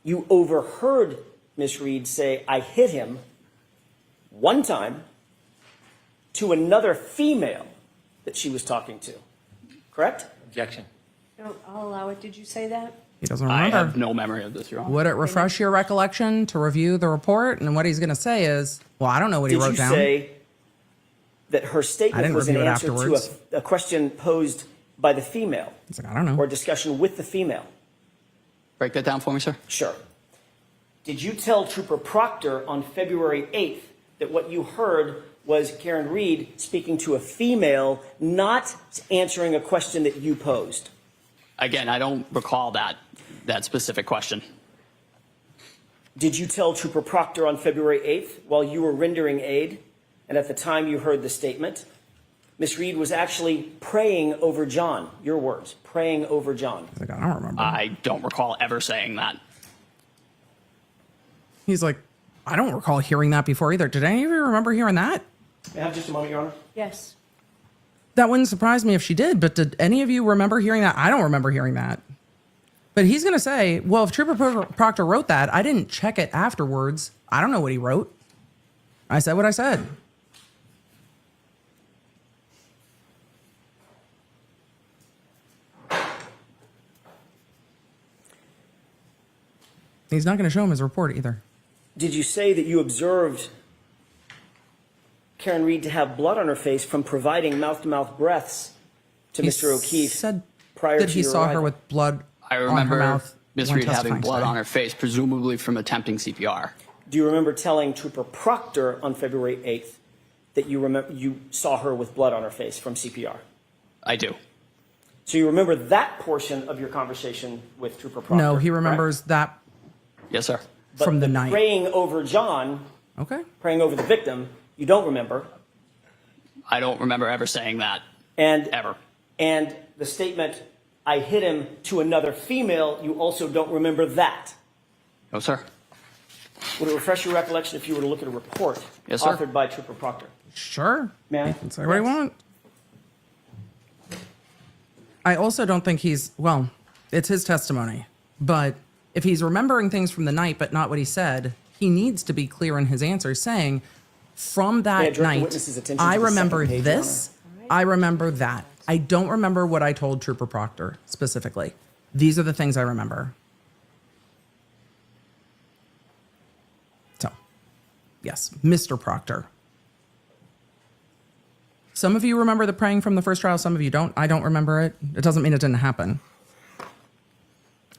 you overheard Miss Reed say, "I hit him," one time to another female that she was talking to. Correct? Objection. I'll allow it. Did you say that? He doesn't I remember. have no memory of this, Your Honor. Would it refresh your recollection to review the report? And what he's going to say is, well, I don't know what he Did wrote you down. say that her I statement didn't was an review it answer afterwards. to a question posed by the female He's like, I don't know. or a discussion with the female? Break that down for me, sir. Sure. Did you tell Trooper Proctor on February 8th that what you heard was Karen Reed speaking to a female, not answering a question that you posed? Again, I don't recall that specific question. Did you tell Trooper Proctor on February 8th while you were rendering aid, and at the time you heard the statement, Miss Reed was actually praying over John? Your words, praying over John. He's like, I don't remember. I don't recall ever saying that. He's like, I don't recall hearing that before either. Did any of you remember hearing that? May I have just a moment, Your Honor? Yes. That wouldn't surprise me if she did, but did any of you remember hearing that? I don't remember hearing that. But he's going to say, well, if Trooper Proctor wrote that, I didn't check it afterwards. I don't know what he wrote. I said what I said. He's not going to show him his report either. Did you say that you observed Karen Reed to have blood on her face from providing mouth-to-mouth breaths to Mr. O'Keefe said prior that to he your saw her arrival? with blood I on her remember mouth. Miss when Reed having testifying blood today. on her face, presumably from attempting CPR. Do you remember telling Trooper Proctor on February 8th that you saw her with blood on her face from CPR? I do. So you remember that portion of your conversation with Trooper Proctor? No, he remembers that Yes, sir. But from the night. Praying over John, Okay. praying over the victim, you don't remember. I don't remember ever saying that. And Ever. And the statement, I hit him to another female, you also don't remember that. No, sir. Would it refresh your recollection if you were to look at a report Yes, sir. authored by Trooper Proctor? Sure. May I? Say what I want. I also don't think well, it's his testimony, but if he's remembering things from the night but not what he said, he needs to be clear in his answer saying, from May I that direct the night, witness's attention I to the remember second page, Your this, I remember that. I don't remember what I told Trooper Proctor specifically. These are the things I remember. So, yes, Mr. Proctor. Some of you remember the praying from the first trial, some of you don't. I don't remember it. It doesn't mean it didn't happen.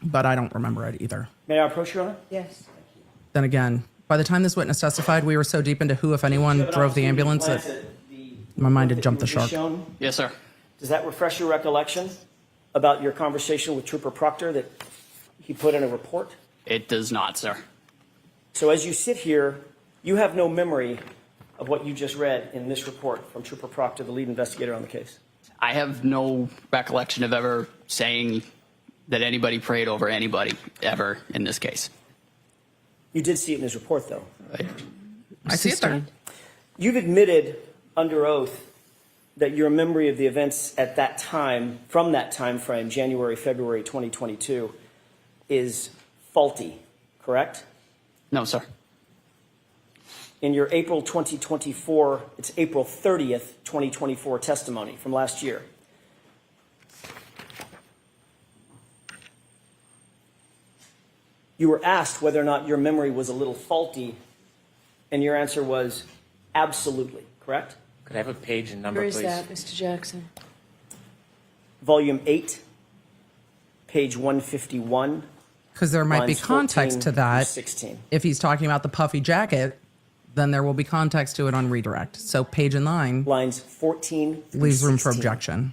But I don't remember it either. May I approach, Your Honor? Yes. Then again, by the time this witness testified, we were so deep into who, if anyone, drove the ambulance that my mind had jumped the shark. Yes, sir. Does that refresh your recollection about your conversation with Trooper Proctor that he put in a report? It does not, sir. So as you sit here, you have no memory of what you just read in this report from Trooper Proctor, the lead investigator on the case? I have no recollection of ever saying that anybody prayed over anybody ever in this case. You did see it in his report, though. I see it there. You've admitted under oath that your memory of the events at that time, from that time frame, January, February 2022, is faulty, correct? No, sir. In your April 2024, it's April 30th, 2024 testimony from last year, you were asked whether or not your memory was a little faulty, and your answer was absolutely, correct? Could I have a page and number, Where is please? that, Mr. Jackson? Volume 8, page 151. Because there might be lines context 14 to that. through 16. If he's talking about the puffy jacket, then there will be context to it on redirect. So page and line Lines 14 through leaves room for 16. objection.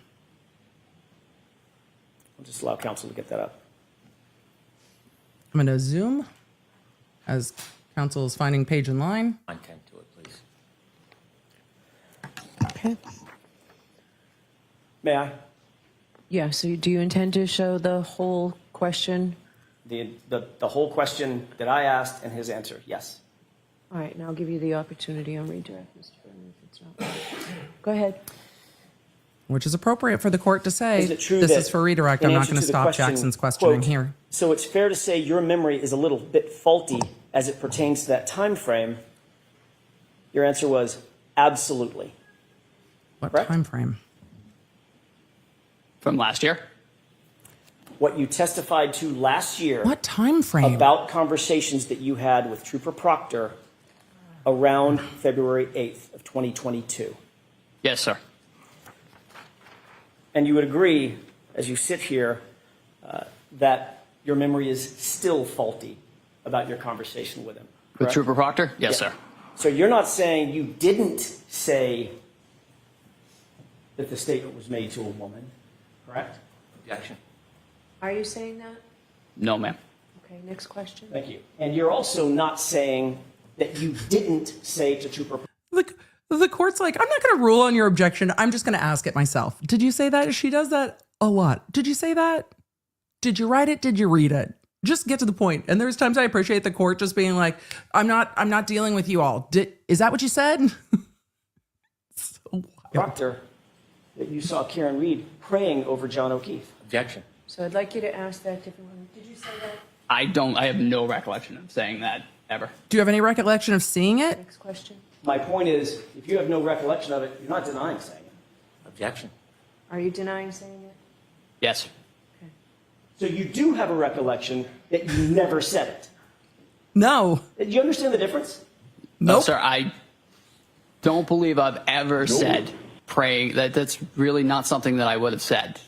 I'll just allow counsel to get that up. I'm going to zoom as counsel is finding page and line. Content to it, please. Okay. May I? Yeah, so do you intend to show the whole question? The whole question that I asked and his answer, yes. All right, and I'll give you the opportunity on redirect, Mr. Chairman, if it's not. Go ahead. Which is appropriate for the court to say, Is it true this that is for redirect. in I'm not answer going to to the stop question, Jackson's questioning quote, here. So it's fair to say your memory is a little bit faulty as it pertains to that time frame. Your answer was absolutely. What correct? time frame? From last year? What you testified to last year What time frame? about conversations that you had with Trooper Proctor around February 8th of 2022. Yes, sir. And you would agree, as you sit here, that your memory is still faulty about your conversation with him. With correct? Trooper Proctor? Yes, Yeah. sir. So you're not saying you didn't say that the statement was made to a woman, correct? Objection. Are you saying that? No, ma'am. Okay, next question. Thank you. And you're also not saying that you didn't say to Trooper. The court's like, I'm not going to rule on your objection. I'm just going to ask it myself. Did you say that? She does that a lot. Did you say that? Did you write it? Did you read it? Just get to the point. And there's times I appreciate the court just being like, I'm not dealing with you all. Is that what you said? So wild. Proctor, that you saw Karen Reed praying over John O'Keefe. Objection. So I'd like you to ask that differently. Did you say that? I have no recollection of saying that ever. Do you have any recollection of seeing it? Next question. My point is, if you have no recollection of it, you're not denying saying it. Objection. Are you denying saying it? Yes. So you do have a recollection that you never said it. No. Do you understand the difference? No, Nope. sir. I don't believe I've ever said praying. That's really not something that I would have said.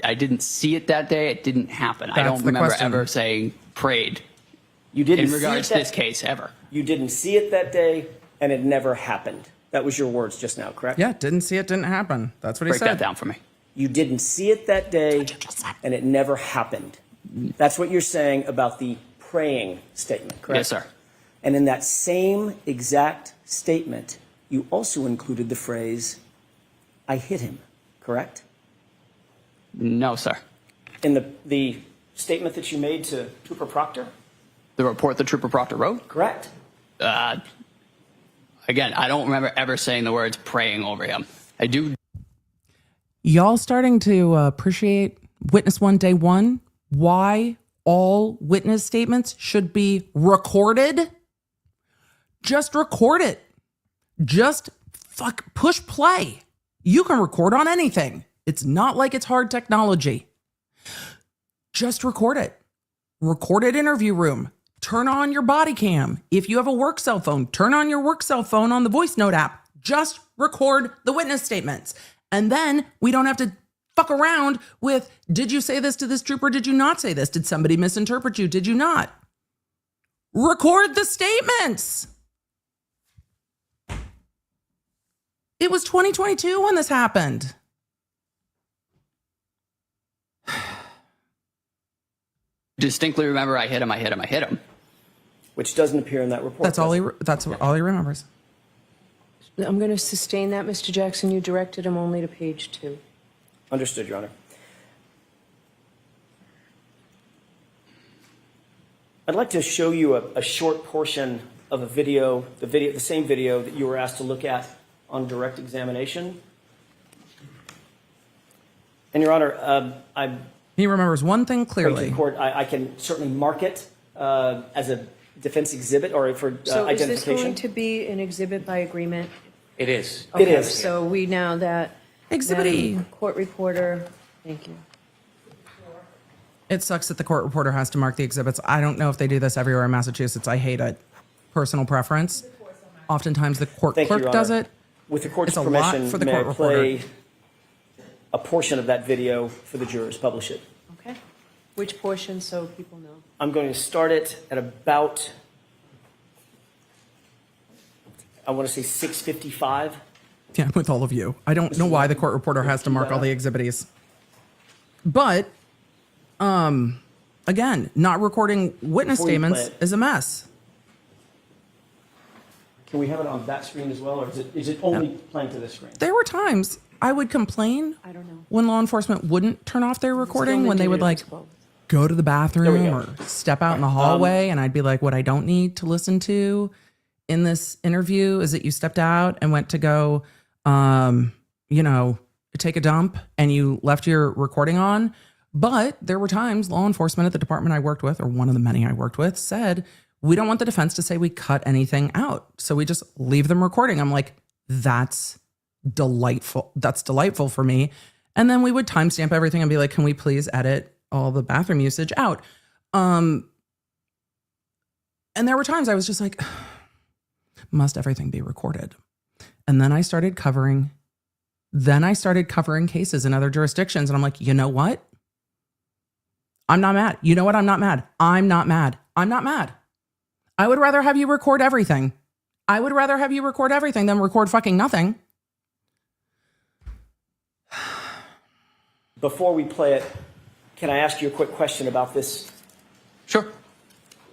I didn't see it that day. It didn't happen. I That's don't the remember question. ever saying prayed You didn't in see regards it to this case ever. You didn't see it that day, and it never happened. That was your words just now, correct? Yeah, didn't see it, didn't happen. That's what he Break said. that down for me. You didn't see it that day, and it never happened. That's what you're saying about the praying statement, correct? Yes, sir. And in that same exact statement, you also included the phrase, I hit him, correct? No, sir. In the statement that you made to Trooper Proctor? The report that Trooper Proctor wrote? Correct. Again, I don't remember ever saying the words praying over him. I do. Y'all starting to appreciate witness one, day one? Why all witness statements should be recorded? Just record it. Just push play. You can record on anything. It's not like it's hard technology. Just record it. Record it interview room. Turn on your body cam. If you have a work cell phone, turn on your work cell phone on the voice note app. Just record the witness statements. And then we don't have to fuck around with, did you say this to this trooper? Did you not say this? Did somebody misinterpret you? Did you not? Record the statements. It was 2022 when this happened. Distinctly remember I hit him. Which doesn't appear in that report. That's all he remembers. I'm going to sustain that, Mr. Jackson. You directed him only to page 2. Understood, Your Honor. I'd like to show you a short portion of a video, the same video that you were asked to look at on direct examination. And Your Honor, He remembers one thing clearly. Court, I can certainly mark it as a defense exhibit or for So is this identification. going to be an exhibit by agreement? It is. It is. So we now that Exhibit E. Madam Court reporter, thank you. It sucks that the court reporter has to mark the exhibits. I don't know if they do this everywhere in Massachusetts. I hate it. Personal preference. Oftentimes the court Thank you, clerk Your does Honor. it. With the court's It's a lot permission, for the may court I reporter. play a portion of that video for the jurors? Publish it. Okay. Which portion so people know? I'm going to start it at about, I want to say 6:55. Yeah, with all of you. I don't know why the court reporter has to mark all the exhibits. But, again, not recording witness Before you play statements it. is a mess. Can we have it on that screen as well, or is it only playing to this screen? There were times I would complain I don't know. when law enforcement wouldn't turn off their recording, Still when they would indicated like as well. go to the There we bathroom go. or step out in the hallway, and I'd be like, what I don't need to listen to in this interview is that you stepped out and went to go, take a dump and you left your recording on. But there were times law enforcement at the department I worked with, or one of the many I worked with, said, we don't want the defense to say we cut anything out. So we just leave them recording. I'm like, that's delightful. That's delightful for me. And then we would timestamp everything and be like, can we please edit all the bathroom usage out? And there were times I was just like, must everything be recorded? And then I started covering cases in other jurisdictions. And I'm like, you know what? I'm not mad. You know what? I'm not mad. I'm not mad. I'm not mad. I would rather have you record everything. I would rather have you record everything than record fucking nothing. Before we play it, can I ask you a quick question about this? Sure.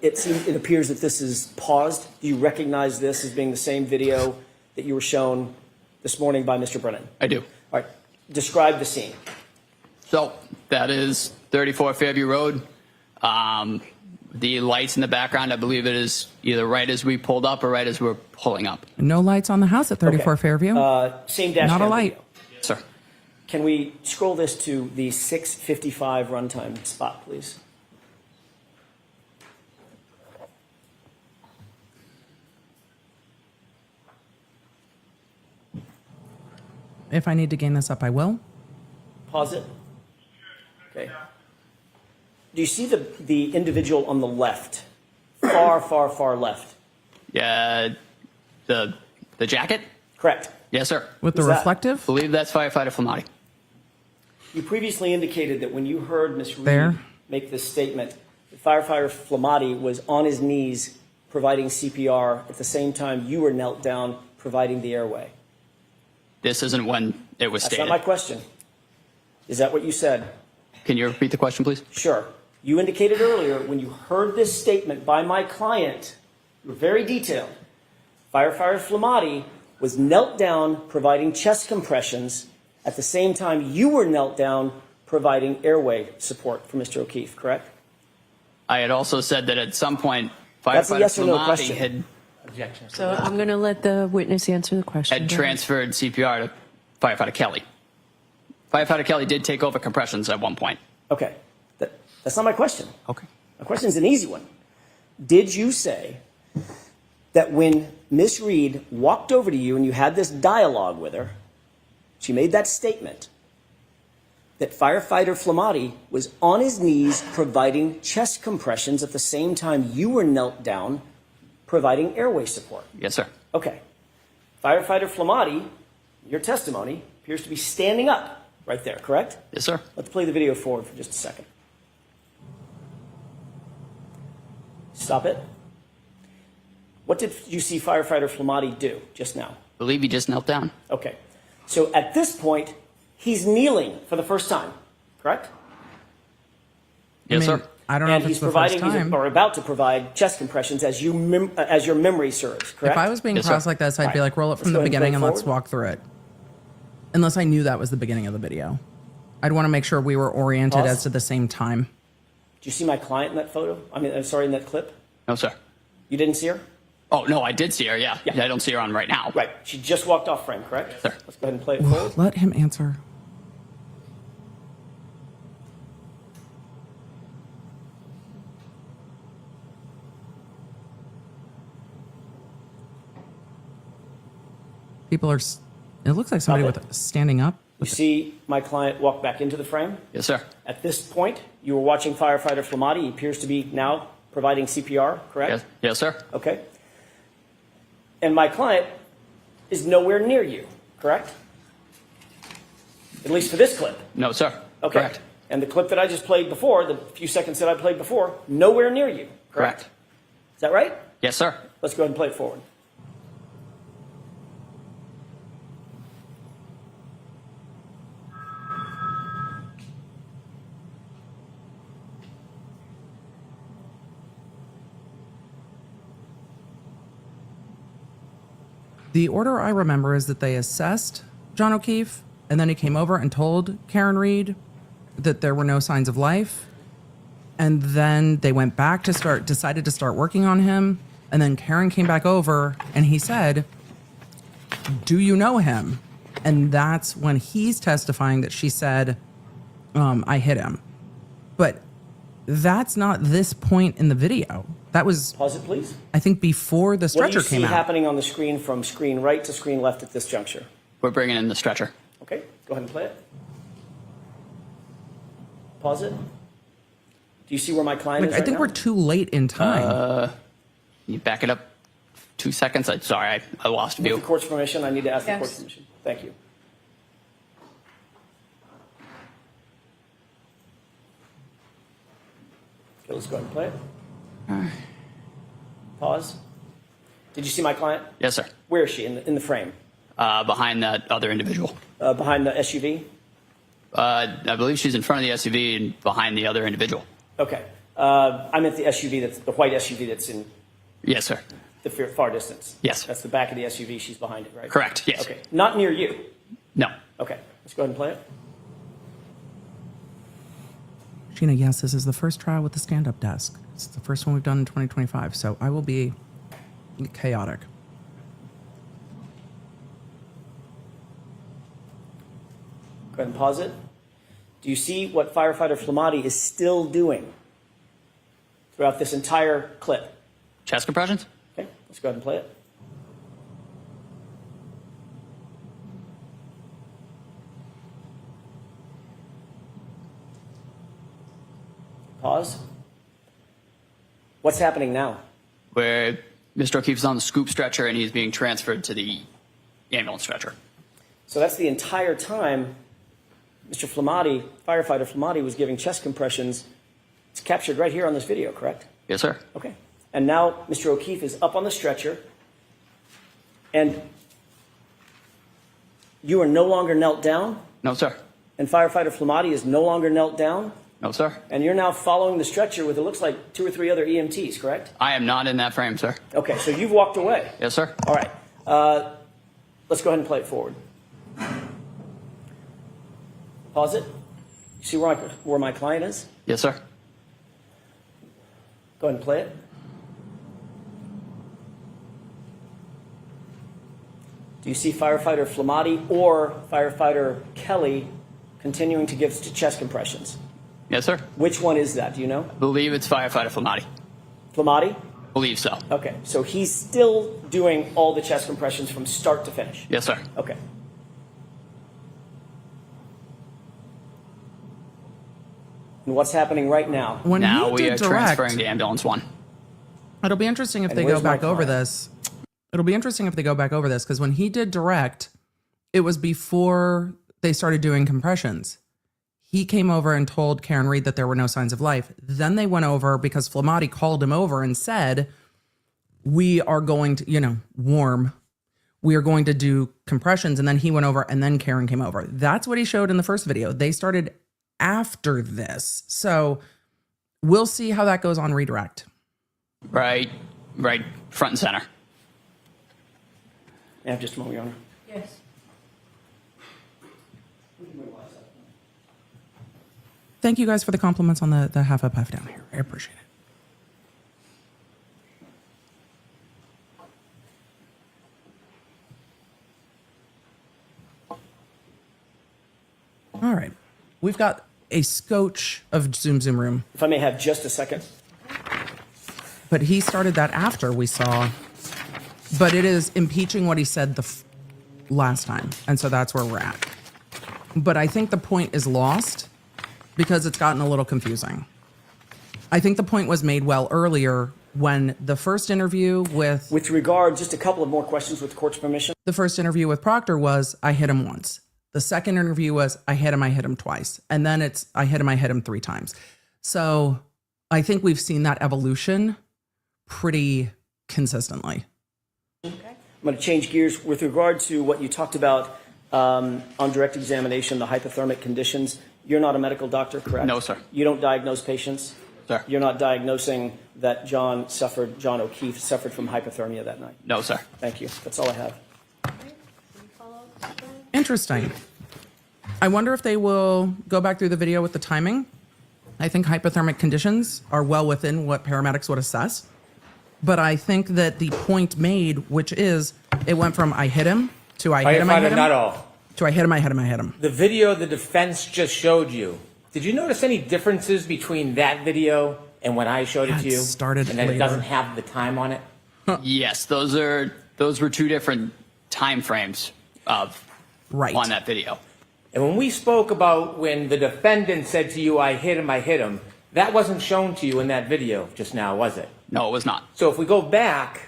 It appears that this is paused. Do you recognize this as being the same video that you were shown this morning by Mr. Brennan? I do. All right. Describe the scene. So that is 34 Fairview Road. The lights in the background, I believe it is either right as we pulled up or right as we're pulling up. No lights on the house at 34 Okay. Fairview. Same dash Not a cam light. video. Sir. Can we scroll this to the 6:55 runtime spot, please? If I need to gain this up, I will. Pause it. Okay. Do you see the individual on the left? Far left. Yeah, the jacket? Correct. Yes, sir. With the Is that- reflective? Believe that's firefighter Flamati. You previously indicated that when you heard Ms. Reed There. make this statement, that firefighter Flamati was on his knees providing CPR at the same time you were knelt down providing the airway. This isn't when it was That's stated. not my question. Is that what you said? Can you repeat the question, please? Sure. You indicated earlier when you heard this statement by my client, you were very detailed. Firefighter Flamati was knelt down providing chest compressions at the same time you were knelt down providing airway support for Mr. O'Keefe, correct? I had also said that at some point, That's a firefighter yes or no Flamati question. So I'm going to let the witness answer the question. had transferred CPR to firefighter Kelly. Firefighter Kelly did take over compressions at one point. Okay. That's not my question. Okay. My question is an easy one. Did you say that when Miss Reed walked over to you and you had this dialogue with her, she made that statement that firefighter Flamati was on his knees providing chest compressions at the same time you were knelt down providing airway support? Yes, sir. Okay. Firefighter Flamati, your testimony, appears to be standing up right there, correct? Yes, sir. Let's play the video forward for just a second. Stop it. What did you see firefighter Flamati do just now? I believe he just knelt down. Okay. So at this point, he's kneeling for the first time, correct? Yes, sir. I don't know And if he's it's the providing, first time. or about to provide chest compressions as your memory serves, correct? If I was being Yes, crossed sir. like this, I'd be Right. like, roll it Let's from go the ahead and beginning play and let's forward. walk through it. Unless I knew that was the beginning of the video. I'd want to make sure we were oriented Pause. as to the same time. Do you see my client in that photo? In that clip? No, sir. You didn't see her? Oh, no, I did see her, yeah. Yeah. I don't see her on right now. Right. She just walked off frame, correct? Sir. Let's go ahead and play it forward. Let him answer. People are, it looks like somebody Stop it. with standing up. You see my client walk back into the frame? Yes, sir. At this point, you were watching firefighter Flamati. He appears to be now providing CPR, correct? Yes, yes, sir. Okay. And my client is nowhere near you, correct? At least for this clip. No, sir. Okay. Correct. And the clip that I just played before, the few seconds that I played before, nowhere near you, correct? Correct. Is that right? Yes, sir. Let's go ahead and play it forward. The order I remember is that they assessed John O'Keefe, and then he came over and told Karen Reed that there were no signs of life. And then they went back to decided to start working on him. And then Karen came back over and he said, "Do you know him?" And that's when he's testifying that she said, "I hit him." But that's not this point in the video. That was, Pause it, please. I think, before the What do stretcher you see came out. happening on the screen from screen right to screen left at this juncture? We're bringing in the stretcher. Okay, go ahead and play it. Pause it. Do you see where my client Like, is I right think now? we're too late in time. Can you back it up 2 seconds? I'm sorry, I lost With view. the court's permission, I need to ask the Yes. court's permission. Thank you. Okay, let's go ahead and play it. Pause. Did you see my client? Yes, sir. Where is she in the frame? Behind that other individual. Behind the SUV? I believe she's in front of the SUV and behind the other individual. Okay. I'm at the SUV, that's the white SUV that's in Yes, sir. the far distance. Yes. That's the back of the SUV. She's behind it, right? Correct, yes. Okay. Not near you. No. Okay. Let's go ahead and play it. Gina, yes, this is the first trial with the stand-up desk. It's the first one we've done in 2025, so I will be chaotic. Go ahead and pause it. Do you see what firefighter Flamati is still doing throughout this entire clip? Chest compressions? Okay, let's go ahead and play it. Pause. What's happening now? Where Mr. O'Keefe's on the scoop stretcher and he's being transferred to the ambulance stretcher. So that's the entire time Mr. Flamati, firefighter Flamati, was giving chest compressions. It's captured right here on this video, correct? Yes, sir. Okay. And now Mr. O'Keefe is up on the stretcher, and you are no longer knelt down? No, sir. And firefighter Flamati is no longer knelt down? No, sir. And you're now following the stretcher with, it looks like, 2 or 3 other EMTs, correct? I am not in that frame, sir. Okay, so you've walked away. Yes, sir. All right. Let's go ahead and play it forward. Pause it. You see where my client is? Yes, sir. Go ahead and play it. Do you see firefighter Flamati or firefighter Kelly continuing to give chest compressions? Yes, sir. Which one is that? Do you know? I believe it's firefighter Flamati. Flamati? Believe so. Okay, so he's still doing all the chest compressions from start to finish? Yes, sir. Okay. And what's happening right now? When Now he we did are direct, transferring to ambulance 1. it'll be interesting if And they where's go my back over client? this. It'll be interesting if they go back over this, because when he did direct, it was before they started doing compressions. He came over and told Karen Reed that there were no signs of life. Then they went over because Flamati called him over and said, we are going to, warm. We are going to do compressions. And then he went over and then Karen came over. That's what he showed in the first video. They started after this. So we'll see how that goes on redirect. Right front and center. Yeah, just a moment, Your Honor. Yes. Thank you guys for the compliments on the half up, half down here. I appreciate it. All right. We've got a scotch of Zoom Room, If I may have just a second. but he started that after we saw. But it is impeaching what he said last time. And so that's where we're at. But I think the point is lost because it's gotten a little confusing. I think the point was made well earlier when the first interview With regard, just a couple of more questions with the court's permission. the first interview with Proctor was, I hit him once. The second interview was, I hit him twice. And then it's, I hit him 3 times. So I think we've seen that evolution pretty consistently. I'm going to change gears with regard to what you talked about on direct examination, the hypothermic conditions. You're not a medical doctor, correct? No, sir. You don't diagnose patients? Sir. You're not diagnosing that John O'Keefe suffered from hypothermia that night? No, sir. Thank you. That's all I have. Interesting. I wonder if they will go back through the video with the timing. I think hypothermic conditions are well within what paramedics would assess. But I think that the point made, which is, it went from I hit him to I hit him, Firefighter Nuttall. to I hit him. The video the defense just showed you, did you notice any differences between that video and when I showed it to you? Started and that later. it doesn't have the time on it? Yes, those were 2 different time frames on that video. And when we spoke about when the defendant said to you, I hit him, that wasn't shown to you in that video just now, was it? No, it was not. So if we go back,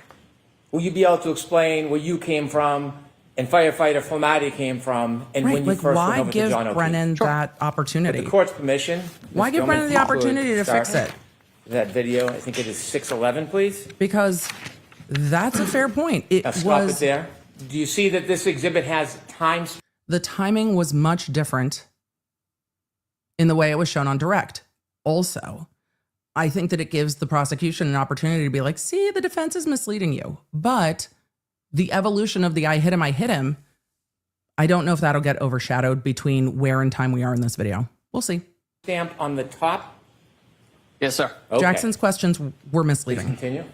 will you be able to explain where you came from and firefighter Flamati came from and Right, when you like first went why over to give John O'Keefe? Brennan that opportunity? With the court's permission. Why Ms. give Brennan the Gilman, if you opportunity could to start fix it? That video, I think it is 6:11, please. Because that's a fair point. Now stop it there. Do you see that this exhibit has time? The timing was much different in the way it was shown on direct. Also, I think that it gives the prosecution an opportunity to be like, see, the defense is misleading you. But the evolution of the I hit him, I don't know if that'll get overshadowed between where in time we are in this video. We'll see. Stamp on the top Yes, sir. Okay. Jackson's questions were Please misleading. continue.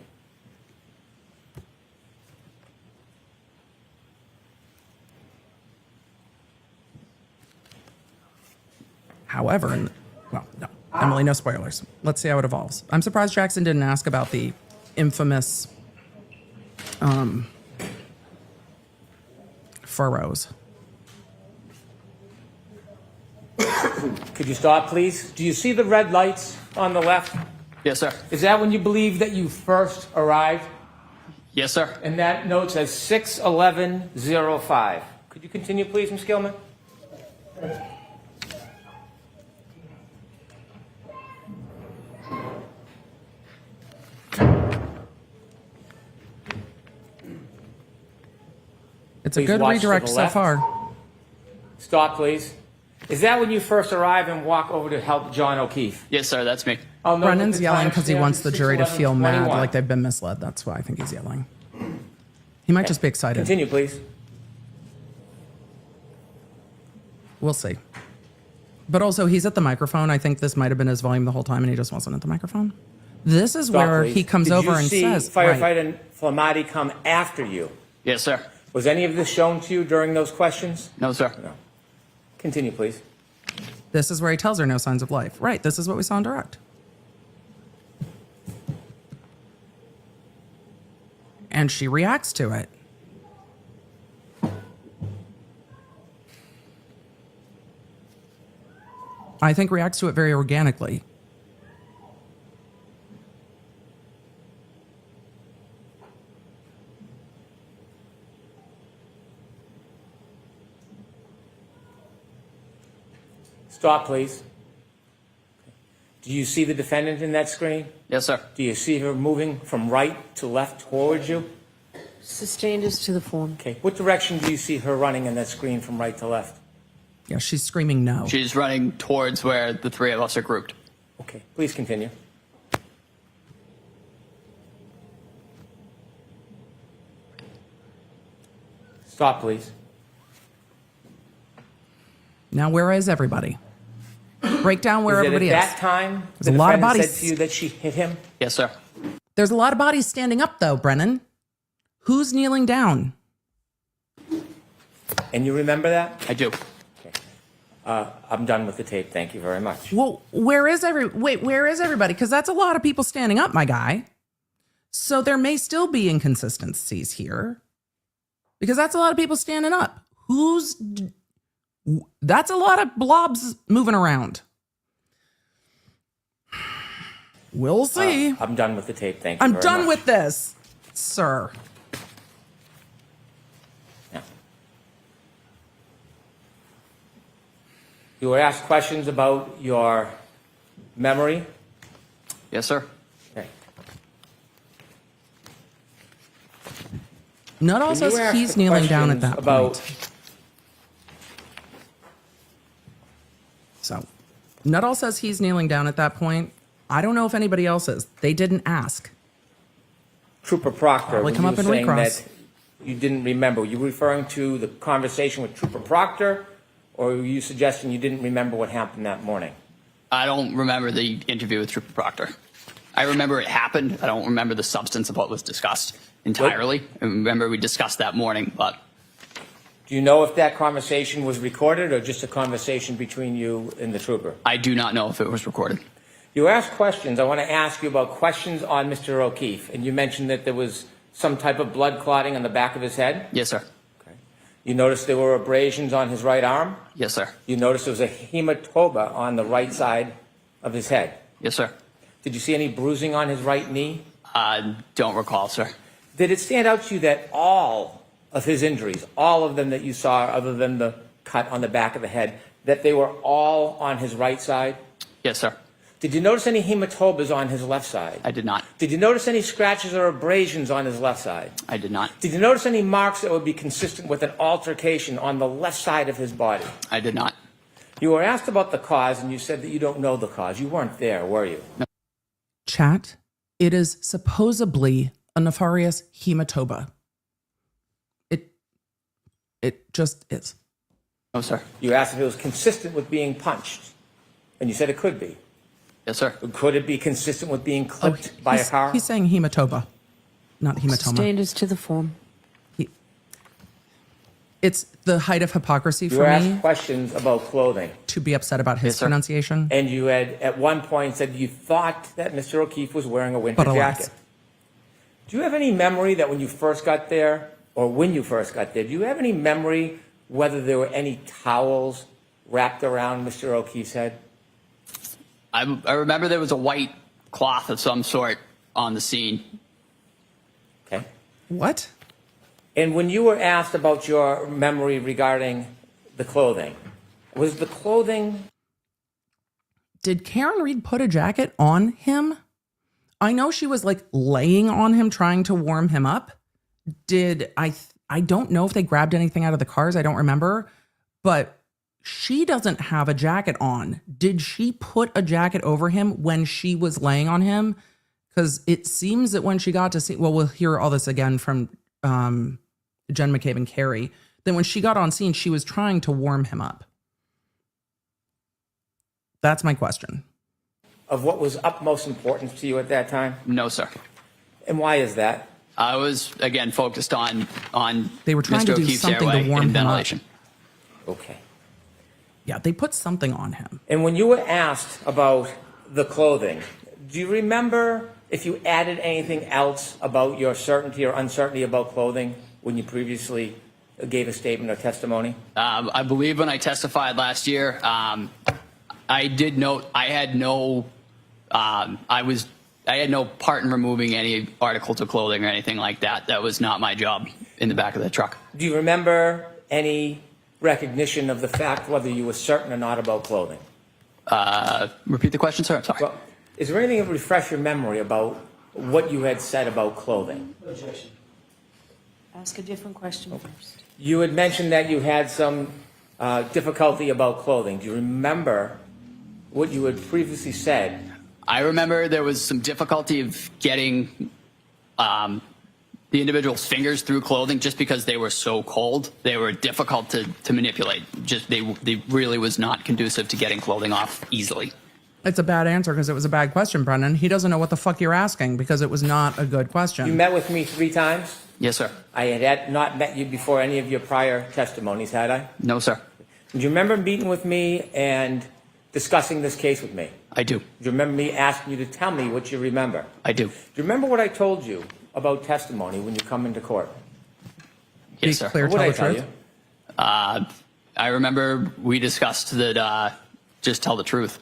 However, well, no, Emily, no spoilers. Let's see how it evolves. I'm surprised Jackson didn't ask about the infamous furrows. Could you stop, please? Do you see the red lights on the left? Yes, sir. Is that when you believe that you first arrived? Yes, sir. And that note says 6:11:05. Could you continue, please, Ms. Gilman? It's a Please good watch to redirect the so left. far. Stop, please. Is that when you first arrive and walk over to help John O'Keefe? Yes, sir. That's me. I'll note Brennan's that the yelling because he timestamp wants is the jury to feel mad 6:11:21. like they've been misled. That's why I think he's yelling. He might just be excited. Continue, please. We'll see. But also, he's at the microphone. I think this might have been his volume the whole time, and he just wasn't at the microphone. This is Stop, where please. he comes Did over you and see says, firefighter Flamati come after you? Yes, sir. Was any of this shown to you during those questions? No, sir. No. Continue, please. This is where he tells her no signs of life. Right, this is what we saw in direct. And she reacts to it. I think reacts to it very organically. Stop, please. Do you see the defendant in that screen? Yes, sir. Do you see her moving from right to left towards you? Sustained is to the form. Okay. What direction do you see her running in that screen from right to left? Yeah, she's screaming no. She's running towards where the three of us are grouped. Okay. Please continue. Stop, please. Now, where is everybody? Break down where Is it everybody at is. that time There's the a lot of defendant bodies. said to you that she hit him? Yes, sir. There's a lot of bodies standing up, though, Brennan. Who's kneeling down? And you remember that? I do. I'm done with the tape. Thank you very much. Well, where is everybody? Because that's a lot of people standing up, my guy. So there may still be inconsistencies here. Because that's a lot of people standing up. That's a lot of blobs moving around. We'll see. I'm done with the tape. Thank you I'm very done much. with this, sir. Yeah. You were asked questions about your memory. Yes, sir. Okay. Nuttall When says you asked he's the kneeling down at questions that about point. So, Nuttall says he's kneeling down at that point. I don't know if anybody else is. They didn't ask. Trooper Proctor, Probably were come you up and saying recross. that you didn't remember? Were you referring to the conversation with Trooper Proctor, or were you suggesting you didn't remember what happened that morning? I don't remember the interview with Trooper Proctor. I remember it happened. I don't remember the substance of what was discussed entirely. I remember we discussed that morning, but Do you know if that conversation was recorded or just a conversation between you and the trooper? I do not know if it was recorded. You asked questions. I want to ask you about questions on Mr. O'Keefe, and you mentioned that there was some type of blood clotting on the back of his head. Yes, sir. Okay. You noticed there were abrasions on his right arm. Yes, sir. You noticed there was a hematoma on the right side of his head. Yes, sir. Did you see any bruising on his right knee? Don't recall, sir. Did it stand out to you that all of his injuries, all of them that you saw, other than the cut on the back of the head, that they were all on his right side? Yes, sir. Did you notice any hematomas on his left side? I did not. Did you notice any scratches or abrasions on his left side? I did not. Did you notice any marks that would be consistent with an altercation on the left side of his body? I did not. You were asked about the cause, and you said that you don't know the cause. You weren't there, were you? No. Chat, it is supposedly a nefarious hematoma. It just is. No, sir. You asked if it was consistent with being punched, and you said it could be. Yes, sir. Could it be consistent with being clipped by a car? He's saying hematoma, not hematoma. Sustained is to the form. It's the height of hypocrisy You for were asked me questions about clothing, to be upset about his Yes, sir. pronunciation. and you had at one point said you thought that Mr. O'Keefe was wearing a winter But alas. jacket. Do you have any memory that when you first got there, or when you first got there, do you have any memory whether there were any towels wrapped around Mr. O'Keefe's head? I remember there was a white cloth of some sort on the scene. Okay. What? And when you were asked about your memory regarding the clothing, was the clothing... Did Karen Reed put a jacket on him? I know she was like laying on him trying to warm him up. I don't know if they grabbed anything out of the cars. I don't remember. But she doesn't have a jacket on. Did she put a jacket over him when she was laying on him? Because it seems that when she got to see, well, we'll hear all this again from Jen McCabe and Kerry. Then when she got on scene, she was trying to warm him up. That's my question. Of what was utmost importance to you at that time? No, sir. And why is that? I was, again, focused on They were trying Mr. to do O'Keefe's something to airway warm and him up. ventilation. Okay. Yeah, they put something on him. And when you were asked about the clothing, do you remember if you added anything else about your certainty or uncertainty about clothing when you previously gave a statement or testimony? I believe when I testified last year, I did note I had no part in removing any articles of clothing or anything like that. That was not my job in the back of the truck. Do you remember any recognition of the fact whether you were certain or not about clothing? Repeat the question, sir. I'm sorry. Well, is there anything that refresh your memory about what you had said about clothing? Objection. Ask a different question first. You had mentioned that you had some difficulty about clothing. Do you remember what you had previously said? I remember there was some difficulty of getting the individual's fingers through clothing just because they were so cold. They were difficult to manipulate. Just they really was not conducive to getting clothing off easily. It's a bad answer because it was a bad question, Brendan. He doesn't know what the fuck you're asking because it was not a good question. You met with me 3 times? Yes, sir. I had not met you before any of your prior testimonies, had I? No, sir. Do you remember meeting with me and discussing this case with me? I do. Do you remember me asking you to tell me what you remember? I do. Do you remember what I told you about testimony when you come into court? Yes, sir. Clear, What tell did the I tell truth. you? I remember we discussed that just tell the truth.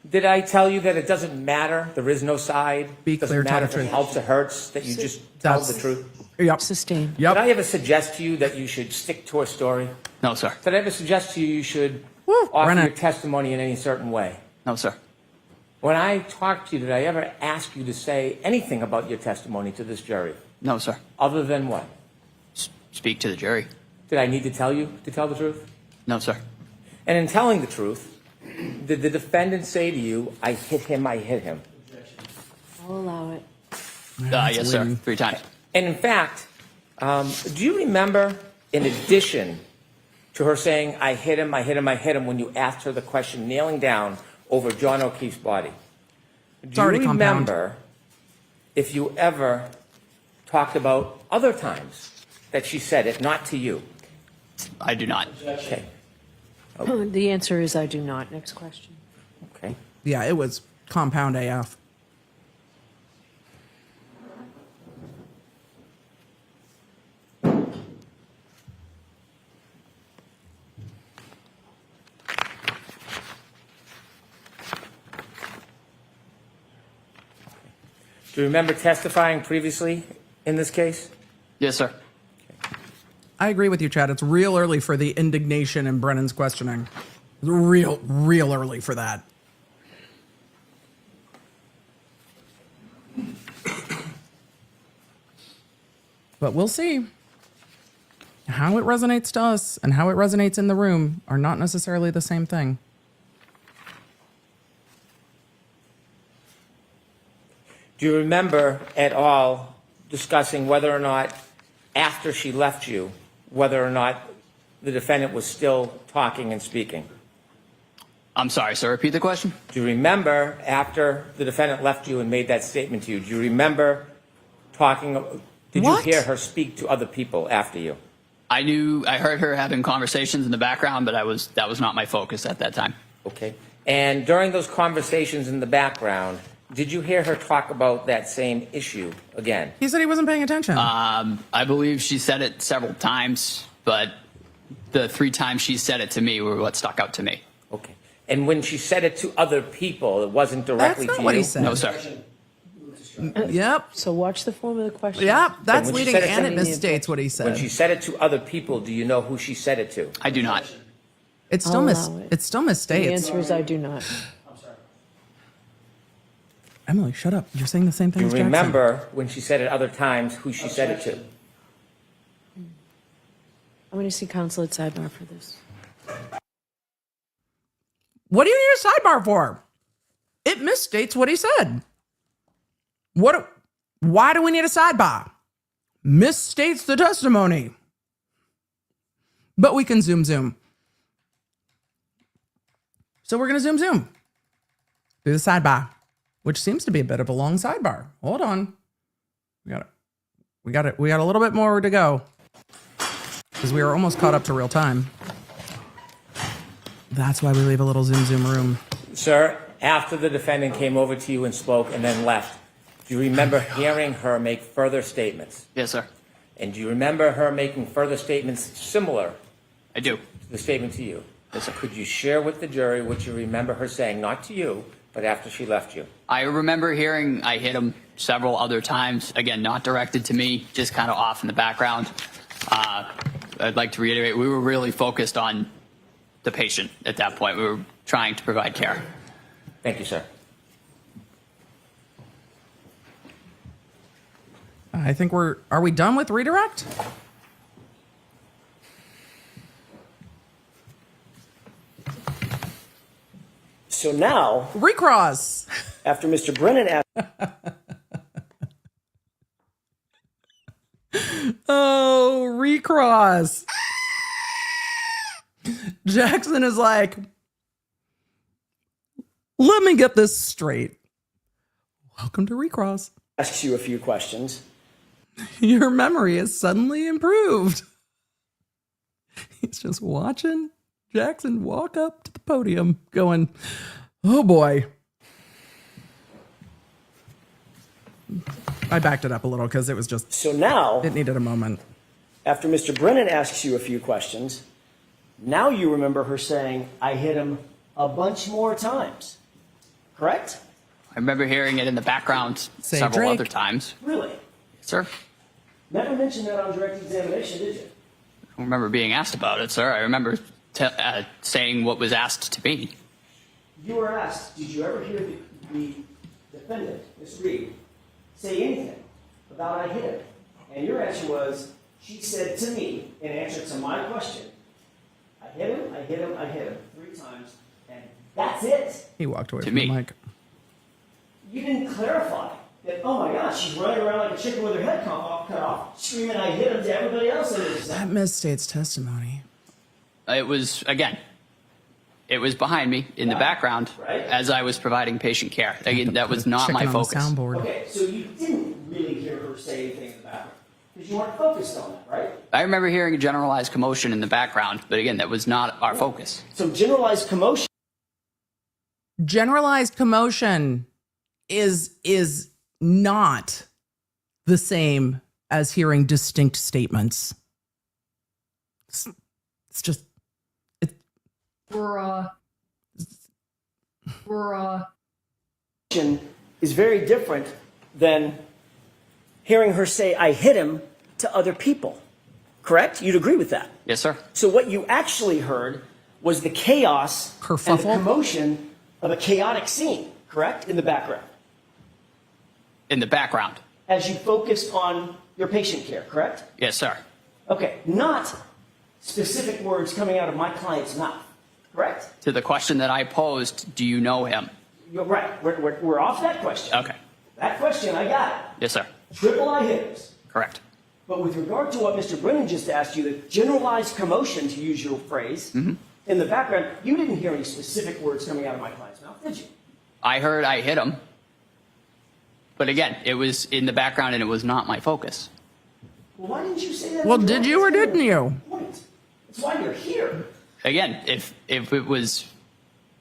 Did I tell you that it doesn't matter? There is no side. Be Doesn't clear, tell matter the if it truth. helps or hurts. That you just tell That's- the truth. Yep. Sustained. Yep. Did I ever suggest to you that you should stick to a story? No, sir. Did I ever suggest to you you should offer Brennan. your testimony in any certain way? No, sir. When I talked to you, did I ever ask you to say anything about your testimony to this jury? No, sir. Other than what? Speak to the jury. Did I need to tell you to tell the truth? No, sir. And in telling the truth, did the defendant say to you, I hit him, I hit him? I'll allow it. Yes, sir. 3 times. And in fact, do you remember, in addition to her saying, I hit him, I hit him, I hit him, when you asked her the question, kneeling down over John O'Keefe's body, do already you compound. remember if you ever talked about other times that she said it, not to you? I do not. Okay. The answer is I do not. Next question. Okay. Yeah, it was compound AF. Do you remember testifying previously in this case? Yes, sir. I agree with you, Chad. It's real early for the indignation in Brennan's questioning. Real early for that. But we'll see. How it resonates to us and how it resonates in the room are not necessarily the same thing. Do you remember at all discussing whether or not, after she left you, whether or not the defendant was still talking and speaking? I'm sorry, sir. Repeat the question. Do you remember after the defendant left you and made that statement to you, do you remember did What? you hear her speak to other people after you? I heard her having conversations in the background, but that was not my focus at that time. Okay. And during those conversations in the background, did you hear her talk about that same issue again? He said he wasn't paying attention. I believe she said it several times, but the 3 times she said it to me were what stuck out to me. Okay. And when she said it to other people, it wasn't directly That's not to what you? he said. No, sir. Yep. So watch the form of the question. Yep. That's when she leading said it and it to misstates what he When said. she said it to other people, do you know who she said it to? I do not. It still I'll allow it. it still The misstates. answer is I do not. Emily, shut up. You're saying the same thing Do as you Jackson. remember when she said it other times who she said it to? I'm going to see counsel at sidebar for this. What do you need a sidebar for? It misstates what he said. Why do we need a sidebar? Misstates the testimony. But we can zoom. So we're going to zoom. Do the sidebar, which seems to be a bit of a long sidebar. Hold on. We got a little bit more to go because we were almost caught up to real time. That's why we leave a little zoom room. Sir, after the defendant came over to you and spoke and then left, do you remember hearing her make further statements? Yes, sir. And do you remember her making further statements similar I do. to the statement to you? Yes, sir. Could you share with the jury what you remember her saying, not to you, but after she left you? I remember hearing I hit him several other times. Again, not directed to me, just kind of off in the background. I'd like to reiterate, we were really focused on the patient at that point. We were trying to provide care. Thank you, sir. I think are we done with redirect? So now, Recross. after Mr. Brennan asked, Oh, recross. Jackson is like, let me get this straight. Welcome to recross. asks you a few questions, Your memory is suddenly improved. He's just watching Jackson walk up to the podium going, oh boy. I backed it up a little because it was just, so now, it needed a moment. after Mr. Brennan asks you a few questions, now you remember her saying, I hit him a bunch more times. Correct? I remember hearing it in the background Say several Drake. other times. Really? Sir, Never mentioned that on direct examination, did you? I don't remember being asked about it, sir. I remember saying what was asked to me. You were asked, did you ever hear the defendant, Ms. Reed, say anything about I hit him? And your answer was, she said to me, in answer to my question, I hit him, I hit him, I hit him 3 times, and that's it. He walked away To from me. the mic. You didn't clarify that, oh my gosh, she's running around like a chicken with her head cut off, screaming I hit him to everybody else in the That misstates testimony. It was, again, it was behind me in the background Right. as I was providing patient care. Again, that was not my Chicken on the focus. soundboard. Okay, so you didn't really hear her say anything in the background, because you weren't focused on that, right? I remember hearing a generalized commotion in the background, but again, that was not our focus. So generalized commotion Generalized commotion is not the same as hearing distinct statements. It's just is very different than hearing her say, I hit him to other people. Correct? You'd agree with that? Yes, sir. So what you actually heard was the chaos and the Kerfuffle? commotion of a chaotic scene, correct? In the background. In the background. As you focused on your patient care, correct? Yes, sir. Okay, not specific words coming out of my client's mouth, correct? To the question that I posed, do you know him? You're right. We're off that question. Okay. That question, I got it. Yes, sir. Triple I hitters. Correct. But with regard to what Mr. Brennan just asked you, the generalized commotion, to use your phrase, in the background, you didn't hear any specific words coming out of my client's mouth, did you? I heard I hit him. But again, it was in the background and it was not my focus. Well, why didn't you say that? Well, did you or didn't you? Point. That's why you're here. Again, if it was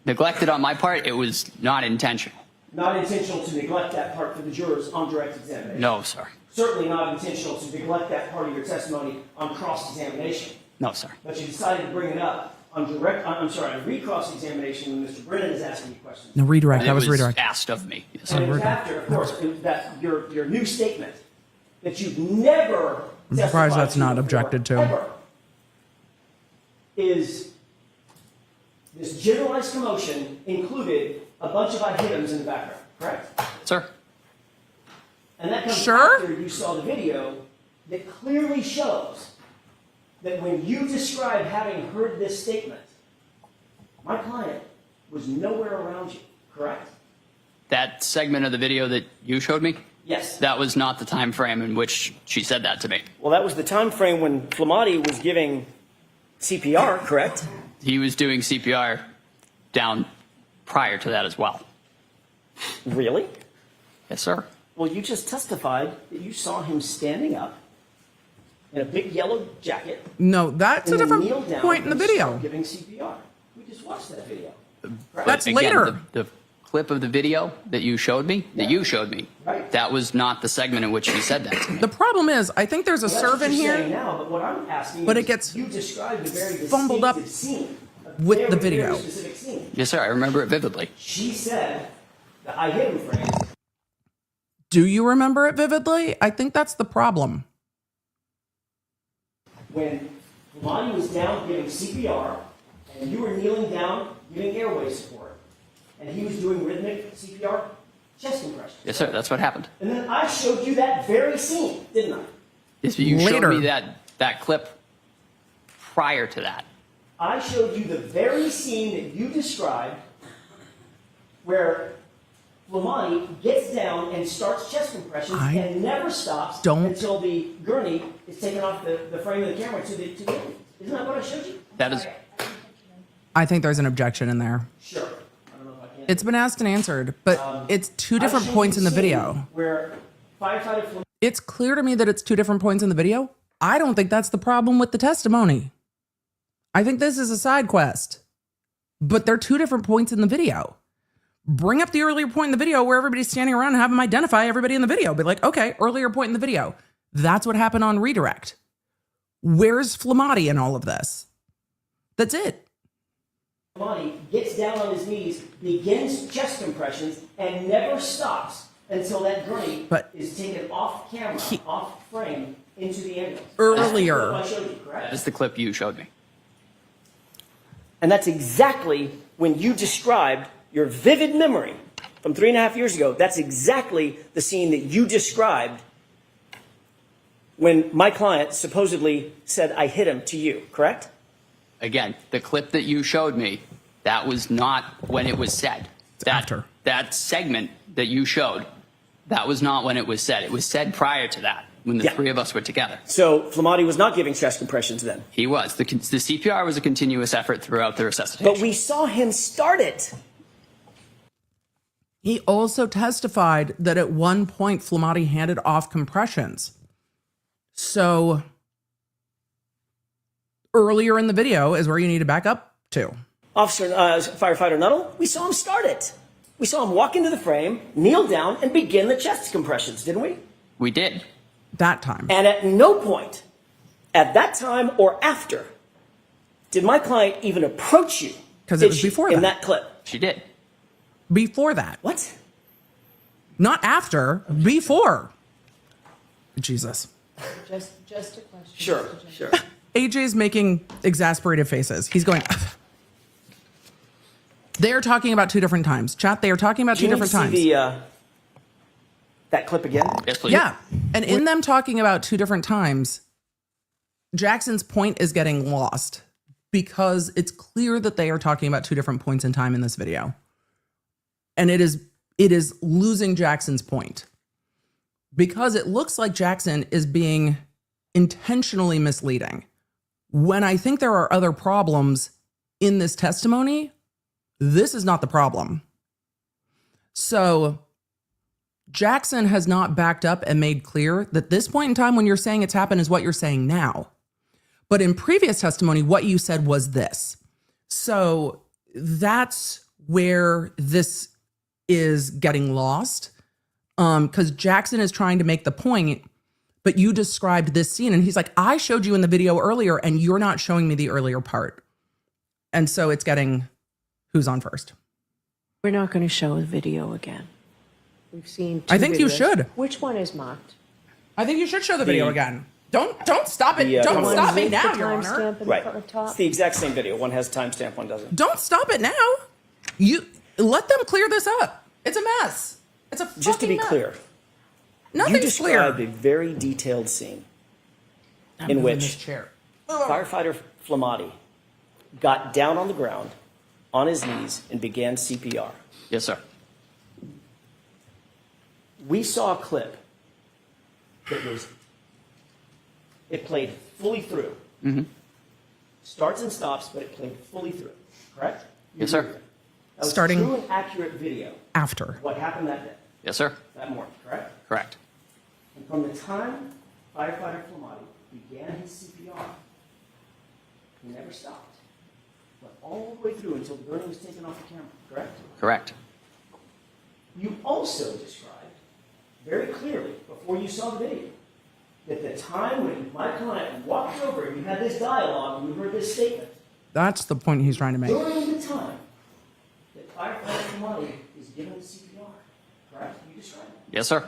neglected on my part, it was not intentional. Not intentional to neglect that part for the jurors on direct examination. No, sir. Certainly not intentional to neglect that part of your testimony on cross-examination. No, sir. But you decided to bring it up on on recross examination when Mr. Brennan is asking you questions. No, redirect. And That it was redirect. asked of me. Yes, And sir. it was after, of course, that your new statement that you've never I'm surprised testified that's not before, objected to. ever, is this generalized commotion included a bunch of I hit hims in the background, correct? Sir. And that comes Sure. after you saw the video that clearly shows that when you describe having heard this statement, my client was nowhere around you, correct? That segment of the video that you showed me? Yes. That was not the time frame in which she said that to me. Well, that was the time frame when Flamati was giving CPR, correct? He was doing CPR down prior to that as well. Really? Yes, sir. Well, you just testified that you saw him standing up in a big yellow jacket. No, that's a and then different kneel down point in the and video. start giving CPR. We just watched that video. That's Again, later. The clip of the video that you showed me, Right. that was not the segment in which she said that to me. The problem is, I think there's a Well, serve that's in what you're saying here now, but what I'm asking But is, it gets you described a very fumbled up distinctive scene, a with very, the video. Very specific scene. Yes, sir. I remember it vividly. She said the I hit him phrase. Do you remember it vividly? I think that's the problem. When Flamati was down giving CPR, and you were kneeling down giving airway support, and he was doing rhythmic CPR chest compression. Yes, sir. That's what happened. And then I showed you that very scene, didn't I? Yes, but you Later. showed me that clip prior to that. I showed you the very scene that you described where Flamati gets down and starts chest compressions and never stops until the gurney is taken off the frame of the camera to the end. Isn't that what I showed you? That is. I think there's an objection in there. Sure. I don't know if I can. It's been asked and answered, but it's two different I've points in shown the you video. where firefighter Flamati. It's clear to me that it's two different points in the video. I don't think that's the problem with the testimony. I think this is a side quest, but they're two different points in the video. Bring up the earlier point in the video where everybody's standing around and have them identify everybody in the video. Be like, okay, earlier point in the video. That's what happened on redirect. Where's Flamati in all of this? That's it. Flamati gets down on his knees, begins chest compressions, and never stops until that gurney is taken off camera, off frame, into the ambulance. Earlier. That's the clip I showed you, correct? That's the clip you showed me. And that's exactly when you described your vivid memory from 3.5 years ago. That's exactly the scene that you described when my client supposedly said, I hit him to you, correct? Again, the clip that you showed me, that was not when it was said. That segment that you showed, that was not when it was said. It was said prior to that, when the three of us were together. So Flamati was not giving chest compressions then? He was. The CPR was a continuous effort throughout the resuscitation. But we saw him start it. He also testified that at one point Flamati handed off compressions. So earlier in the video is where you need to back up to. Officer, firefighter Nuttall, we saw him start it. We saw him walk into the frame, kneel down, and begin the chest compressions, didn't we? We did. That time. And at no point, at that time or after, did my client even approach you. Because it was before that. In that clip. She did. Before that. What? Not after, before. Jesus. Just a question. Sure, sure. AJ's making exasperated faces. He's going, they're talking about two different times. Chat, they are talking about two different times. See that clip again? Yes, please. Yeah. And in them talking about two different times, Jackson's point is getting lost because it's clear that they are talking about two different points in time in this video. And it is losing Jackson's point because it looks like Jackson is being intentionally misleading when I think there are other problems in this testimony, this is not the problem. So Jackson has not backed up and made clear that this point in time when you're saying it's happened is what you're saying now. But in previous testimony, what you said was this. So that's where this is getting lost, because Jackson is trying to make the point, but you described this scene and he's like, I showed you in the video earlier and you're not showing me the earlier part. And so it's getting who's on first. We're not going to show the video again. We've seen two I think you videos. should. Which one is mocked? I think you should show the video again. Don't stop it. Don't stop me now, Your Honor. Right. It's the exact same video. One has timestamp, one doesn't. Don't stop it now. You let them clear this up. It's a mess. It's a fucking Just to be mess. clear, you Nothing's described clear. a very detailed scene I'm in moving this which chair. firefighter Flamati got down on the ground on his knees and began CPR. Yes, sir. We saw a clip that it played fully through. Mm-hmm. Starts and stops, but it played fully through. Correct? Yes, sir. That was Starting true and accurate video. After. What happened that day? Yes, sir. That morning, correct? Correct. And from the time firefighter Flamati began his CPR, he never stopped. But all the way through until the burning was taken off the camera, correct? Correct. You also described very clearly, before you saw the video, that the time when my client walked over and you had this dialogue and you heard this statement, That's the point he's trying to make. during the time that firefighter Flamati is given CPR, correct? You described it. Yes, sir.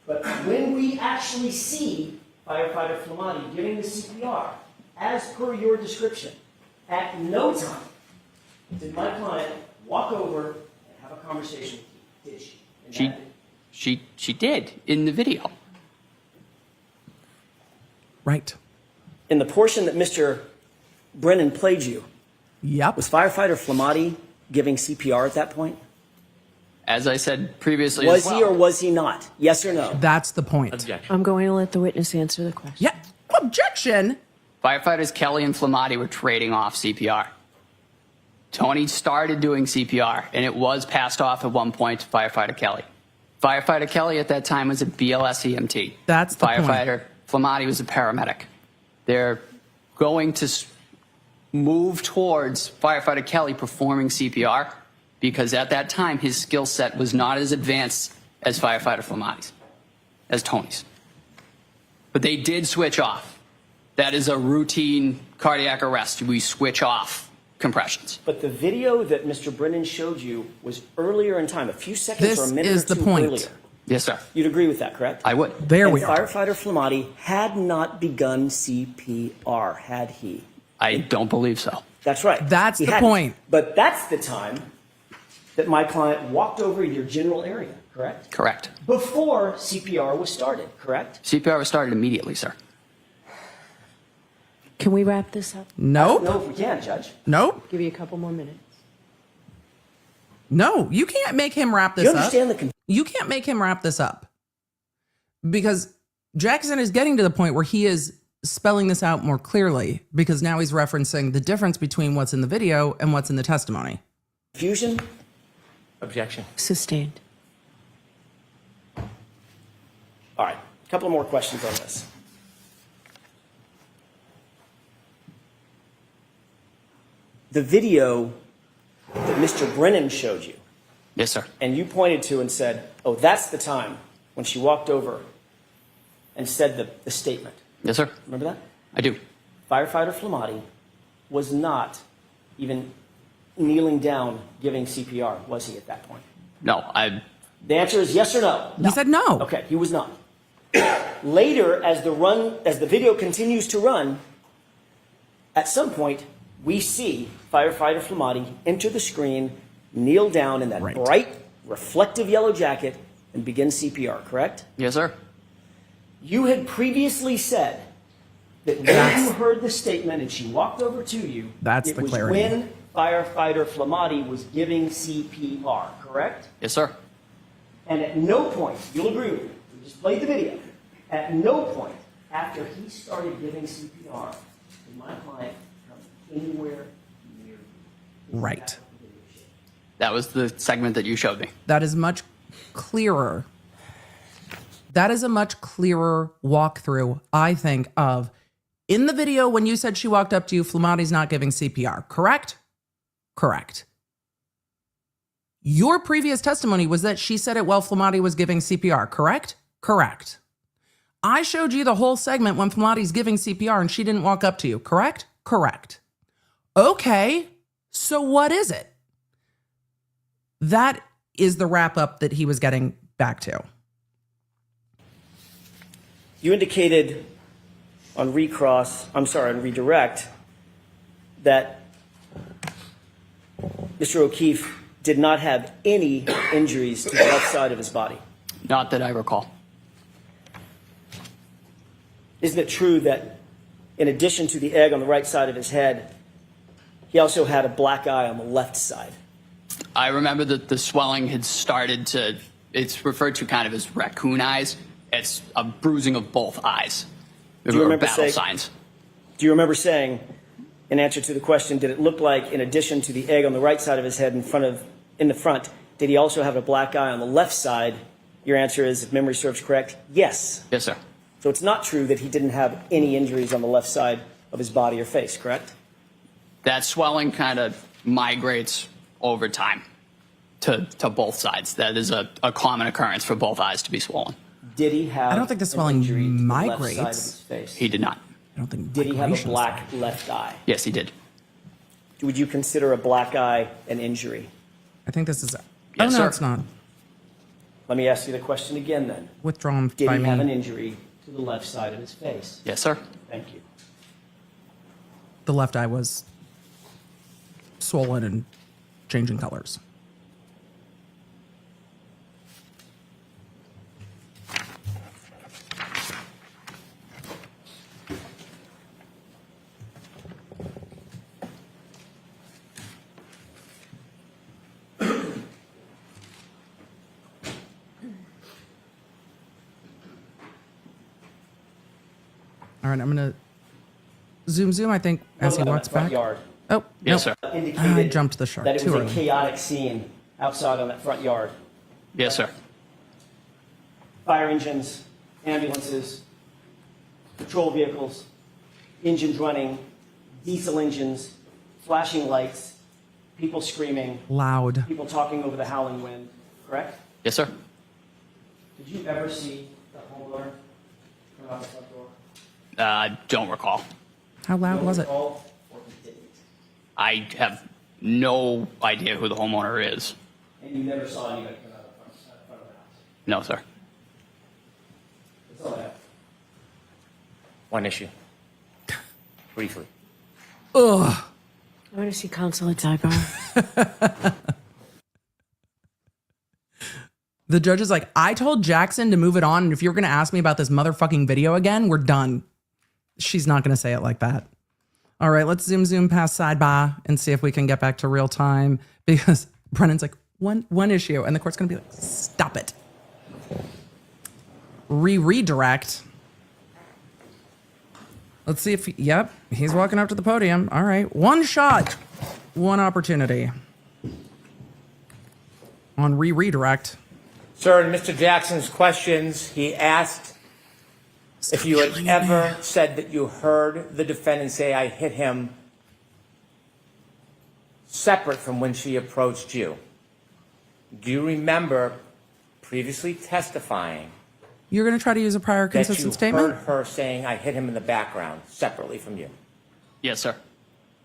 But when we actually see firefighter Flamati giving the CPR, as per your description, at no time did my client walk over and have a conversation with you, did she? She did in the video. Right. In the portion that Mr. Brennan played you, Yep. was firefighter Flamati giving CPR at that point? As I said previously Was as well. he or was he not? Yes or no? That's the point. Objection. I'm going to let the witness answer the question. Yeah. Objection. Firefighters Kelly and Flamati were trading off CPR. Tony started doing CPR, and it was passed off at one point to Firefighter Kelly. Firefighter Kelly at that time was a BLS EMT. That's the point. Firefighter Flamati was a paramedic. They're going to move towards Firefighter Kelly performing CPR because at that time his skill set was not as advanced as Firefighter Flamati's, as Tony's. But they did switch off. That is a routine cardiac arrest. We switch off compressions. But the video that Mr. Brennan showed you was earlier in time, a few seconds This or a minute is or the two point. earlier. Yes, sir. You'd agree with that, correct? I would. There And we are. firefighter Flamati had not begun CPR, had he? I don't believe so. That's right. That's He the hadn't. point. But that's the time that my client walked over your general area, correct? Correct. Before CPR was started, correct? CPR was started immediately, sir. Can we wrap this up? Nope. No, if we can, Judge. Nope. Give you a couple more minutes. No. You can't make him wrap this You up. understand the You can't make him wrap this up. Because Jackson is getting to the point where he is spelling this out more clearly because now he's referencing the difference between what's in the video and what's in the testimony. confusion? Objection. Sustained. All right, a couple more questions on this. The video that Mr. Brennan showed you, Yes, sir. and you pointed to and said, oh, that's the time when she walked over and said the statement. Yes, sir. Remember that? I do. Firefighter Flamati was not even kneeling down giving CPR, was he at that point? No, The answer is yes or no? He said no. Okay, he was not. Later, as the video continues to run, at some point, we see firefighter Flamati enter the screen, kneel down in that Right. bright, reflective yellow jacket, and begin CPR, correct? Yes, sir. You had previously said that when you heard the statement and she walked over to you, That's it the was clarity. when firefighter Flamati was giving CPR, correct? Yes, sir. And at no point, you'll agree with me, we just played the video, at no point after he started giving CPR did my client come anywhere near you. Right. That was the segment that you showed me. That is much clearer. That is a much clearer walkthrough, I think, of in the video when you said she walked up to you, Flamatti's not giving CPR, correct? Correct. Your previous testimony was that she said it while Flamatti was giving CPR, correct? Correct. I showed you the whole segment when Flamatti's giving CPR and she didn't walk up to you, correct? Correct. Okay, so what is it? That is the wrap up that he was getting back to. You indicated on redirect that Mr. O'Keefe did not have any injuries to the left side of his body. Not that I recall. Isn't it true that in addition to the egg on the right side of his head, he also had a black eye on the left side? I remember that the swelling had started to, it's referred to kind of as raccoon eyes. It's a bruising of both eyes. Do you remember battle signs. Do you remember saying, in answer to the question, did it look like in addition to the egg on the right side of his head in the front, did he also have a black eye on the left side? Your answer is, if memory serves correct, yes. Yes, sir. So it's not true that he didn't have any injuries on the left side of his body or face, correct? That swelling kind of migrates over time to both sides. That is a common occurrence for both eyes to be swollen. Did he have? I don't think the swelling migrates. He did not. I don't think. Did he have a black left eye? Yes, he did. Would you consider a black eye an injury? I think this is. Yes, oh no, sir. it's not. Let me ask you the question again then. Withdrawn Did by he me. have an injury to the left side of his face? Yes, sir. Thank you. The left eye was swollen and changing colors. All right, I'm going to zoom, I think, as he walks back. Yard. Oh, Yes, nope. sir. Indicated I jumped the shark that it too was early. a chaotic scene outside on that front yard. Yes, sir. Fire engines, ambulances, patrol vehicles, engines running, diesel engines, flashing lights, people screaming, Loud. people talking over the howling wind, correct? Yes, sir. Did you ever see the homeowner come out the front door? I don't recall. How loud was it? Or he didn't? I have no idea who the homeowner is. And you never saw anybody come out the front of the house? No, sir. That's all I have. One issue. Briefly. Ugh. I want to see counsel at sidebar. The judge is like, I told Jackson to move it on, and if you're going to ask me about this motherfucking video again, we're done. She's not going to say it like that. All right, let's zoom past sidebar and see if we can get back to real time, because Brennan's like, one issue, and the court's going to be like, stop it. Redirect. Let's see if, yep, he's walking up to the podium. All right, one shot, one opportunity. On redirect. Sir, in Mr. Jackson's questions, he asked if you had ever said that you heard the defendant say, I hit him, separate from when she approached you. Do you remember previously testifying You're going to try to use a prior that consistent you statement? heard her saying, I hit him in the background, separately from you? Yes, sir.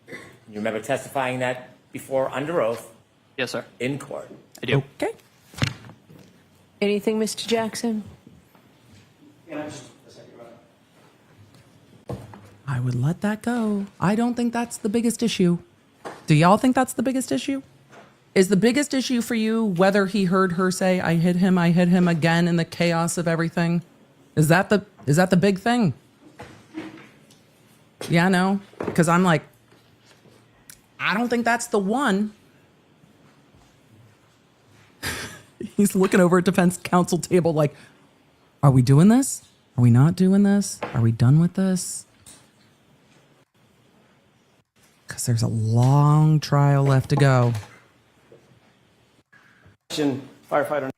You remember testifying that before under oath Yes, sir. in court? I do. Okay. Anything, Mr. Jackson? I would let that go. I don't think that's the biggest issue. Do y'all think that's the biggest issue? Is the biggest issue for you whether he heard her say, I hit him again in the chaos of everything? Is that the big thing? Yeah, no. Because I'm like, I don't think that's the one. He's looking over at defense counsel table like, are we doing this? Are we not doing this? Are we done with this? because there's a long trial left to go. Firefighter.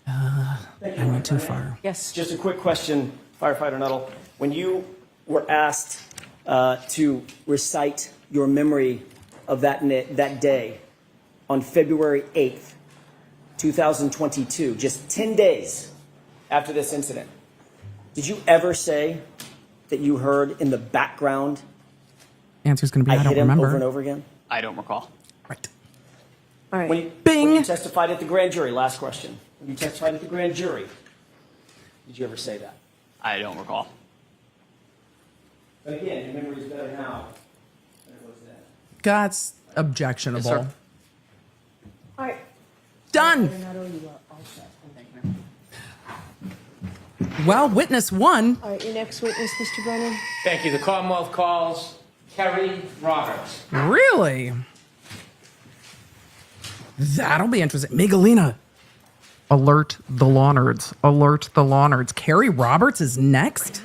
I went too far. Yes. Just a quick question, Firefighter Nuttall. When you were asked to recite your memory of that day on February 8th, 2022, just 10 days after this incident, did you ever say that you heard in the background, Answer's going to be I don't hit him remember. over and over again? I don't recall. Right. All right. When you testified at the grand jury, last question. When you testified at the grand jury, did you ever say that? I don't recall. But again, your memory is better now than it was then. That's objectionable. Yes, sir. All right. Done. Well, witness one. All right, your next witness, Mr. Brennan. Thank you. The Commonwealth calls Kerry Roberts. Really? That'll be interesting. Miguelina. Alert the Lawnards. Alert the Lawnards. Kerry Roberts is next?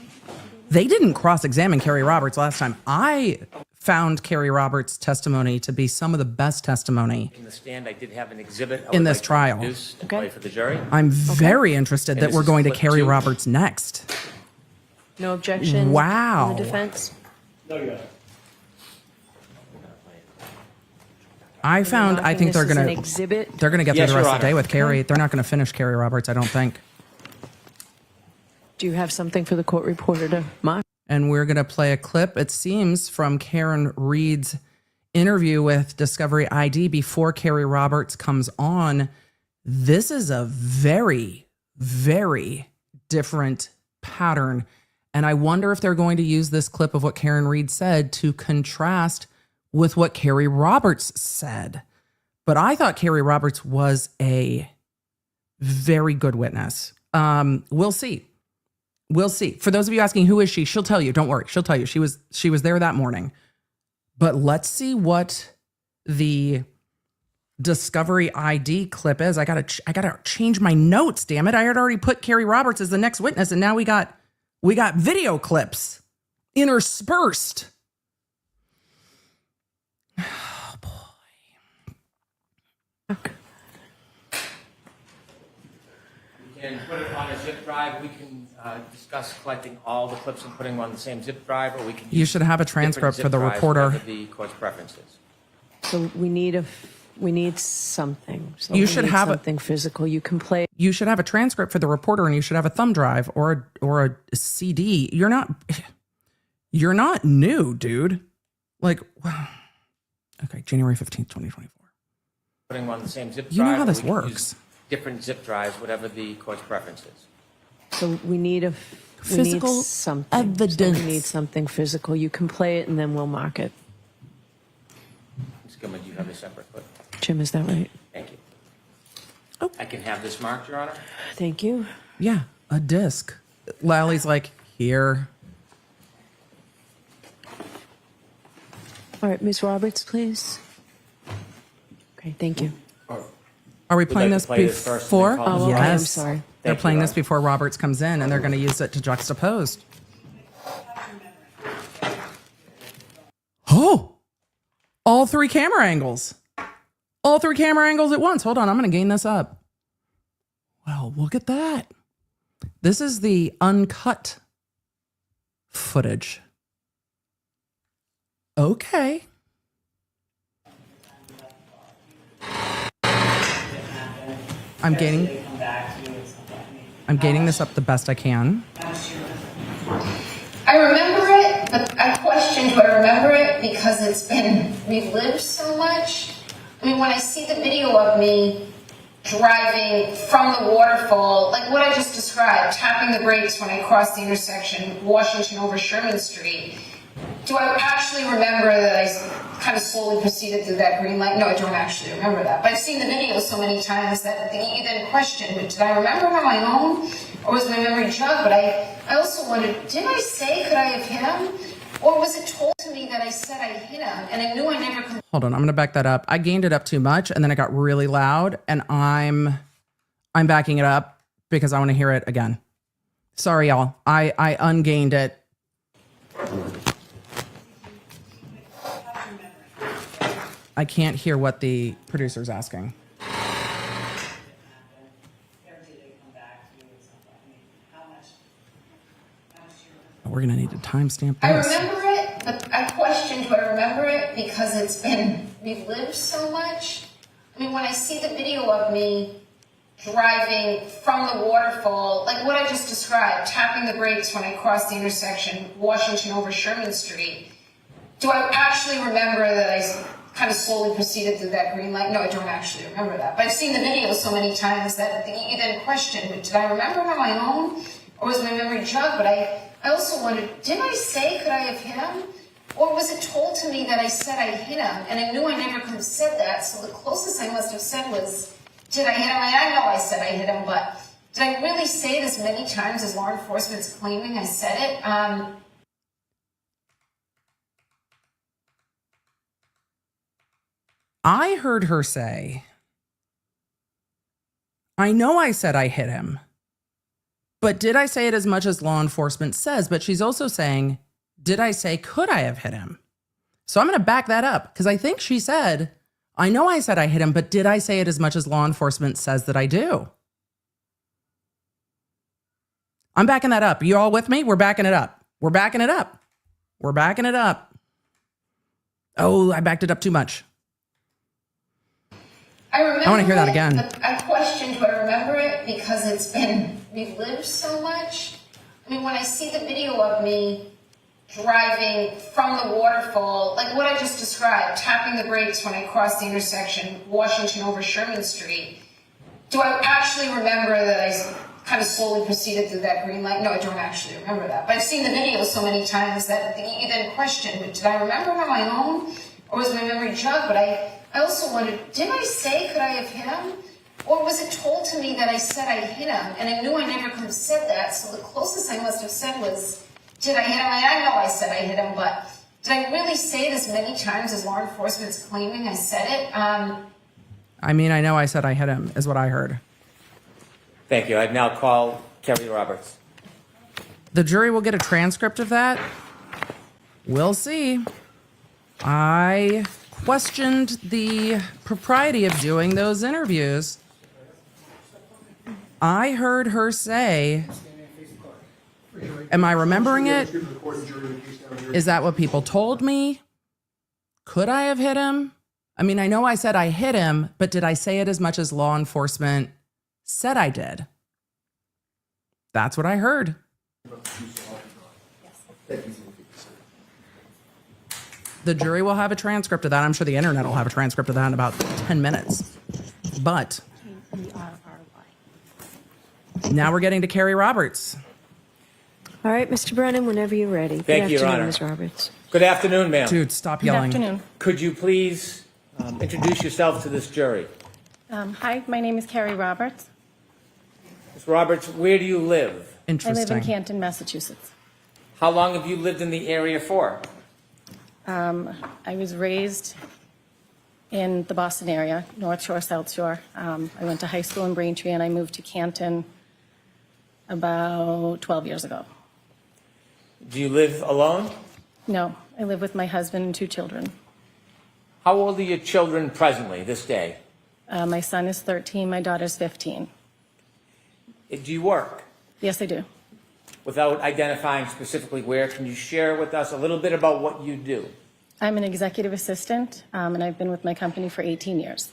They didn't cross-examine Kerry Roberts last time. I found Kerry Roberts' testimony to be some of the best testimony In the stand, I did have an exhibit in this trial. Play for the jury. I'm very interested that this we're is going to clip Kerry 2. Roberts next. No objection. Wow. On the defense. No, you haven't. I found. I think This they're is an going to. exhibit. They're going to get Yes, through the Your rest of the day Honor. with Kerry. They're not going to finish Kerry Roberts, I don't think. Do you have something for the court reporter to mock? And we're going to play a clip, it seems, from Karen Reed's interview with Discovery ID before Kerry Roberts comes on. This is a very, very different pattern. And I wonder if they're going to use this clip of what Karen Reed said to contrast with what Kerry Roberts said. But I thought Kerry Roberts was a very good witness. We'll see. We'll see. For those of you asking, who is she? She'll tell you. Don't worry. She'll tell you. She was there that morning. But let's see what the Discovery ID clip is. I gotta change my notes. Damn it! I had already put Kerry Roberts as the next witness, and now we got video clips interspersed. Oh boy. We can put it on a zip drive. We can discuss collecting all the clips and putting them on the same zip drive, or we can. You should have a transcript for the reporter. The court's preferences. So we need something. So You we should need have something physical. You can play. You should have a transcript for the reporter, and you should have a thumb drive or a CD. You're not new, dude. Like, okay, January 15th, 2024. Putting them on the same zip drive. You know how or this we can works. use different zip drives, whatever the court's preferences. So we need Physical something. evidence. So we need something physical. You can play it, and then we'll mark it. Ms. Gilman, do you have a separate clip? Jim, is that right? Thank you. Oh. I can have this marked, Your Honor. Thank you. Yeah, a disc. Lally's like, here. All right, Ms. Roberts, please. Okay, thank you. Are we We'd playing like this to play this first before? and then call Oh, okay, Yes. I'm sorry. They're Thank playing you, this before Roberts comes in, and they're going to use it to juxtapose. Oh, all three camera angles. All three camera angles at once. Hold on, I'm going to gain this up. Well, look at that. This is the uncut footage. Okay. I'm gaining this up the best I can. I remember it, but I question, do I remember it because it's been relived so much? I mean, when I see the video of me driving from the waterfall, like what I just described, tapping the brakes when I crossed the intersection, Washington over Sherman Street, do I actually remember that I kind of slowly proceeded through that green light? No, I don't actually remember that. But I've seen the video so many times that you then question, did I remember on my own? Or was my memory jogged? But I also wondered, did I say, could I have hit him? Or was it told to me that I said I hit him? And I knew I never could. Hold on, I'm going to back that up. I gained it up too much, and then it got really loud, and I'm backing it up because I want to hear it again. Sorry, y'all. I ungained it. I can't hear what the producer's asking. We're going to need to timestamp I this. remember it, but I questioned, do I remember it because it's been relived so much? I mean, when I see the video of me driving from the waterfall, like what I just described, tapping the brakes when I crossed the intersection, Washington over Sherman Street, do I actually remember that I kind of slowly proceeded through that green light? No, I don't actually remember that. But I've seen the video so many times that you then question, did I remember it on my own? Or was my memory jogged? But I also wondered, did I say, could I have hit him? Or was it told to me that I said I hit him? And I knew I never could have said that, so the closest I must have said was, did I hit him? I know I said I hit him, but did I really say it as many times as law enforcement's claiming I said it? I heard her say, I know I said I hit him, but did I say it as much as law enforcement says? But she's also saying, did I say, could I have hit him? So I'm going to back that up because I think she said, I know I said I hit him, but did I say it as much as law enforcement says that I do? I'm backing that up. You all with me? We're backing it up. We're backing it up. We're backing it up. Oh, I backed it up too much. I want to hear that again. But I questioned, do I remember it because it's been relived so much? I mean, when I see the video of me driving from the waterfall, like what I just described, tapping the brakes when I crossed the intersection, Washington over Sherman Street, do I actually remember that I kind of slowly proceeded through that green light? No, I don't actually remember that. But I've seen the video so many times that you then question, did I remember it on my own? Or was my memory jogged? But I also wondered, did I say, could I have hit him? Or was it told to me that I said I hit him? And I knew I never could have said that, so the closest I must have said was, did I hit him? I know I said I hit him, but did I really say it as many times as law enforcement's claiming I said it? I mean, I know I said I hit him, is what I heard. Thank you. I now call Kerry Roberts. The jury will get a transcript of that. We'll see. I questioned the propriety of doing those interviews. I heard her say, am I remembering it? Is that what people told me? Could I have hit him? I mean, I know I said I hit him, but did I say it as much as law enforcement said I did? That's what I heard. The jury will have a transcript of that. I'm sure the internet will have a transcript of that in about 10 minutes. But now we're getting to Kerry Roberts. All right, Mr. Brennan, whenever you're ready. Thank you, Your Honor. Ms. Roberts. Good afternoon, ma'am. Dude, stop yelling. Good afternoon. Could you please introduce yourself to this jury? Hi, my name is Kerry Roberts. Ms. Roberts, where do you live? I Interesting. live in Canton, Massachusetts. How long have you lived in the area for? I was raised in the Boston area, North Shore, South Shore. I went to high school in Braintree, and I moved to Canton about 12 years ago. Do you live alone? No, I live with my husband and 2 children. How old are your children presently, this day? My son is 13, my daughter's 15. Do you work? Yes, I do. Without identifying specifically where, can you share with us a little bit about what you do? I'm an executive assistant, and I've been with my company for 18 years.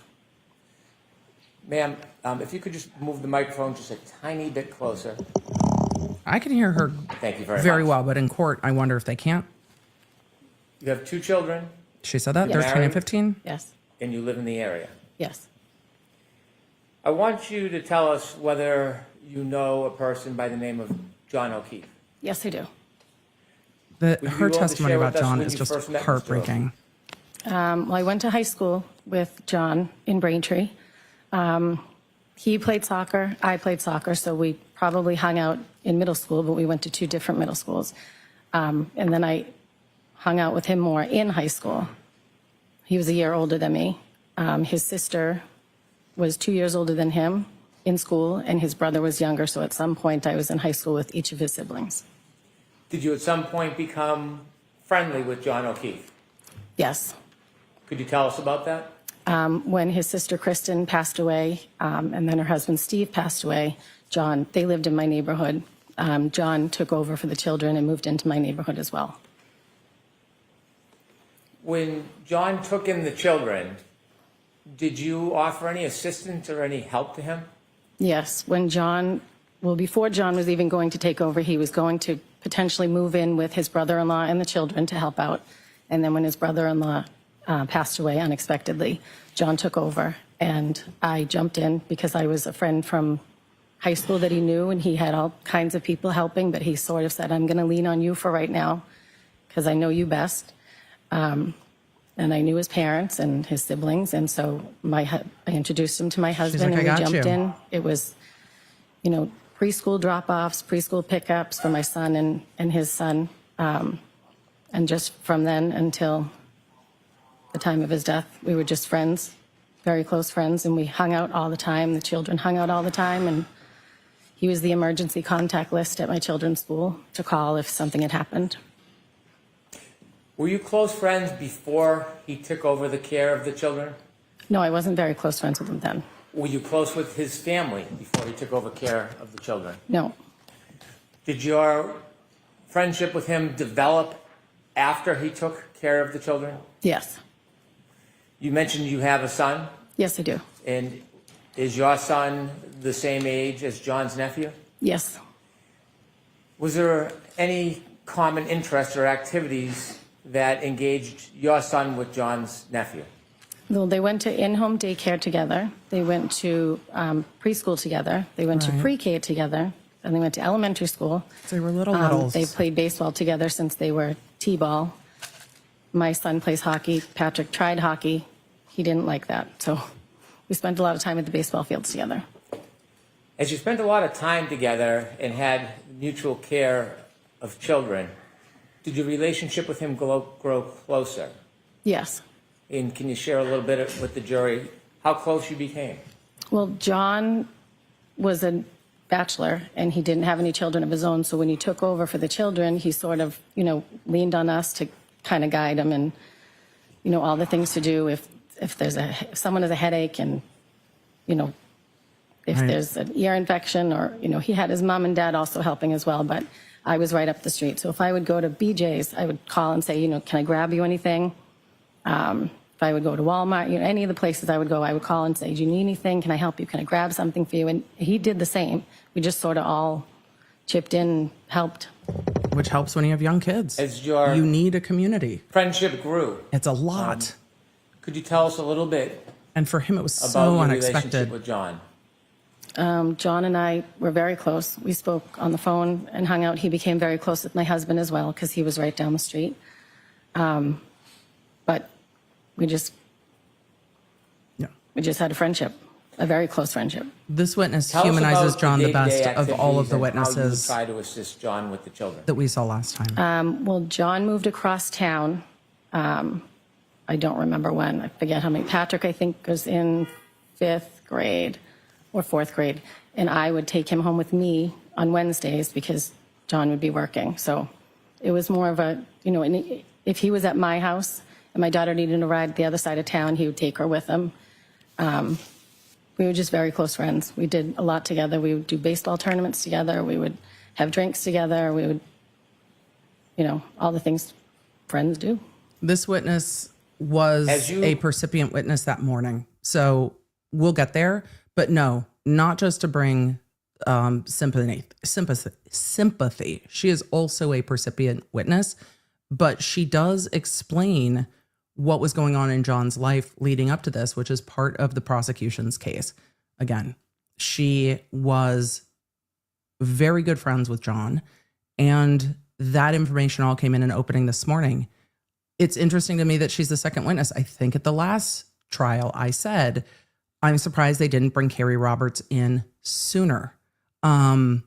Ma'am, if you could just move the microphone just a tiny bit closer. I can hear her Thank you very much. well, but in court, I wonder if they can't. You have 2 children? She said that, Yes. 13 and 15? Yes, And you live in the area? yes. I want you to tell us whether you know a person by the name of John O'Keefe. Yes, I do. Her willing to testimony share about with us John when is you just first met Mr. heartbreaking. Well, I went to high school with John in Braintree. He played soccer, I played soccer, so we probably hung out in middle school, but we went to 2 different middle schools. And then I hung out with him more in high school. He was a year older than me. His sister was 2 years older than him in school, and his brother was younger, so at some point I was in high school with each of his siblings. Did you at some point become friendly with John O'Keefe? Yes. Could you tell us about that? When his sister Kristen passed away, and then her husband Steve passed away, they lived in my neighborhood. John took over for the children and moved into my neighborhood as well. When John took in the children, did you offer any assistance or any help to him? Yes, before John was even going to take over, he was going to potentially move in with his brother-in-law and the children to help out. And then when his brother-in-law passed away unexpectedly, John took over, and I jumped in because I was a friend from high school that he knew, and he had all kinds of people helping, but he sort of said, I'm going to lean on you for right now because I know you best. And I knew his parents and his siblings, and so I introduced him to my husband, like, and "I we got jumped you." in. It was, preschool drop-offs, preschool pickups for my son and his son, and just from then until the time of his death, we were just friends, very close friends, and we hung out all the time. The children hung out all the time, and he was the emergency contact list at my children's school to call if something had happened. Were you close friends before he took over the care of the children? No, I wasn't very close friends with him then. Were you close with his family before he took over care of the children? No. Did your friendship with him develop after he took care of the children? Yes. You mentioned you have a son, Yes, I do. and is your son the same age as John's nephew? Yes. Was there any common interests or activities that engaged your son with John's nephew? Well, they went to in-home daycare together. They went to preschool together. They went to pre-K together. And they went to elementary school. They were littles. They played baseball together since they were T-ball. My son plays hockey. Patrick tried hockey. He didn't like that. So we spent a lot of time at the baseball fields together. As you spent a lot of time together and had mutual care of children, did your relationship with him grow closer? Yes. And can you share a little bit with the jury how close you became? Well, John was a bachelor, and he didn't have any children of his own. So when he took over for the children, he sort of, leaned on us to kind of guide him and, all the things to do if someone has a headache and, if there's an ear infection or, he had his mom and dad also helping as well, but I was right up the street. So if I would go to BJ's, I would call and say, can I grab you anything? If I would go to Walmart, any of the places I would go, I would call and say, do you need anything? Can I help you? Can I grab something for you? And he did the same. We just sort of all chipped in and helped. Which helps when you have young kids. You need a community. Friendship grew. It's a lot. Could you tell us a little bit? And for him, it was about so your unexpected. relationship with John? John and I were very close. We spoke on the phone and hung out. He became very close with my husband as well because he was right down the street. But we just had a friendship, a very close friendship. This witness Tell us humanizes about John the day-to-day best of all of the activities and how you witnesses try to assist John with the children. that we saw last time. Well, John moved across town. I don't remember when. I forget how many. Patrick, I think, was in 5th grade or 4th grade. And I would take him home with me on Wednesdays because John would be working. So it was more of a, if he was at my house and my daughter needed a ride the other side of town, he would take her with him. We were just very close friends. We did a lot together. We would do baseball tournaments together. We would have drinks together. We would, all the things friends do. This witness was a percipient witness that morning. So we'll get there. But no, not just to bring sympathy. She is also a percipient witness, but she does explain what was going on in John's life leading up to this, which is part of the prosecution's case. Again, she was very good friends with John, and that information all came in an opening this morning. It's interesting to me that she's the second witness. I think at the last trial, I said, I'm surprised they didn't bring Kerry Roberts in sooner. And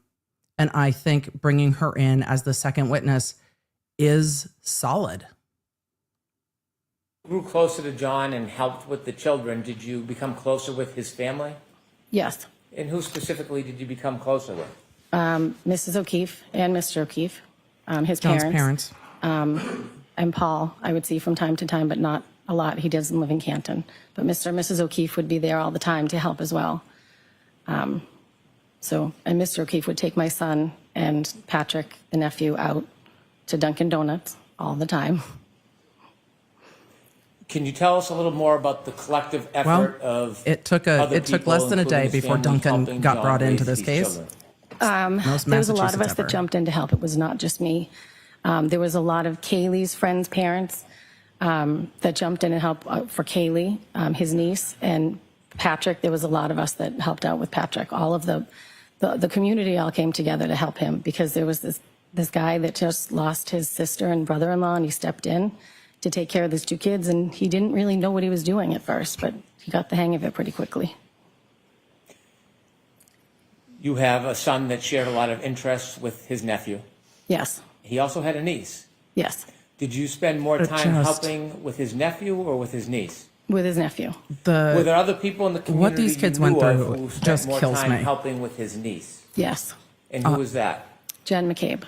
I think bringing her in as the second witness is solid. Grew closer to John and helped with the children. Did you become closer with his family? Yes. And who specifically did you become closer with? Mrs. O'Keefe and Mr. O'Keefe, his John's parents. parents. And Paul, I would see from time to time, but not a lot. He doesn't live in Canton. But Mr. and Mrs. O'Keefe would be there all the time to help as well. And Mr. O'Keefe would take my son and Patrick, the nephew, out to Dunkin' Donuts all the time. Can you tell us a little more about the collective effort of it took less than a day before Duncan got brought into this case. There was a lot of us that jumped in to help. It was not just me. There was a lot of Kaylee's friends' parents that jumped in and helped for Kaylee, his niece, and Patrick. There was a lot of us that helped out with Patrick. All of the community all came together to help him because there was this guy that just lost his sister and brother-in-law, and he stepped in to take care of these two kids, and he didn't really know what he was doing at first, but he got the hang of it pretty quickly. You have a son that shared a lot of interests with his nephew. Yes. He also had a niece. Yes. Did you spend more time helping with his nephew or with his niece? With his nephew. Were there other people in the community what these kids went through who spent just more kills time me. helping with his niece? Yes. And who was that? Jen McCabe.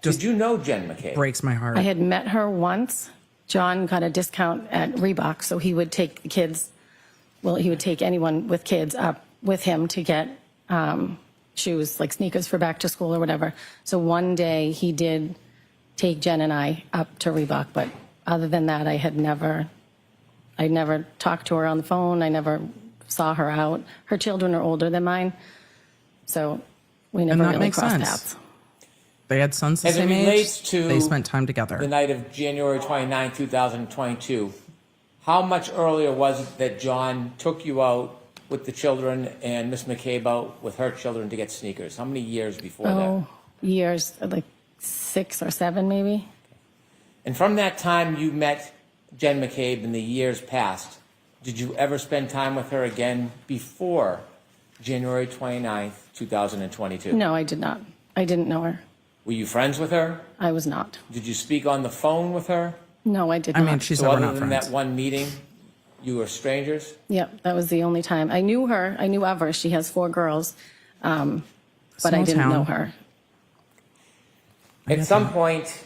Did you know Jen McCabe? Breaks my heart. I had met her once. John got a discount at Reebok, so he would take the kids, well, he would take anyone with kids up with him to get shoes, like sneakers for back to school or whatever. So one day he did take Jen and I up to Reebok, but other than that, I never talked to her on the phone. I never saw her out. Her children are older than mine, so we never really crossed paths. They had sons the As it same relates age. to They spent time together. the night of January 29, 2022, how much earlier was it that John took you out with the children and Miss McCabe out with her children to get sneakers? How many years before that? Years, like 6 or 7 maybe. And from that time you met Jen McCabe in the years past, did you ever spend time with her again before January 29th, 2022? No, I did not. I didn't know her. Were you friends with her? I was not. Did you speak on the phone with her? No, I did I not. mean, she's So never other not than friends. that one meeting, you were strangers? Yep, that was the only time. I knew her. I knew of her. She has 4 girls, but I Small didn't town. know her. At some point,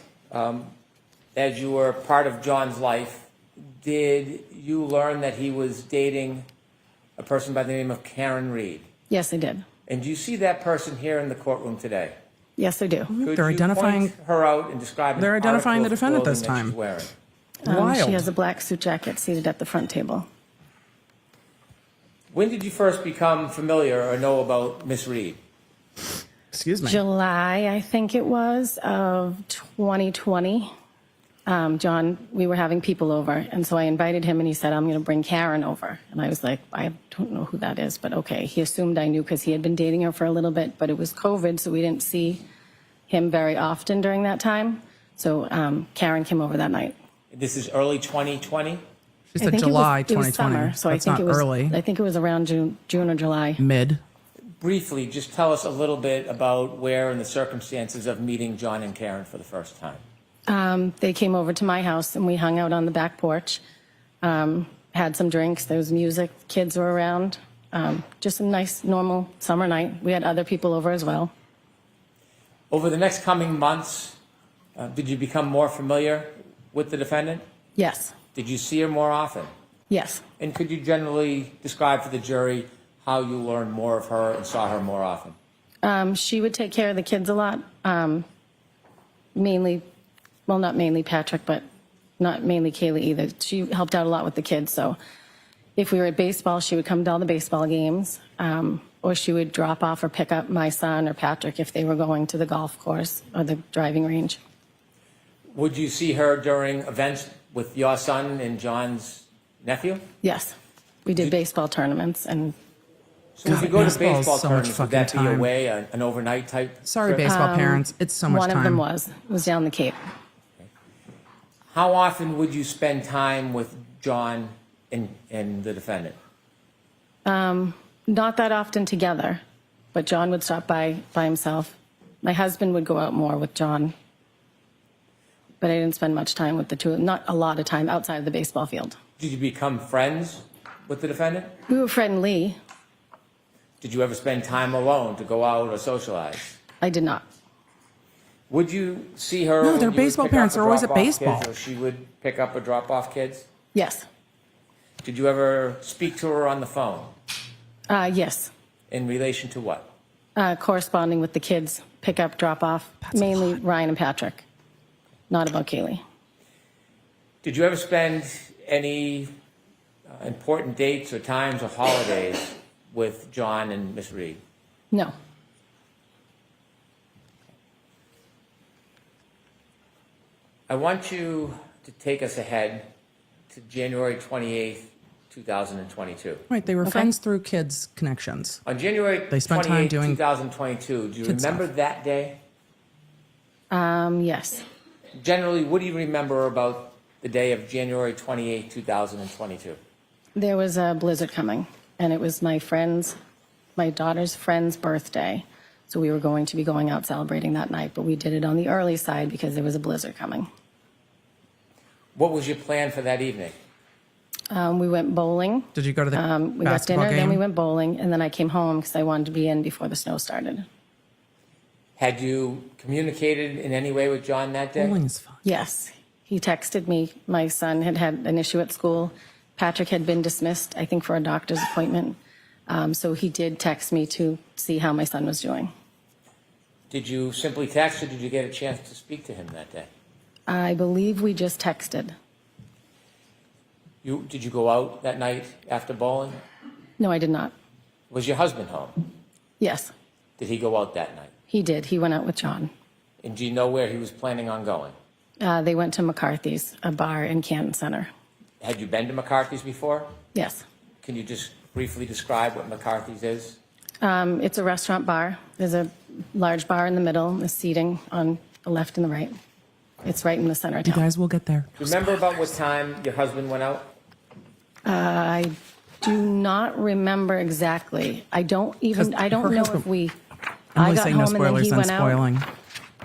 as you were part of John's life, did you learn that he was dating a person by the name of Karen Reed? Yes, I did. And do you see that person here in the courtroom today? Yes, I do. Could They're you identifying point her out and describe They're an identifying article the of defendant this clothing that time. she's wearing? Wild. She has a black suit jacket seated at the front table. When did you first become familiar or know about Miss Reed? Excuse me. July, I think it was, of 2020. John, we were having people over, and so I invited him, and he said, I'm going to bring Karen over. And I was like, I don't know who that is, but okay. He assumed I knew because he had been dating her for a little bit, but it was COVID, so we didn't see him very often during that time. So Karen came over that night. This is early 2020? She said July 2020. It was summer, so That's I think not it was early. I think it was around June or July. Mid. Briefly, just tell us a little bit about where and the circumstances of meeting John and Karen for the first time. They came over to my house, and we hung out on the back porch, had some drinks. There was music. Kids were around. Just a nice, normal summer night. We had other people over as well. Over the next coming months, did you become more familiar with the defendant? Yes. Did you see her more often? Yes. And could you generally describe for the jury how you learned more of her and saw her more often? She would take care of the kids a lot. Mainly, well, not mainly Patrick, but not mainly Kaylee either. She helped out a lot with the kids. So if we were at baseball, she would come to all the baseball games, or she would drop off or pick up my son or Patrick if they were going to the golf course or the driving range. Would you see her during events with your son and John's nephew? Yes. We did baseball tournaments, and So if you go to baseball is baseball so much tournaments, would that be fucking away, an overnight type? Sorry, trip? baseball parents. It's so much one time. of them was down the Cape. How often would you spend time with John and the defendant? Not that often together, but John would stop by himself. My husband would go out more with John, but I didn't spend much time with the two, not a lot of time outside of the baseball field. Did you become friends with the defendant? We were friendly. Did you ever spend time alone to go out or socialize? I did not. Would you see her? No, when they're you would baseball pick parents. up or They're always drop at off baseball. kids, or she would pick up or drop off kids? Yes. Did you ever speak to her on the phone? Yes. In relation to what? Corresponding with the kids, pick up, drop off, mainly Ryan and Patrick, not about Kaylee. Did you ever spend any important dates or times or holidays with John and Miss Reed? No. I want you to take us ahead to January 28th, 2022. Right, they were friends through kids' connections. On January They spent time 28th, doing 2022, do you kid remember stuff. that day? Yes. Generally, what do you remember about the day of January 28th, 2022? There was a blizzard coming, and it was my daughter's friend's birthday. So we were going to be going out celebrating that night, but we did it on the early side because there was a blizzard coming. What was your plan for that evening? We went bowling. Did you go to the We got basketball dinner, game? then we went bowling, and then I came home because I wanted to be in before the snow started. Had you communicated in any way with John that day? Bowling is fun. Yes. He texted me. My son had had an issue at school. Patrick had been dismissed, I think, for a doctor's appointment. So he did text me to see how my son was doing. Did you simply text or did you get a chance to speak to him that day? I believe we just texted. Did you go out that night after bowling? No, I did not. Was your husband home? Yes, Did he go out that night? he did. He went out with John. And do you know where he was planning on going? They went to McCarthy's, a bar in Canton Center. Had you been to McCarthy's before? Yes. Can you just briefly describe what McCarthy's is? It's a restaurant bar. There's a large bar in the middle, the seating on the left and the right. It's right in the center of You town. guys will get there. Do you remember about what time your husband went out? I do not remember exactly. I don't know if we, I'm I only got saying no home and then spoilers he and went out, spoiling.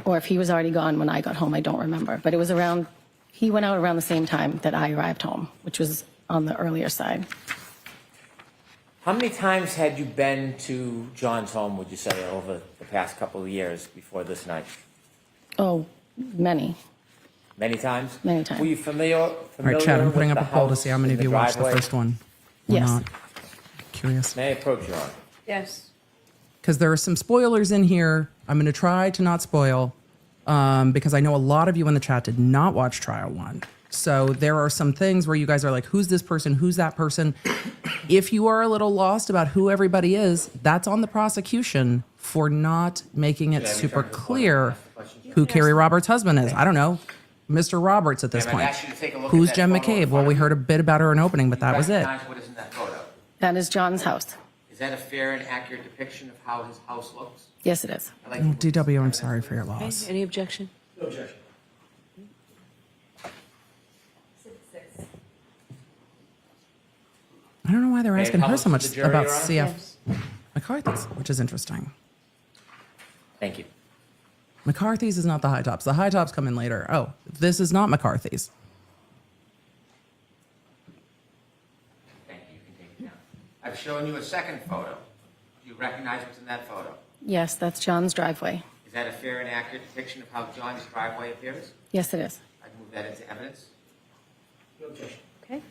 or if he was already gone when I got home. I don't remember. But it was around, he went out around the same time that I arrived home, which was on the earlier side. How many times had you been to John's home, would you say, over the past couple of years before this night? Oh, many. Many times? Many times. Were you familiar All right, Chad, I'm putting with up a the poll to house see how many in of you watched the driveway? first one. Or Yes. not. Curious. May I approach you on? Yes. Because there are some spoilers in here. I'm going to try to not spoil because I know a lot of you in the chat did not watch Trial 1. So there are some things where you guys are like, who's this person? Who's that person? If you are a little lost about who everybody is, that's on the prosecution for not making it super clear who Kerry Roberts' husband is. I don't know. Mr. Roberts at this Ma'am, I've point. asked you to take a look Who's at that Jen photo in McCabe? front Well, of we you. heard a bit about her in opening, but that was it. Recognize what is in that photo. That is John's house. Is that a fair and accurate depiction of how his house looks? Yes, it is. I'd like Oh, to- DW, I'm sorry for your loss. Any objection? No objection. I don't know why they're May I asking her publish so to much the jury, about Your Honor? CF McCarthy's, which is interesting. Thank you. McCarthy's is not the high tops. The high tops come in later. Oh, this is not McCarthy's. Thank you. You can take it down. I've shown you a second photo. Do you recognize what's in that photo? Yes, that's John's driveway. Is that a fair and accurate depiction of how John's driveway appears? Yes, it is. I can move that into evidence. No objection. Okay.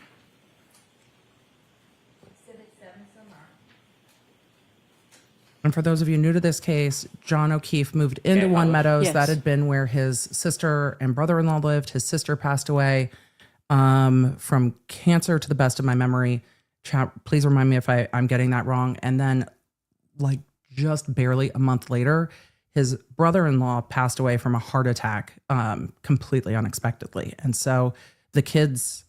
And for those of you new to this case, John O'Keefe moved into One Meadows. Yes. That had been where his sister and brother-in-law lived. His sister passed away from cancer, to the best of my memory. Chat, please remind me if I'm getting that wrong. And then, like, just barely a month later, his brother-in-law passed away from a heart attack completely unexpectedly. And so the kids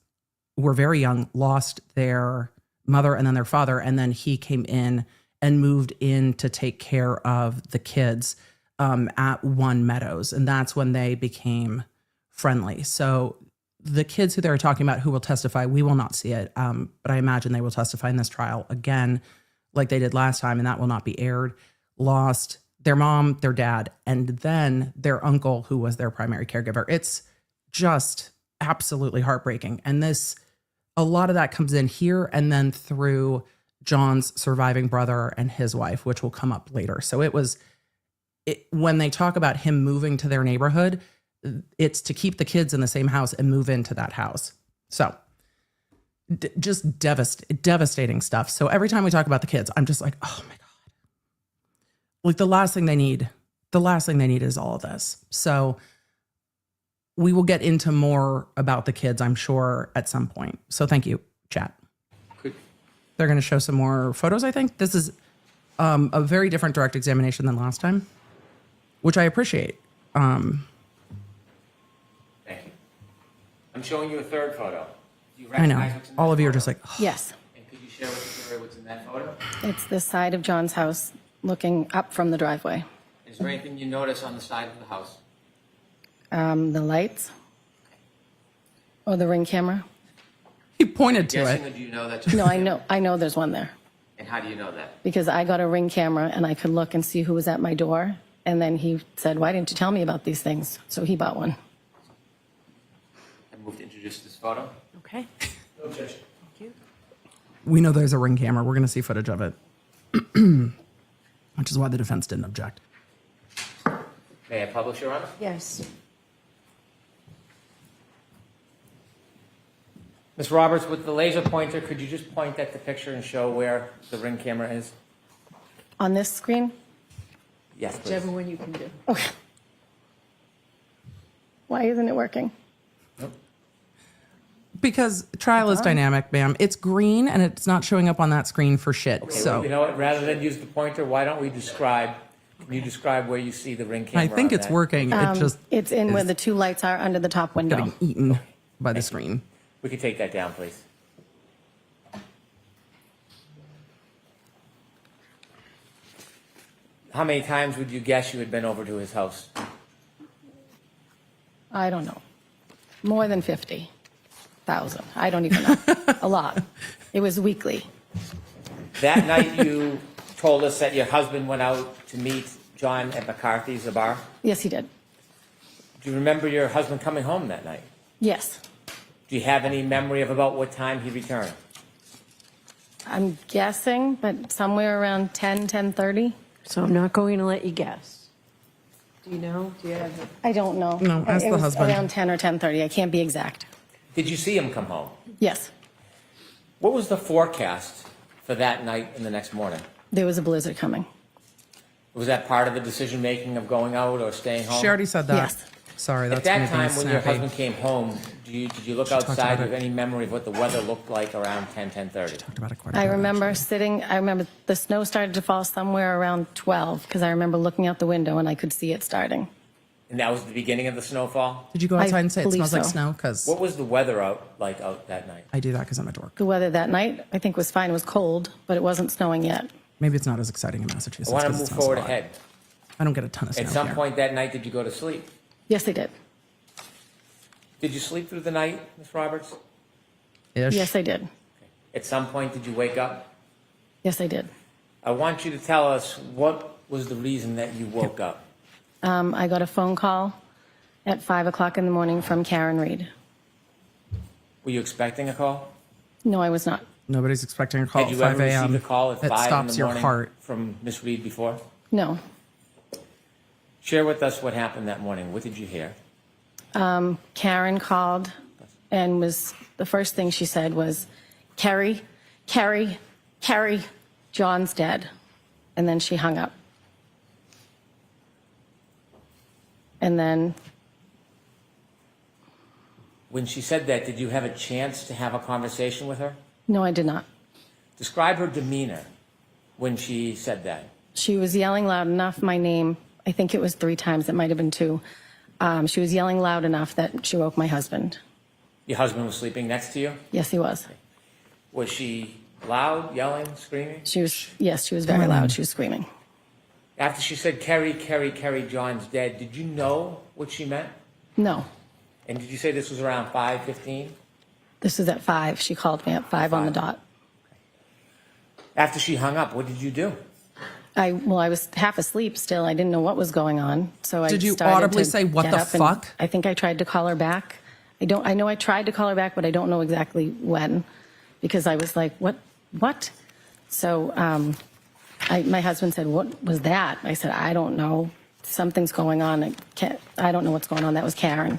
were very young, lost their mother and then their father. And then he came in and moved in to take care of the kids at One Meadows. And that's when they became friendly. So the kids who they're talking about who will testify, we will not see it. But I imagine they will testify in this trial again, like they did last time, and that will not be aired. Lost their mom, their dad, and then their uncle, who was their primary caregiver. It's just absolutely heartbreaking. And a lot of that comes in here and then through John's surviving brother and his wife, which will come up later. So when they talk about him moving to their neighborhood, it's to keep the kids in the same house and move into that house. So just devastating stuff. So every time we talk about the kids, I'm just like, oh my God. Like the last thing they need is all of this. So we will get into more about the kids, I'm sure, at some point. So thank you, chat. Good. They're going to show some more photos, I think. This is a very different direct examination than last time, which I appreciate. Thank you. I'm showing you a third photo. Do you I know. recognize what's in that All of you are photo? just like, oh. Yes. And could you share with the jury what's in that photo? It's the side of John's house looking up from the driveway. Is there anything you notice on the side of the house? The lights or the Ring camera. He pointed to Guessing, it. or do you know that? No, I know there's one there And how do you know that? because I got a Ring camera and I could look and see who was at my door. And then he said, why didn't you tell me about these things? So he bought one. I move to introduce this photo. Okay. No objection. We know there's a Ring camera. We're going to see footage of it, which is why the defense didn't object. May I publish, Your Honor? Yes. Ms. Roberts, with the laser pointer, could you just point at the picture and show where the Ring camera is? On this screen? Yes, please. Whichever one you can do. Okay. Why isn't it working? Because trial is dynamic, ma'am. It's green and it's not showing up on that screen for shit. Okay, So well, you know what? Rather than use the pointer, why don't we describe? Can you describe where you see the Ring camera? I think on it's that? working. It just It's in where the two lights are under the top window. getting eaten by the screen. We can take that down, please. How many times would you guess you had been over to his house? I don't know. More than 50,000. I don't even know. A lot. It was weekly. That night you told us that your husband went out to meet John at McCarthy's, the bar. Yes, he did. Do you remember your husband coming home that night? Yes. Do you have any memory of about what time he returned? I'm guessing, but somewhere around 10:30. So I'm not going to let you guess. Do you know? Do you have it? I don't know. No, ask it the was husband. around 10 or 10:30. I can't be exact. Did you see him come home? Yes. What was the forecast for that night and the next morning? There was a blizzard coming. Was that part of the decision making of going out or staying home? She already said that. Yes. Sorry, that's At that me being time, when your snappy. husband came home, did you look talked outside? about Do you have it. any memory of what the weather looked like around 10:30? Talked about it quite a I bit, remember actually. I remember the snow started to fall somewhere around 12 because I remember looking out the window and I could see it starting. And that was the beginning of the snowfall? Did you go outside and say it believe smells like so. snow? Because What was the weather out that night? I do that because I'm a dork. The weather that night, I think, was fine. It was cold, but it wasn't snowing yet. Maybe it's not as exciting in Massachusetts. I want to 'cause it move snows a forward lot. ahead. I don't get a ton of snow At some here. point that night, did you go to sleep? Yes, they did. Did you sleep through the night, Ms. Roberts? Ish. Yes, I did. At some point, did you wake up? Yes, I did. I want you to tell us what was the reason that you woke up. I got a phone call at 5 o'clock in the morning from Karen Reed. Were you expecting a call? No, I was not. Nobody's expecting a call Had at you 5 ever a.m. received a call at That 5 in stops the your morning heart. from Ms. Reed before? No. Share with us what happened that morning. What did you hear? Karen called and the first thing she said was, Kerry, John's dead. And then she hung up. And then When she said that, did you have a chance to have a conversation with her? no, I did not. Describe her demeanor when she said that. She was yelling loud enough, my name, I think it was 3 times, it might have been 2. She was yelling loud enough that she woke my husband. Your husband was sleeping next to you? Yes, he was. Was she loud, yelling, screaming? Yes, she was very loud. She was screaming. After she said, Kerry, John's dead, did you know what she meant? No, And did you say this was around 5:15? this was at 5. She called me at 5 on the dot. After she hung up, what did you do? I was half asleep still. I didn't know what was going on. So I Did you started audibly to say, "What get the up and fuck?" I think I tried to call her back. I know I tried to call her back, but I don't know exactly when, because I was like, what? So my husband said, what was that? I said, I don't know. Something's going on. I don't know what's going on. That was Karen.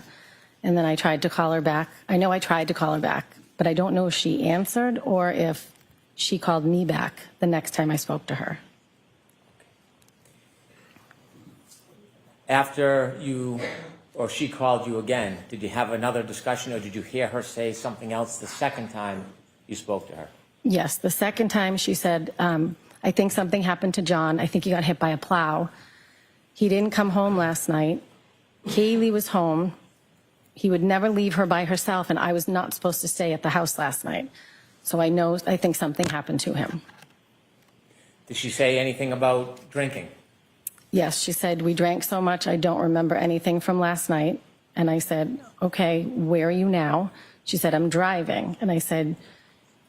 And then I tried to call her back. I know I tried to call her back but I don't know if she answered or if she called me back the next time I spoke to her. After you or she called you again, did you have another discussion, or did you hear her say something else the second time you spoke to her? Yes, the second time she said, I think something happened to John. I think he got hit by a plow. He didn't come home last night. Kaylee was home. He would never leave her by herself, and I was not supposed to stay at the house last night. So I think something happened to him. Did she say anything about drinking? Yes, she said, we drank so much, I don't remember anything from last night. And I said, okay, where are you now? She said, I'm driving. And I said,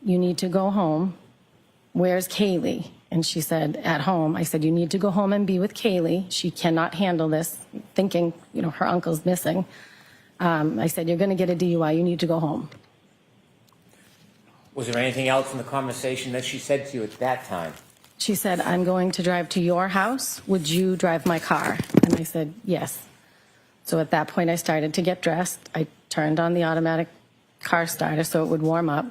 you need to go home. Where's Kaylee? And she said, at home. I said, you need to go home and be with Kaylee. She cannot handle this, thinking, her uncle's missing. I said, you're going to get a DUI. You need to go home. Was there anything else in the conversation that she said to you at that time? She said, I'm going to drive to your house. Would you drive my car? And I said, yes. So at that point, I started to get dressed. I turned on the automatic car starter so it would warm up.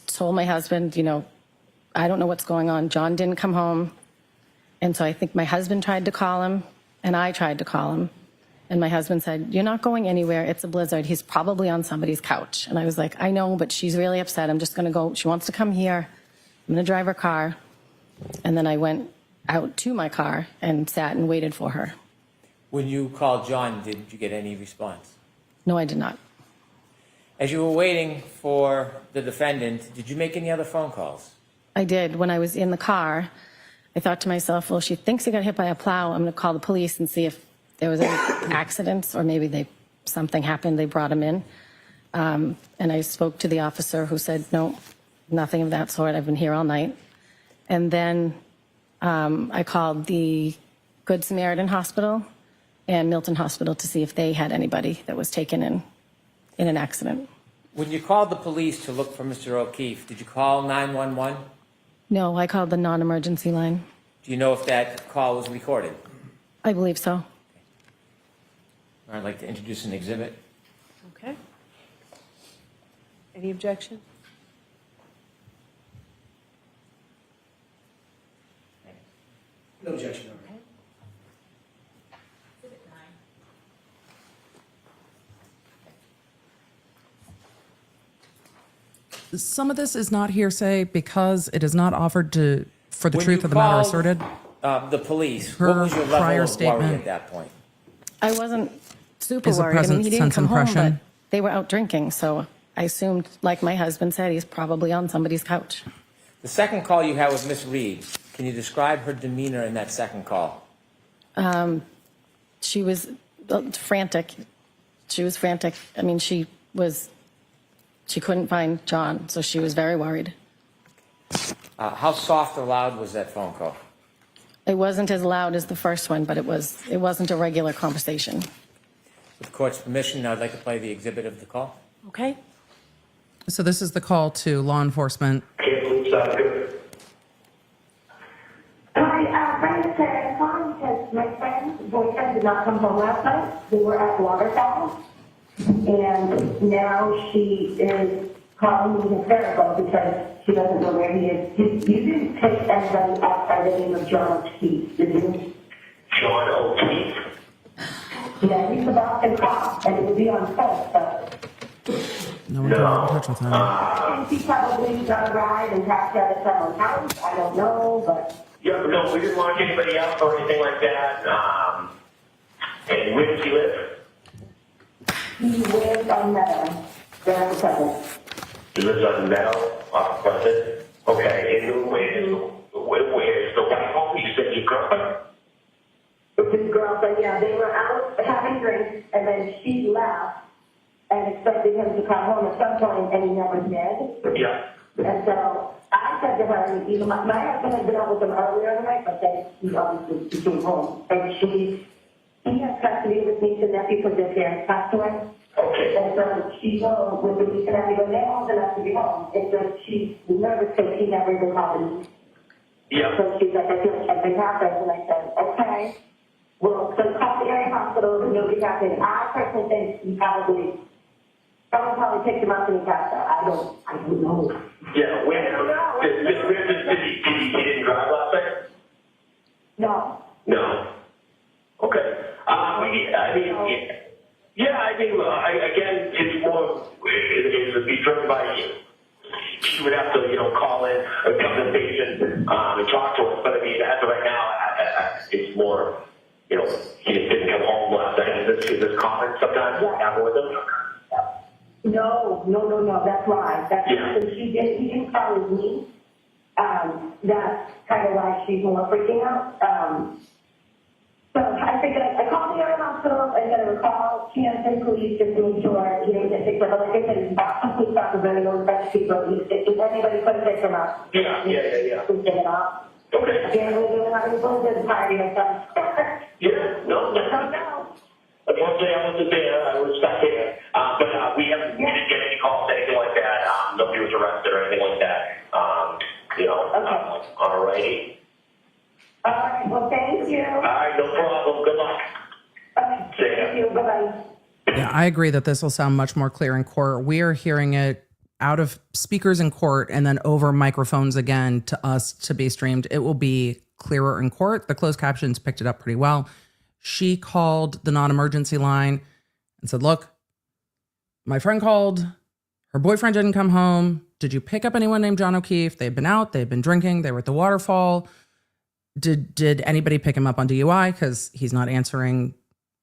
Told my husband, I don't know what's going on. John didn't come home. And so I think my husband tried to call him, and I tried to call him. And my husband said, you're not going anywhere. It's a blizzard. He's probably on somebody's couch. And I was like, I know, but she's really upset. I'm just going to go. She wants to come here. I'm going to drive her car. And then I went out to my car and sat and waited for her. When you called John, did you get any response? No, I did not. As you were waiting for the defendant, did you make any other phone calls? I did. When I was in the car, I thought to myself, well, she thinks he got hit by a plow. I'm going to call the police and see if there was any accidents or maybe something happened. They brought him in. And I spoke to the officer who said, no, nothing of that sort. I've been here all night. And then I called the Good Samaritan Hospital and Milton Hospital to see if they had anybody that was taken in an accident. When you called the police to look for Mr. O'Keefe, did you call 911? No, I called the non-emergency line. Do you know if that call was recorded? I believe so. I'd like to introduce an exhibit. Okay. Any objection? No objection. Some of this is not hearsay because it is not offered for the When truth you of the matter called, asserted. The police, Her what was your level prior of worry statement at that point? I wasn't super Is a worried. I mean, present he didn't sense come home, impression. but they were out drinking. So I assumed, like my husband said, he's probably on somebody's couch. The second call you had with Miss Reed, can you describe her demeanor in that second call? She was frantic. She was frantic. I mean, she couldn't find John, so she was very worried. How soft or loud was that phone call? It wasn't as loud as the first one, but it wasn't a regular conversation. With the court's permission, I'd like to play the exhibit of the call. Okay. So this is the call to law enforcement. Hi, Brenda said I'm calling because my friend's boyfriend did not come home last night. We were at Waterfall, and now she is calling me hysterical because she doesn't know where he is. You didn't take anybody outside the name of John O'Keefe, did you? John O'Keefe? Yeah, he's the Boston cop, and it would be on post, but... No one got in touch with him. And he probably got a ride and passed out at someone's house. I don't know, but... Yeah, no, we didn't want anybody else or anything like that. And where does he live? He lives on Meadow. They're present. He lives on Meadow, off Pleasant. Okay, and where is the wife home? You said your girlfriend? His girlfriend, yeah, they were out having drinks, and then she left and expected him to come home at some point, and he never did. Yeah. And so I said to her, you know, my husband had been out with him earlier in the night, but then he obviously came home. And he has custody with niece and nephew because their parents passed away. Okay. And so she goes with the niece and nephew, and they're old enough to be home. And so she's nervous because he never even called me. Yeah. So she's like, I feel like something happened. And I said, okay. Well, so call the area hospital, nobody happened. I personally think he probably Someone probably picked him up and he passed out. I don't know. Yeah, wait, he didn't drive last night? No. No. Okay. Again, it's more, it would be driven by you. She would have to, call in or come to the patient and talk to us. But I mean, as of right now, it's more, he just didn't come home last night. Is this common sometimes happen with him? No. That's why. So he didn't call with me. That's kind of why she's more freaking out. So I figured I called the other hospital. I said I would call Canton police just to make sure he didn't get picked up. But like I said, he's not complete stop of any of the people. If anybody could have picked him up, Yeah. please take it off. Okay. Again, we don't have any plans at the party or something. Yeah, no. Unfortunately, I wasn't there. I was stuck here. But we didn't get any calls, anything like that. Nobody was arrested or anything like that. All righty. All right, well, thank you. All right, no problem. Good luck. Okay, thank you. Bye-bye. Yeah, I agree that this will sound much more clear in court. We are hearing it out of speakers in court and then over microphones again to us to be streamed. It will be clearer in court. The closed captions picked it up pretty well. She called the non-emergency line and said, look, my friend called. Her boyfriend didn't come home. Did you pick up anyone named John O'Keefe? They've been out. They've been drinking. They were at the waterfall. Did anybody pick him up on DUI? Because he's not answering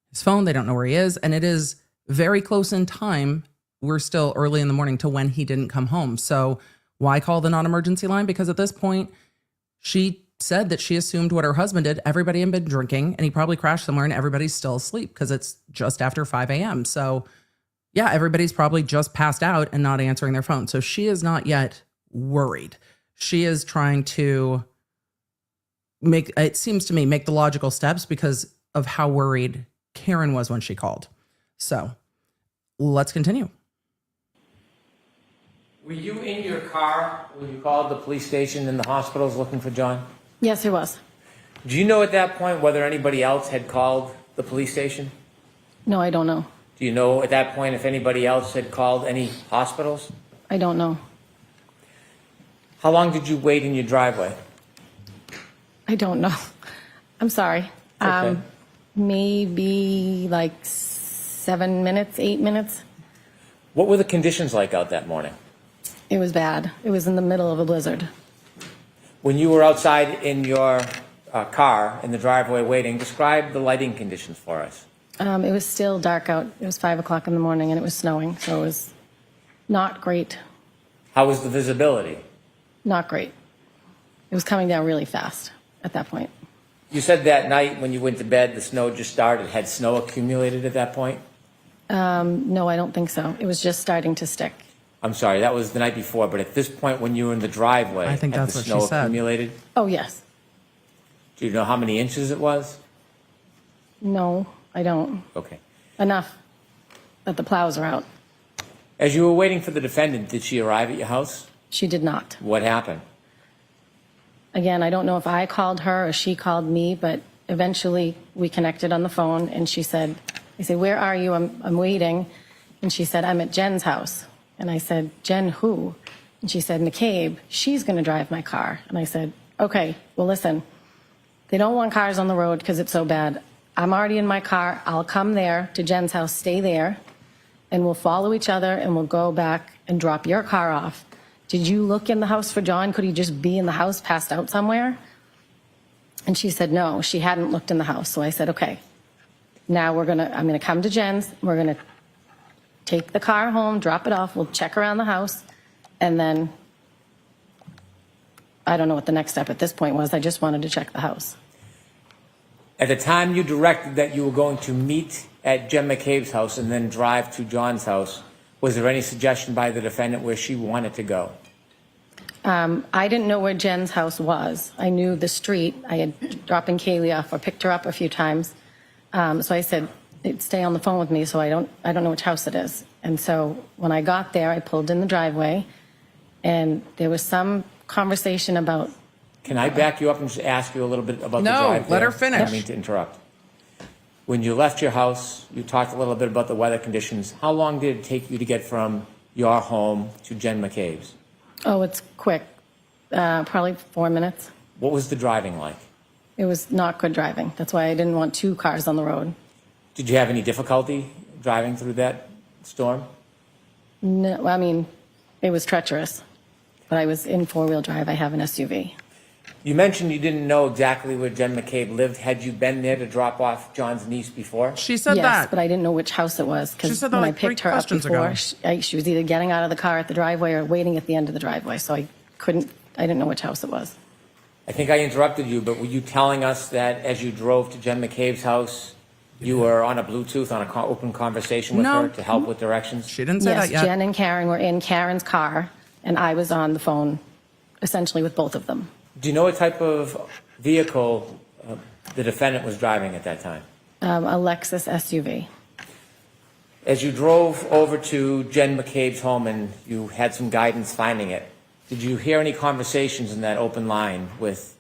his phone. They don't know where he is. And it is very close in time. We're still early in the morning to when he didn't come home. So why call the non-emergency line? Because at this point, she said that she assumed what her husband did. Everybody had been drinking and he probably crashed somewhere and everybody's still asleep because it's just after 5 a.m. So yeah, everybody's probably just passed out and not answering their phone. So she is not yet worried. She is trying to make the logical steps because of how worried Karen was when she called. So let's continue. Were you in your car when you called the police station and the hospitals looking for John? Yes, it was. Do you know at that point whether anybody else had called the police station? No, I don't know. Do you know at that point if anybody else had called any hospitals? I don't know. How long did you wait in your driveway? I don't know. I'm sorry. Okay. Maybe like 7 minutes, 8 minutes. What were the conditions like out that morning? It was bad. It was in the middle of a blizzard. When you were outside in your car in the driveway waiting, describe the lighting conditions for us. It was still dark out. It was 5 o'clock in the morning and it was snowing, so it was not great. How was the visibility? Not great. It was coming down really fast at that point. You said that night when you went to bed, the snow just started. Had snow accumulated at that point? No, I don't think so. It was just starting to stick. I'm sorry, that was the night before, but at this point when you were in the driveway, I think had that's the what snow she said. accumulated? Oh, yes. Do you know how many inches it was? No, I don't. Okay. Enough that the plows are out. As you were waiting for the defendant, did she arrive at your house? She did not. What happened? Again, I don't know if I called her or she called me, but eventually we connected on the phone and she said, I said, where are you? I'm waiting. And she said, I'm at Jen's house. And I said, Jen who? And she said, McCabe, she's going to drive my car. And I said, okay, well, listen, they don't want cars on the road because it's so bad. I'm already in my car. I'll come there to Jen's house, stay there, and we'll follow each other and we'll go back and drop your car off. Did you look in the house for John? Could he just be in the house, passed out somewhere? And she said, no, she hadn't looked in the house. So I said, okay, now I'm going to come to Jen's. We're going to take the car home, drop it off. We'll check around the house. And then I don't know what the next step at this point was. I just wanted to check the house. At the time you directed that you were going to meet at Jen McCabe's house and then drive to John's house, was there any suggestion by the defendant where she wanted to go? I didn't know where Jen's house was. I knew the street. I had dropping Kaylee off or picked her up a few times. So I said, stay on the phone with me so I don't know which house it is. And so when I got there, I pulled in the driveway and there was some conversation about... Can I back you up and just ask you a little bit about the No, drive let there? her finish. I don't mean to interrupt. When you left your house, you talked a little bit about the weather conditions. How long did it take you to get from your home to Jen McCabe's? Oh, it's quick. Probably 4 minutes. What was the driving like? It was not good driving. That's why I didn't want two cars on the road. Did you have any difficulty driving through that storm? No, I mean, it was treacherous, but I was in four-wheel drive. I have an SUV. You mentioned you didn't know exactly where Jen McCabe lived. Had you been there to drop off John's niece before? She said yes, that. But I didn't know which house it was She because said that when like I picked her up 3 before, questions ago. she was either getting out of the car at the driveway or waiting at the end of the driveway. So I didn't know which house it was. I think I interrupted you, but were you telling us that as you drove to Jen McCabe's house, you were on a Bluetooth, on an open conversation with her to help with directions? She didn't say that yet. Jen and Karen were in Karen's car, and I was on the phone essentially with both of them. Do you know what type of vehicle the defendant was driving at that time? A Lexus SUV. As you drove over to Jen McCabe's home and you had some guidance finding it, did you hear any conversations in that open line with,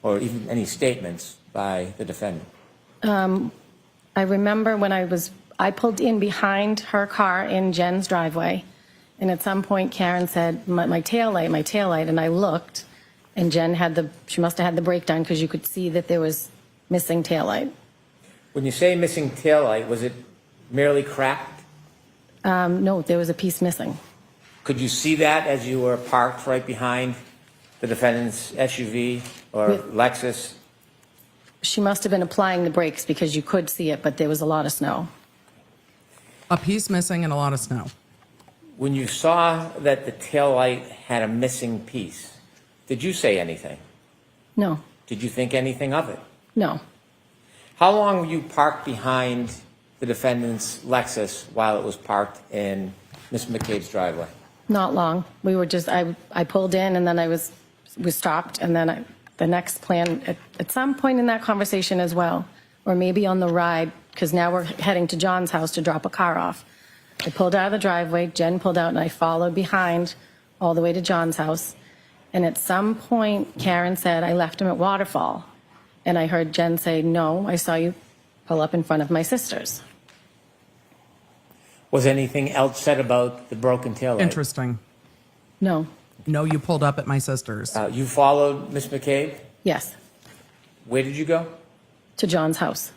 or even any statements by the defendant? I remember when I pulled in behind her car in Jen's driveway, and at some point Karen said, my taillight, and I looked, and Jen she must have had the brake done because you could see that there was missing taillight. When you say missing taillight, was it merely cracked? No, there was a piece missing. Could you see that as you were parked right behind the defendant's SUV or Lexus? She must have been applying the brakes because you could see it, but there was a lot of snow. A piece missing and a lot of snow. When you saw that the taillight had a missing piece, did you say anything? No. Did you think anything of it? No. How long were you parked behind the defendant's Lexus while it was parked in Ms. McCabe's driveway? Not long. We were just, I pulled in and then we stopped, and then the next plan, at some point in that conversation as well, or maybe on the ride, because now we're heading to John's house to drop a car off. I pulled out of the driveway, Jen pulled out, and I followed behind all the way to John's house. And at some point, Karen said, I left him at Waterfall. And I heard Jen say, no, I saw you pull up in front of my sister's. Was anything else said about the broken taillight? Interesting. No. No, you pulled up at my sister's. You followed Ms. McCabe? Yes. Where did you go? To John's house.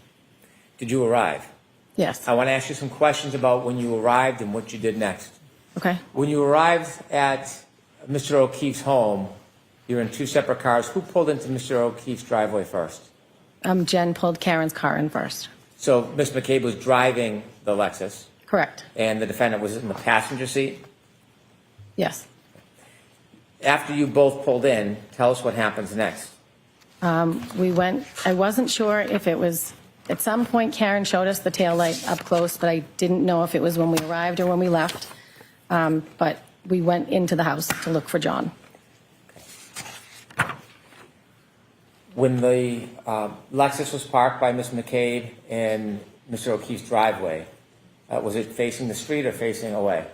Did you arrive? Yes. I want to ask you some questions about when you arrived and what you did next. Okay. When you arrived at Mr. O'Keefe's home, you were in two separate cars. Who pulled into Mr. O'Keefe's driveway first? Jen pulled Karen's car in first. So Ms. McCabe was driving the Lexus? Correct. And the defendant was in the passenger seat? Yes. After you both pulled in, tell us what happens next. We went, I wasn't sure if it was, at some point Karen showed us the taillight up close, but I didn't know if it was when we arrived or when we left. But we went into the house to look for John. When the Lexus was parked by Ms. McCabe in Mr. O'Keefe's driveway, was it facing the street or facing away?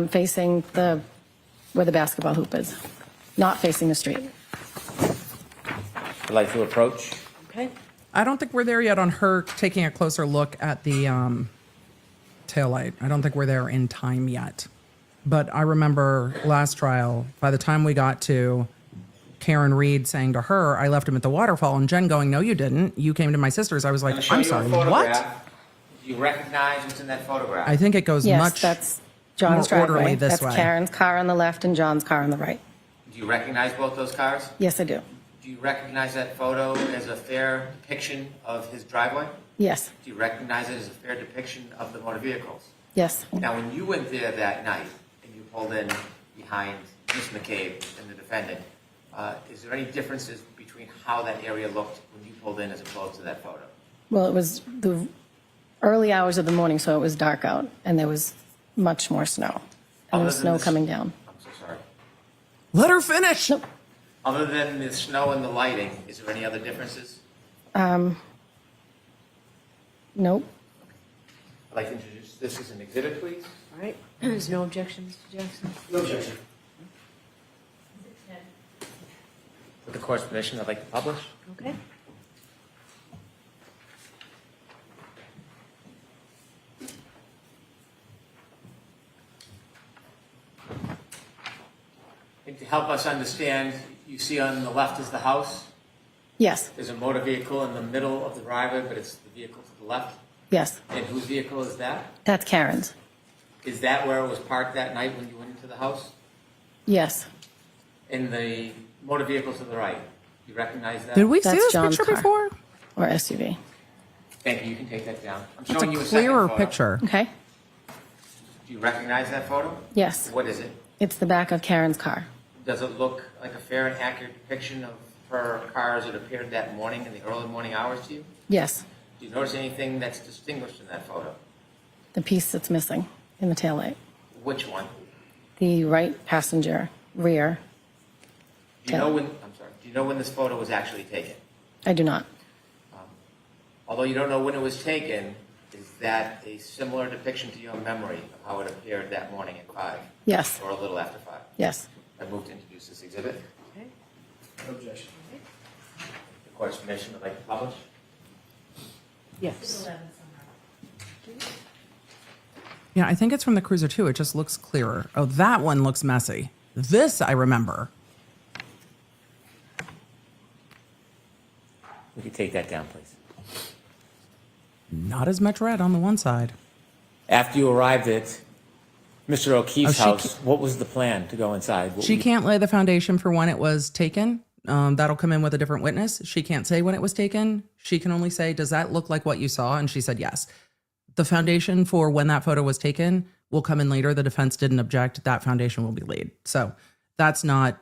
Facing where the basketball hoop is, not facing the street. Would like to approach? Okay. I don't think we're there yet on her taking a closer look at the taillight. I don't think we're there in time yet. But I remember last trial, by the time we got to Karen Reed saying to her, I left him at the waterfall, and Jen going, no, you didn't. You came to my sister's. I was like, I'm sorry, what? Do you recognize what's in that photograph? I think it goes Yes, much that's John's more orderly driveway. this That's way. Karen's car on the left and John's car on the right. Do you recognize both those cars? Yes, I do. Do you recognize that photo as a fair depiction of his driveway? Yes. Do you recognize it as a fair depiction of the motor vehicles? Yes. Now, when you went there that night and you pulled in behind Ms. McCabe and the defendant, is there any differences between how that area looked when you pulled in as opposed to that photo? Well, it was the early hours of the morning, so it was dark out, and there was much more snow. And there was snow coming down. I'm so sorry. Let her finish. Nope. Other than the snow and the lighting, is there any other differences? Nope. I'd like to introduce this as an exhibit, please. All right. There's no objections, Jackson? No objection. With the court's permission, I'd like to publish. Okay. to help us understand, you see on the left is the house. Yes, There's a motor vehicle in the middle of the driveway, but it's the vehicle to the left. yes, And whose vehicle is that? that's Karen's. Is that where it was parked that night when you went into the house? Yes. In the motor vehicle to the right. You recognize that? Did we see That's this John's picture car. before? Or SUV. Thank you. You can take that down. I'm It's showing a you a second clearer photo. picture. Okay. Do you recognize that photo? Yes. What is it? It's the back of Karen's car. Does it look like a fair and accurate depiction of her car as it appeared that morning in the early morning hours to you? Yes. Do you notice anything that's distinguished in that photo? The piece that's missing in the taillight. Which one? The right passenger rear. Do you know when? I'm sorry. Do you know when this photo was actually taken? I do not. Although you don't know when it was taken, is that a similar depiction to your memory of how it appeared that morning at 5? Yes. Or a little after 5? Yes. I move to introduce this exhibit. Okay. No objection. The court's permission to like to publish? Yes. Yeah, I think it's from the cruiser too. It just looks clearer. Oh, that one looks messy. This I remember. We could take that down, please. Not as much red on the one side. After you arrived at Mr. O'Keefe's Oh, house, what was the plan to go inside? What She were you- can't lay the foundation for when it was taken. That'll come in with a different witness. She can't say when it was taken. She can only say, does that look like what you saw? And she said yes. The foundation for when that photo was taken will come in later. The defense didn't object. That foundation will be laid. So that's not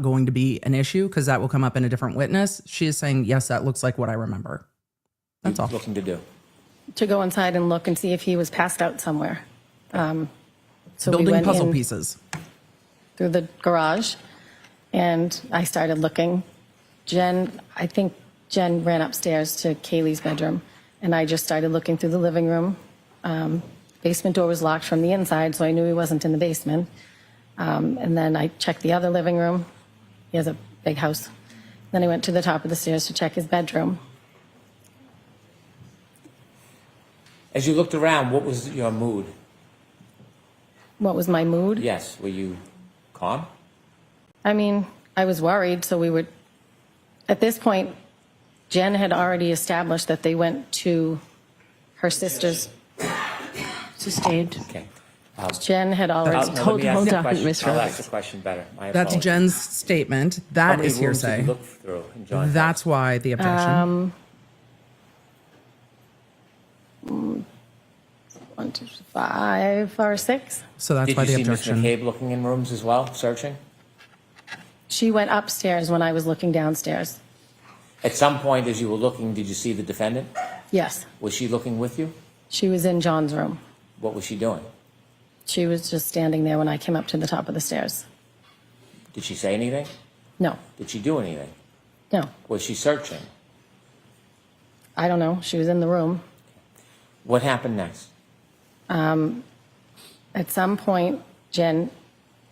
going to be an issue because that will come up in a different witness. She is saying, yes, that looks like what I remember. That's all. looking to do? To go inside and look and see if he was passed out somewhere. So we Building went puzzle in pieces. through the garage, and I started looking. I think Jen ran upstairs to Kaylee's bedroom, and I just started looking through the living room. Basement door was locked from the inside, so I knew he wasn't in the basement. And then I checked the other living room. He has a big house. Then I went to the top of the stairs to check his bedroom. As you looked around, what was your mood? What was my mood? Yes. Were you calm? I mean, I was worried, so we were, at this point, Jen had already established that they went to her sister's. Sustained. Okay. Jen had already Hold on, Miss I'll Roberts. ask the question better. My That's apologies. Jen's statement. How That many is rooms did you hearsay. look through in John's That's why the objection. 1, 2, 5 or 6. So that's Did why you the see Ms. objection. McCabe looking in rooms as well, searching? She went upstairs when I was looking downstairs. At some point, as you were looking, did you see the defendant? Yes, Was she looking with you? she was in John's room. What was she doing? She was just standing there when I came up to the top of the stairs. Did she say anything? No, Did she do anything? no, Was she searching? I don't know. She was in the room. What happened next? At some point, Jen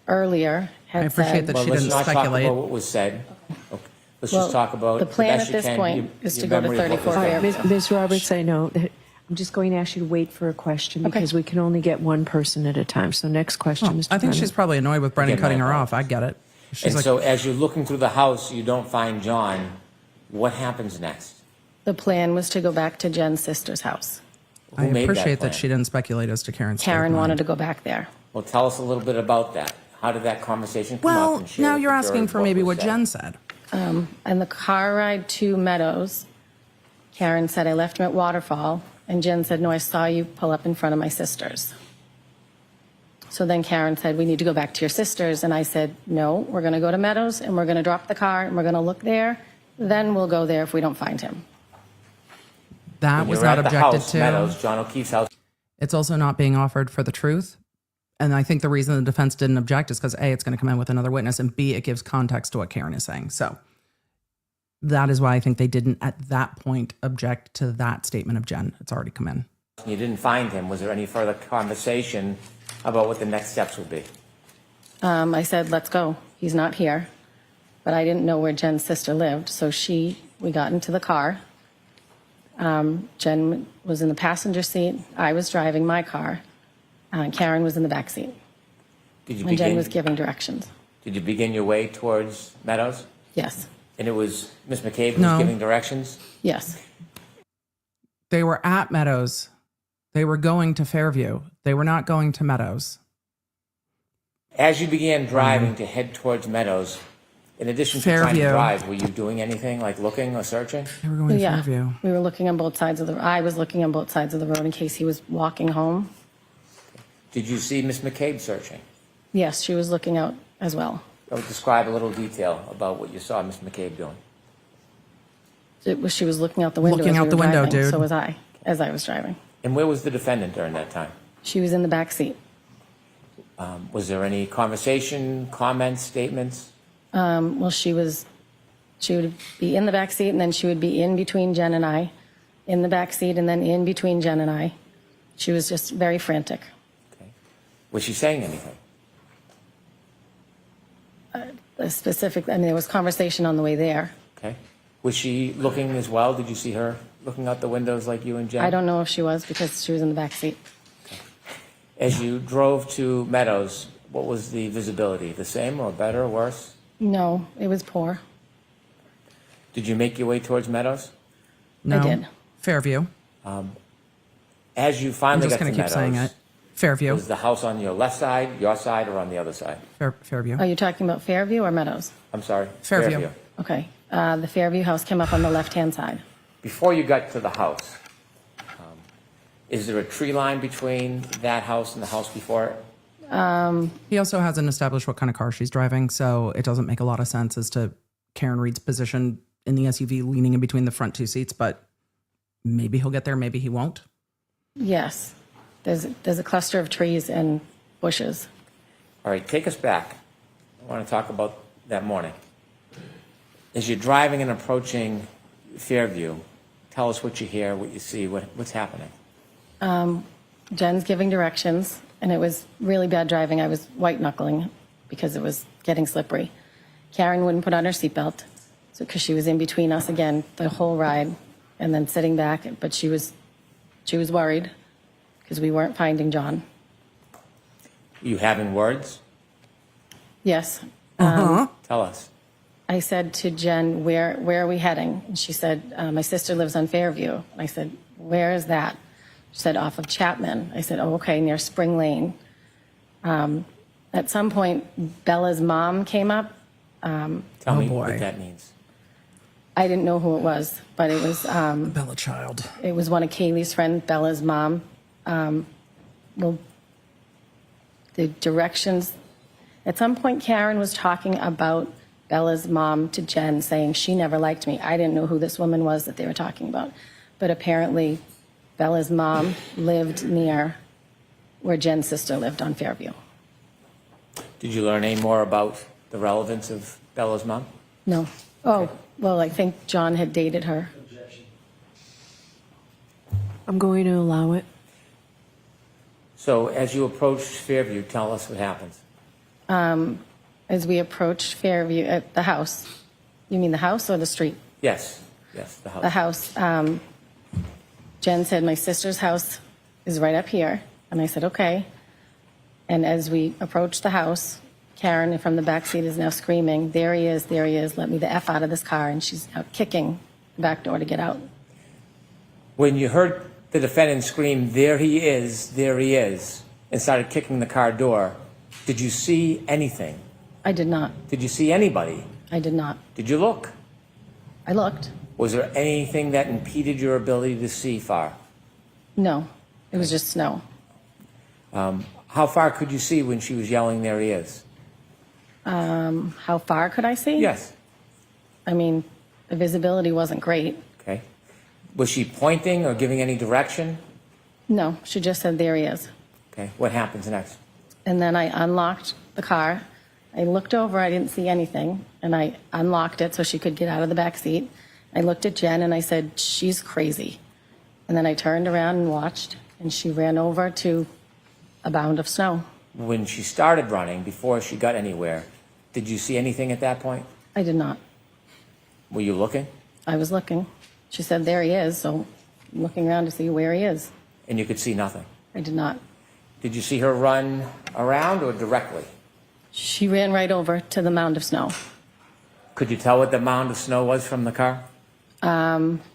earlier had I appreciate said, that Well, she let's didn't not speculate. talk about what was said. Okay. Let's Well, just talk about the plan best at this you can, point your- is to your go to memory of what was 34 done. Fairview. Ms. Roberts, I know that I'm just going to ask you to wait for a question Okay. because we can only get one person at a time. So next question, Oh, Mr. I think Brennan. she's probably annoyed with Brennan Again, cutting my her off. I get it. She's And like, so as you're looking through the house, you don't find John. What happens next? The plan was to go back to Jen's sister's house. I Who made that appreciate plan? that she didn't speculate as to Karen's state of Karen mind. wanted to go back there. Well, tell us a little bit about that. How did that conversation come up? Well, And share now with you're the asking jury for maybe was what said? Jen said. And the car ride to Meadows, Karen said, I left him at Waterfall. And Jen said, no, I saw you pull up in front of my sister's. So then Karen said, we need to go back to your sister's. And I said, no, we're going to go to Meadows and we're going to drop the car and we're going to look there. Then we'll go there if we don't find him. That When was you were not at the objected house, to. Meadows, John O'Keefe's house. It's also not being offered for the truth. And I think the reason the defense didn't object is because A, it's going to come in with another witness, and B, it gives context to what Karen is saying. So that is why I think they didn't at that point object to that statement of Jen. It's already come in. You didn't find him. Was there any further conversation about what the next steps would be? I said, let's go. He's not here. But I didn't know where Jen's sister lived. So we got into the car. Jen was in the passenger seat. I was driving my car. Karen was in the back seat. Did you And Jen begin? was giving directions. Did you begin your way towards Meadows? Yes. And it was Miss McCabe who No. was giving directions? Yes. They were at Meadows. They were going to Fairview. They were not going to Meadows. As you began driving to head towards Meadows, in addition to trying to Fairview. drive, were you doing anything like looking or searching? They were going to Yeah. Fairview. We were looking on both sides of the, I was looking on both sides of the road in case he was walking home. Did you see Miss McCabe searching? Yes, she was looking out as well. Describe a little detail about what you saw Miss McCabe doing. She was looking out the window. Looking as we out the were window, driving. dude. So was I, as I was driving. And where was the defendant during that time? She was in the back seat. Was there any conversation, comments, statements? Well, she would be in the back seat, and then she would be in between Jen and I, in the back seat, and then in between Jen and I. She was just very frantic. Was she saying anything? Specifically, I mean, there was conversation on the way there. Okay. Was she looking as well? Did you see her looking out the windows like you and Jen? I don't know if she was because she was in the back seat. As you drove to Meadows, what was the visibility? The same or better or worse? No, it was poor. Did you make your way towards Meadows? No. I did. Fairview. As you I'm finally just got going to to keep Meadows, saying it. Fairview. was the house on your left side, your side, or on the other side? Fairview. Are you talking about Fairview or Meadows? I'm sorry. Fairview. Okay. The Fairview house came up on the left-hand side. Before you got to the house, is there a tree line between that house and the house before it? He also hasn't established what kind of car she's driving, so it doesn't make a lot of sense as to Karen Reed's position in the SUV leaning in between the front two seats, but maybe he'll get there, maybe he won't. Yes. There's a cluster of trees and bushes. All right, take us back. I want to talk about that morning. As you're driving and approaching Fairview, tell us what you hear, what you see, what's happening. Jen's giving directions, and it was really bad driving. I was white knuckling because it was getting slippery. Karen wouldn't put on her seatbelt because she was in between us again the whole ride, and then sitting back. But she was worried because we weren't finding John. You having words? Yes. Tell us. I said to Jen, where are we heading? And she said, my sister lives on Fairview. And I said, where is that? She said, off of Chapman. I said, oh, okay, near Spring Lane. At some point, Bella's mom came up. Tell me what that means. I didn't know who it was, but it was... Bella child. It was one of Kaylee's friends, Bella's mom. Well, the directions... At some point, Karen was talking about Bella's mom to Jen, saying she never liked me. I didn't know who this woman was that they were talking about. But apparently, Bella's mom lived near where Jen's sister lived on Fairview. Did you learn any more about the relevance of Bella's mom? No. Oh, well, I think John had dated her. I'm going to allow it. So as you approached Fairview, tell us what happens. As we approached Fairview, at the house. You mean the house or the street? Yes, the house. The house. Jen said, my sister's house is right up here. And I said, okay. And as we approached the house, Karen from the back seat is now screaming, there he is, let me the F out of this car. And she's out kicking the back door to get out. When you heard the defendant scream, there he is, and started kicking the car door, did you see anything? I did not. Did you see anybody? I did not. Did you look? I looked. Was there anything that impeded your ability to see far? No, it was just snow. How far could you see when she was yelling, there he is? How far could I see? Yes. I mean, the visibility wasn't great. Okay. Was she pointing or giving any direction? No, she just said, there he is. Okay. What happens next? And then I unlocked the car. I looked over, I didn't see anything, and I unlocked it so she could get out of the back seat. I looked at Jen and I said, she's crazy. And then I turned around and watched, and she ran over to a bound of snow. When she started running, before she got anywhere, did you see anything at that point? I did not. Were you looking? I was looking. She said, there he is, so I'm looking around to see where he is. And you could see nothing? I did not. Did you see her run around or directly? She ran right over to the mound of snow. Could you tell what the mound of snow was from the car?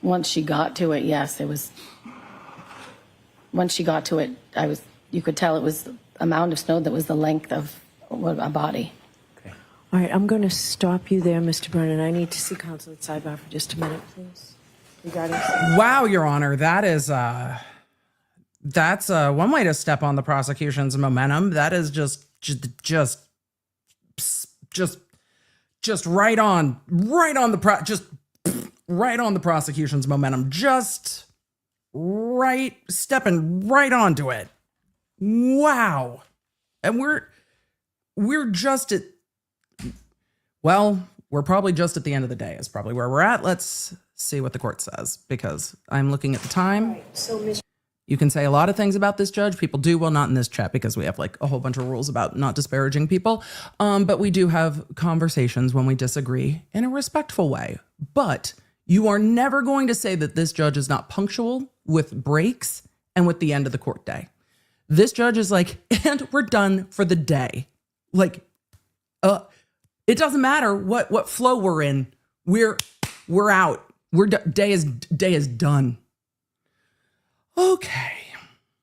Once she got to it, yes, it was. Once she got to it, you could tell it was a mound of snow that was the length of a body. All right, I'm going to stop you there, Mr. Brennan. I need to see counsel at sidebar for just a minute, please. Regarding Wow, Your Honor, that's one way to step on the prosecution's momentum. That is just right on the prosecution's momentum. Just stepping right onto it. Wow. And we're just at, well, we're probably just at the end of the day is probably where we're at. Let's see what the court says, because I'm looking at the time. Right, so, Ms. You can say a lot of things about this judge. People do, well, not in this chat because we have like a whole bunch of rules about not disparaging people. But we do have conversations when we disagree in a respectful way. But you are never going to say that this judge is not punctual with breaks and with the end of the court day. This judge is like, and we're done for the day. Like, it doesn't matter what flow we're in. We're out. Day is done. Okay.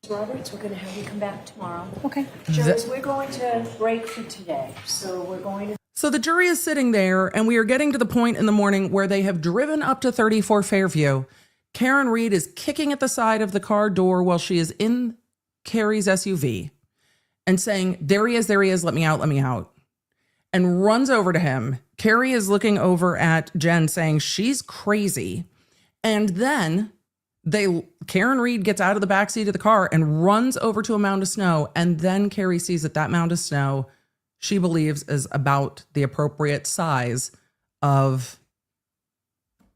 Roberts, we're going to have you come back tomorrow. Okay. Jurors, we're going to break for today. So we're going to... So the jury is sitting there, and we are getting to the point in the morning where they have driven up to 34 Fairview. Karen Reed is kicking at the side of the car door while she is in Kerry's SUV and saying, there he is, let me out, and runs over to him. Kerry is looking over at Jen saying she's crazy. And then Karen Reed gets out of the backseat of the car and runs over to a mound of snow. And then Kerry sees that mound of snow, she believes, is about the appropriate size of,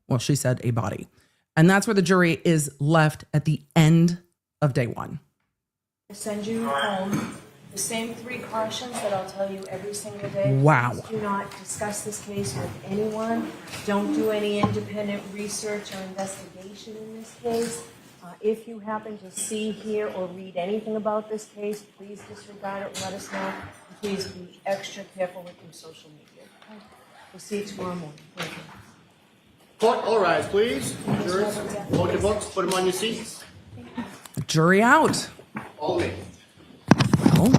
well, she said a body. And that's where the jury is left at the end of day one. Send you home the same 3 cautions that I'll tell you every single day. Wow. Please do not discuss this case with anyone. Don't do any independent research or investigation in this case. If you happen to see, hear, or read anything about this case, please disregard it and let us know. Please be extra careful with your social media. Okay? We'll see you tomorrow morning. Thank you. Court, all rise, please. Jurors, load your books, put them on your seats. Jury out. All me. Well,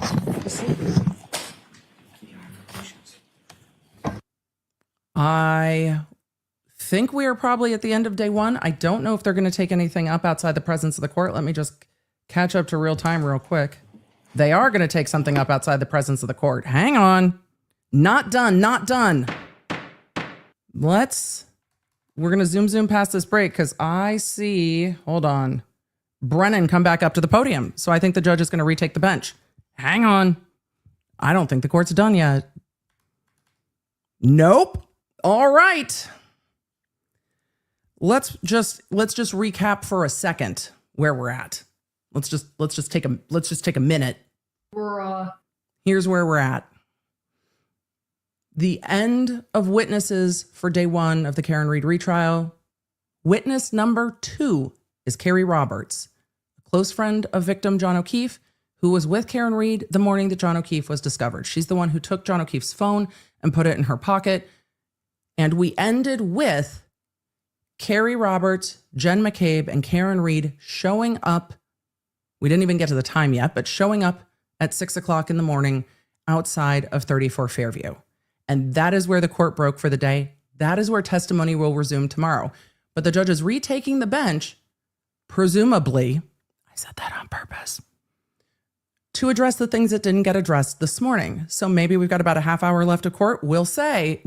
I think we are probably at the end of day one. I don't know if they're going to take anything up outside the presence of the court. Let me just catch up to real time real quick. They are going to take something up outside the presence of the court. Hang on. Not done. We're going to zoom past this break because I see, hold on, Brennan come back up to the podium. So I think the judge is going to retake the bench. Hang on. I don't think the court's done yet. Nope. All right. Let's just recap for a second where we're at. Let's just take a minute. Here's where we're at. The end of witnesses for day one of the Karen Reed retrial. Witness number 2 is Kerry Roberts, a close friend of victim John O'Keefe, who was with Karen Reed the morning that John O'Keefe was discovered. She's the one who took John O'Keefe's phone and put it in her pocket. And we ended with Kerry Roberts, Jen McCabe, and Karen Reed showing up. We didn't even get to the time yet, but showing up at 6 o'clock in the morning outside of 34 Fairview. And that is where the court broke for the day. That is where testimony will resume tomorrow. But the judge is retaking the bench, presumably, I said that on purpose, to address the things that didn't get addressed this morning. So maybe we've got about a half hour left of court. We'll see.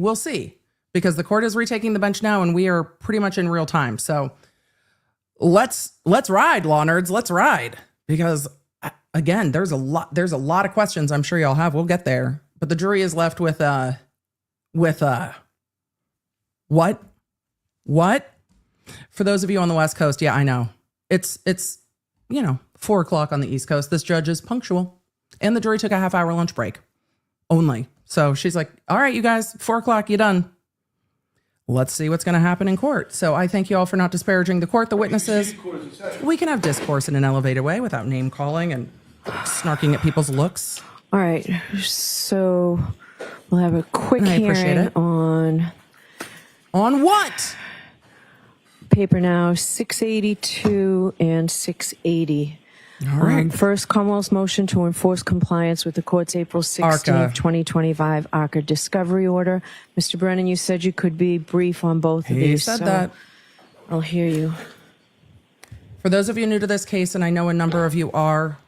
Because the court is retaking the bench now and we are pretty much in real time. So let's ride, law nerds. Let's ride. Because again, there's a lot of questions I'm sure y'all have. We'll get there. But the jury is left with what? For those of you on the West Coast, yeah, I know. It's 4 o'clock on the East Coast. This judge is punctual. And the jury took a half hour lunch break only. So she's like, all right, you guys, 4 o'clock, you done. Let's see what's going to happen in court. So I thank you all for not disparaging the court, the witnesses. We can have discourse in an elevated way without name calling and snarking at people's looks. All right. So We'll have a quick I appreciate hearing it. on what? paper now 682 and 680. All right. First, Commonwealth's motion to enforce compliance with the court's April 16th, ARCAA. 2025 ARCA discovery order. Mr. Brennan, you said you could be brief on both of He these. said so that. I'll hear you. For those of you new to this case, and I know a number of you are,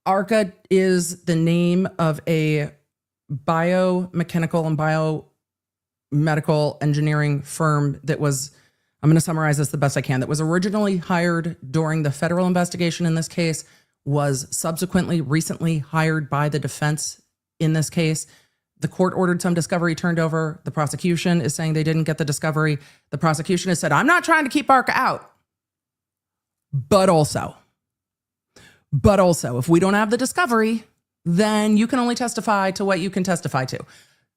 ARCAA is the name of a biomechanical and biomedical engineering firm that was, I'm going to summarize this the best I can, that was originally hired during the federal investigation in this case, was subsequently recently hired by the defense in this case. The court ordered some discovery turned over. The prosecution is saying they didn't get the discovery. The prosecution has said, I'm not trying to keep ARCAA out. But also, if we don't have the discovery, then you can only testify to what you can testify to.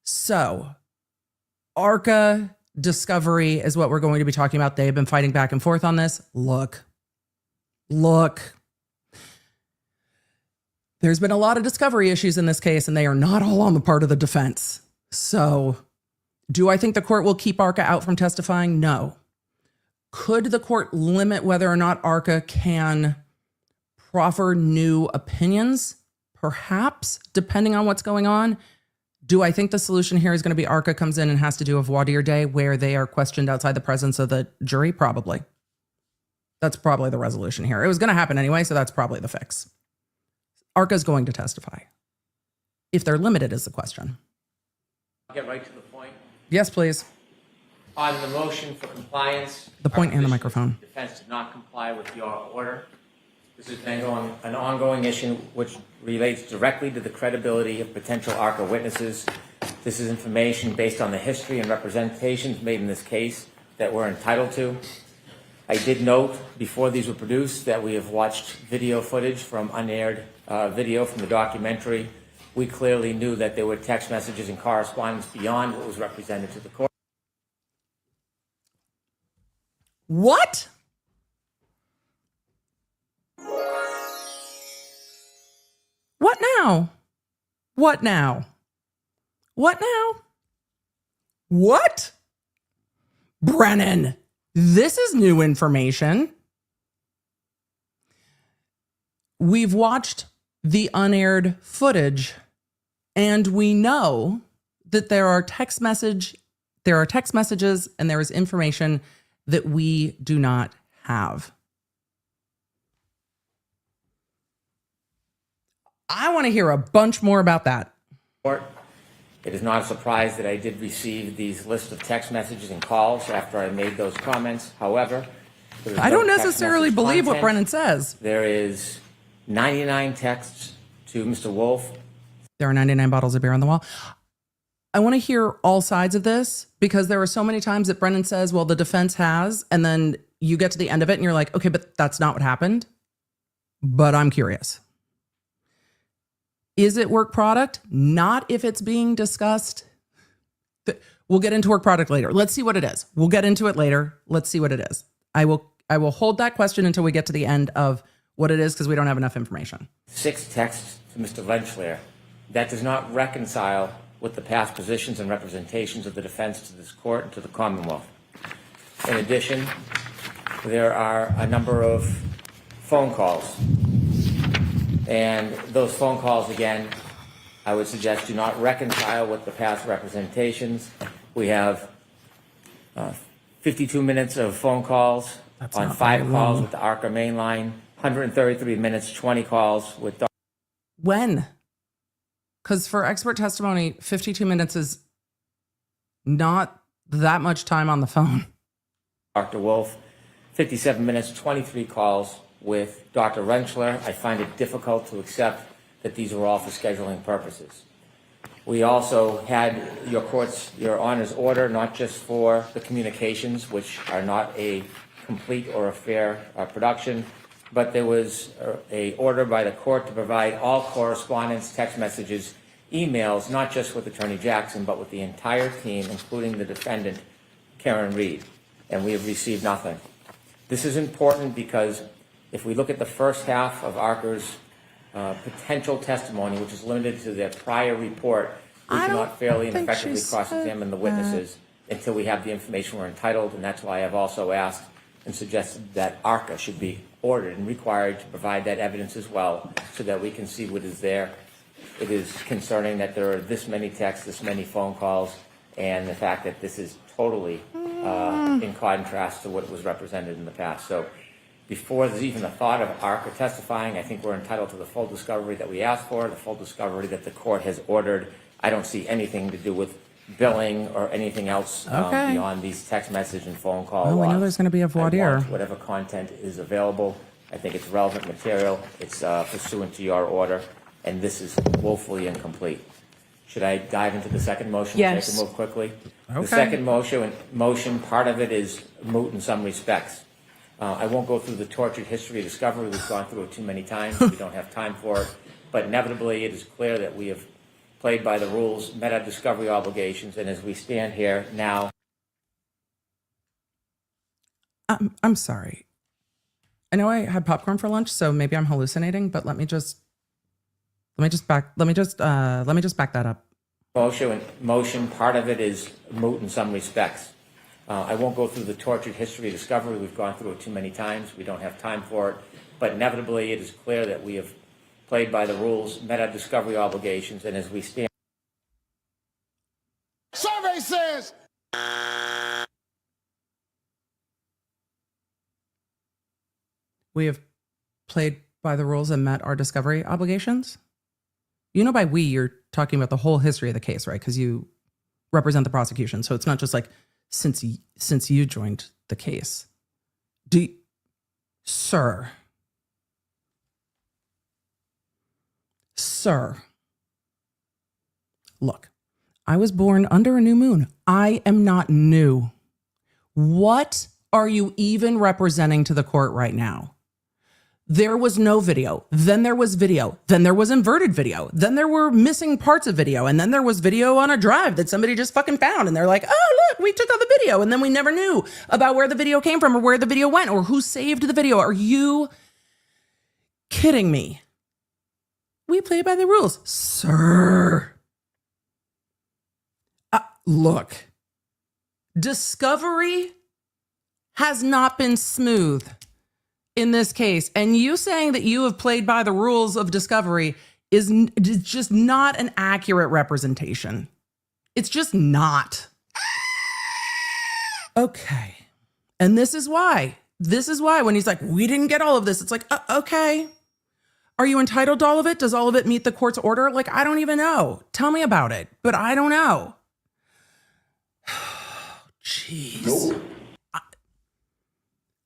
So, ARCAA discovery is what we're going to be talking about. They have been fighting back and forth on this. Look. There's been a lot of discovery issues in this case, and they are not all on the part of the defense. So, do I think the court will keep ARCAA out from testifying? No. Could the court limit whether or not ARCAA can proffer new opinions? Perhaps, depending on what's going on. Do I think the solution here is going to be ARCAA comes in and has to do a voir dire day where they are questioned outside the presence of the jury? Probably. That's probably the resolution here. It was going to happen anyway, so that's probably the fix. ARCAA is going to testify. If they're limited is the question. I'll get right to the point. Yes, please. On the motion for compliance. The point and the microphone. The defense did not comply with your order. This has been an ongoing issue which relates directly to the credibility of potential ARCAA witnesses. This is information based on the history and representations made in this case that we're entitled to. I did note before these were produced that we have watched video footage from unaired video from the documentary. We clearly knew that there were text messages and correspondence beyond what was represented to the court. What? What now? What now? What now? What? Brennan, this is new information. We've watched the unaired footage, and we know that there are text messages and there is information that we do not have. I want to hear a bunch more about that. It is not a surprise that I did receive these lists of text messages and calls after I made those comments. However, I don't necessarily believe what Brennan says. There is 99 texts to Mr. Wolf. There are 99 bottles of beer on the wall. I want to hear all sides of this because there are so many times that Brennan says, well, the defense has, and then you get to the end of it and you're like, okay, but that's not what happened. But I'm curious. Is it work product? Not if it's being discussed. We'll get into work product later. Let's see what it is. We'll get into it later. Let's see what it is. I will hold that question until we get to the end of what it is because we don't have enough information. 6 texts to Mr. Rentschler. That does not reconcile with the past positions and representations of the defense to this court and to the Commonwealth. In addition, there are a number of phone calls. And those phone calls, again, I would suggest do not reconcile with the past representations. We have 52 minutes of phone calls on 5 calls with the ARCAA main line, 133 minutes, 20 calls with Dr. When? Because for expert testimony, 52 minutes is not that much time on the phone. Dr. Wolf, 57 minutes, 23 calls with Dr. Rentschler. I find it difficult to accept that these were all for scheduling purposes. We also had your Honor's order, not just for the communications, which are not a complete or a fair production, but there was a order by the court to provide all correspondence, text messages, emails, not just with Attorney Jackson, but with the entire team, including the defendant, Karen Reed, and we have received nothing. This is important because if we look at the first half of ARCA's potential testimony, which is limited to their prior report, We I don't cannot fairly and think effectively she said cross-examine the witnesses until we have the information we're entitled, and that's why I've also asked and suggested that ARCAA should be ordered and required to provide that evidence as well, so that we can see what is there. It is concerning that there are this many texts, this many phone calls, and the fact that this is totally in contrast to what was represented in the past. So before there's even a thought of ARCAA testifying, I think we're entitled to the full discovery that we asked for, the full discovery that the court has ordered. I don't see anything to do with billing or anything else beyond these text message and phone call Well, we know logs. there's going to be a voir I dire. want whatever content is available. I think it's relevant material. It's pursuant to your order, and this is woefully incomplete. Should I dive into the second motion? Yes. So I can move quickly. Okay. The second motion, part of it is moot in some respects. I won't go through the tortured history of discovery. We've gone through it too many times. We don't have time for it. But inevitably, it is clear that we have played by the rules, met our discovery obligations, and as we stand here now. I'm sorry. I know I had popcorn for lunch, so maybe I'm hallucinating, but let me just back that up. Motion, part of it is moot in some respects. I won't go through the tortured history of discovery. We've gone through it too many times. We don't have time for it. But inevitably, it is clear that we have played by the rules, met our discovery obligations, and as we stand. Survey says. We have played by the rules and met our discovery obligations. You know, by we, you're talking about the whole history of the case, right? Because you represent the prosecution. So it's not just like since you joined the case. Sir, look, I was born under a new moon. I am not new. What are you even representing to the court right now? There was no video. Then there was video. Then there was inverted video. Then there were missing parts of video. And then there was video on a drive that somebody just fucking found. And they're like, oh, look, we took out the video. And then we never knew about where the video came from or where the video went or who saved the video. Are you kidding me? We play by the rules. Sir. Look, discovery has not been smooth in this case, and you saying that you have played by the rules of discovery is just not an accurate representation. It's just not. Okay. And this is why when he's like, we didn't get all of this, it's like, okay. Are you entitled to all of it? Does all of it meet the court's order? Like, I don't even know. Tell me about it, but I don't know. Jeez. Nope.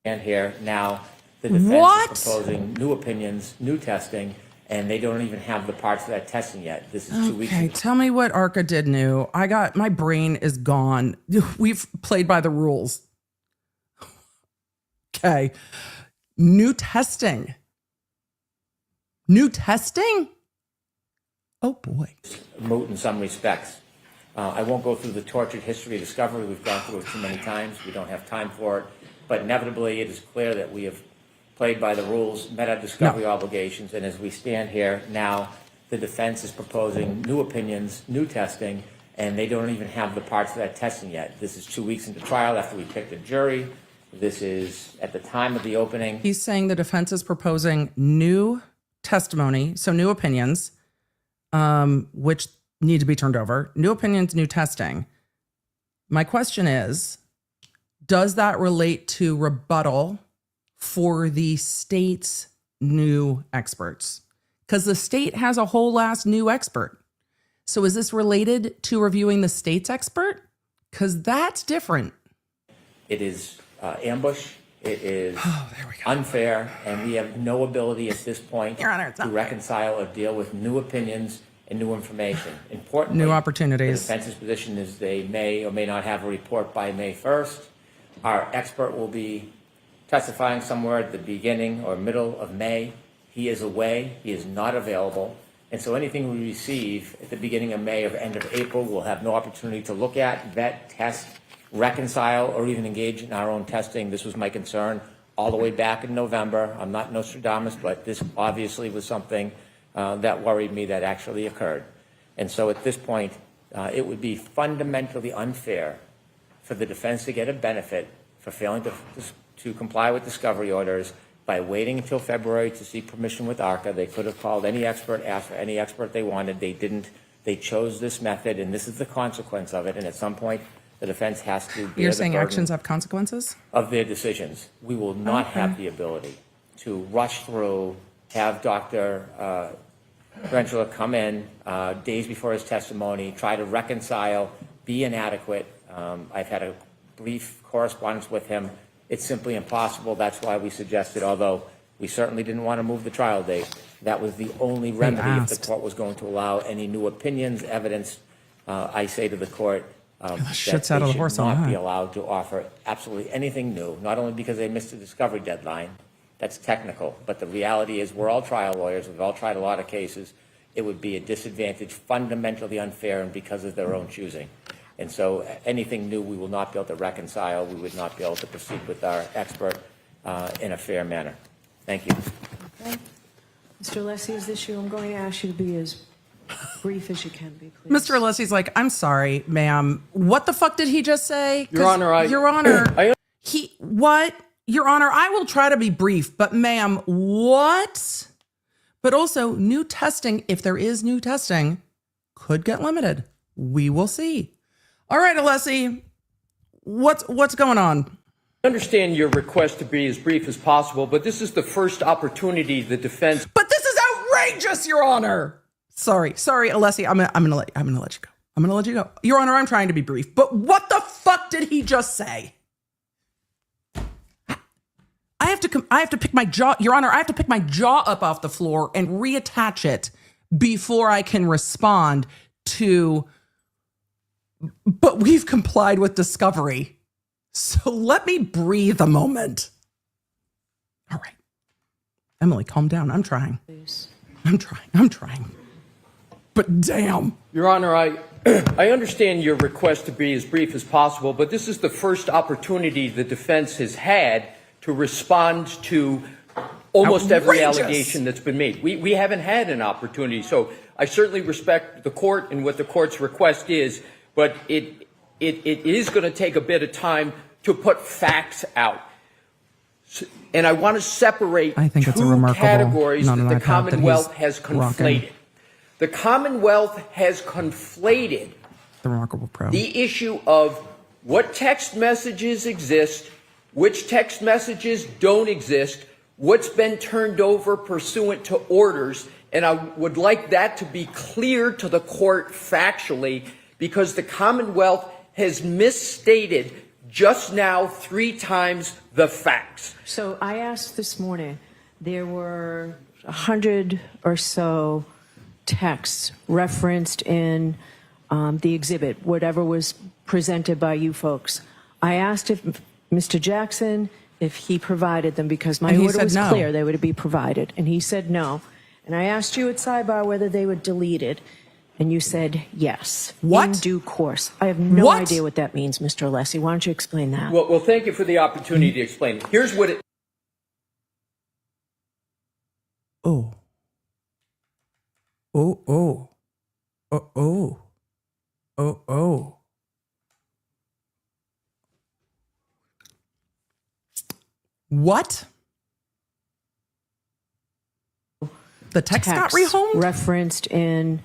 And here now. The defense is proposing new opinions, new testing, and they don't even have the parts of that testing yet. This is 2 weeks ago. Okay, tell me what ARCAA did new. My brain is gone. We've played by the rules. Okay. New testing. New testing? Oh boy. Moot in some respects. I won't go through the tortured history of discovery. We've gone through it too many times. We don't have time for it. But inevitably, it is clear that we have played by the rules, met our discovery obligations, and as we stand here now, the defense is proposing new opinions, new testing, and they don't even have the parts of that testing yet. This is 2 weeks into trial after we picked a jury. This is at the time of the opening. He's saying the defense is proposing new testimony, so new opinions, which need to be turned over. New opinions, new testing. My question is, does that relate to rebuttal for the state's new experts? Because the state has a whole last new expert. So is this related to reviewing the state's expert? Because that's different. It is ambush. It is unfair, and we have no ability at this point to reconcile or deal with new opinions and new information. Importantly, new opportunities. The defense's position is they may or may not have a report by May 1st. Our expert will be testifying somewhere at the beginning or middle of May. He is away. He is not available. And so anything we receive at the beginning of May or end of April, we'll have no opportunity to look at, vet, test, reconcile, or even engage in our own testing. This was my concern all the way back in November. I'm not Nostrodamus, but this obviously was something that worried me that actually occurred. And so at this point, It would be fundamentally unfair for the defense to get a benefit for failing to comply with discovery orders by waiting until February to seek permission with ARCAA. They could have called any expert, asked for any expert they wanted. They didn't. They chose this method, and this is the consequence of it. And at some point, the defense has to bear You're the saying burden actions have consequences? of their decisions. We will not have the ability to rush through, have Dr. Rentschler come in days before his testimony, try to reconcile, be inadequate. I've had a brief correspondence with him. It's simply impossible. That's why we suggested, although we certainly didn't want to move the trial date, that was the only remedy if the court was going to allow any new opinions, evidence. I say to the court that they should not be allowed to offer absolutely anything new, not only because they missed the discovery deadline. That's technical, but the reality is we're all trial lawyers. We've all tried a lot of cases. It would be a disadvantage, fundamentally unfair, and because of their own choosing. And so anything new we will not be able to reconcile. We would not be able to proceed with our expert in a fair manner. Thank you. Okay. Mr. Alessi's issue, I'm going to ask you to be as brief as you can be, please. Mr. Alessi's like, I'm sorry, ma'am. What the fuck did he just say? Your Honor, Your Honor, what? Your Honor, I will try to be brief, but ma'am, what? But also, new testing, if there is new testing, could get limited. We will see. All right, Alessi, what's going on? I understand your request to be as brief as possible, but this is the first opportunity the defense. But this is outrageous, Your Honor. Sorry, Alessi. I'm gonna let you go. I'm gonna let you go. Your Honor, I'm trying to be brief, but what the fuck did he just say? I have to pick my jaw, Your Honor. I have to pick my jaw up off the floor and reattach it before I can respond to. But we've complied with discovery, so let me breathe a moment. All right, Emily, calm down. I'm trying. Please. I'm trying. But damn. Your Honor, I understand your request to be as brief as possible, but this is the first opportunity the defense has had to respond to almost every allegation that's been made. We haven't had an opportunity, so I certainly respect the court and what the court's request is, but it is going to take a bit of time to put facts out. And I want to separate two categories that the Commonwealth has conflated. The Commonwealth has conflated the Remarkable Pro. The issue of what text messages exist, which text messages don't exist, what's been turned over pursuant to orders, and I would like that to be clear to the court factually, because the Commonwealth has misstated just now 3 times the facts. So I asked this morning, there were 100 or so texts referenced in the exhibit, whatever was presented by you folks. I asked if Mr. Jackson, if he provided them, because my order was clear they would be provided, and he said no. And I asked you at sidebar whether they were deleted, and you said yes. What? In due course. I have no idea what that means, Mr. Alessi. Why don't you explain that? Well, thank you for the opportunity to explain it. Here's what it... Oh. What? The text got rehomed? Referenced in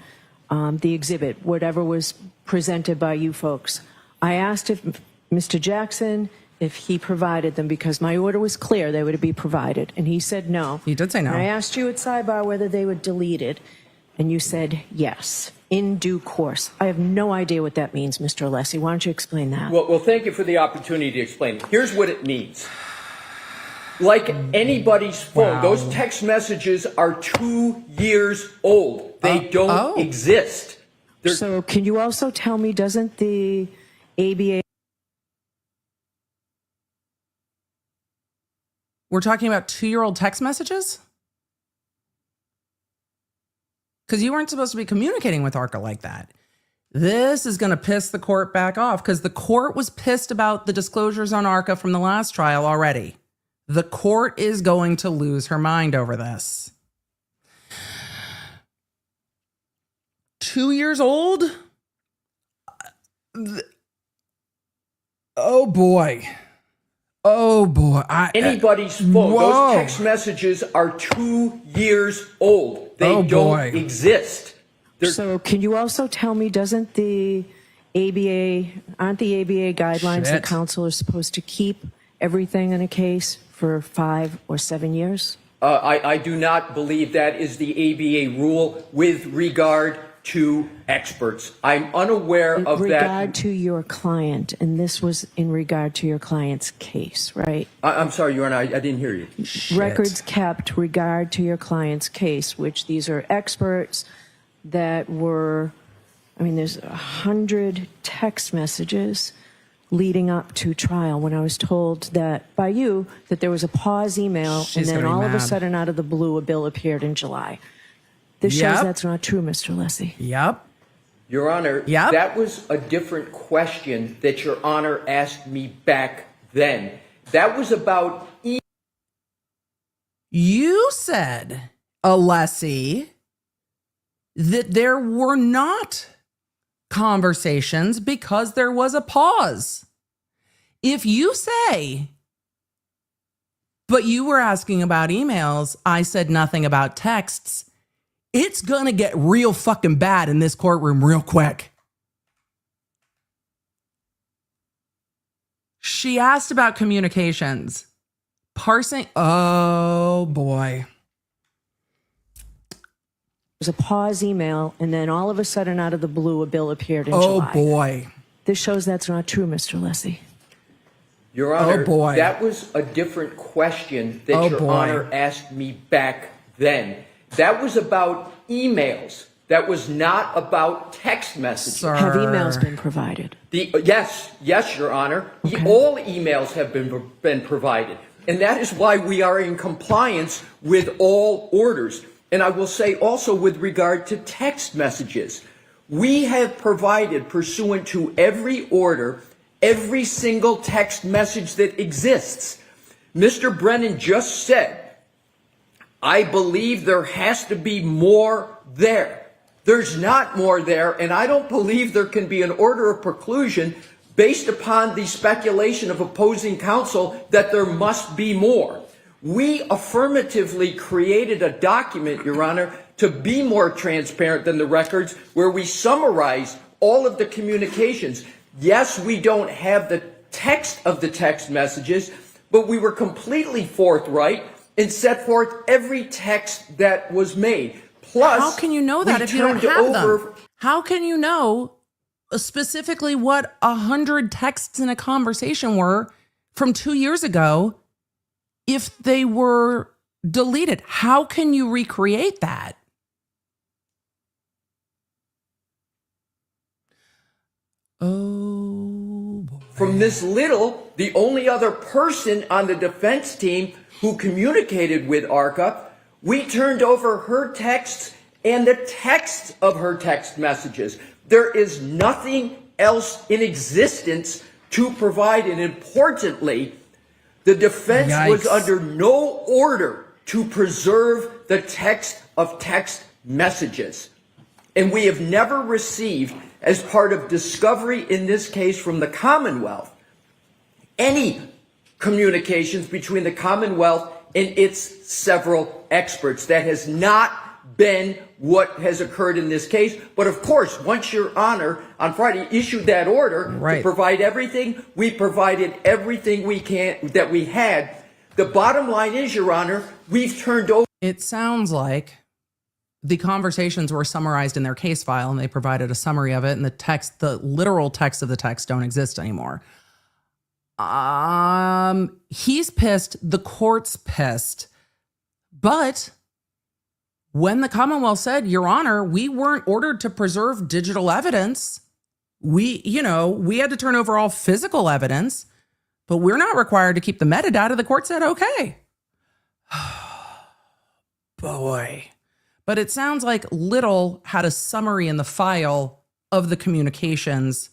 the exhibit, whatever was presented by you folks. I asked if Mr. Jackson, if he provided them, because my order was clear they would be provided, and he said no. He did say no. And I asked you at sidebar whether they were deleted, and you said yes, in due course. I have no idea what that means, Mr. Alessi. Why don't you explain that? Well, thank you for the opportunity to explain it. Here's what it means. Like anybody's phone, those text messages are 2 years old. They don't exist. So can you also tell me, doesn't the ABA... We're talking about 2-year-old text messages? Because you weren't supposed to be communicating with ARCAA like that. This is going to piss the court back off, because the court was pissed about the disclosures on ARCAA from the last trial already. The court is going to lose her mind over this. 2 years old? Oh boy. Oh boy. Anybody's phone. Whoa. Those text messages are 2 years old. They Oh, don't boy. exist. So can you also tell me, aren't the ABA guidelines that Shit. counsel are supposed to keep everything in a case for 5 or 7 years? I do not believe that is the ABA rule with regard to experts. I'm unaware of that. In regard to your client, and this was in regard to your client's case, right? I'm sorry, Your Honor, I didn't hear you. Records kept regard to your client's case, which these are experts that were, there's 100 text messages leading up to trial when I was told that by you that there was a pause email She's and then gonna be all of a mad. sudden out of the blue a bill appeared in July. This Yep. shows that's not true, Mr. Alessi. Yep. Your Honor, Yep. that was a different question that Your Honor asked me back then. That was about You said, Alessi, that there were not conversations because there was a pause. If you say, but you were asking about emails, I said nothing about texts, it's gonna get real fucking bad in this courtroom real quick. She asked about communications. Parsing, oh boy. There was a pause email and then all of a sudden out of the blue a bill appeared in July. Oh boy. This shows that's not true, Mr. Alessi. Your Honor, Oh, boy. that was a different question that Oh, Your boy. Honor asked me back then. That was about emails. That was not about text messages. Have emails been provided? Yes, Your Honor. All emails have been provided. And that is why we are in compliance with all orders. And I will say also with regard to text messages, we have provided, pursuant to every order, every single text message that exists. Mr. Brennan just said, I believe there has to be more there. There's not more there, and I don't believe there can be an order of preclusion based upon the speculation of opposing counsel that there must be more. We affirmatively created a document, Your Honor, to be more transparent than the records, where we summarize all of the communications. Yes, we don't have the text of the text messages, but we were completely forthright and set forth every text that was made. Plus, how can you know that we if you don't turned have over them? How can you know specifically what 100 texts in a conversation were from 2 years ago if they were deleted? How can you recreate that? Oh, boy. From Ms. Little, the only other person on the defense team who communicated with ARCAA, we turned over her texts and the texts of her text messages. There is nothing else in existence to provide, and importantly, the defense was under no order to preserve the text of text messages. And we have never received, as part of discovery in this case from the Commonwealth, any communications between the Commonwealth and its several experts. That has not been what has occurred in this case. But of course, once Your Honor on Friday issued that order to provide everything, we provided everything we can that we had. The bottom line is, Your Honor, we've turned over. It sounds like the conversations were summarized in their case file and they provided a summary of it, and the text, the literal text of the text, don't exist anymore. He's pissed, the court's pissed. But when the Commonwealth said, Your Honor, we weren't ordered to preserve digital evidence, we had to turn over all physical evidence, but we're not required to keep the metadata. The court said, okay. Boy. But it sounds like Little had a summary in the file of the communications.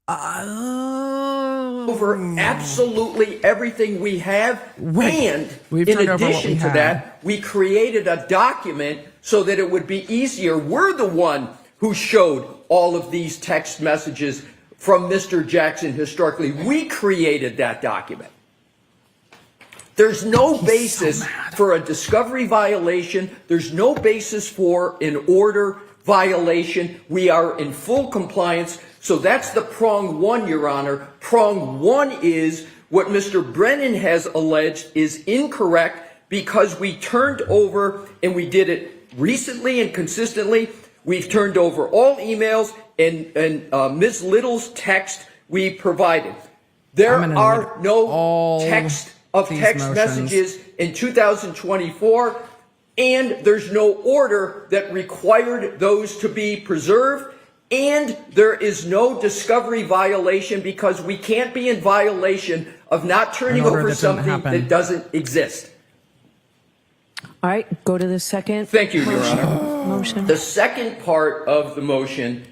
Over absolutely everything we have. And We've in turned over what addition we to had. that, we created a document so that it would be easier. We're the one who showed all of these text messages from Mr. Jackson historically. We created that document. There's no basis for a discovery violation. There's no basis for an order violation. We are in full compliance. So that's the prong one, Your Honor. Prong one is what Mr. Brennan has alleged is incorrect because we turned over, and we did it recently and consistently, we've turned over all emails and Ms. Little's text we provided. There are no text messages in 2024, and there's no order that required those to be preserved, and there is no discovery violation because we can't be in violation of not turning over something that doesn't exist. All right, go to the second. Thank you, Your Honor. Motion. The second part of the motion,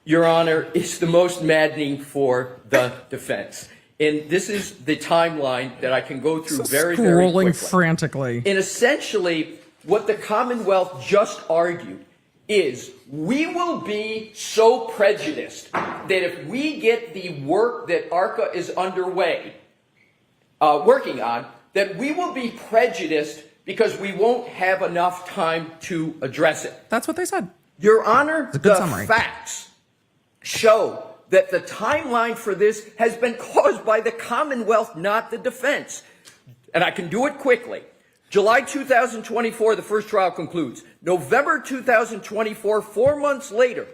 Your Honor, is the most maddening for the defense. And this is the timeline that I can go through very quickly. Scrolling frantically. And essentially, what the Commonwealth just argued is we will be so prejudiced that if we get the work that ARCAA is underway, working on, that we will be prejudiced because we won't have enough time to address it. That's what they said. Your Honor, the summary. facts show that the timeline for this has been caused by the Commonwealth, not the defense. And I can do it quickly. July 2024, the first trial concludes. November 2024, 4 months later,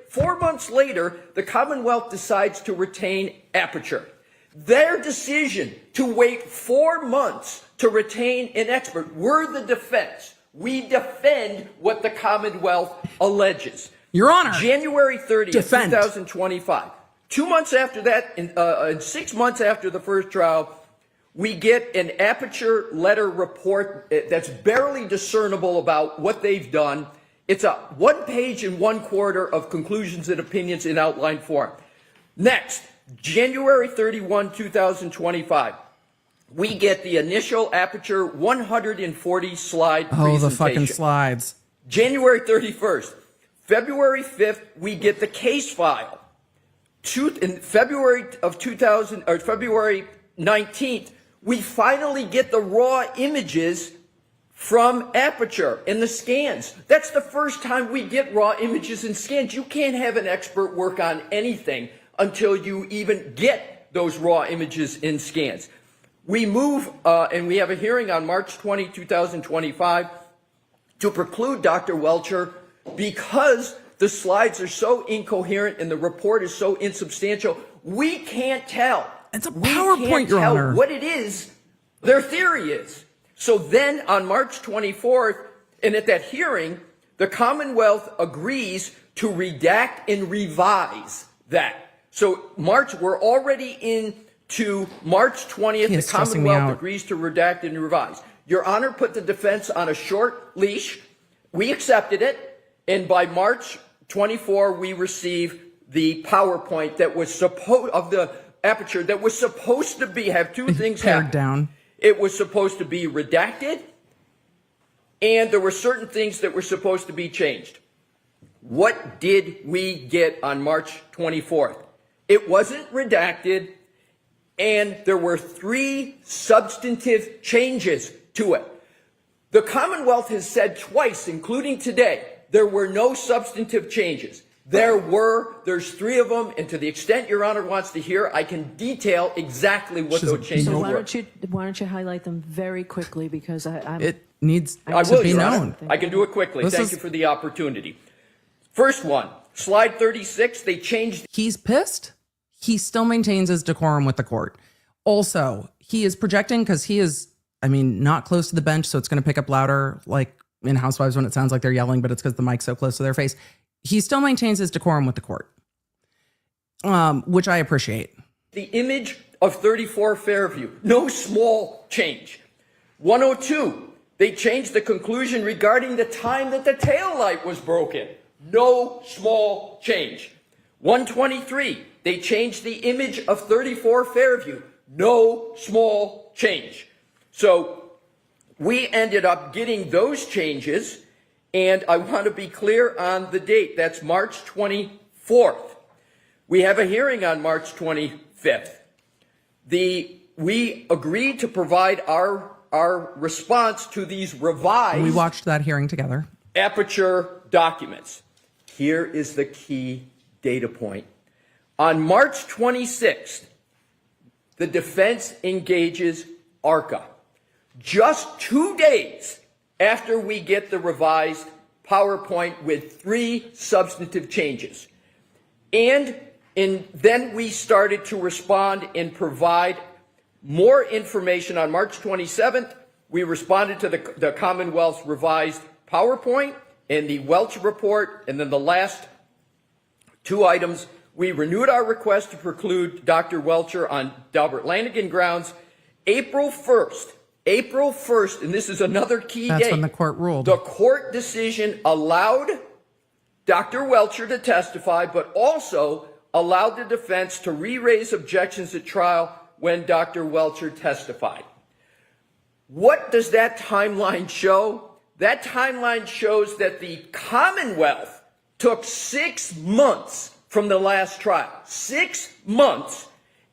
the Commonwealth decides to retain ARCCA. Their decision to wait 4 months to retain an expert, we're the defense. We defend what the Commonwealth alleges. Your Honor. January 30th, Defend. 2025. 2 months after that, and 6 months after the first trial, we get an ARCCA letter report that's barely discernible about what they've done. It's a 1 page and 1/4 of conclusions and opinions in outline form. Next, January 31, 2025, we get the initial ARCCA 140 slide presentation. Oh, the fucking slides. January 31st. February 5th, we get the case file. In February 19th, we finally get the raw images from ARCCA and the scans. That's the first time we get raw images and scans. You can't have an expert work on anything until you even get those raw images and scans. We move, and we have a hearing on March 20, 2025, to preclude Dr. Welcher because the slides are so incoherent and the report is so insubstantial. We can't tell. It's a PowerPoint, Your tell Honor. what it is their theory is. So then on March 24th, and at that hearing, the Commonwealth agrees to redact and revise that. So we're already into March 20th. The Commonwealth agrees to redact and revise. Your Honor put the defense on a short leash. We accepted it. And by March 24, we receive the PowerPoint that was of the ARCCA that was supposed to have two things happen. Down. It was supposed to be redacted, and there were certain things that were supposed to be changed. What did we get on March 24th? It wasn't redacted, and there were 3 substantive changes to it. The Commonwealth has said twice, including today, there were no substantive changes. There's 3 of them, and to the extent Your Honor wants to hear, I can detail exactly what those changes were. Why don't you highlight them very quickly, because it needs I to will, be Your Honor. known. I can do it quickly. Thank you for the opportunity. First one, slide 36, they changed. He's pissed. He still maintains his decorum with the court. Also, he is projecting because he is, not close to the bench, so it's going to pick up louder, like in Housewives when it sounds like they're yelling, but it's because the mic's so close to their face. He still maintains his decorum with the court, which I appreciate. The image of 34 Fairview, no small change. 102, they changed the conclusion regarding the time that the tail light was broken. No small change. 123, they changed the image of 34 Fairview. No small change. So we ended up getting those changes, And I want to be clear on the date. That's March 24th. We have a hearing on March 25th. We agreed to provide our response to these revised. We watched that hearing together. ARCCA documents. Here is the key data point. On March 26th, the defense engages ARCAA. Just 2 days after we get the revised PowerPoint with 3 substantive changes. And then we started to respond and provide more information. On March 27th, we responded to the Commonwealth's revised PowerPoint and the Welch report, and then the last 2 items, we renewed our request to preclude Dr. Welcher on Delbert Lanigan grounds. April 1st, and this is another key date. That's when the court ruled. The court decision allowed Dr. Welcher to testify, but also allowed the defense to re-raise objections at trial when Dr. Welcher testified. What does that timeline show? That timeline shows that the Commonwealth took 6 months from the last trial. 6 months.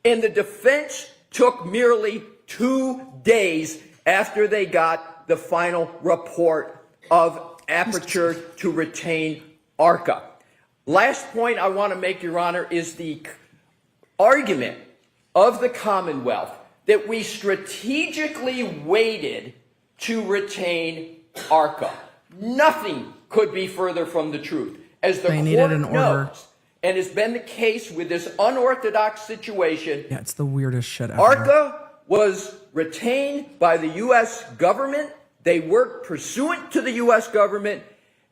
And the defense took merely 2 days after they got the final report of ARCCA to retain ARCAA. Last point I want to make, Your Honor, is the argument of the Commonwealth that we strategically waited to retain ARCAA. Nothing could be further from the truth. As the court knows, and has been the case with this unorthodox situation, yeah, it's the weirdest shit ever. ARCAA was retained by the U.S. government. They worked pursuant to the U.S. government,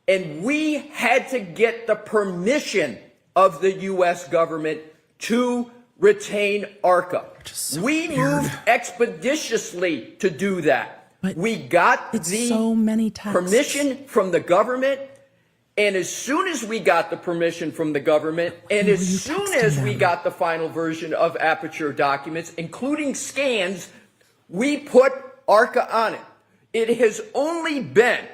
and we had to get the permission of the U.S. government to retain ARCAA. So we moved expeditiously to do that. But we got the permission from the government, and as soon as we got the permission from the government, and as soon as we got the final version of ARCCA documents, including scans, we put ARCAA on it. It has only been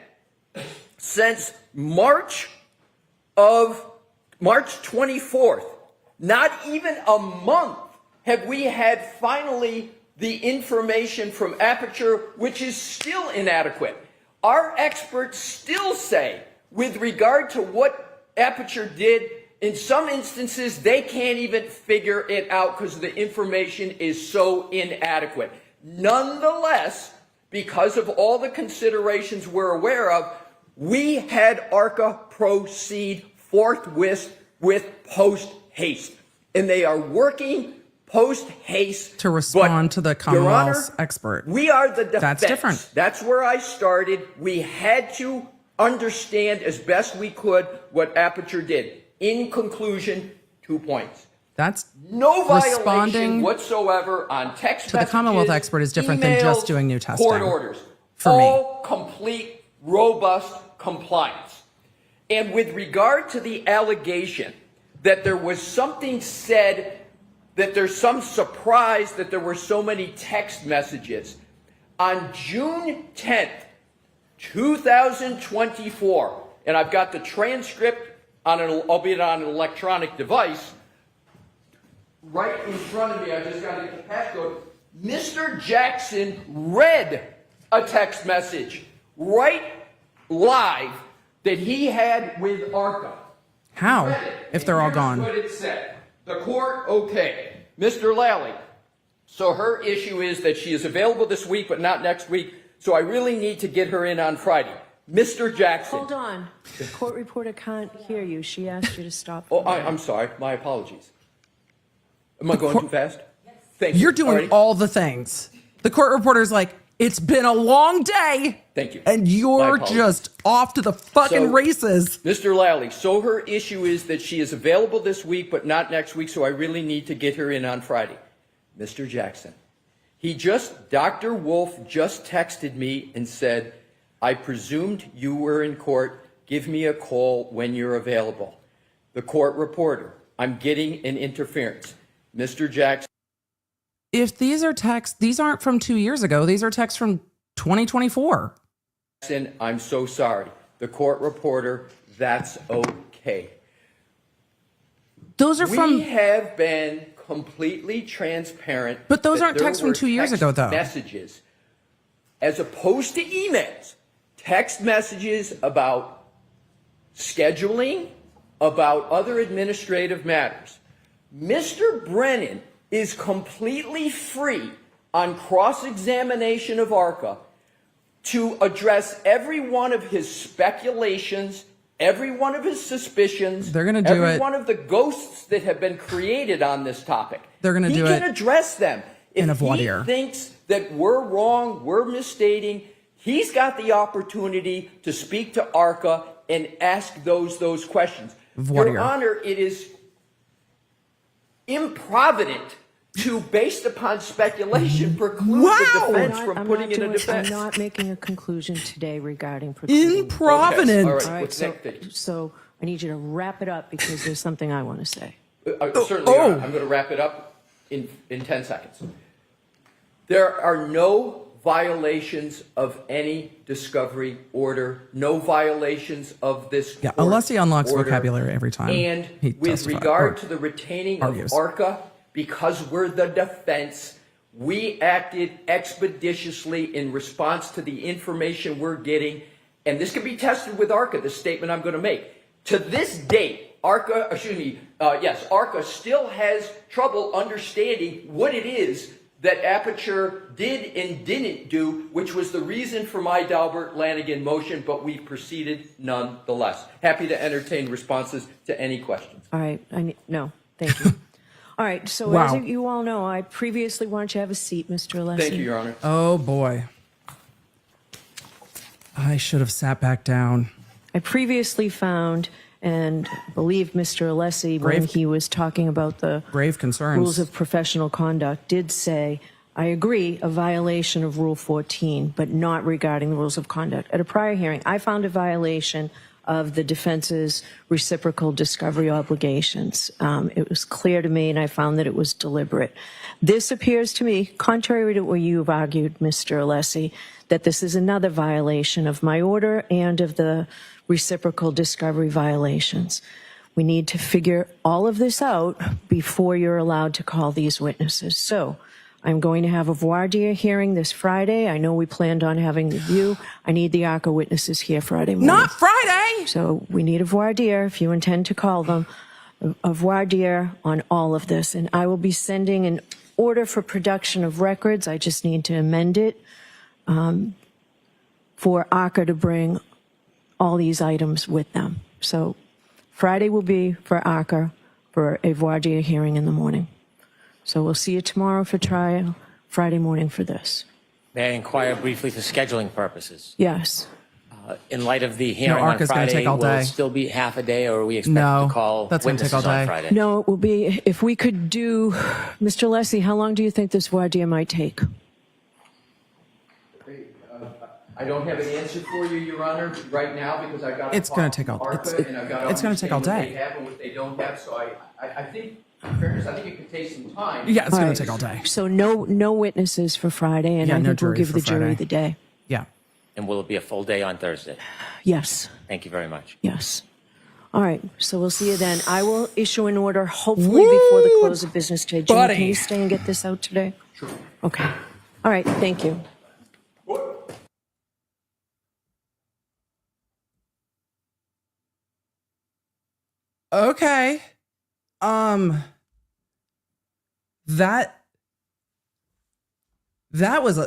since March 24th, not even a month, have we had finally the information from ARCCA, which is still inadequate. Our experts still say, with regard to what ARCCA did, in some instances, they can't even figure it out because the information is so inadequate. Nonetheless, because of all the considerations we're aware of, we had ARCCA proceed forthwith with post-haste. And they are working post-haste to respond to the Commonwealth's expert. We are the defense. That's different. That's where I started. We had to understand as best we could what ARCCA did. In conclusion, 2 points. That's no violation responding whatsoever on text to the Commonwealth expert is different than just doing new testing. Court orders. For all complete, robust compliance. And with regard to the allegation that there was something said, that there's some surprise that there were so many text messages, on June 10th, 2024, and I've got the transcript on albeit on an electronic device, right in front of me. I just got to get the passcode. Mr. Jackson read a text message right live that he had with ARCAA. How? If they're all gone. What it said. The court, okay. Mr. Lally. So her issue is that she is available this week, but not next week. So I really need to get her in on Friday. Mr. Jackson. Hold on. The court reporter can't hear you. She asked you to stop. Oh, I'm sorry. My apologies. Am I going too fast? Yes. Thank you. You're doing all the things. The court reporter's like, it's been a long day. Thank you. And you're just off to the fucking races. Mr. Lally, so her issue is that she is available this week, but not next week, so I really need to get her in on Friday. Mr. Jackson, Dr. Wolf just texted me and said, I presumed you were in court. Give me a call when you're available. The court reporter, I'm getting an interference. Mr. Jackson. If these are texts, these aren't from 2 years ago. These are texts from 2024. I'm so sorry. the court reporter, that's okay. Those are from. We have been completely transparent. But those that aren't there texts from were 2 years text ago, though. Messages, as opposed to emails, text messages about scheduling, about other administrative matters. Mr. Brennan is completely free on cross-examination of ARCA to address every one of his speculations, every one of his suspicions. They're gonna do every it. one of the ghosts that have been created on this topic. They're gonna do He can it address them. in a If voir he dire. thinks that we're wrong, we're misstating, he's got the opportunity to speak to ARCA and ask those questions. Voir dire. Your Honor, it is improvident to, based upon speculation, preclude the defense from putting in a defense. I'm not making a conclusion today regarding precluding. Improvident. Okay. All right. All right, What's so, next? so I need you to wrap it up because there's something I want to say. Certainly, Your Honor. I'm going to wrap it up in 10 seconds. There are no violations of any discovery order, no violations of this Yeah, court Alessi unlocks order. vocabulary every time And he with testifies, regard or to the retaining argues. of ARCA, because we're the defense, we acted expeditiously in response to the information we're getting, and this can be tested with ARCA, the statement I'm going to make. To this date, ARCA still has trouble understanding what it is that Aperture did and didn't do, which was the reason for my Dalbert Lanigan motion, but we proceeded nonetheless. Happy to entertain responses to any questions. All right. No, thank you. All right. So Wow. as you all know, I previously wanted you to have a seat, Mr. Alessi. Thank you, Your Honor. Oh boy. I should have sat back down. I previously found and believe Mr. Alessi, when Grave- he was talking about the Grave concerns. rules of professional conduct, did say, I agree, a violation of Rule 14, but not regarding the rules of conduct. At a prior hearing, I found a violation of the defense's reciprocal discovery obligations. It was clear to me, and I found that it was deliberate. This appears to me, contrary to what you've argued, Mr. Alessi, that this is another violation of my order and of the reciprocal discovery violations. We need to figure all of this out before you're allowed to call these witnesses. So I'm going to have a voir dire hearing this Friday. I know we planned on having the view. I need the ARCA witnesses here Friday morning. Not Friday! So we need a voir dire, if you intend to call them, a voir dire on all of this. And I will be sending an order for production of records. I just need to amend it for ARCA to bring all these items with them. So Friday will be for ARCA for a voir dire hearing in the morning. So we'll see you tomorrow for trial, Friday morning for this. May I inquire briefly for scheduling purposes? Yes. In light of the hearing on ARCA's gonna Friday, take all will day. it still be half a day, or are we expected No, to call that's gonna take witnesses all day. on Friday? No, it will be, if we could do, Mr. Alessi, how long do you think this voir dire might take? I don't have an answer for you, Your Honor, right now, because I got It's gonna take all- ARCA, and I've got to it's gonna take all understand what day. they have and what they don't have. So I think, in fairness, I think it could take some time. Yeah, it's All going right. to take all day. So no witnesses for Friday, and Yeah, I no think we'll jury give for the jury Friday. the day. Yeah. And will it be a full day on Thursday? Yes, Thank you very much. yes. All right, so we'll see you then. I will issue an order hopefully before the close of business today. Jimmy, buddy. can you stay and get this out today? Sure. Okay. All right, thank you. Okay. That was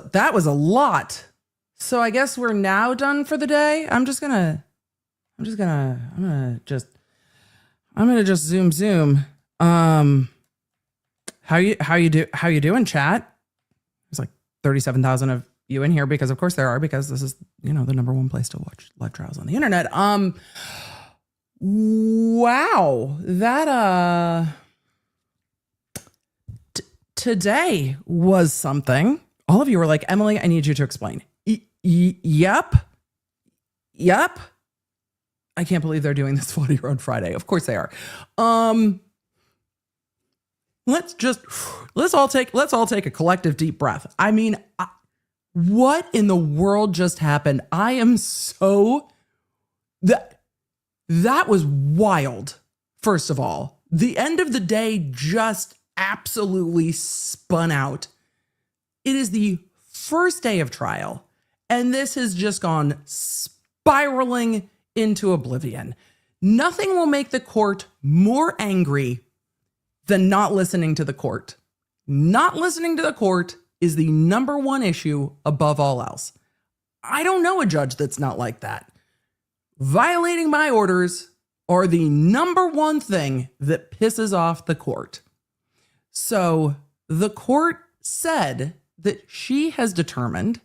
a lot. So I guess we're now done for the day. I'm gonna just zoom. How you doing, chat? There's like 37,000 of you in here because of course there are, because this is, the number one place to watch live trials on the internet. Wow, that today was something. All of you were like, Emily, I need you to explain. Yep. I can't believe they're doing this 40 on Friday. Of course they are. Let's all take a collective deep breath. I mean, what in the world just happened? I am so That was wild. First of all, the end of the day just absolutely spun out. It is the first day of trial, and this has just gone spiraling into oblivion. Nothing will make the court more angry than not listening to the court. Not listening to the court is the number one issue above all else. I don't know a judge that's not like that. Violating my orders are the number one thing that pisses off the court. So the court said that she has determined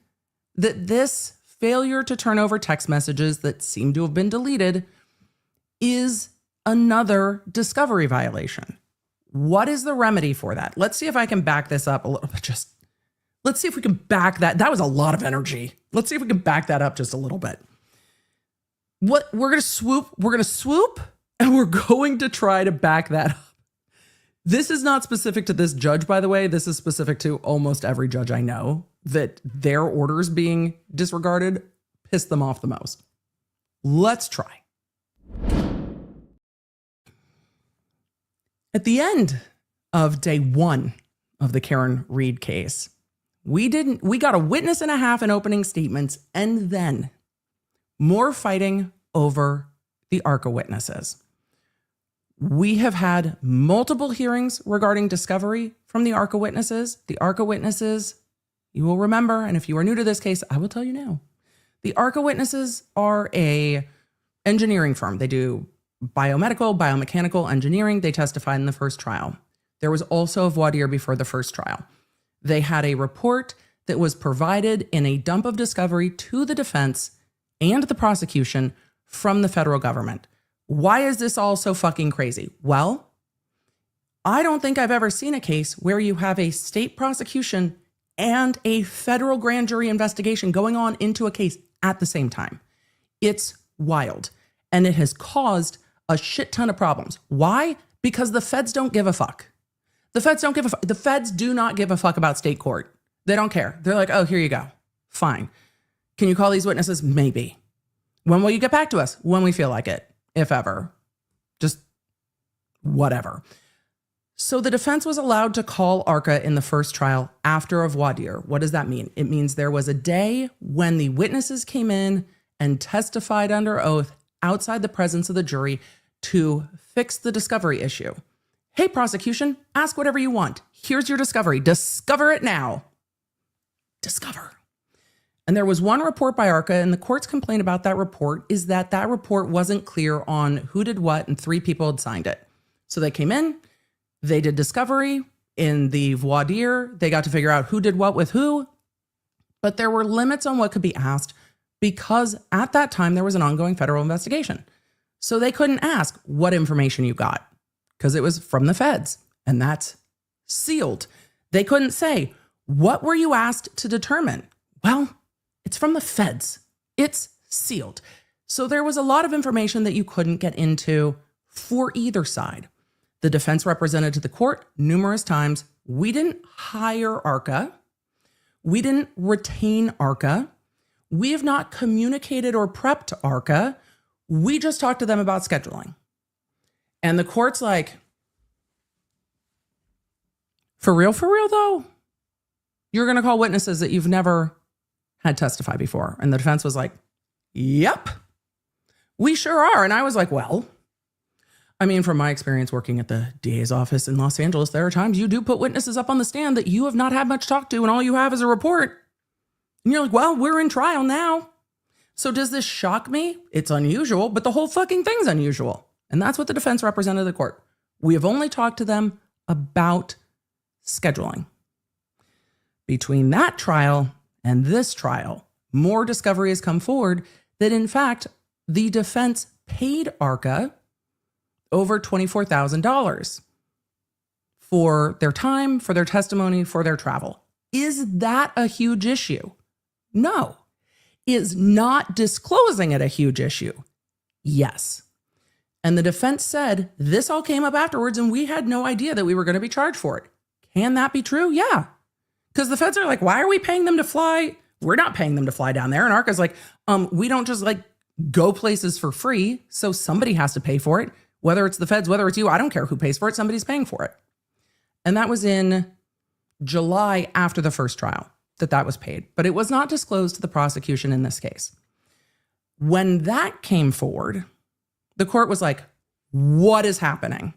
that this failure to turn over text messages that seem to have been deleted is another discovery violation. What is the remedy for that? Let's see if I can back this up a little bit. Let's see if we can back that. That was a lot of energy. Let's see if we can back that up just a little bit. We're going to swoop and we're going to try to back that up. This is not specific to this judge, by the way. This is specific to almost every judge I know, that their orders being disregarded piss them off the most. Let's try. At the end of day one of the Karen Reed case, we got a witness and a half in opening statements, and then more fighting over the ARCAA witnesses. We have had multiple hearings regarding discovery from the ARCAA witnesses. The ARCAA witnesses, you will remember, and if you are new to this case, I will tell you now. The ARCAA witnesses are a engineering firm. They do biomedical, biomechanical engineering. They testified in the first trial. There was also a voir dire before the first trial. They had a report that was provided in a dump of discovery to the defense and the prosecution from the federal government. Why is this all so fucking crazy? Well, I don't think I've ever seen a case where you have a state prosecution and a federal grand jury investigation going on into a case at the same time. It's wild. And it has caused a shit ton of problems. Why? Because the feds don't give a fuck. The feds don't give a fuck. The feds do not give a fuck about state court. They don't care. They're like, oh, here you go. Fine. Can you call these witnesses? Maybe. When will you get back to us? When we feel like it, if ever. Just whatever. So the defense was allowed to call ARCAA in the first trial after a voir dire. What does that mean? It means there was a day when the witnesses came in and testified under oath outside the presence of the jury to fix the discovery issue. Hey, prosecution, ask whatever you want. Here's your discovery. Discover it now. Discover. And there was one report by ARCAA, and the court's complaint about that report is that that report wasn't clear on who did what, and 3 people had signed it. So they came in, they did discovery in the voir dire. They got to figure out who did what with who, but there were limits on what could be asked because at that time there was an ongoing federal investigation. So they couldn't ask what information you got because it was from the feds, and that's sealed. They couldn't say, what were you asked to determine? Well, it's from the feds. It's sealed. So there was a lot of information that you couldn't get into for either side. The defense represented to the court numerous times, we didn't hire ARCAA. We didn't retain ARCAA. We have not communicated or prepped ARCAA. We just talked to them about scheduling. And the court's like, for real though? You're going to call witnesses that you've never had testify before. And the defense was like, yep, we sure are. And I was like, well, I mean, from my experience working at the DA's office in Los Angeles, there are times you do put witnesses up on the stand that you have not had much talk to and all you have is a report. And you're like, well, we're in trial now. So does this shock me? It's unusual, but the whole fucking thing's unusual. And that's what the defense represented to the court. We have only talked to them about scheduling. Between that trial and this trial, more discovery has come forward that, in fact, the defense paid ARCAA over $24,000 for their time, for their testimony, for their travel. Is that a huge issue? No. Is not disclosing it a huge issue? Yes. And the defense said this all came up afterwards and we had no idea that we were going to be charged for it. Can that be true? Yeah. Because the feds are like, why are we paying them to fly? We're not paying them to fly down there. And ARCAA's like, we don't just like go places for free, so somebody has to pay for it. Whether it's the feds, whether it's you, I don't care who pays for it, somebody's paying for it. And that was in July after the first trial that was paid. But it was not disclosed to the prosecution in this case. When that came forward, the court was like, what is happening?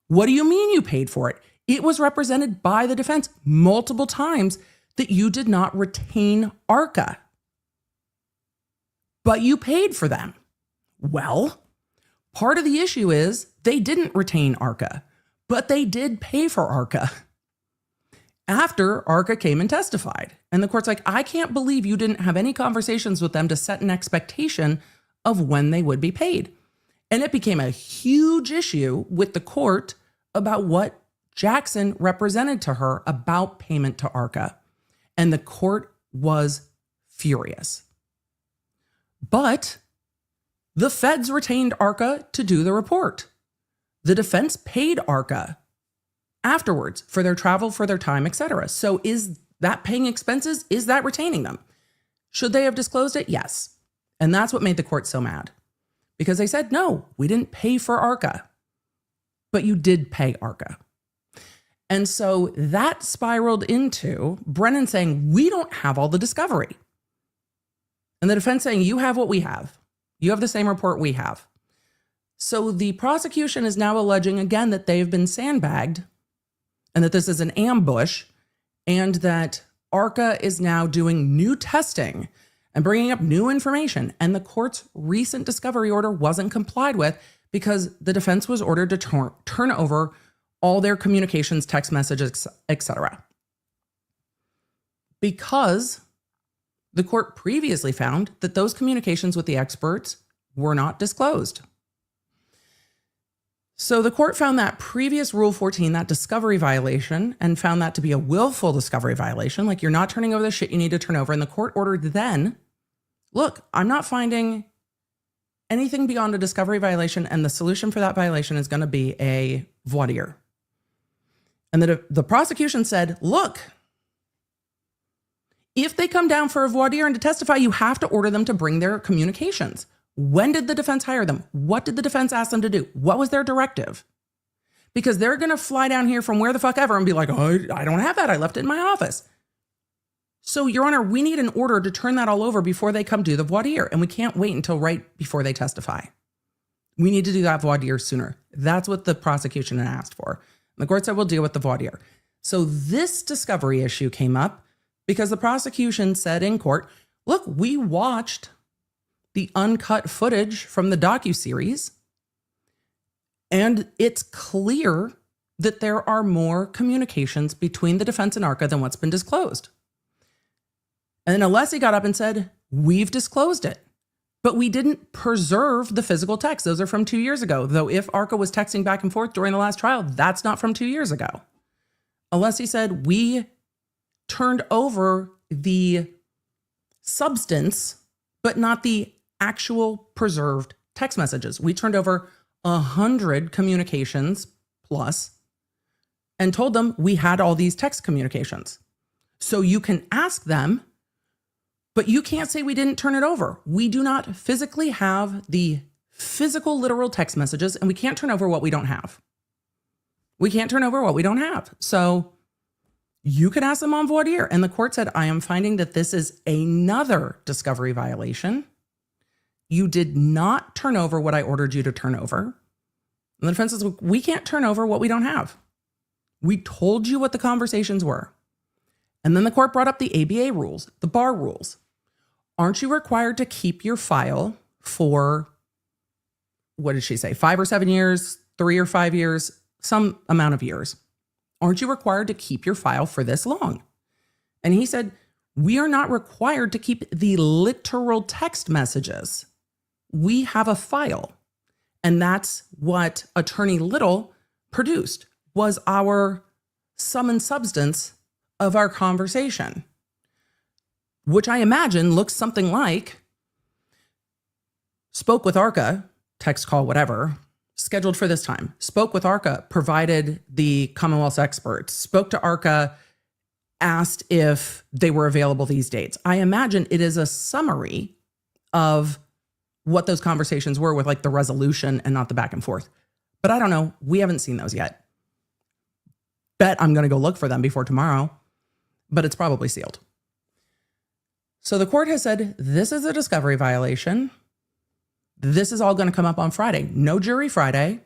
What do you mean you paid for it? It was represented by the defense multiple times that you did not retain ARCAA, but you paid for them. Well, part of the issue is they didn't retain ARCAA, but they did pay for ARCAA after ARCAA came and testified. And the court's like, I can't believe you didn't have any conversations with them to set an expectation of when they would be paid. And it became a huge issue with the court about what Jackson represented to her about payment to ARCAA. And the court was furious. But the feds retained ARCAA to do the report. The defense paid ARCAA afterwards for their travel, for their time, etc. So is that paying expenses? Is that retaining them? Should they have disclosed it? Yes. And that's what made the court so mad. Because they said, no, we didn't pay for ARCAA, but you did pay ARCAA. And so that spiraled into Brennan saying, we don't have all the discovery. And the defense saying, you have what we have. You have the same report we have. So the prosecution is now alleging again that they've been sandbagged and that this is an ambush and that ARCAA is now doing new testing and bringing up new information. And the court's recent discovery order wasn't complied with because the defense was ordered to turn over all their communications, text messages, etc. Because the court previously found that those communications with the experts were not disclosed. So the court found that previous Rule 14, that discovery violation, and found that to be a willful discovery violation, like you're not turning over the shit you need to turn over. And the court ordered then, look, I'm not finding anything beyond a discovery violation, and the solution for that violation is going to be a voir dire. And the prosecution said, look, if they come down for a voir dire and to testify, you have to order them to bring their communications. When did the defense hire them? What did the defense ask them to do? What was their directive? Because they're going to fly down here from where the fuck ever and be like, oh, I don't have that. I left it in my office. So, Your Honor, we need an order to turn that all over before they come do the voir dire. And we can't wait until right before they testify. We need to do that voir dire sooner. That's what the prosecution had asked for. And the court said, we'll deal with the voir dire. So this discovery issue came up because the prosecution said in court, look, we watched the uncut footage from the Docu series, and it's clear that there are more communications between the defense and ARCAA than what's been disclosed. And then Alessi got up and said, we've disclosed it, but we didn't preserve the physical text. Those are from 2 years ago. Though if ARCAA was texting back and forth during the last trial, that's not from 2 years ago. Alessi said, we turned over the substance, but not the actual preserved text messages. We turned over 100 communications plus and told them we had all these text communications. So you can ask them, but you can't say we didn't turn it over. We do not physically have the physical literal text messages, and we can't turn over what we don't have. We can't turn over what we don't have. So you could ask them on voir dire. And the court said, I am finding that this is another discovery violation. You did not turn over what I ordered you to turn over. And the defense says, we can't turn over what we don't have. We told you what the conversations were. And then the court brought up the ABA rules, the bar rules. Aren't you required to keep your file for, what did she say, 5 or 7 years, 3 or 5 years, some amount of years? Aren't you required to keep your file for this long? And he said, we are not required to keep the literal text messages. We have a file. And that's what Attorney Little produced, was our sum and substance of our conversation, which I imagine looks something like spoke with ARCAA, text call, whatever, scheduled for this time, spoke with ARCAA, provided the Commonwealth's experts, spoke to ARCAA, asked if they were available these dates. I imagine it is a summary of what those conversations were with like the resolution and not the back and forth. But I don't know. We haven't seen those yet. Bet I'm going to go look for them before tomorrow, but it's probably sealed. So the court has said, this is a discovery violation. This is all going to come up on Friday. No jury Friday.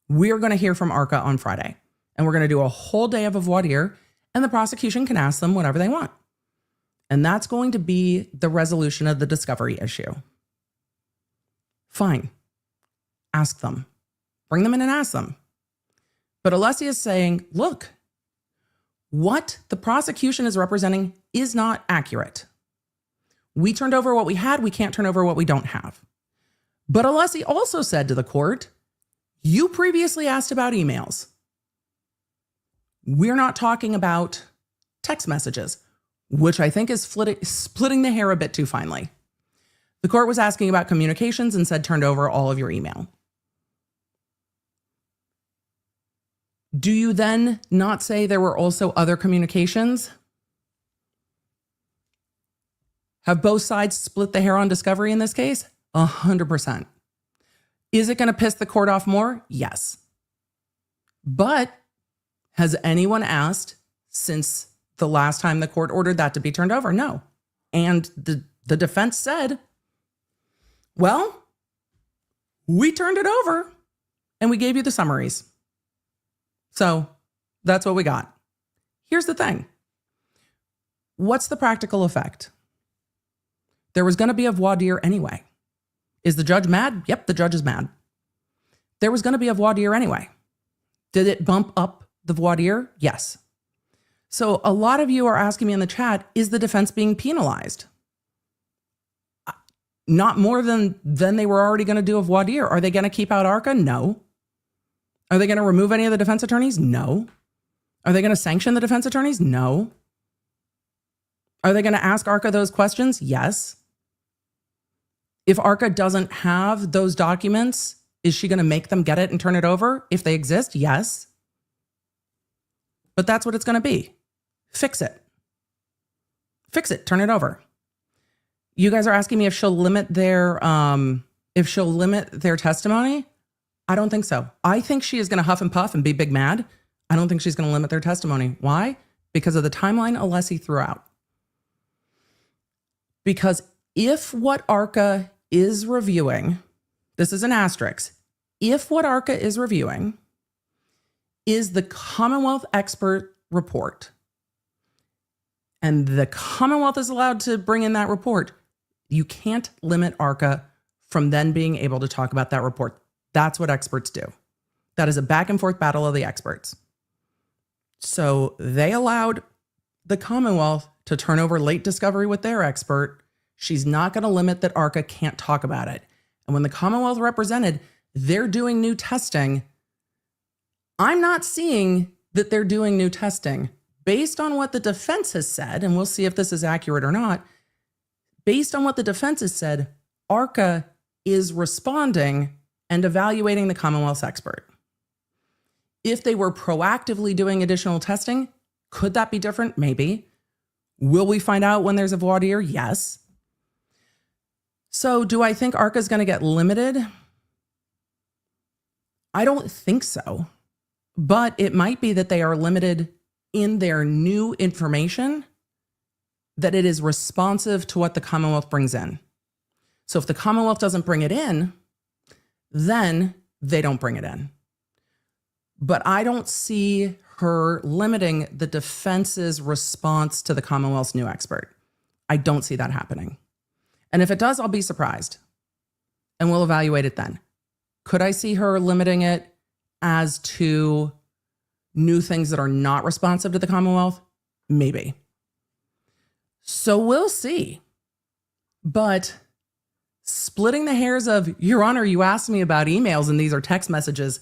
We're going to hear from ARCAA on Friday. And we're going to do a whole day of a voir dire, and the prosecution can ask them whatever they want. And that's going to be the resolution of the discovery issue. Fine. Ask them. Bring them in and ask them. But Alessi is saying, look, what the prosecution is representing is not accurate. We turned over what we had. We can't turn over what we don't have. But Alessi also said to the court, you previously asked about emails. We're not talking about text messages, which I think is splitting the hair a bit too finely. The court was asking about communications and said turned over all of your email. Do you then not say there were also other communications? Have both sides split the hair on discovery in this case? 100%. Is it going to piss the court off more? Yes. But has anyone asked since the last time the court ordered that to be turned over? No. And the defense said, well, we turned it over and we gave you the summaries. So that's what we got. Here's the thing. What's the practical effect? There was going to be a voir dire anyway. Is the judge mad? Yep, the judge is mad. There was going to be a voir dire anyway. Did it bump up the voir dire? Yes. So a lot of you are asking me in the chat, is the defense being penalized? Not more than they were already going to do a voir dire. Are they going to keep out ARCAA? No. Are they going to remove any of the defense attorneys? No. Are they going to sanction the defense attorneys? No. Are they going to ask ARCAA those questions? Yes. If ARCAA doesn't have those documents, is she going to make them get it and turn it over? If they exist, yes. But that's what it's going to be. Fix it. Fix it. Turn it over. You guys are asking me if she'll limit their testimony. I don't think so. I think she is going to huff and puff and be big mad. I don't think she's going to limit their testimony. Why? Because of the timeline Alessi threw out. Because if what ARCAA is reviewing, this is an asterisk, if what ARCAA is reviewing is the Commonwealth expert report, and the Commonwealth is allowed to bring in that report, you can't limit ARCAA from then being able to talk about that report. That's what experts do. That is a back and forth battle of the experts. So they allowed the Commonwealth to turn over late discovery with their expert. She's not going to limit that ARCAA can't talk about it. And when the Commonwealth represented, they're doing new testing. I'm not seeing that they're doing new testing. Based on what the defense has said, and we'll see if this is accurate or not, based on what the defense has said, ARCAA is responding and evaluating the Commonwealth's expert. If they were proactively doing additional testing, could that be different? Maybe. Will we find out when there's a voir dire? Yes. So do I think ARCAA is going to get limited? I don't think so. But it might be that they are limited in their new information, that it is responsive to what the Commonwealth brings in. So if the Commonwealth doesn't bring it in, then they don't bring it in. But I don't see her limiting the defense's response to the Commonwealth's new expert. I don't see that happening. And if it does, I'll be surprised. And we'll evaluate it then. Could I see her limiting it as to new things that are not responsive to the Commonwealth? Maybe. So we'll see. But splitting the hairs of, Your Honor, you asked me about emails and these are text messages,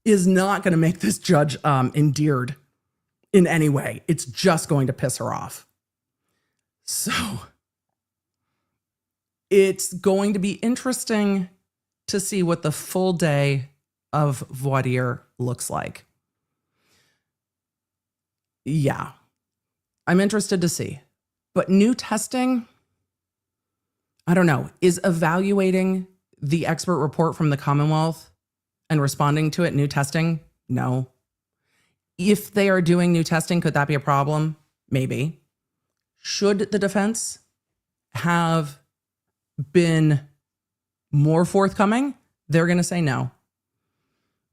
is not going to make this judge endeared in any way. It's just going to piss her off. So it's going to be interesting to see what the full day of voir dire looks like. Yeah, I'm interested to see. But new testing, I don't know, is evaluating the expert report from the Commonwealth and responding to it, new testing? No. If they are doing new testing, could that be a problem? Maybe. Should the defense have been more forthcoming? They're going to say no.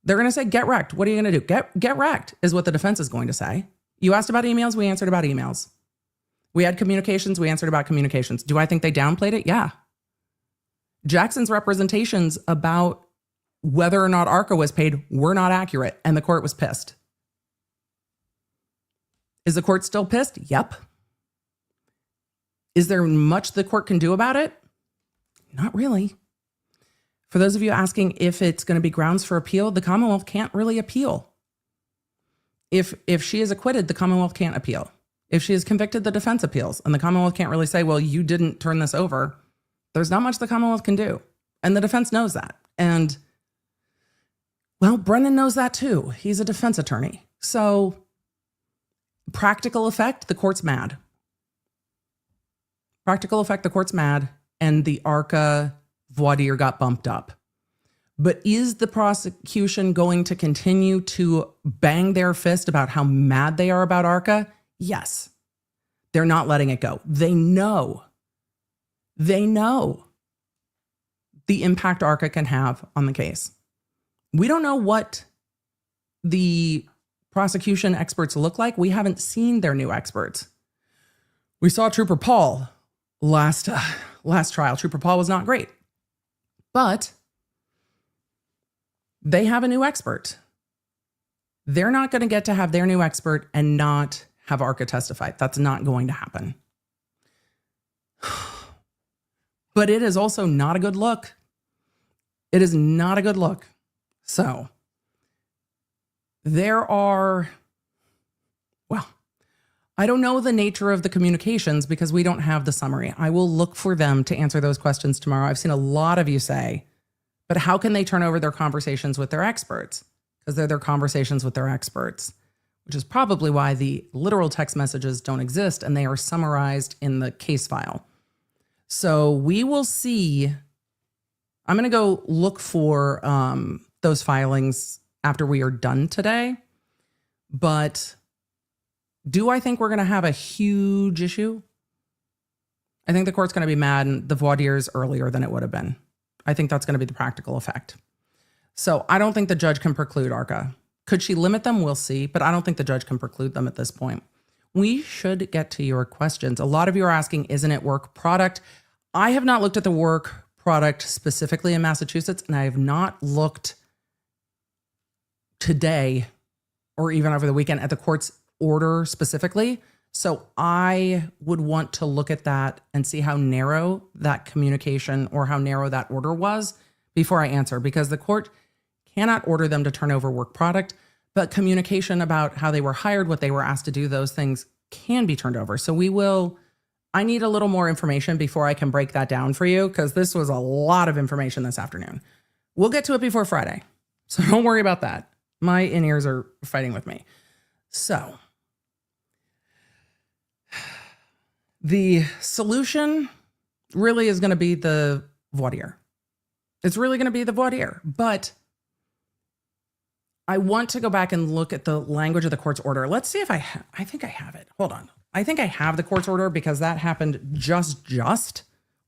They're going to say, get wrecked. What are you going to do? Get wrecked is what the defense is going to say. You asked about emails. We answered about emails. We had communications. We answered about communications. Do I think they downplayed it? Yeah. Jackson's representations about whether or not ARCAA was paid were not accurate, and the court was pissed. Is the court still pissed? Yep. Is there much the court can do about it? Not really. For those of you asking if it's going to be grounds for appeal, the Commonwealth can't really appeal. If she is acquitted, the Commonwealth can't appeal. If she is convicted, the defense appeals, and the Commonwealth can't really say, well, you didn't turn this over. There's not much the Commonwealth can do. And the defense knows that. And, well, Brennan knows that too. He's a defense attorney. So, practical effect, the court's mad. Practical effect, the court's mad, and the ARCAA voir dire got bumped up. But is the prosecution going to continue to bang their fist about how mad they are about ARCAA? Yes. They're not letting it go. They know the impact ARCAA can have on the case. We don't know what the prosecution experts look like. We haven't seen their new experts. We saw Trooper Paul last trial. Trooper Paul was not great, but they have a new expert. They're not going to get to have their new expert and not have ARCAA testify. That's not going to happen. But it is also not a good look. It is not a good look. So there are, well, I don't know the nature of the communications because we don't have the summary. I will look for them to answer those questions tomorrow. I've seen a lot of you say, but how can they turn over their conversations with their experts? Because they're their conversations with their experts, which is probably why the literal text messages don't exist and they are summarized in the case file. So we will see. I'm going to go look for those filings after we are done today. But do I think we're going to have a huge issue? I think the court's going to be mad and the voir dire is earlier than it would have been. I think that's going to be the practical effect. So I don't think the judge can preclude ARCAA. Could she limit them? We'll see. But I don't think the judge can preclude them at this point. We should get to your questions. A lot of you are asking, isn't it work product? I have not looked at the work product specifically in Massachusetts, and I have not looked today or even over the weekend at the court's order specifically. So I would want to look at that and see how narrow that communication or how narrow that order was before I answer, because the court cannot order them to turn over work product, but communication about how they were hired, what they were asked to do, those things can be turned over. So I need a little more information before I can break that down for you, because this was a lot of information this afternoon. We'll get to it before Friday, so don't worry about that. My in-ears are fighting with me. So the solution really is going to be the voir dire. It's really going to be the voir dire, but I want to go back and look at the language of the court's order. Let's see if I think I have it. Hold on. I think I have the court's order because that happened just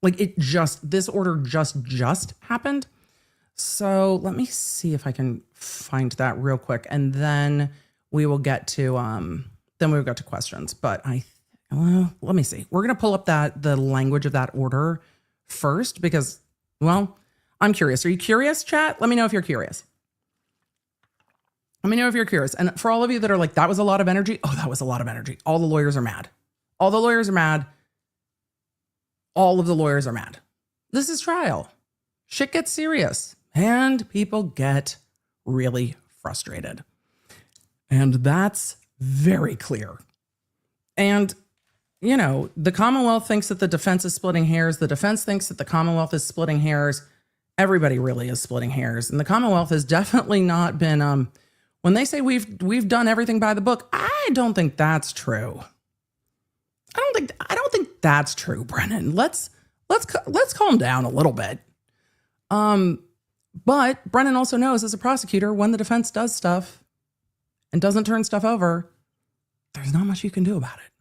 this order just happened. So let me see if I can find that real quick, and then we will get to questions. But let me see. We're gonna pull up the language of that order first because, well, I'm curious. Are you curious, chat? Let me know if you're curious. Let me know if you're curious. And for all of you that are like, that was a lot of energy. Oh, that was a lot of energy. All the lawyers are mad. All the lawyers are mad. All of the lawyers are mad. This is trial. Shit gets serious and people get really frustrated. And that's very clear. And, you know, the Commonwealth thinks that the defense is splitting hairs. The defense thinks that the Commonwealth is splitting hairs. Everybody really is splitting hairs. And the Commonwealth has definitely not been, when they say we've done everything by the book, I don't think that's true. I don't think that's true, Brennan. Let's calm down a little bit. But Brennan also knows as a prosecutor, when the defense does stuff and doesn't turn stuff over, there's not much you can do about it.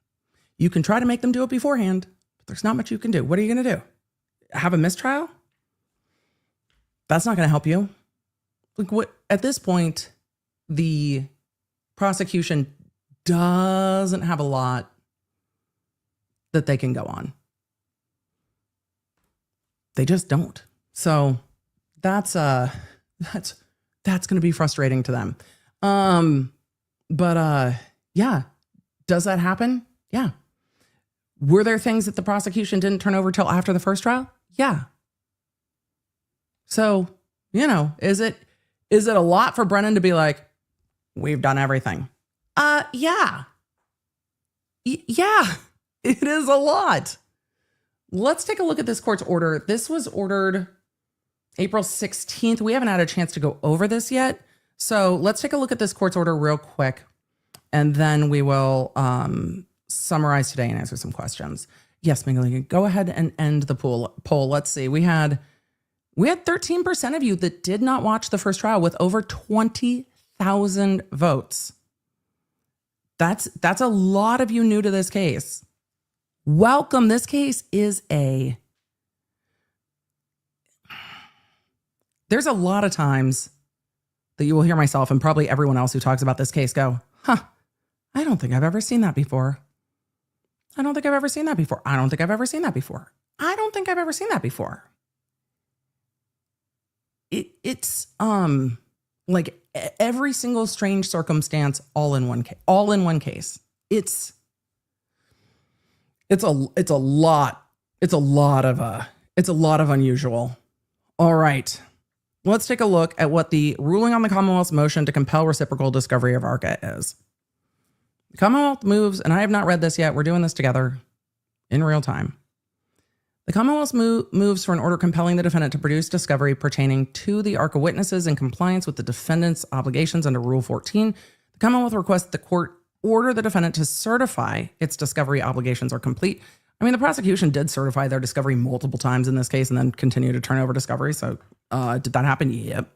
You can try to make them do it beforehand, but there's not much you can do. What are you going to do? Have a mistrial? That's not going to help you. Like, what at this point, the prosecution doesn't have a lot that they can go on. They just don't. So that's going to be frustrating to them. Yeah. Does that happen? Yeah. Were there things that the prosecution didn't turn over till after the first trial? Yeah. So, is it a lot for Brennan to be like, we've done everything? Yeah. Yeah, it is a lot. Let's take a look at this court's order. This was ordered April 16th. We haven't had a chance to go over this yet. So let's take a look at this court's order real quick, and then we will summarize today and answer some questions. Yes, Mingling, go ahead and end the poll. Let's see. We had 13% of you that did not watch the first trial with over 20,000 votes. That's a lot of you new to this case. Welcome. This case is there's a lot of times that you will hear myself and probably everyone else who talks about this case go, I don't think I've ever seen that before. I don't think I've ever seen that before. I don't think I've ever seen that before. I don't think I've ever seen that before. It's like every single strange circumstance all in one case. It's a lot of unusual. All right. Let's take a look at what the ruling on the Commonwealth's motion to compel reciprocal discovery of ARCAA is. The Commonwealth moves, and I have not read this yet. We're doing this together in real time. The Commonwealth moves for an order compelling the defendant to produce discovery pertaining to the ARCAA witnesses in compliance with the defendant's obligations under Rule 14. The Commonwealth requests the court order the defendant to certify its discovery obligations are complete. I mean, the prosecution did certify their discovery multiple times in this case and then continue to turn over discovery. So did that happen? Yep.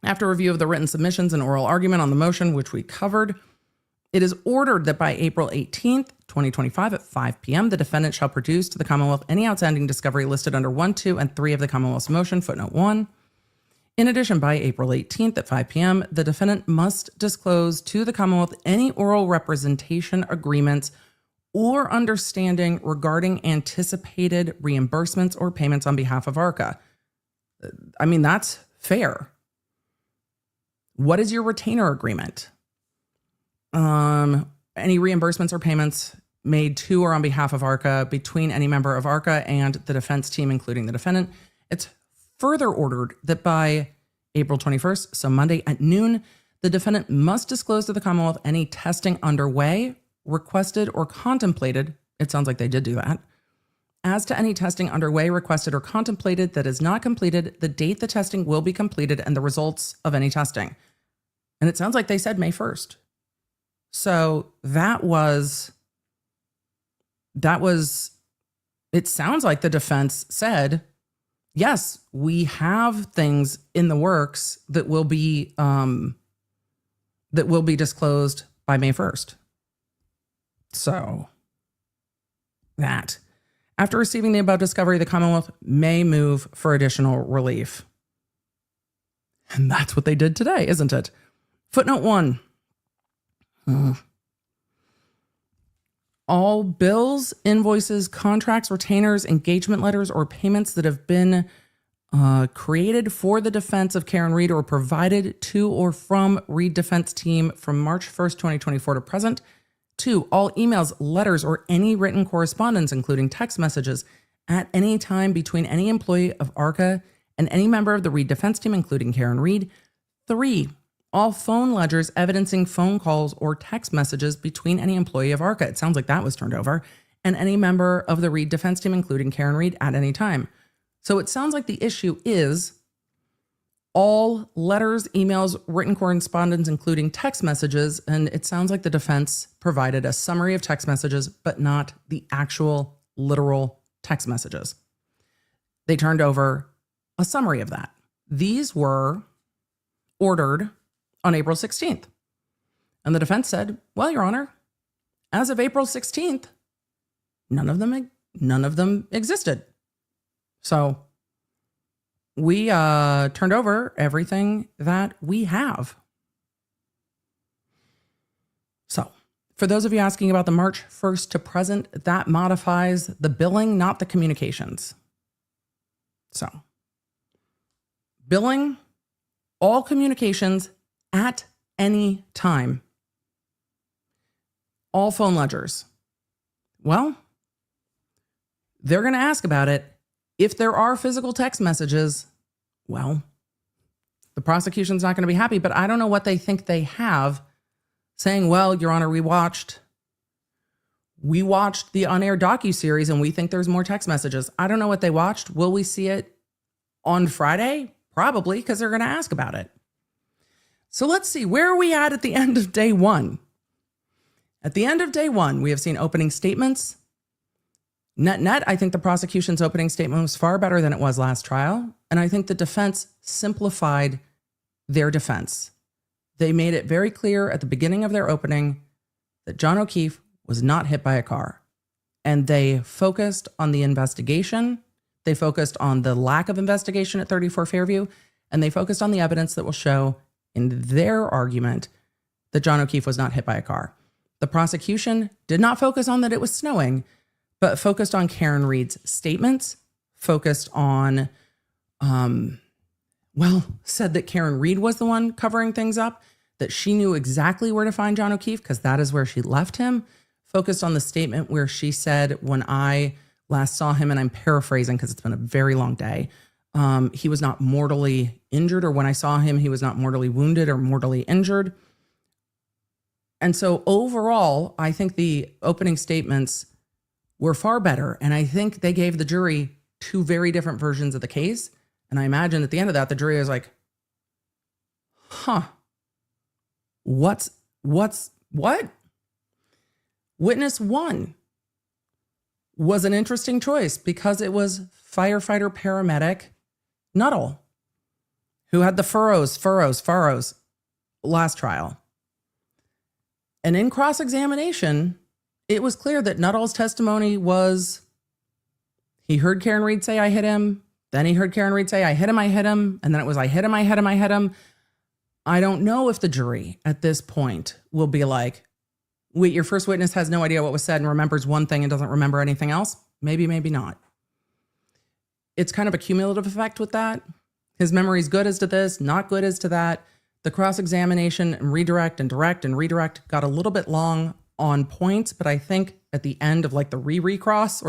After review of the written submissions and oral argument on the motion, which we covered, it is ordered that by April 18th, 2025 at 5 p.m., the defendant shall produce to the Commonwealth any outstanding discovery listed under 1, 2, and 3 of the Commonwealth's motion, footnote 1. In addition, by April 18th at 5 p.m., the defendant must disclose to the Commonwealth any oral representation agreements or understanding regarding anticipated reimbursements or payments on behalf of ARCAA. I mean, that's fair. What is your retainer agreement? Any reimbursements or payments made to or on behalf of ARCAA between any member of ARCAA and the defense team, including the defendant. It's further ordered that by April 21st, so Monday at noon, the defendant must disclose to the Commonwealth any testing underway, requested, or contemplated. It sounds like they did do that. As to any testing underway, requested, or contemplated that is not completed, the date the testing will be completed, and the results of any testing. And it sounds like they said May 1st. So that was, it sounds like the defense said, yes, we have things in the works that will be disclosed by May 1st. So that. After receiving the above discovery, the Commonwealth may move for additional relief. And that's what they did today, isn't it? Footnote 1. All bills, invoices, contracts, retainers, engagement letters, or payments that have been created for the defense of Karen Reed or provided to or from Reed Defense Team from March 1st, 2024 to present. 2, all emails, letters, or any written correspondence, including text messages, at any time between any employee of ARCAA and any member of the Reed Defense Team, including Karen Reed. 3, all phone ledgers evidencing phone calls or text messages between any employee of ARCAA. It sounds like that was turned over. And any member of the Reed Defense Team, including Karen Reed, at any time. So it sounds like the issue is all letters, emails, written correspondence, including text messages. And it sounds like the defense provided a summary of text messages, but not the actual literal text messages. they turned over a summary of that. These were ordered on April 16th. And the defense said, well, Your Honor, as of April 16th, none of them existed. So we turned over everything that we have. So for those of you asking about the March 1st to present, that modifies the billing, not the communications. So billing, all communications at any time. All phone ledgers. Well, they're going to ask about it. If there are physical text messages, well, the prosecution's not going to be happy, but I don't know what they think they have saying, well, Your Honor, we watched the on-air Docu series and we think there's more text messages. I don't know what they watched. Will we see it on Friday? Probably, because they're going to ask about it. So let's see, where are we at the end of day one? At the end of day one, we have seen opening statements. Net, I think the prosecution's opening statement was far better than it was last trial. And I think the defense simplified their defense. They made it very clear at the beginning of their opening that John O'Keefe was not hit by a car. And they focused on the investigation. They focused on the lack of investigation at 34 Fairview. And they focused on the evidence that will show in their argument that John O'Keefe was not hit by a car. The prosecution did not focus on that it was snowing, but focused on Karen Reed's statements, focused on, said that Karen Reed was the one covering things up, that she knew exactly where to find John O'Keefe because that is where she left him, focused on the statement where she said, when I last saw him, and I'm paraphrasing because it's been a very long day, he was not mortally injured, or when I saw him, he was not mortally wounded or mortally injured. And so overall, I think the opening statements were far better. And I think they gave the jury two very different versions of the case. And I imagine at the end of that, the jury was like, what? Witness one was an interesting choice because it was firefighter paramedic Nuttall, who had the furrows last trial. And in cross-examination, it was clear that Nuttall's testimony was, he heard Karen Reed say, I hit him. Then he heard Karen Reed say, I hit him. And then it was, I hit him. I don't know if the jury at this point will be like, wait, your first witness has no idea what was said and remembers one thing and doesn't remember anything else. Maybe, maybe not. It's kind of a cumulative effect with that. His memory's good as to this, not good as to that. The cross-examination and redirect and direct and redirect got a little bit long on points, but I think at the end of like the recross,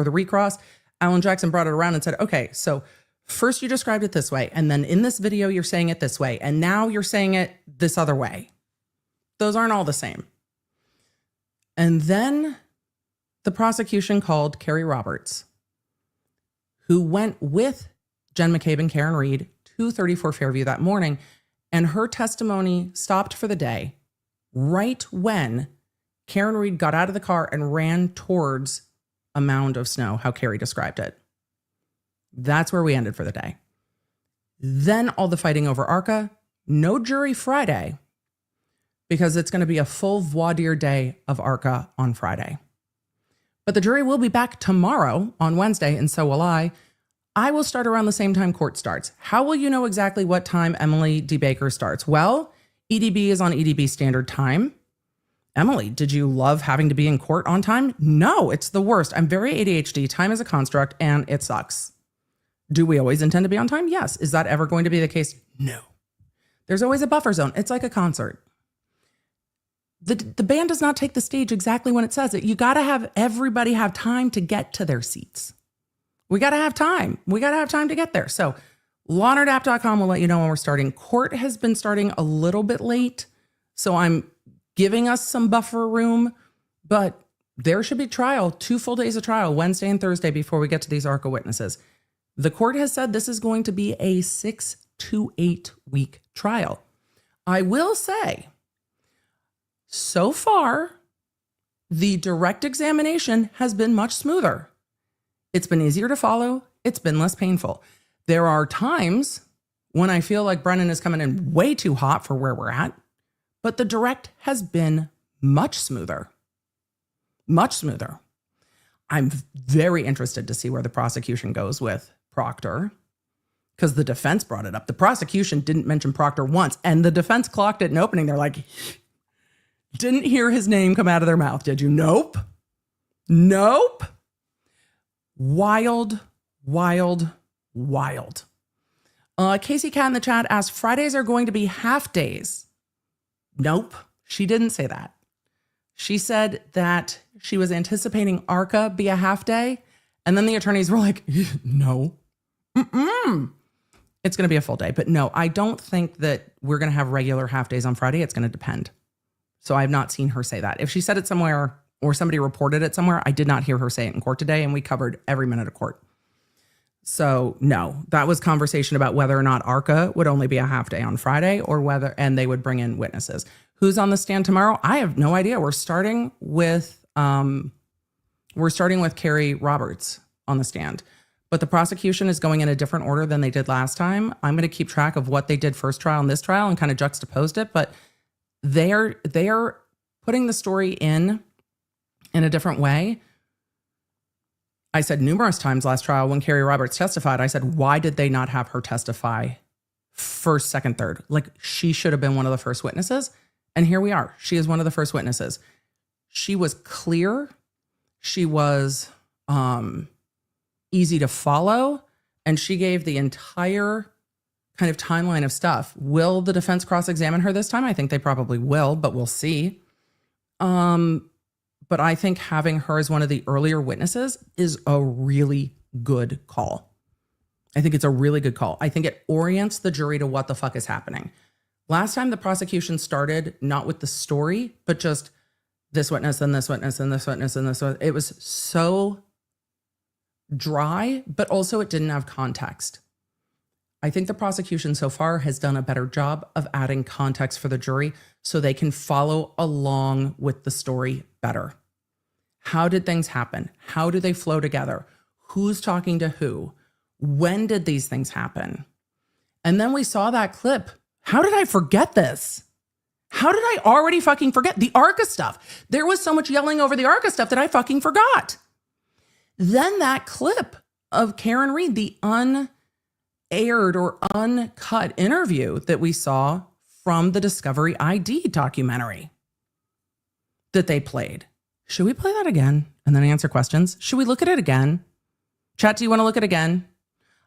Alan Jackson brought it around and said, okay, so first you described it this way, and then in this video you're saying it this way, and now you're saying it this other way. Those aren't all the same. And then the prosecution called Kerry Roberts, who went with Jen McCabe and Karen Reed to 34 Fairview that morning, and her testimony stopped for the day right when Karen Reed got out of the car and ran towards a mound of snow, how Kerry described it. That's where we ended for the day. Then all the fighting over ARCAA, no jury Friday, because it's going to be a full voir dire day of ARCAA on Friday. But the jury will be back tomorrow on Wednesday, and so will I. I will start around the same time court starts. How will you know exactly what time Emily D. Baker starts? Well, EDB is on EDB standard time. Emily, did you love having to be in court on time? No, it's the worst. I'm very ADHD. Time is a construct and it sucks. Do we always intend to be on time? Yes. Is that ever going to be the case? No. There's always a buffer zone. It's like a concert. The band does not take the stage exactly when it says it. You got to have everybody have time to get to their seats. We got to have time. We got to have time to get there. So lawnerdapp.com will let you know when we're starting. Court has been starting a little bit late, so I'm giving us some buffer room, but there should be trial, 2 full days of trial, Wednesday and Thursday, before we get to these ARCAA witnesses. The court has said this is going to be a 6 to 8 week trial. I will say, so far, the direct examination has been much smoother. It's been easier to follow. it's been less painful. There are times when I feel like Brennan is coming in way too hot for where we're at, but the direct has been much smoother. Much smoother. I'm very interested to see where the prosecution goes with Proctor, because the defense brought it up. The prosecution didn't mention Proctor once, and the defense clocked it in opening. They're like, didn't hear his name come out of their mouth, did you? Nope. Nope. Wild, wild, wild. Casey Cat in the chat asked, Fridays are going to be half days. Nope, she didn't say that. She said that she was anticipating ARCAA be a half day, and then the attorneys were like, no. It's going to be a full day. But no, I don't think that we're going to have regular half days on Friday. It's going to depend. So I have not seen her say that. If she said it somewhere or somebody reported it somewhere, I did not hear her say it in court today, and we covered every minute of court. So no, that was conversation about whether or not ARCAA would only be a half day on Friday or whether, and they would bring in witnesses. Who's on the stand tomorrow? I have no idea. We're starting with Kerry Roberts on the stand, but the prosecution is going in a different order than they did last time. I'm going to keep track of what they did first trial and this trial and kind of juxtaposed it, but they are putting the story in a different way. I said numerous times last trial when Kerry Roberts testified, I said, why did they not have her testify first, second, third? Like, she should have been one of the first witnesses. And here we are. She is one of the first witnesses. She was clear. She was easy to follow. And she gave the entire kind of timeline of stuff. Will the defense cross-examine her this time? I think they probably will, but we'll see. But I think having her as one of the earlier witnesses is a really good call. I think it's a really good call. I think it orients the jury to what the fuck is happening. Last time the prosecution started not with the story, but just this witness and this witness and this witness and this witness. It was so dry, but also it didn't have context. I think the prosecution so far has done a better job of adding context for the jury so they can follow along with the story better. How did things happen? How do they flow together? Who's talking to who? When did these things happen? And then we saw that clip. How did I forget this? How did I already fucking forget the ARCAA stuff? There was so much yelling over the ARCAA stuff that I fucking forgot. Then that clip of Karen Reed, the unaired or uncut interview that we saw from the Discovery ID documentary that they played. Should we play that again and then answer questions? Should we look at it again? Chat, do you want to look at it again?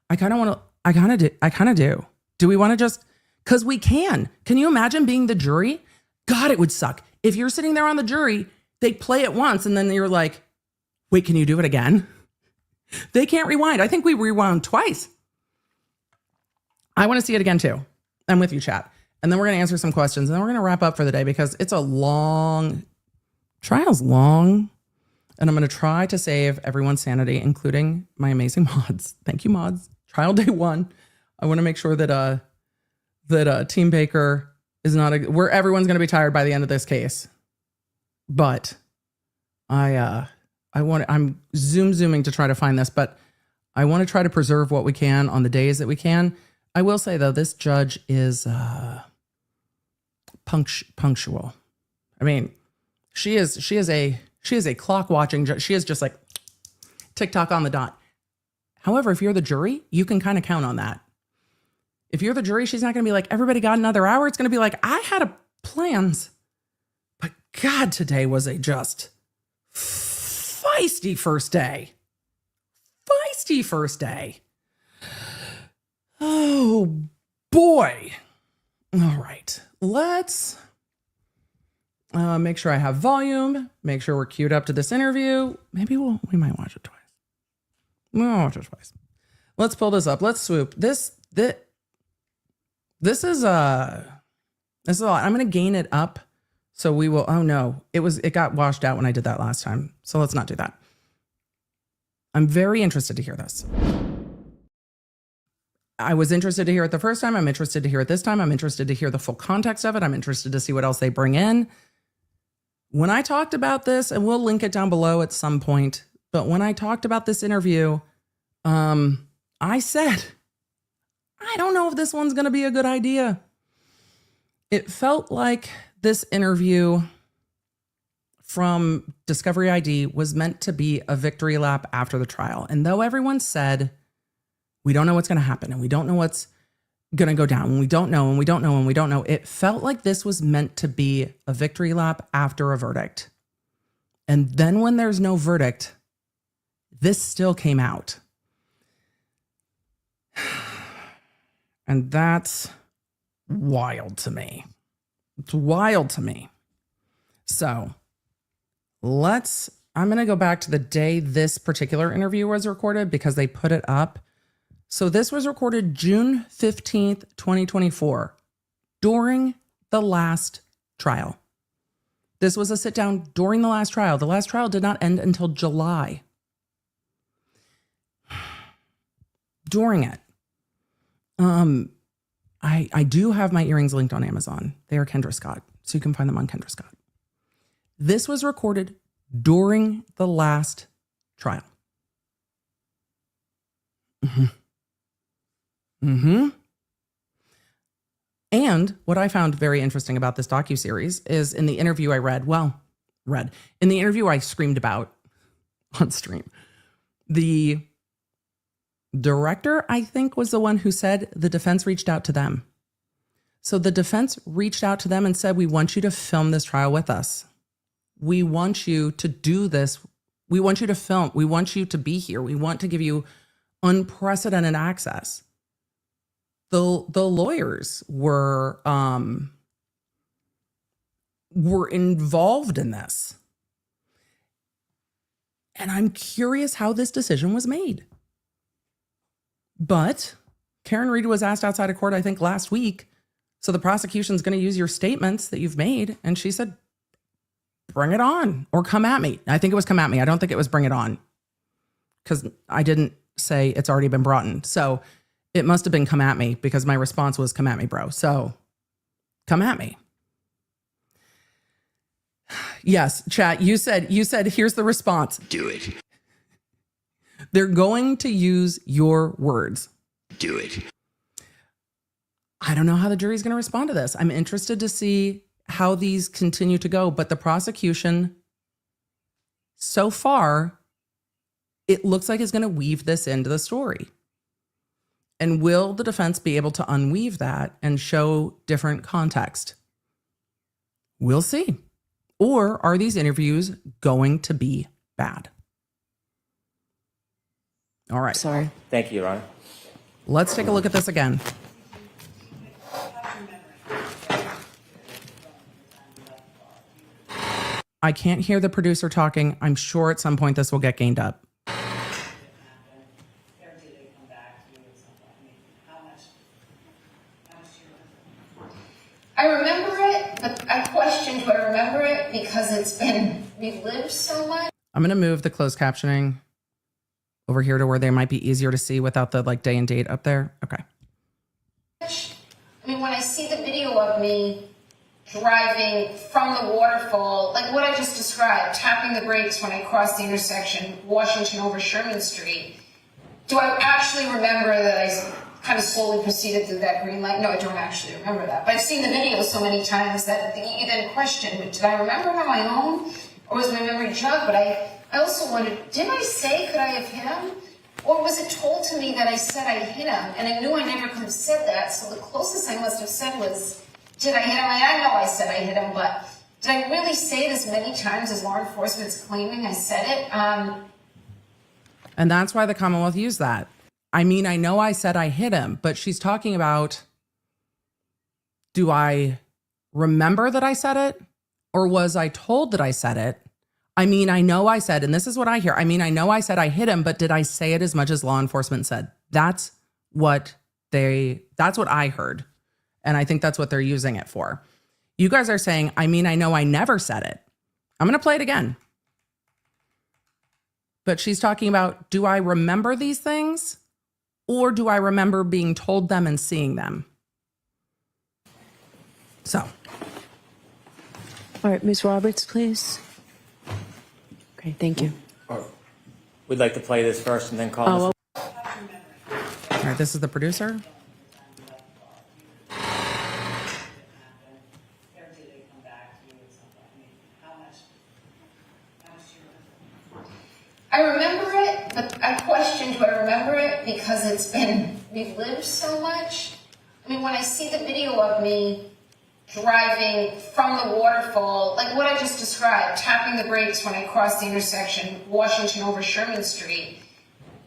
I kind of do. Do we want to just, because we can. Can you imagine being the jury? God, it would suck. If you're sitting there on the jury, they play it once and then you're like, wait, can you do it again? They can't rewind. I think we rewound twice. I want to see it again too. I'm with you, chat. And then we're going to answer some questions and then we're going to wrap up for the day because it's a long, trial's long. And I'm going to try to save everyone's sanity, including my amazing mods. Thank you, mods. Trial day one. I want to make sure that Team Baker is not where everyone's going to be tired by the end of this case. But I'm zooming to try to find this, but I want to try to preserve what we can on the days that we can. I will say though, this judge is punctual. I mean, she is a clock watching judge. She is just like TikTok on the dot. However, if you're the jury, you can kind of count on that. If you're the jury, she's not going to be like, everybody got another hour. It's going to be like, I had plans, but God, today was a just feisty first day. Feisty first day. Oh boy. All right. Let's make sure I have volume, make sure we're queued up to this interview. Maybe we might watch it twice. We'll watch it twice. Let's pull this up. Let's swoop. This is a lot. I'm going to gain it up. So we will, oh no, it got washed out when I did that last time. So let's not do that. I'm very interested to hear this. I was interested to hear it the first time. I'm interested to hear it this time. I'm interested to hear the full context of it. I'm interested to see what else they bring in. When I talked about this, and we'll link it down below at some point, but when I talked about this interview, I said, I don't know if this one's going to be a good idea. It felt like this interview from Discovery ID was meant to be a victory lap after the trial. And though everyone said, we don't know what's going to happen and we don't know what's going to go down, and we don't know, and we don't know, and we don't know, it felt like this was meant to be a victory lap after a verdict. And then when there's no verdict, this still came out. And that's wild to me. It's wild to me. So I'm going to go back to the day this particular interview was recorded because they put it up. So this was recorded June 15th, 2024, during the last trial. This was a sit down during the last trial. The last trial did not end until July. During it. I do have my earrings linked on Amazon. They are Kendra Scott, so you can find them on Kendra Scott. This was recorded during the last trial. And what I found very interesting about this docuseries is in the interview I in the interview I screamed about on stream, the director, I think, was the one who said the defense reached out to them. So the defense reached out to them and said, we want you to film this trial with us. We want you to do this. We want you to film. We want you to be here. We want to give you unprecedented access. The lawyers were involved in this. And I'm curious how this decision was made. But Karen Reed was asked outside of court, I think last week, so the prosecution's going to use your statements that you've made. And she said, bring it on or come at me. I think it was come at me. I don't think it was bring it on because I didn't say it's already been brought in. So it must have been come at me because my response was come at me, bro. So come at me. Yes, chat, you said, here's the response. Do it. They're going to use your words. Do it. I don't know how the jury's going to respond to this. I'm interested to see how these continue to go, but the prosecution so far, it looks like is going to weave this into the story. And will the defense be able to unweave that and show different context? We'll see. Or are these interviews going to be bad? All right. Sorry. Thank you, Your Honor. Let's take a look at this again. I can't hear the producer talking. I'm sure at some point this will get gained up. I remember it, but I question, do I remember it because it's been relived so much? I'm going to move the closed captioning over here to where they might be easier to see without the day and date up there. Okay. I mean, when I see the video of me driving from the waterfall, like what I just described, tapping the brakes when I crossed the intersection, Washington over Sherman Street, do I actually remember that I kind of slowly proceeded through that green light? No, I don't actually remember that. But I've seen the video so many times that you then question, did I remember it on my own? Or was my memory jogged? But I also wondered, did I say, could I have hit him? Or was it told to me that I said I hit him? And I knew I never could have said that. So the closest I must have said was, did I hit him? I know I said I hit him, but did I really say it as many times as law enforcement's claiming I said it? And that's why the Commonwealth used that. I mean, I know I said I hit him, but she's talking about, do I remember that I said it? Or was I told that I said it? I mean, I know I said, and this is what I hear. I mean, I know I said I hit him, but did I say it as much as law enforcement said? That's what I heard. And I think that's what they're using it for. You guys are saying, I mean, I know I never said it. I'm going to play it again. But she's talking about, do I remember these things? Or do I remember being told them and seeing them? So. All right, Ms. Roberts, please. Okay, thank you. We'd like to play this first and then call this. right, this is the producer. I remember it, but I question, do I remember it because it's been relived so much? I mean, when I see the video of me driving from the waterfall, like what I just described, tapping the brakes when I crossed the intersection, Washington over Sherman Street,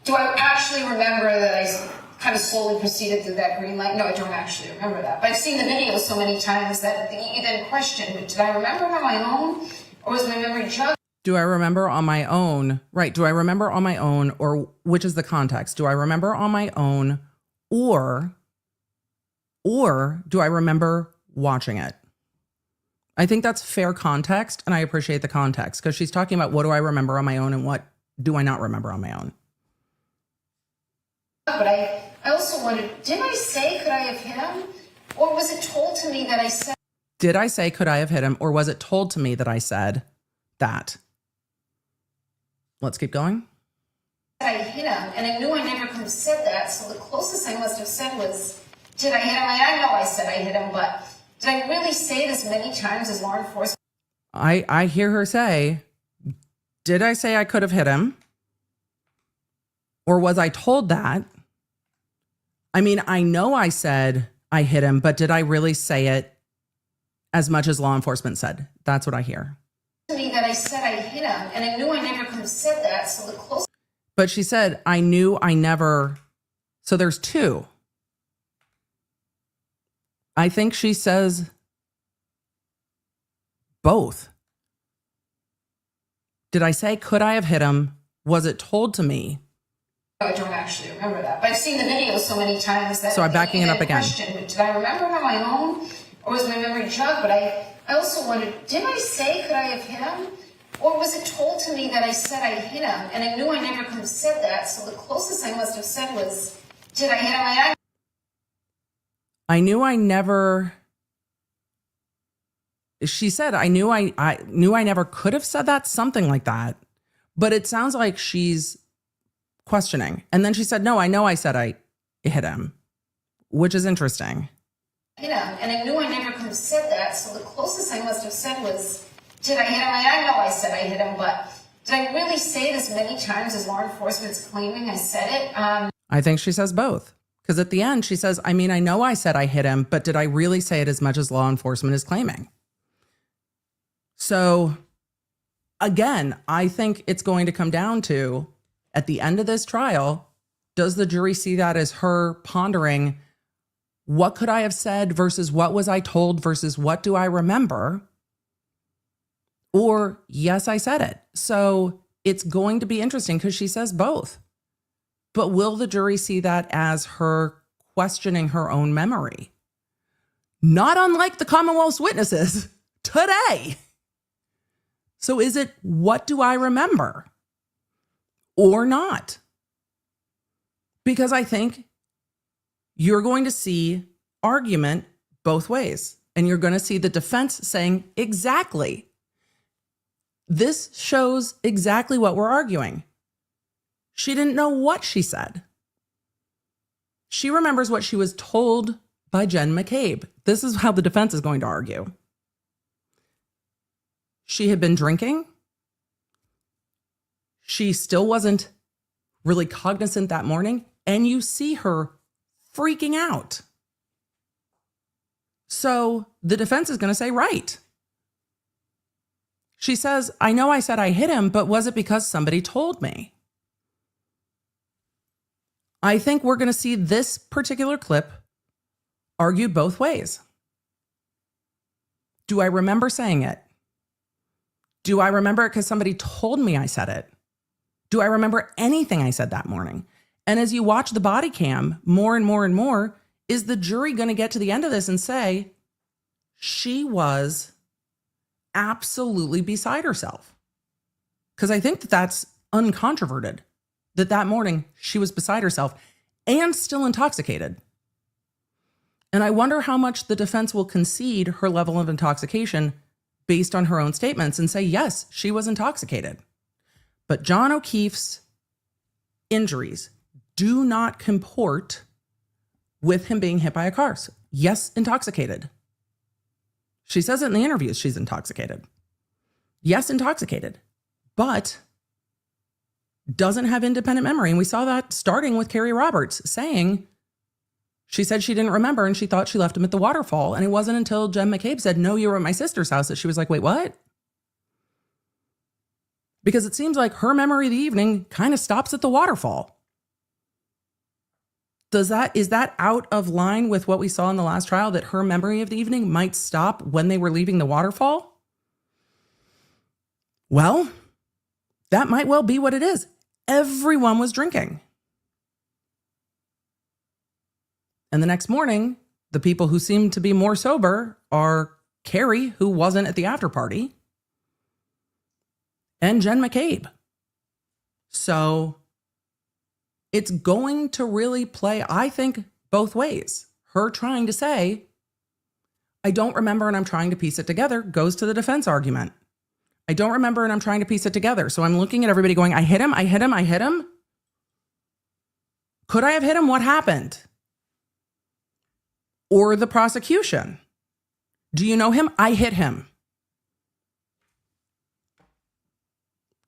do I actually remember that I kind of slowly proceeded through that green light? No, I don't actually remember that. But I've seen the video so many times that you then question, did I remember it on my own? Or was my memory jogged? Do I remember on my own? Right. Do I remember on my own, or which is the context? Do I remember on my own, or do I remember watching it? I think that's fair context, and I appreciate the context because she's talking about what do I remember on my own and what do I not remember on my own. But I also wondered, did I say could I have hit him? Or was it told to me that I said... Did I say could I have hit him, or was it told to me that I said that? Let's keep going. I hit him, and I knew I never could have said that, so the closest I must have said was, did I hit him? I know I said I hit him, but did I really say this many times as law enforcement? I hear her say, did I say I could have hit him? Or was I told that? I mean, I know I said I hit him, but did I really say it as much as law enforcement said? That's what I hear. To me that I said I hit him, and I knew I never could have said that, so the closest... But she said, I knew I never... So there's two. I think she says both. Did I say, could I have hit him? Was it told to me? I don't actually remember that, but I've seen the video so many times that... So I'm backing it up again. Did I remember it on my own, or was my memory jogged? But I also wondered, did I say could I have hit him? Or was it told to me that I said I hit him, and I knew I never could have said that, so the closest I must have said was, did I hit him? I knew I never... She said, I knew I never could have said that, something like that. But it sounds like she's questioning. And then she said, no, I know I said I hit him, which is interesting. Hit him, and I knew I never could have said that, so the closest I must have said was, did I hit him? I know I said I hit him, but did I really say it as many times as law enforcement's claiming I said it? I think she says both. Because at the end, she says, I mean, I know I said I hit him, but did I really say it as much as law enforcement is claiming? So, again, I think it's going to come down to, at the end of this trial, does the jury see that as her pondering, what could I have said versus what was I told versus what do I remember? Or, yes, I said it. So it's going to be interesting because she says both. But will the jury see that as her questioning her own memory? Not unlike the Commonwealth's witnesses today. So is it, what do I remember? Or not? Because I think you're going to see argument both ways. And you're going to see the defense saying, exactly. This shows exactly what we're arguing. She didn't know what she said. She remembers what she was told by Jen McCabe. This is how the defense is going to argue. She had been drinking. She still wasn't really cognizant that morning. And you see her freaking out. So the defense is going to say, right. She says, I know I said I hit him, but was it because somebody told me? I think we're going to see this particular clip argued both ways. Do I remember saying it? Do I remember it because somebody told me I said it? Do I remember anything I said that morning? And as you watch the body cam more and more and more, is the jury going to get to the end of this and say, she was absolutely beside herself? Because I think that that's uncontroverted, that morning she was beside herself and still intoxicated. And I wonder how much the defense will concede her level of intoxication based on her own statements and say, yes, she was intoxicated. But John O'Keefe's injuries do not comport with him being hit by a car. Yes, intoxicated. She says it in the interviews, she's intoxicated. Yes, intoxicated, but doesn't have independent memory. And we saw that starting with Kerry Roberts saying, she said she didn't remember and she thought she left him at the waterfall. And it wasn't until Jen McCabe said, no, you were at my sister's house, that she was like, wait, what? Because it seems like her memory of the evening kind of stops at the waterfall. Is that out of line with what we saw in the last trial, that her memory of the evening might stop when they were leaving the waterfall? Well, that might well be what it is. Everyone was drinking. And the next morning, the people who seem to be more sober are Kerry, who wasn't at the after party, and Jen McCabe. So it's going to really play, I think, both ways. Her trying to say, I don't remember and I'm trying to piece it together, goes to the defense argument. I don't remember and I'm trying to piece it together. So I'm looking at everybody going, I hit him, I hit him, I hit him. Could I have hit him? What happened? Or the prosecution. Do you know him? I hit him.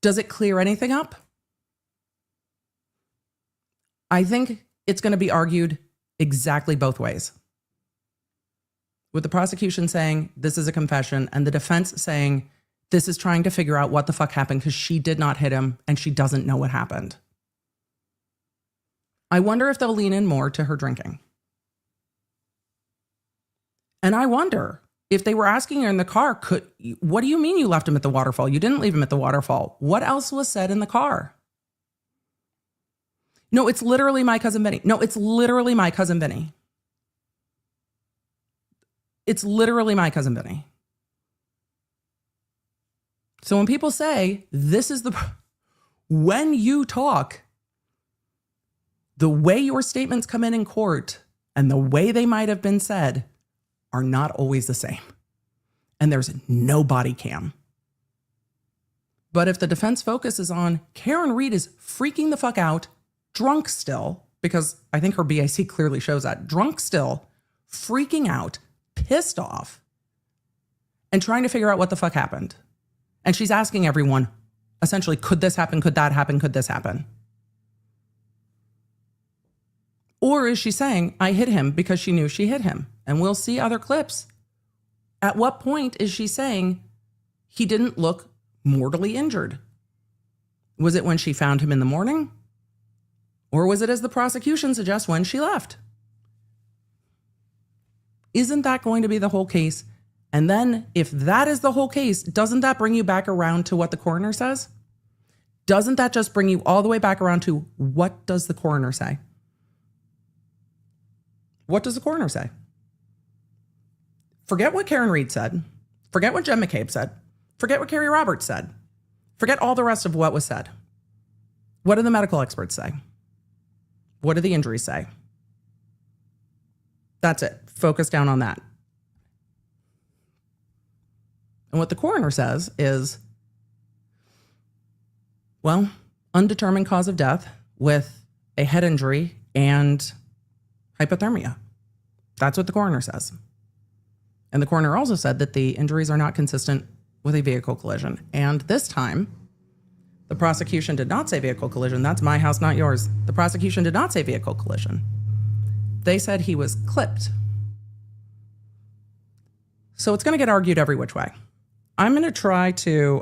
Does it clear anything up? I think it's going to be argued exactly both ways. With the prosecution saying this is a confession and the defense saying this is trying to figure out what the fuck happened because she did not hit him and she doesn't know what happened. I wonder if they'll lean in more to her drinking. And I wonder if they were asking her in the car, what do you mean you left him at the waterfall? You didn't leave him at the waterfall. What else was said in the car? No, it's literally my cousin Benny. No, it's literally my cousin Benny. It's literally my cousin Benny. So when people say when you talk, the way your statements come in court and the way they might have been said are not always the same. And there's no body cam. But if the defense focus is on Karen Reed is freaking the fuck out, drunk still, because I think her BIC clearly shows that, drunk still, freaking out, pissed off, and trying to figure out what the fuck happened. And she's asking everyone, essentially, could this happen? Could that happen? Could this happen? Or is she saying, I hit him because she knew she hit him? And we'll see other clips. At what point is she saying he didn't look mortally injured? Was it when she found him in the morning? Or was it, as the prosecution suggests, when she left? Isn't that going to be the whole case? And then if that is the whole case, doesn't that bring you back around to what the coroner says? Doesn't that just bring you all the way back around to what does the coroner say? What does the coroner say? Forget what Karen Reed said. Forget what Jen McCabe said. Forget what Kerry Roberts said. Forget all the rest of what was said. What do the medical experts say? What do the injuries say? That's it. Focus down on that. And what the coroner says is, well, undetermined cause of death with a head injury and hypothermia. That's what the coroner says. And the coroner also said that the injuries are not consistent with a vehicle collision. And this time, the prosecution did not say vehicle collision. That's my house, not yours. The prosecution did not say vehicle collision. They said he was clipped. So it's going to get argued every which way. I'm going to try to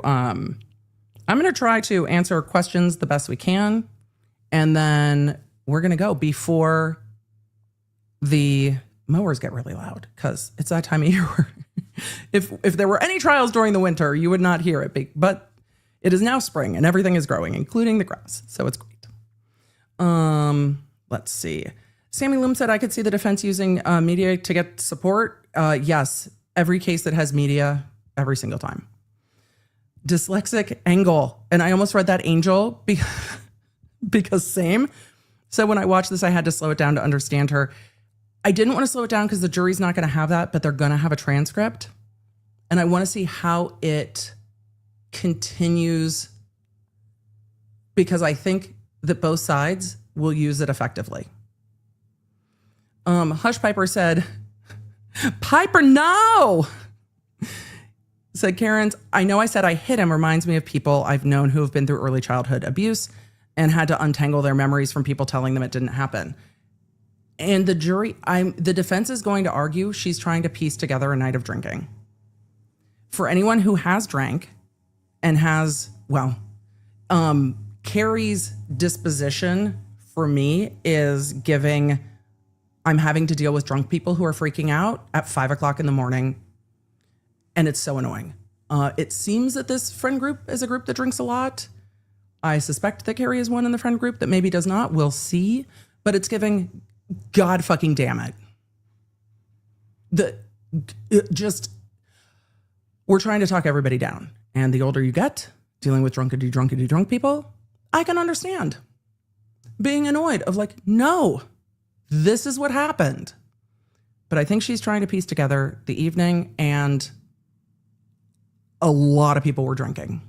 answer questions the best we can, and then we're going to go before the mowers get really loud, because it's that time of year where if there were any trials during the winter, you would not hear it. But it is now spring and everything is growing, including the grass. So it's great. Let's see. Sammy Loom said, I could see the defense using media to get support. Yes, every case that has media, every single time. Dyslexic Angle. And I almost read that Angel because same. So when I watched this, I had to slow it down to understand her. I didn't want to slow it down because the jury's not going to have that, but they're going to have a transcript. And I want to see how it continues, because I think that both sides will use it effectively. Hush Piper said, Piper, no! Said Karen's, I know I said I hit him reminds me of people I've known who have been through early childhood abuse and had to untangle their memories from people telling them it didn't happen. And the jury, the defense is going to argue she's trying to piece together a night of drinking. For anyone who has drank and has, Kerry's disposition for me is giving, I'm having to deal with drunk people who are freaking out at 5 o'clock in the morning. And it's so annoying. It seems that this friend group is a group that drinks a lot. I suspect that Kerry is one in the friend group that maybe does not. We'll see. But it's giving, God fucking damn it. We're trying to talk everybody down. And the older you get, dealing with drunk people, I can understand being annoyed of like, no, this is what happened. But I think she's trying to piece together the evening, and a lot of people were drinking,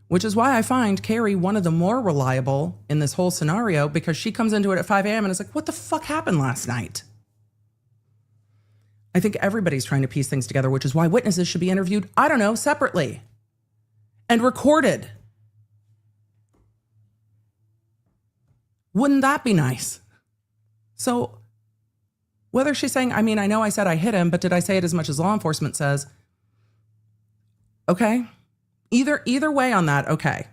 which is why I find Kerry one of the more reliable in this whole scenario, because she comes into it at 5 a.m. and is like, what the fuck happened last night? I think everybody's trying to piece things together, which is why witnesses should be interviewed, I don't know, separately and recorded. Wouldn't that be nice? So whether she's saying, I mean, I know I said I hit him, but did I say it as much as law enforcement says? Okay. Either way on that, okay.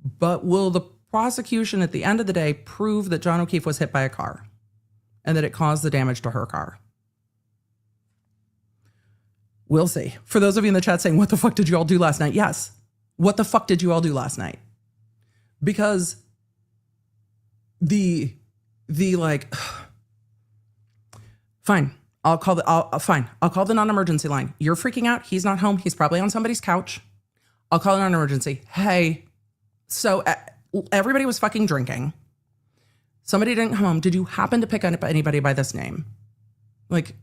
But will the prosecution at the end of the day prove that John O'Keefe was hit by a car and that it caused the damage to her car? We'll see. For those of you in the chat saying, what the fuck did you all do last night? Yes. What the fuck did you all do last night? Because the fine. I'll call the non-emergency line. You're freaking out. He's not home. He's probably on somebody's couch. I'll call a non-emergency. Hey, so everybody was fucking drinking. Somebody didn't come home. Did you happen to pick up anybody by this name? Like,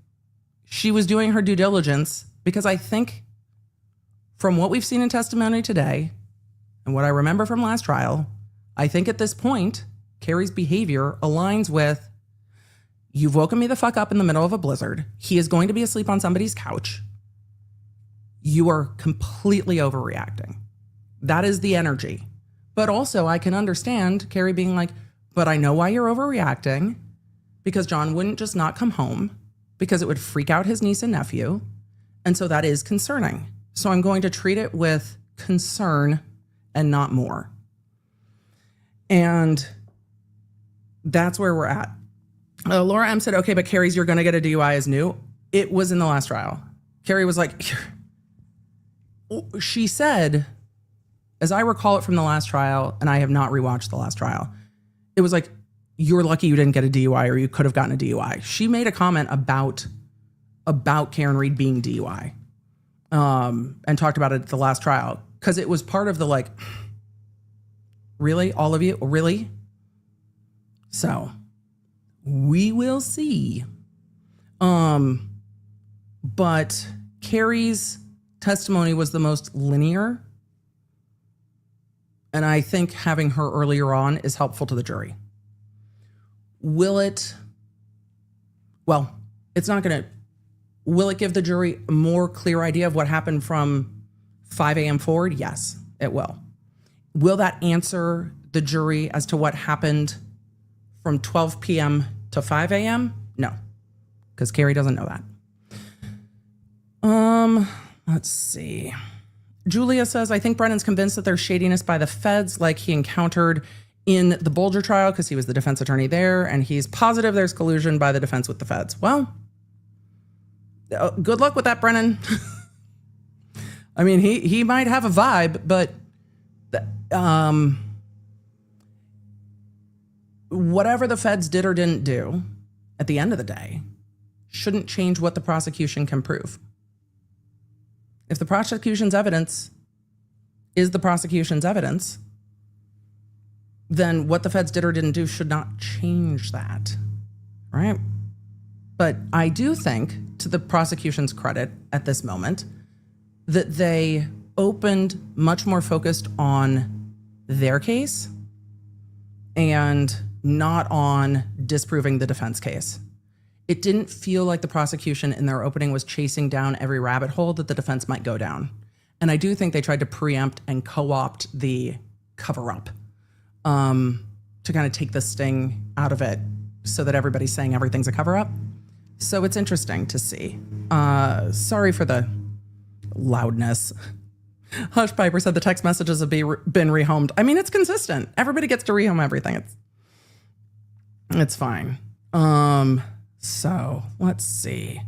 she was doing her due diligence, because I think from what we've seen in testimony today and what I remember from last trial, I think at this point, Kerry's behavior aligns with, you've woken me the fuck up in the middle of a blizzard. He is going to be asleep on somebody's couch. You are completely overreacting. That is the energy. But also I can understand Kerry being like, but I know why you're overreacting, because John wouldn't just not come home, because it would freak out his niece and nephew. And so that is concerning. So I'm going to treat it with concern and not more. And that's where we're at. Laura M said, okay, but Kerry's, you're going to get a DUI is new. It was in the last trial. Kerry was like, she said, as I recall it from the last trial, and I have not rewatched the last trial, it was like, you're lucky you didn't get a DUI, or you could have gotten a DUI. She made a comment about Karen Reed being DUI, and talked about it at the last trial, because it was part of the like, really? All of you? Really? So we will see. But Kerry's testimony was the most linear. And I think having her earlier on is helpful to the jury. Will it give the jury a more clear idea of what happened from 5 a.m. forward? Yes, it will. Will that answer the jury as to what happened from 12 p.m. to 5 a.m.? No, because Kerry doesn't know that. Let's see. Julia says, I think Brennan's convinced that there's shadiness by the feds like he encountered in the Bolger trial, because he was the defense attorney there, and he's positive there's collusion by the defense with the feds. Well, good luck with that, Brennan. I mean, he might have a vibe, but whatever the feds did or didn't do, at the end of the day, shouldn't change what the prosecution can prove. If the prosecution's evidence is the prosecution's evidence, then what the feds did or didn't do should not change that, right? But I do think, to the prosecution's credit at this moment, that they opened much more focused on their case and not on disproving the defense case. It didn't feel like the prosecution in their opening was chasing down every rabbit hole that the defense might go down. And I do think they tried to preempt and co-opt the cover-up to kind of take the sting out of it so that everybody's saying everything's a cover-up. So it's interesting to see. Sorry for the loudness. Hush Piper said the text messages have been rehomed. I mean, it's consistent. Everybody gets to rehome everything. It's fine. So let's see.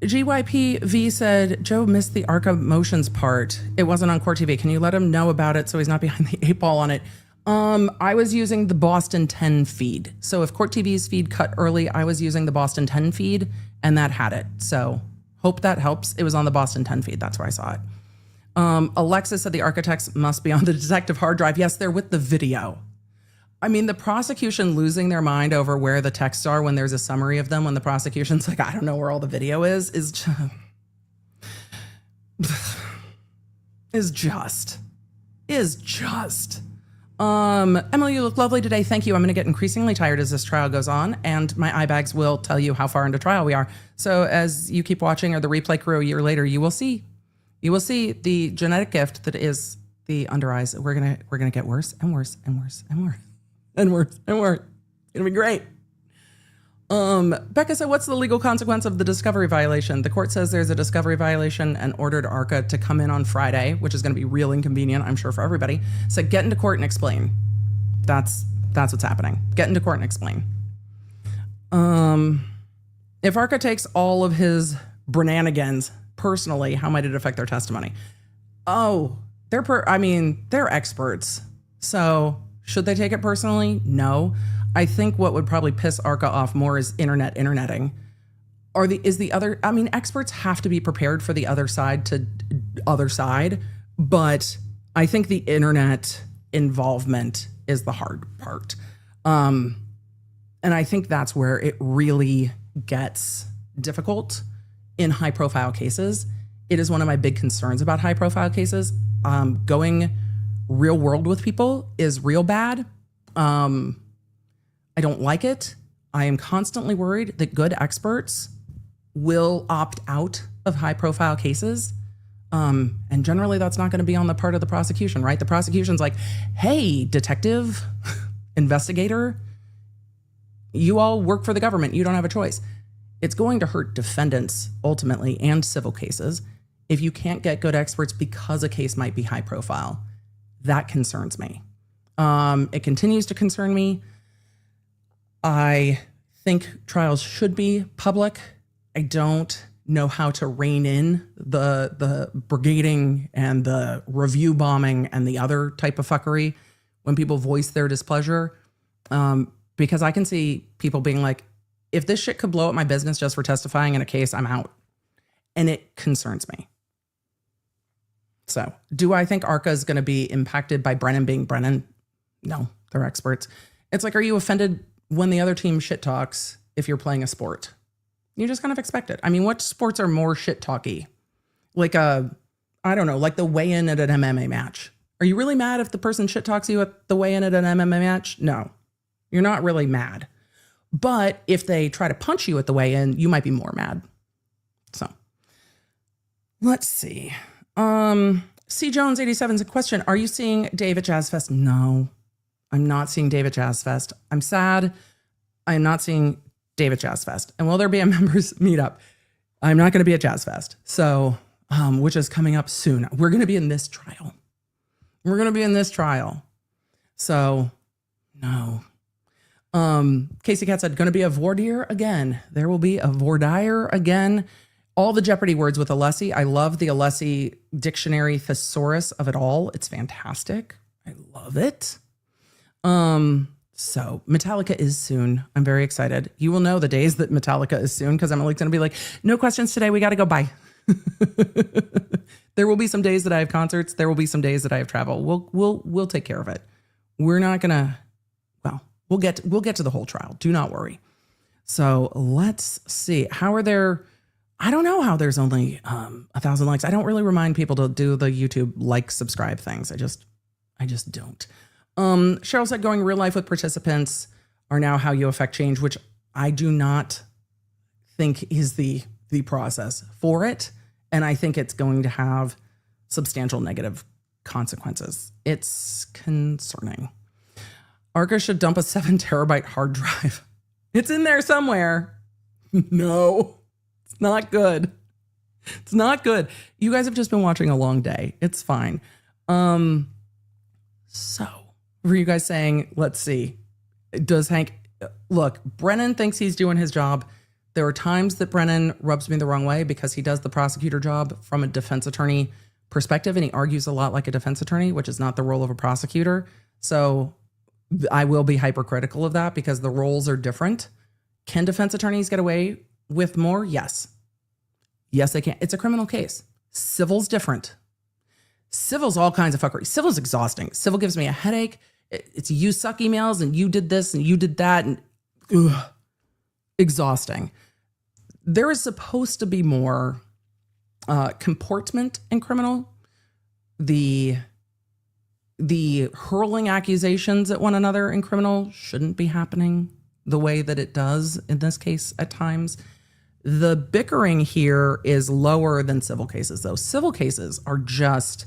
GYPV said, Joe missed the ARCAA motions part. It wasn't on Court TV. Can you let him know about it so he's not behind the 8 ball on it? I was using the Boston 10 feed. So if Court TV's feed cut early, I was using the Boston 10 feed and that had it. So hope that helps. It was on the Boston 10 feed. That's where I saw it. Alexis said the architects must be on the detective hard drive. Yes, they're with the video. I mean, the prosecution losing their mind over where the texts are when there's a summary of them, when the prosecution's like, I don't know where all the video is just. Emily, you look lovely today. Thank you. I'm going to get increasingly tired as this trial goes on, and my eye bags will tell you how far into trial we are. So as you keep watching, or the replay crew a year later, you will see the genetic gift that is the under eyes. We're gonna get worse and worse and worse and worse and worse and worse. It'll be great. Becca said, what's the legal consequence of the discovery violation? The court says there's a discovery violation and ordered ARCAA to come in on Friday, which is going to be real inconvenient, I'm sure, for everybody. So get into court and explain. That's what's happening. Get into court and explain. If ARCAA takes all of his Brananigans personally, how might it affect their testimony? Oh, they're experts. So should they take it personally? No. I think what would probably piss ARCAA off more is interneting. Experts have to be prepared for the other side, but I think the internet involvement is the hard part. And I think that's where it really gets difficult in high profile cases. It is one of my big concerns about high profile cases. Going real world with people is real bad. I don't like it. I am constantly worried that good experts will opt out of high profile cases. And generally that's not going to be on the part of the prosecution, right? The prosecution's like, hey, detective, investigator, you all work for the government. You don't have a choice. It's going to hurt defendants ultimately and civil cases if you can't get good experts because a case might be high profile. That concerns me. It continues to concern me. I think trials should be public. I don't know how to rein in the brigading and the review bombing and the other type of fuckery when people voice their displeasure. Because I can see people being like, if this shit could blow up my business just for testifying in a case, I'm out. And it concerns me. So do I think ARCAA is going to be impacted by Brennan being Brennan? No, they're experts. It's like, are you offended when the other team shit talks if you're playing a sport? You just kind of expect it. I mean, what sports are more shit talky? Like the weigh-in at an MMA match. Are you really mad if the person shit talks you at the weigh-in at an MMA match? No, you're not really mad. But if they try to punch you at the weigh-in, you might be more mad. So let's see. C. Jones 87's a question. Are you seeing Dave at Jazz Fest? No, I'm not seeing Dave at Jazz Fest. I'm sad. I'm not seeing Dave at Jazz Fest. And will there be a members meetup? I'm not going to be at Jazz Fest. So, which is coming up soon. We're going to be in this trial. So, no. Casey Cat said, going to be a voir dire again. There will be a voir dire again. All the Jeopardy words with Alessi. I love the Alessi dictionary thesaurus of it all. It's fantastic. I love it. So Metallica is soon. I'm very excited. You will know the days that Metallica is soon because I'm going to be like, no questions today. We got to go. Bye. There will be some days that I have concerts. There will be some days that I have travel. We'll take care of it. We're not going to, we'll get to the whole trial. Do not worry. So let's see. I don't know how there's only 1,000 likes. I don't really remind people to do the YouTube like, subscribe things. I just don't. Cheryl said going real life with participants are now how you affect change, which I do not think is the process for it. And I think it's going to have substantial negative consequences. It's concerning. ARCAA should dump a 7 terabyte hard drive. It's in there somewhere. No, it's not good. It's not good. You guys have just been watching a long day. It's fine. So were you guys saying, let's see, does Hank, look, Brennan thinks he's doing his job. There are times that Brennan rubs me the wrong way because he does the prosecutor job from a defense attorney perspective, and he argues a lot like a defense attorney, which is not the role of a prosecutor. So I will be hypercritical of that because the roles are different. Can defense attorneys get away with more? Yes. Yes, they can. It's a criminal case. Civil's different. Civil's all kinds of fuckery. Civil's exhausting. Civil gives me a headache. It's you suck emails and you did this and you did that and exhausting. There is supposed to be more comportment in criminal. The hurling accusations at one another in criminal shouldn't be happening the way that it does in this case at times. The bickering here is lower than civil cases, though. Civil cases are just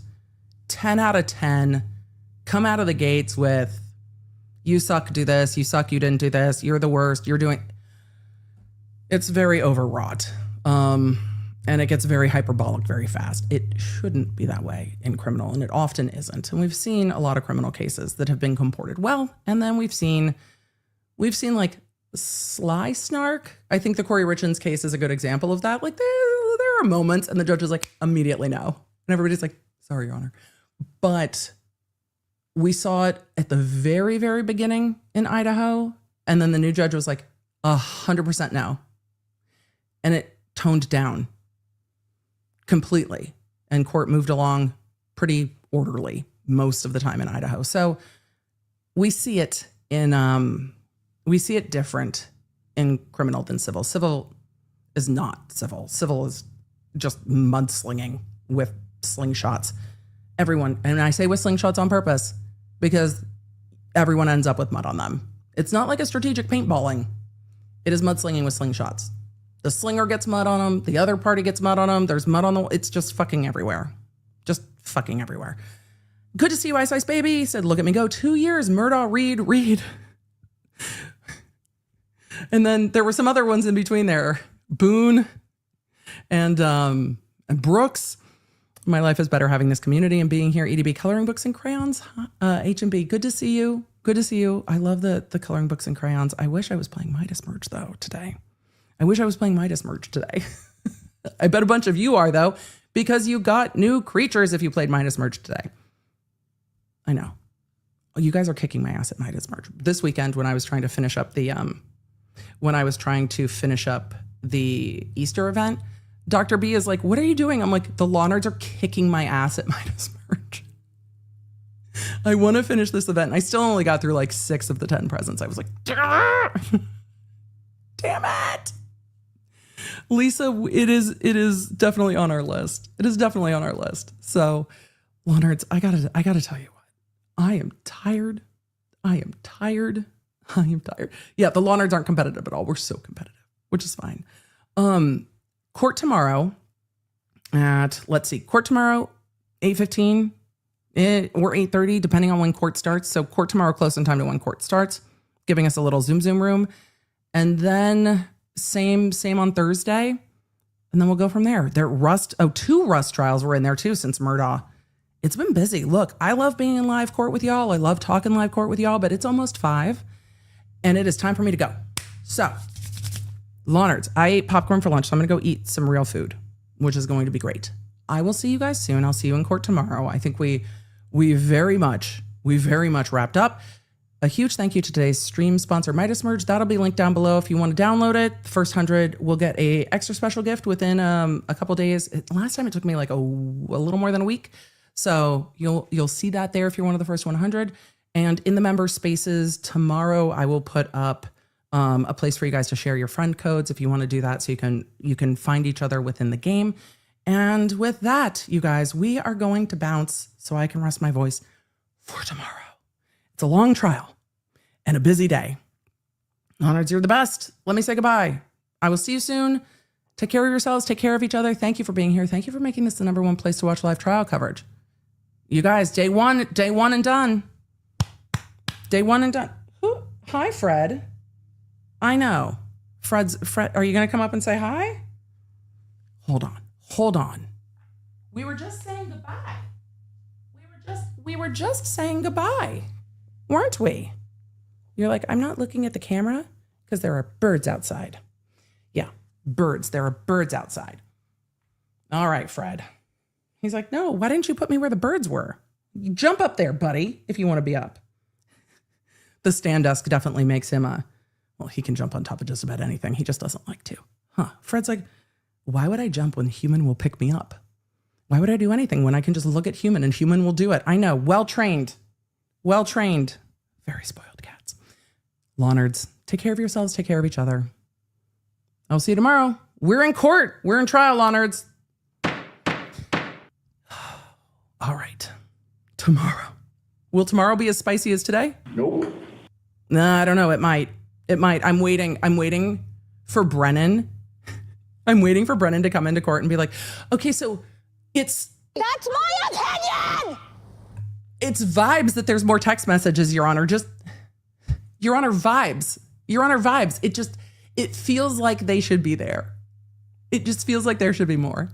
10 out of 10, come out of the gates with, you suck, do this, you suck, you didn't do this, you're the worst, you're doing... It's very overwrought. And it gets very hyperbolic very fast. It shouldn't be that way in criminal, and it often isn't. And we've seen a lot of criminal cases that have been comported well, and then we've seen like sly snark. I think the Corey Richins case is a good example of that. Like there are moments, and the judge is like, immediately no. And everybody's like, sorry, Your Honor. But we saw it at the very, very beginning in Idaho, and then the new judge was like, 100% no. And it toned down completely, and court moved along pretty orderly most of the time in Idaho. So we see it different in criminal than civil. Civil is not civil. Civil is just mudslinging with slingshots. Everyone, and I say with slingshots on purpose because everyone ends up with mud on them. It's not like a strategic paintballing. It is mudslinging with slingshots. The slinger gets mud on them. The other party gets mud on them. There's mud on the... It's just fucking everywhere. Just fucking everywhere. Good to see you, Ice Ice Baby. Said, look at me go. 2 years. Murdaugh, read. And then there were some other ones in between there. Boone and Brooks. My life is better having this community and being here. EDB coloring books and crayons. H&B, good to see you. Good to see you. I love the coloring books and crayons. I wish I was playing Midas Merge, though, today. I wish I was playing Midas Merge today. I bet a bunch of you are, though, because you got new creatures if you played Midas Merge today. I know. You guys are kicking my ass at Midas Merge. This weekend, when I was trying to finish up the Easter event, Dr. B is like, what are you doing? I'm like, the Lawnards are kicking my ass at Midas Merge. I want to finish this event. And I still only got through like 6 of the 10 presents. I was like, damn it. Lisa, it is definitely on our list. It is definitely on our list. So, Lawnards, I gotta tell you what. I am tired. Yeah, the Lawnards aren't competitive at all. We're so competitive, which is fine. Court tomorrow at, court tomorrow, 8:15 or 8:30, depending on when court starts. So court tomorrow close in time to when court starts, giving us a little Zoom room. And then same on Thursday. And then we'll go from there. 2 Rust trials were in there too since Murdaugh. It's been busy. Look, I love being in live court with y'all. I love talking live court with y'all, but it's almost 5 and it is time for me to go. So, Lawnards, I ate popcorn for lunch, so I'm going to go eat some real food, which is going to be great. I will see you guys soon. I'll see you in court tomorrow. I think we very much wrapped up. A huge thank you to today's stream sponsor, Midas Merge. That'll be linked down below if you want to download it. The first 100 will get a extra special gift within a couple days. Last time it took me like a little more than a week. So you'll see that there if you're one of the first 100. And in the member spaces tomorrow, I will put up a place for you guys to share your friend codes if you want to do that, so you can find each other within the game. And with that, you guys, we are going to bounce so I can rest my voice for tomorrow. It's a long trial and a busy day. Honors, you're the best. Let me say goodbye. I will see you soon. Take care of yourselves. Take care of each other. Thank you for being here. Thank you for making this the #1 place to watch live trial coverage. You guys, day one and done. Day one and done. Hi, Fred. I know. Fred, are you going to come up and say hi? Hold on. We were just saying goodbye. We were just saying goodbye, weren't we? You're like, I'm not looking at the camera because there are birds outside. Yeah, birds. There are birds outside. All right, Fred. He's like, no, why didn't you put me where the birds were? You jump up there, buddy, if you want to be up. The stand desk definitely makes him well, he can jump on top of just about anything. He just doesn't like to. Fred's like, why would I jump when human will pick me up? Why would I do anything when I can just look at human and human will do it? I know, well-trained. Very spoiled cats. Law nerds, take care of yourselves, take care of each other. I'll see you tomorrow. We're in court. We're in trial, law nerds. All right. Tomorrow. Will tomorrow be as spicy as today? Nope. Nah, I don't know. It might. I'm waiting for Brennan. I'm waiting for Brennan to come into court and be like, okay, so That's my opinion! It's vibes that there's more text messages, Your Honor. Your Honor, vibes. It feels like they should be there. It just feels like there should be more.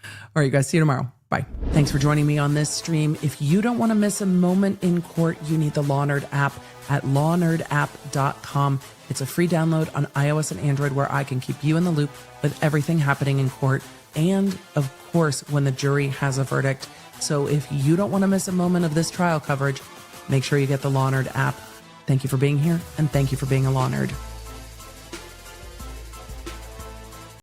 All right, you guys, see you tomorrow. Bye. Thanks for joining me on this stream. If you don't want to miss a moment in court, you need the Law Nerd app at lawnerdapp.com. It's a free download on iOS and Android where I can keep you in the loop with everything happening in court and, of course, when the jury has a verdict. So if you don't want to miss a moment of this trial coverage, make sure you get the Law Nerd app. Thank you for being here, and thank you for being a Law Nerd.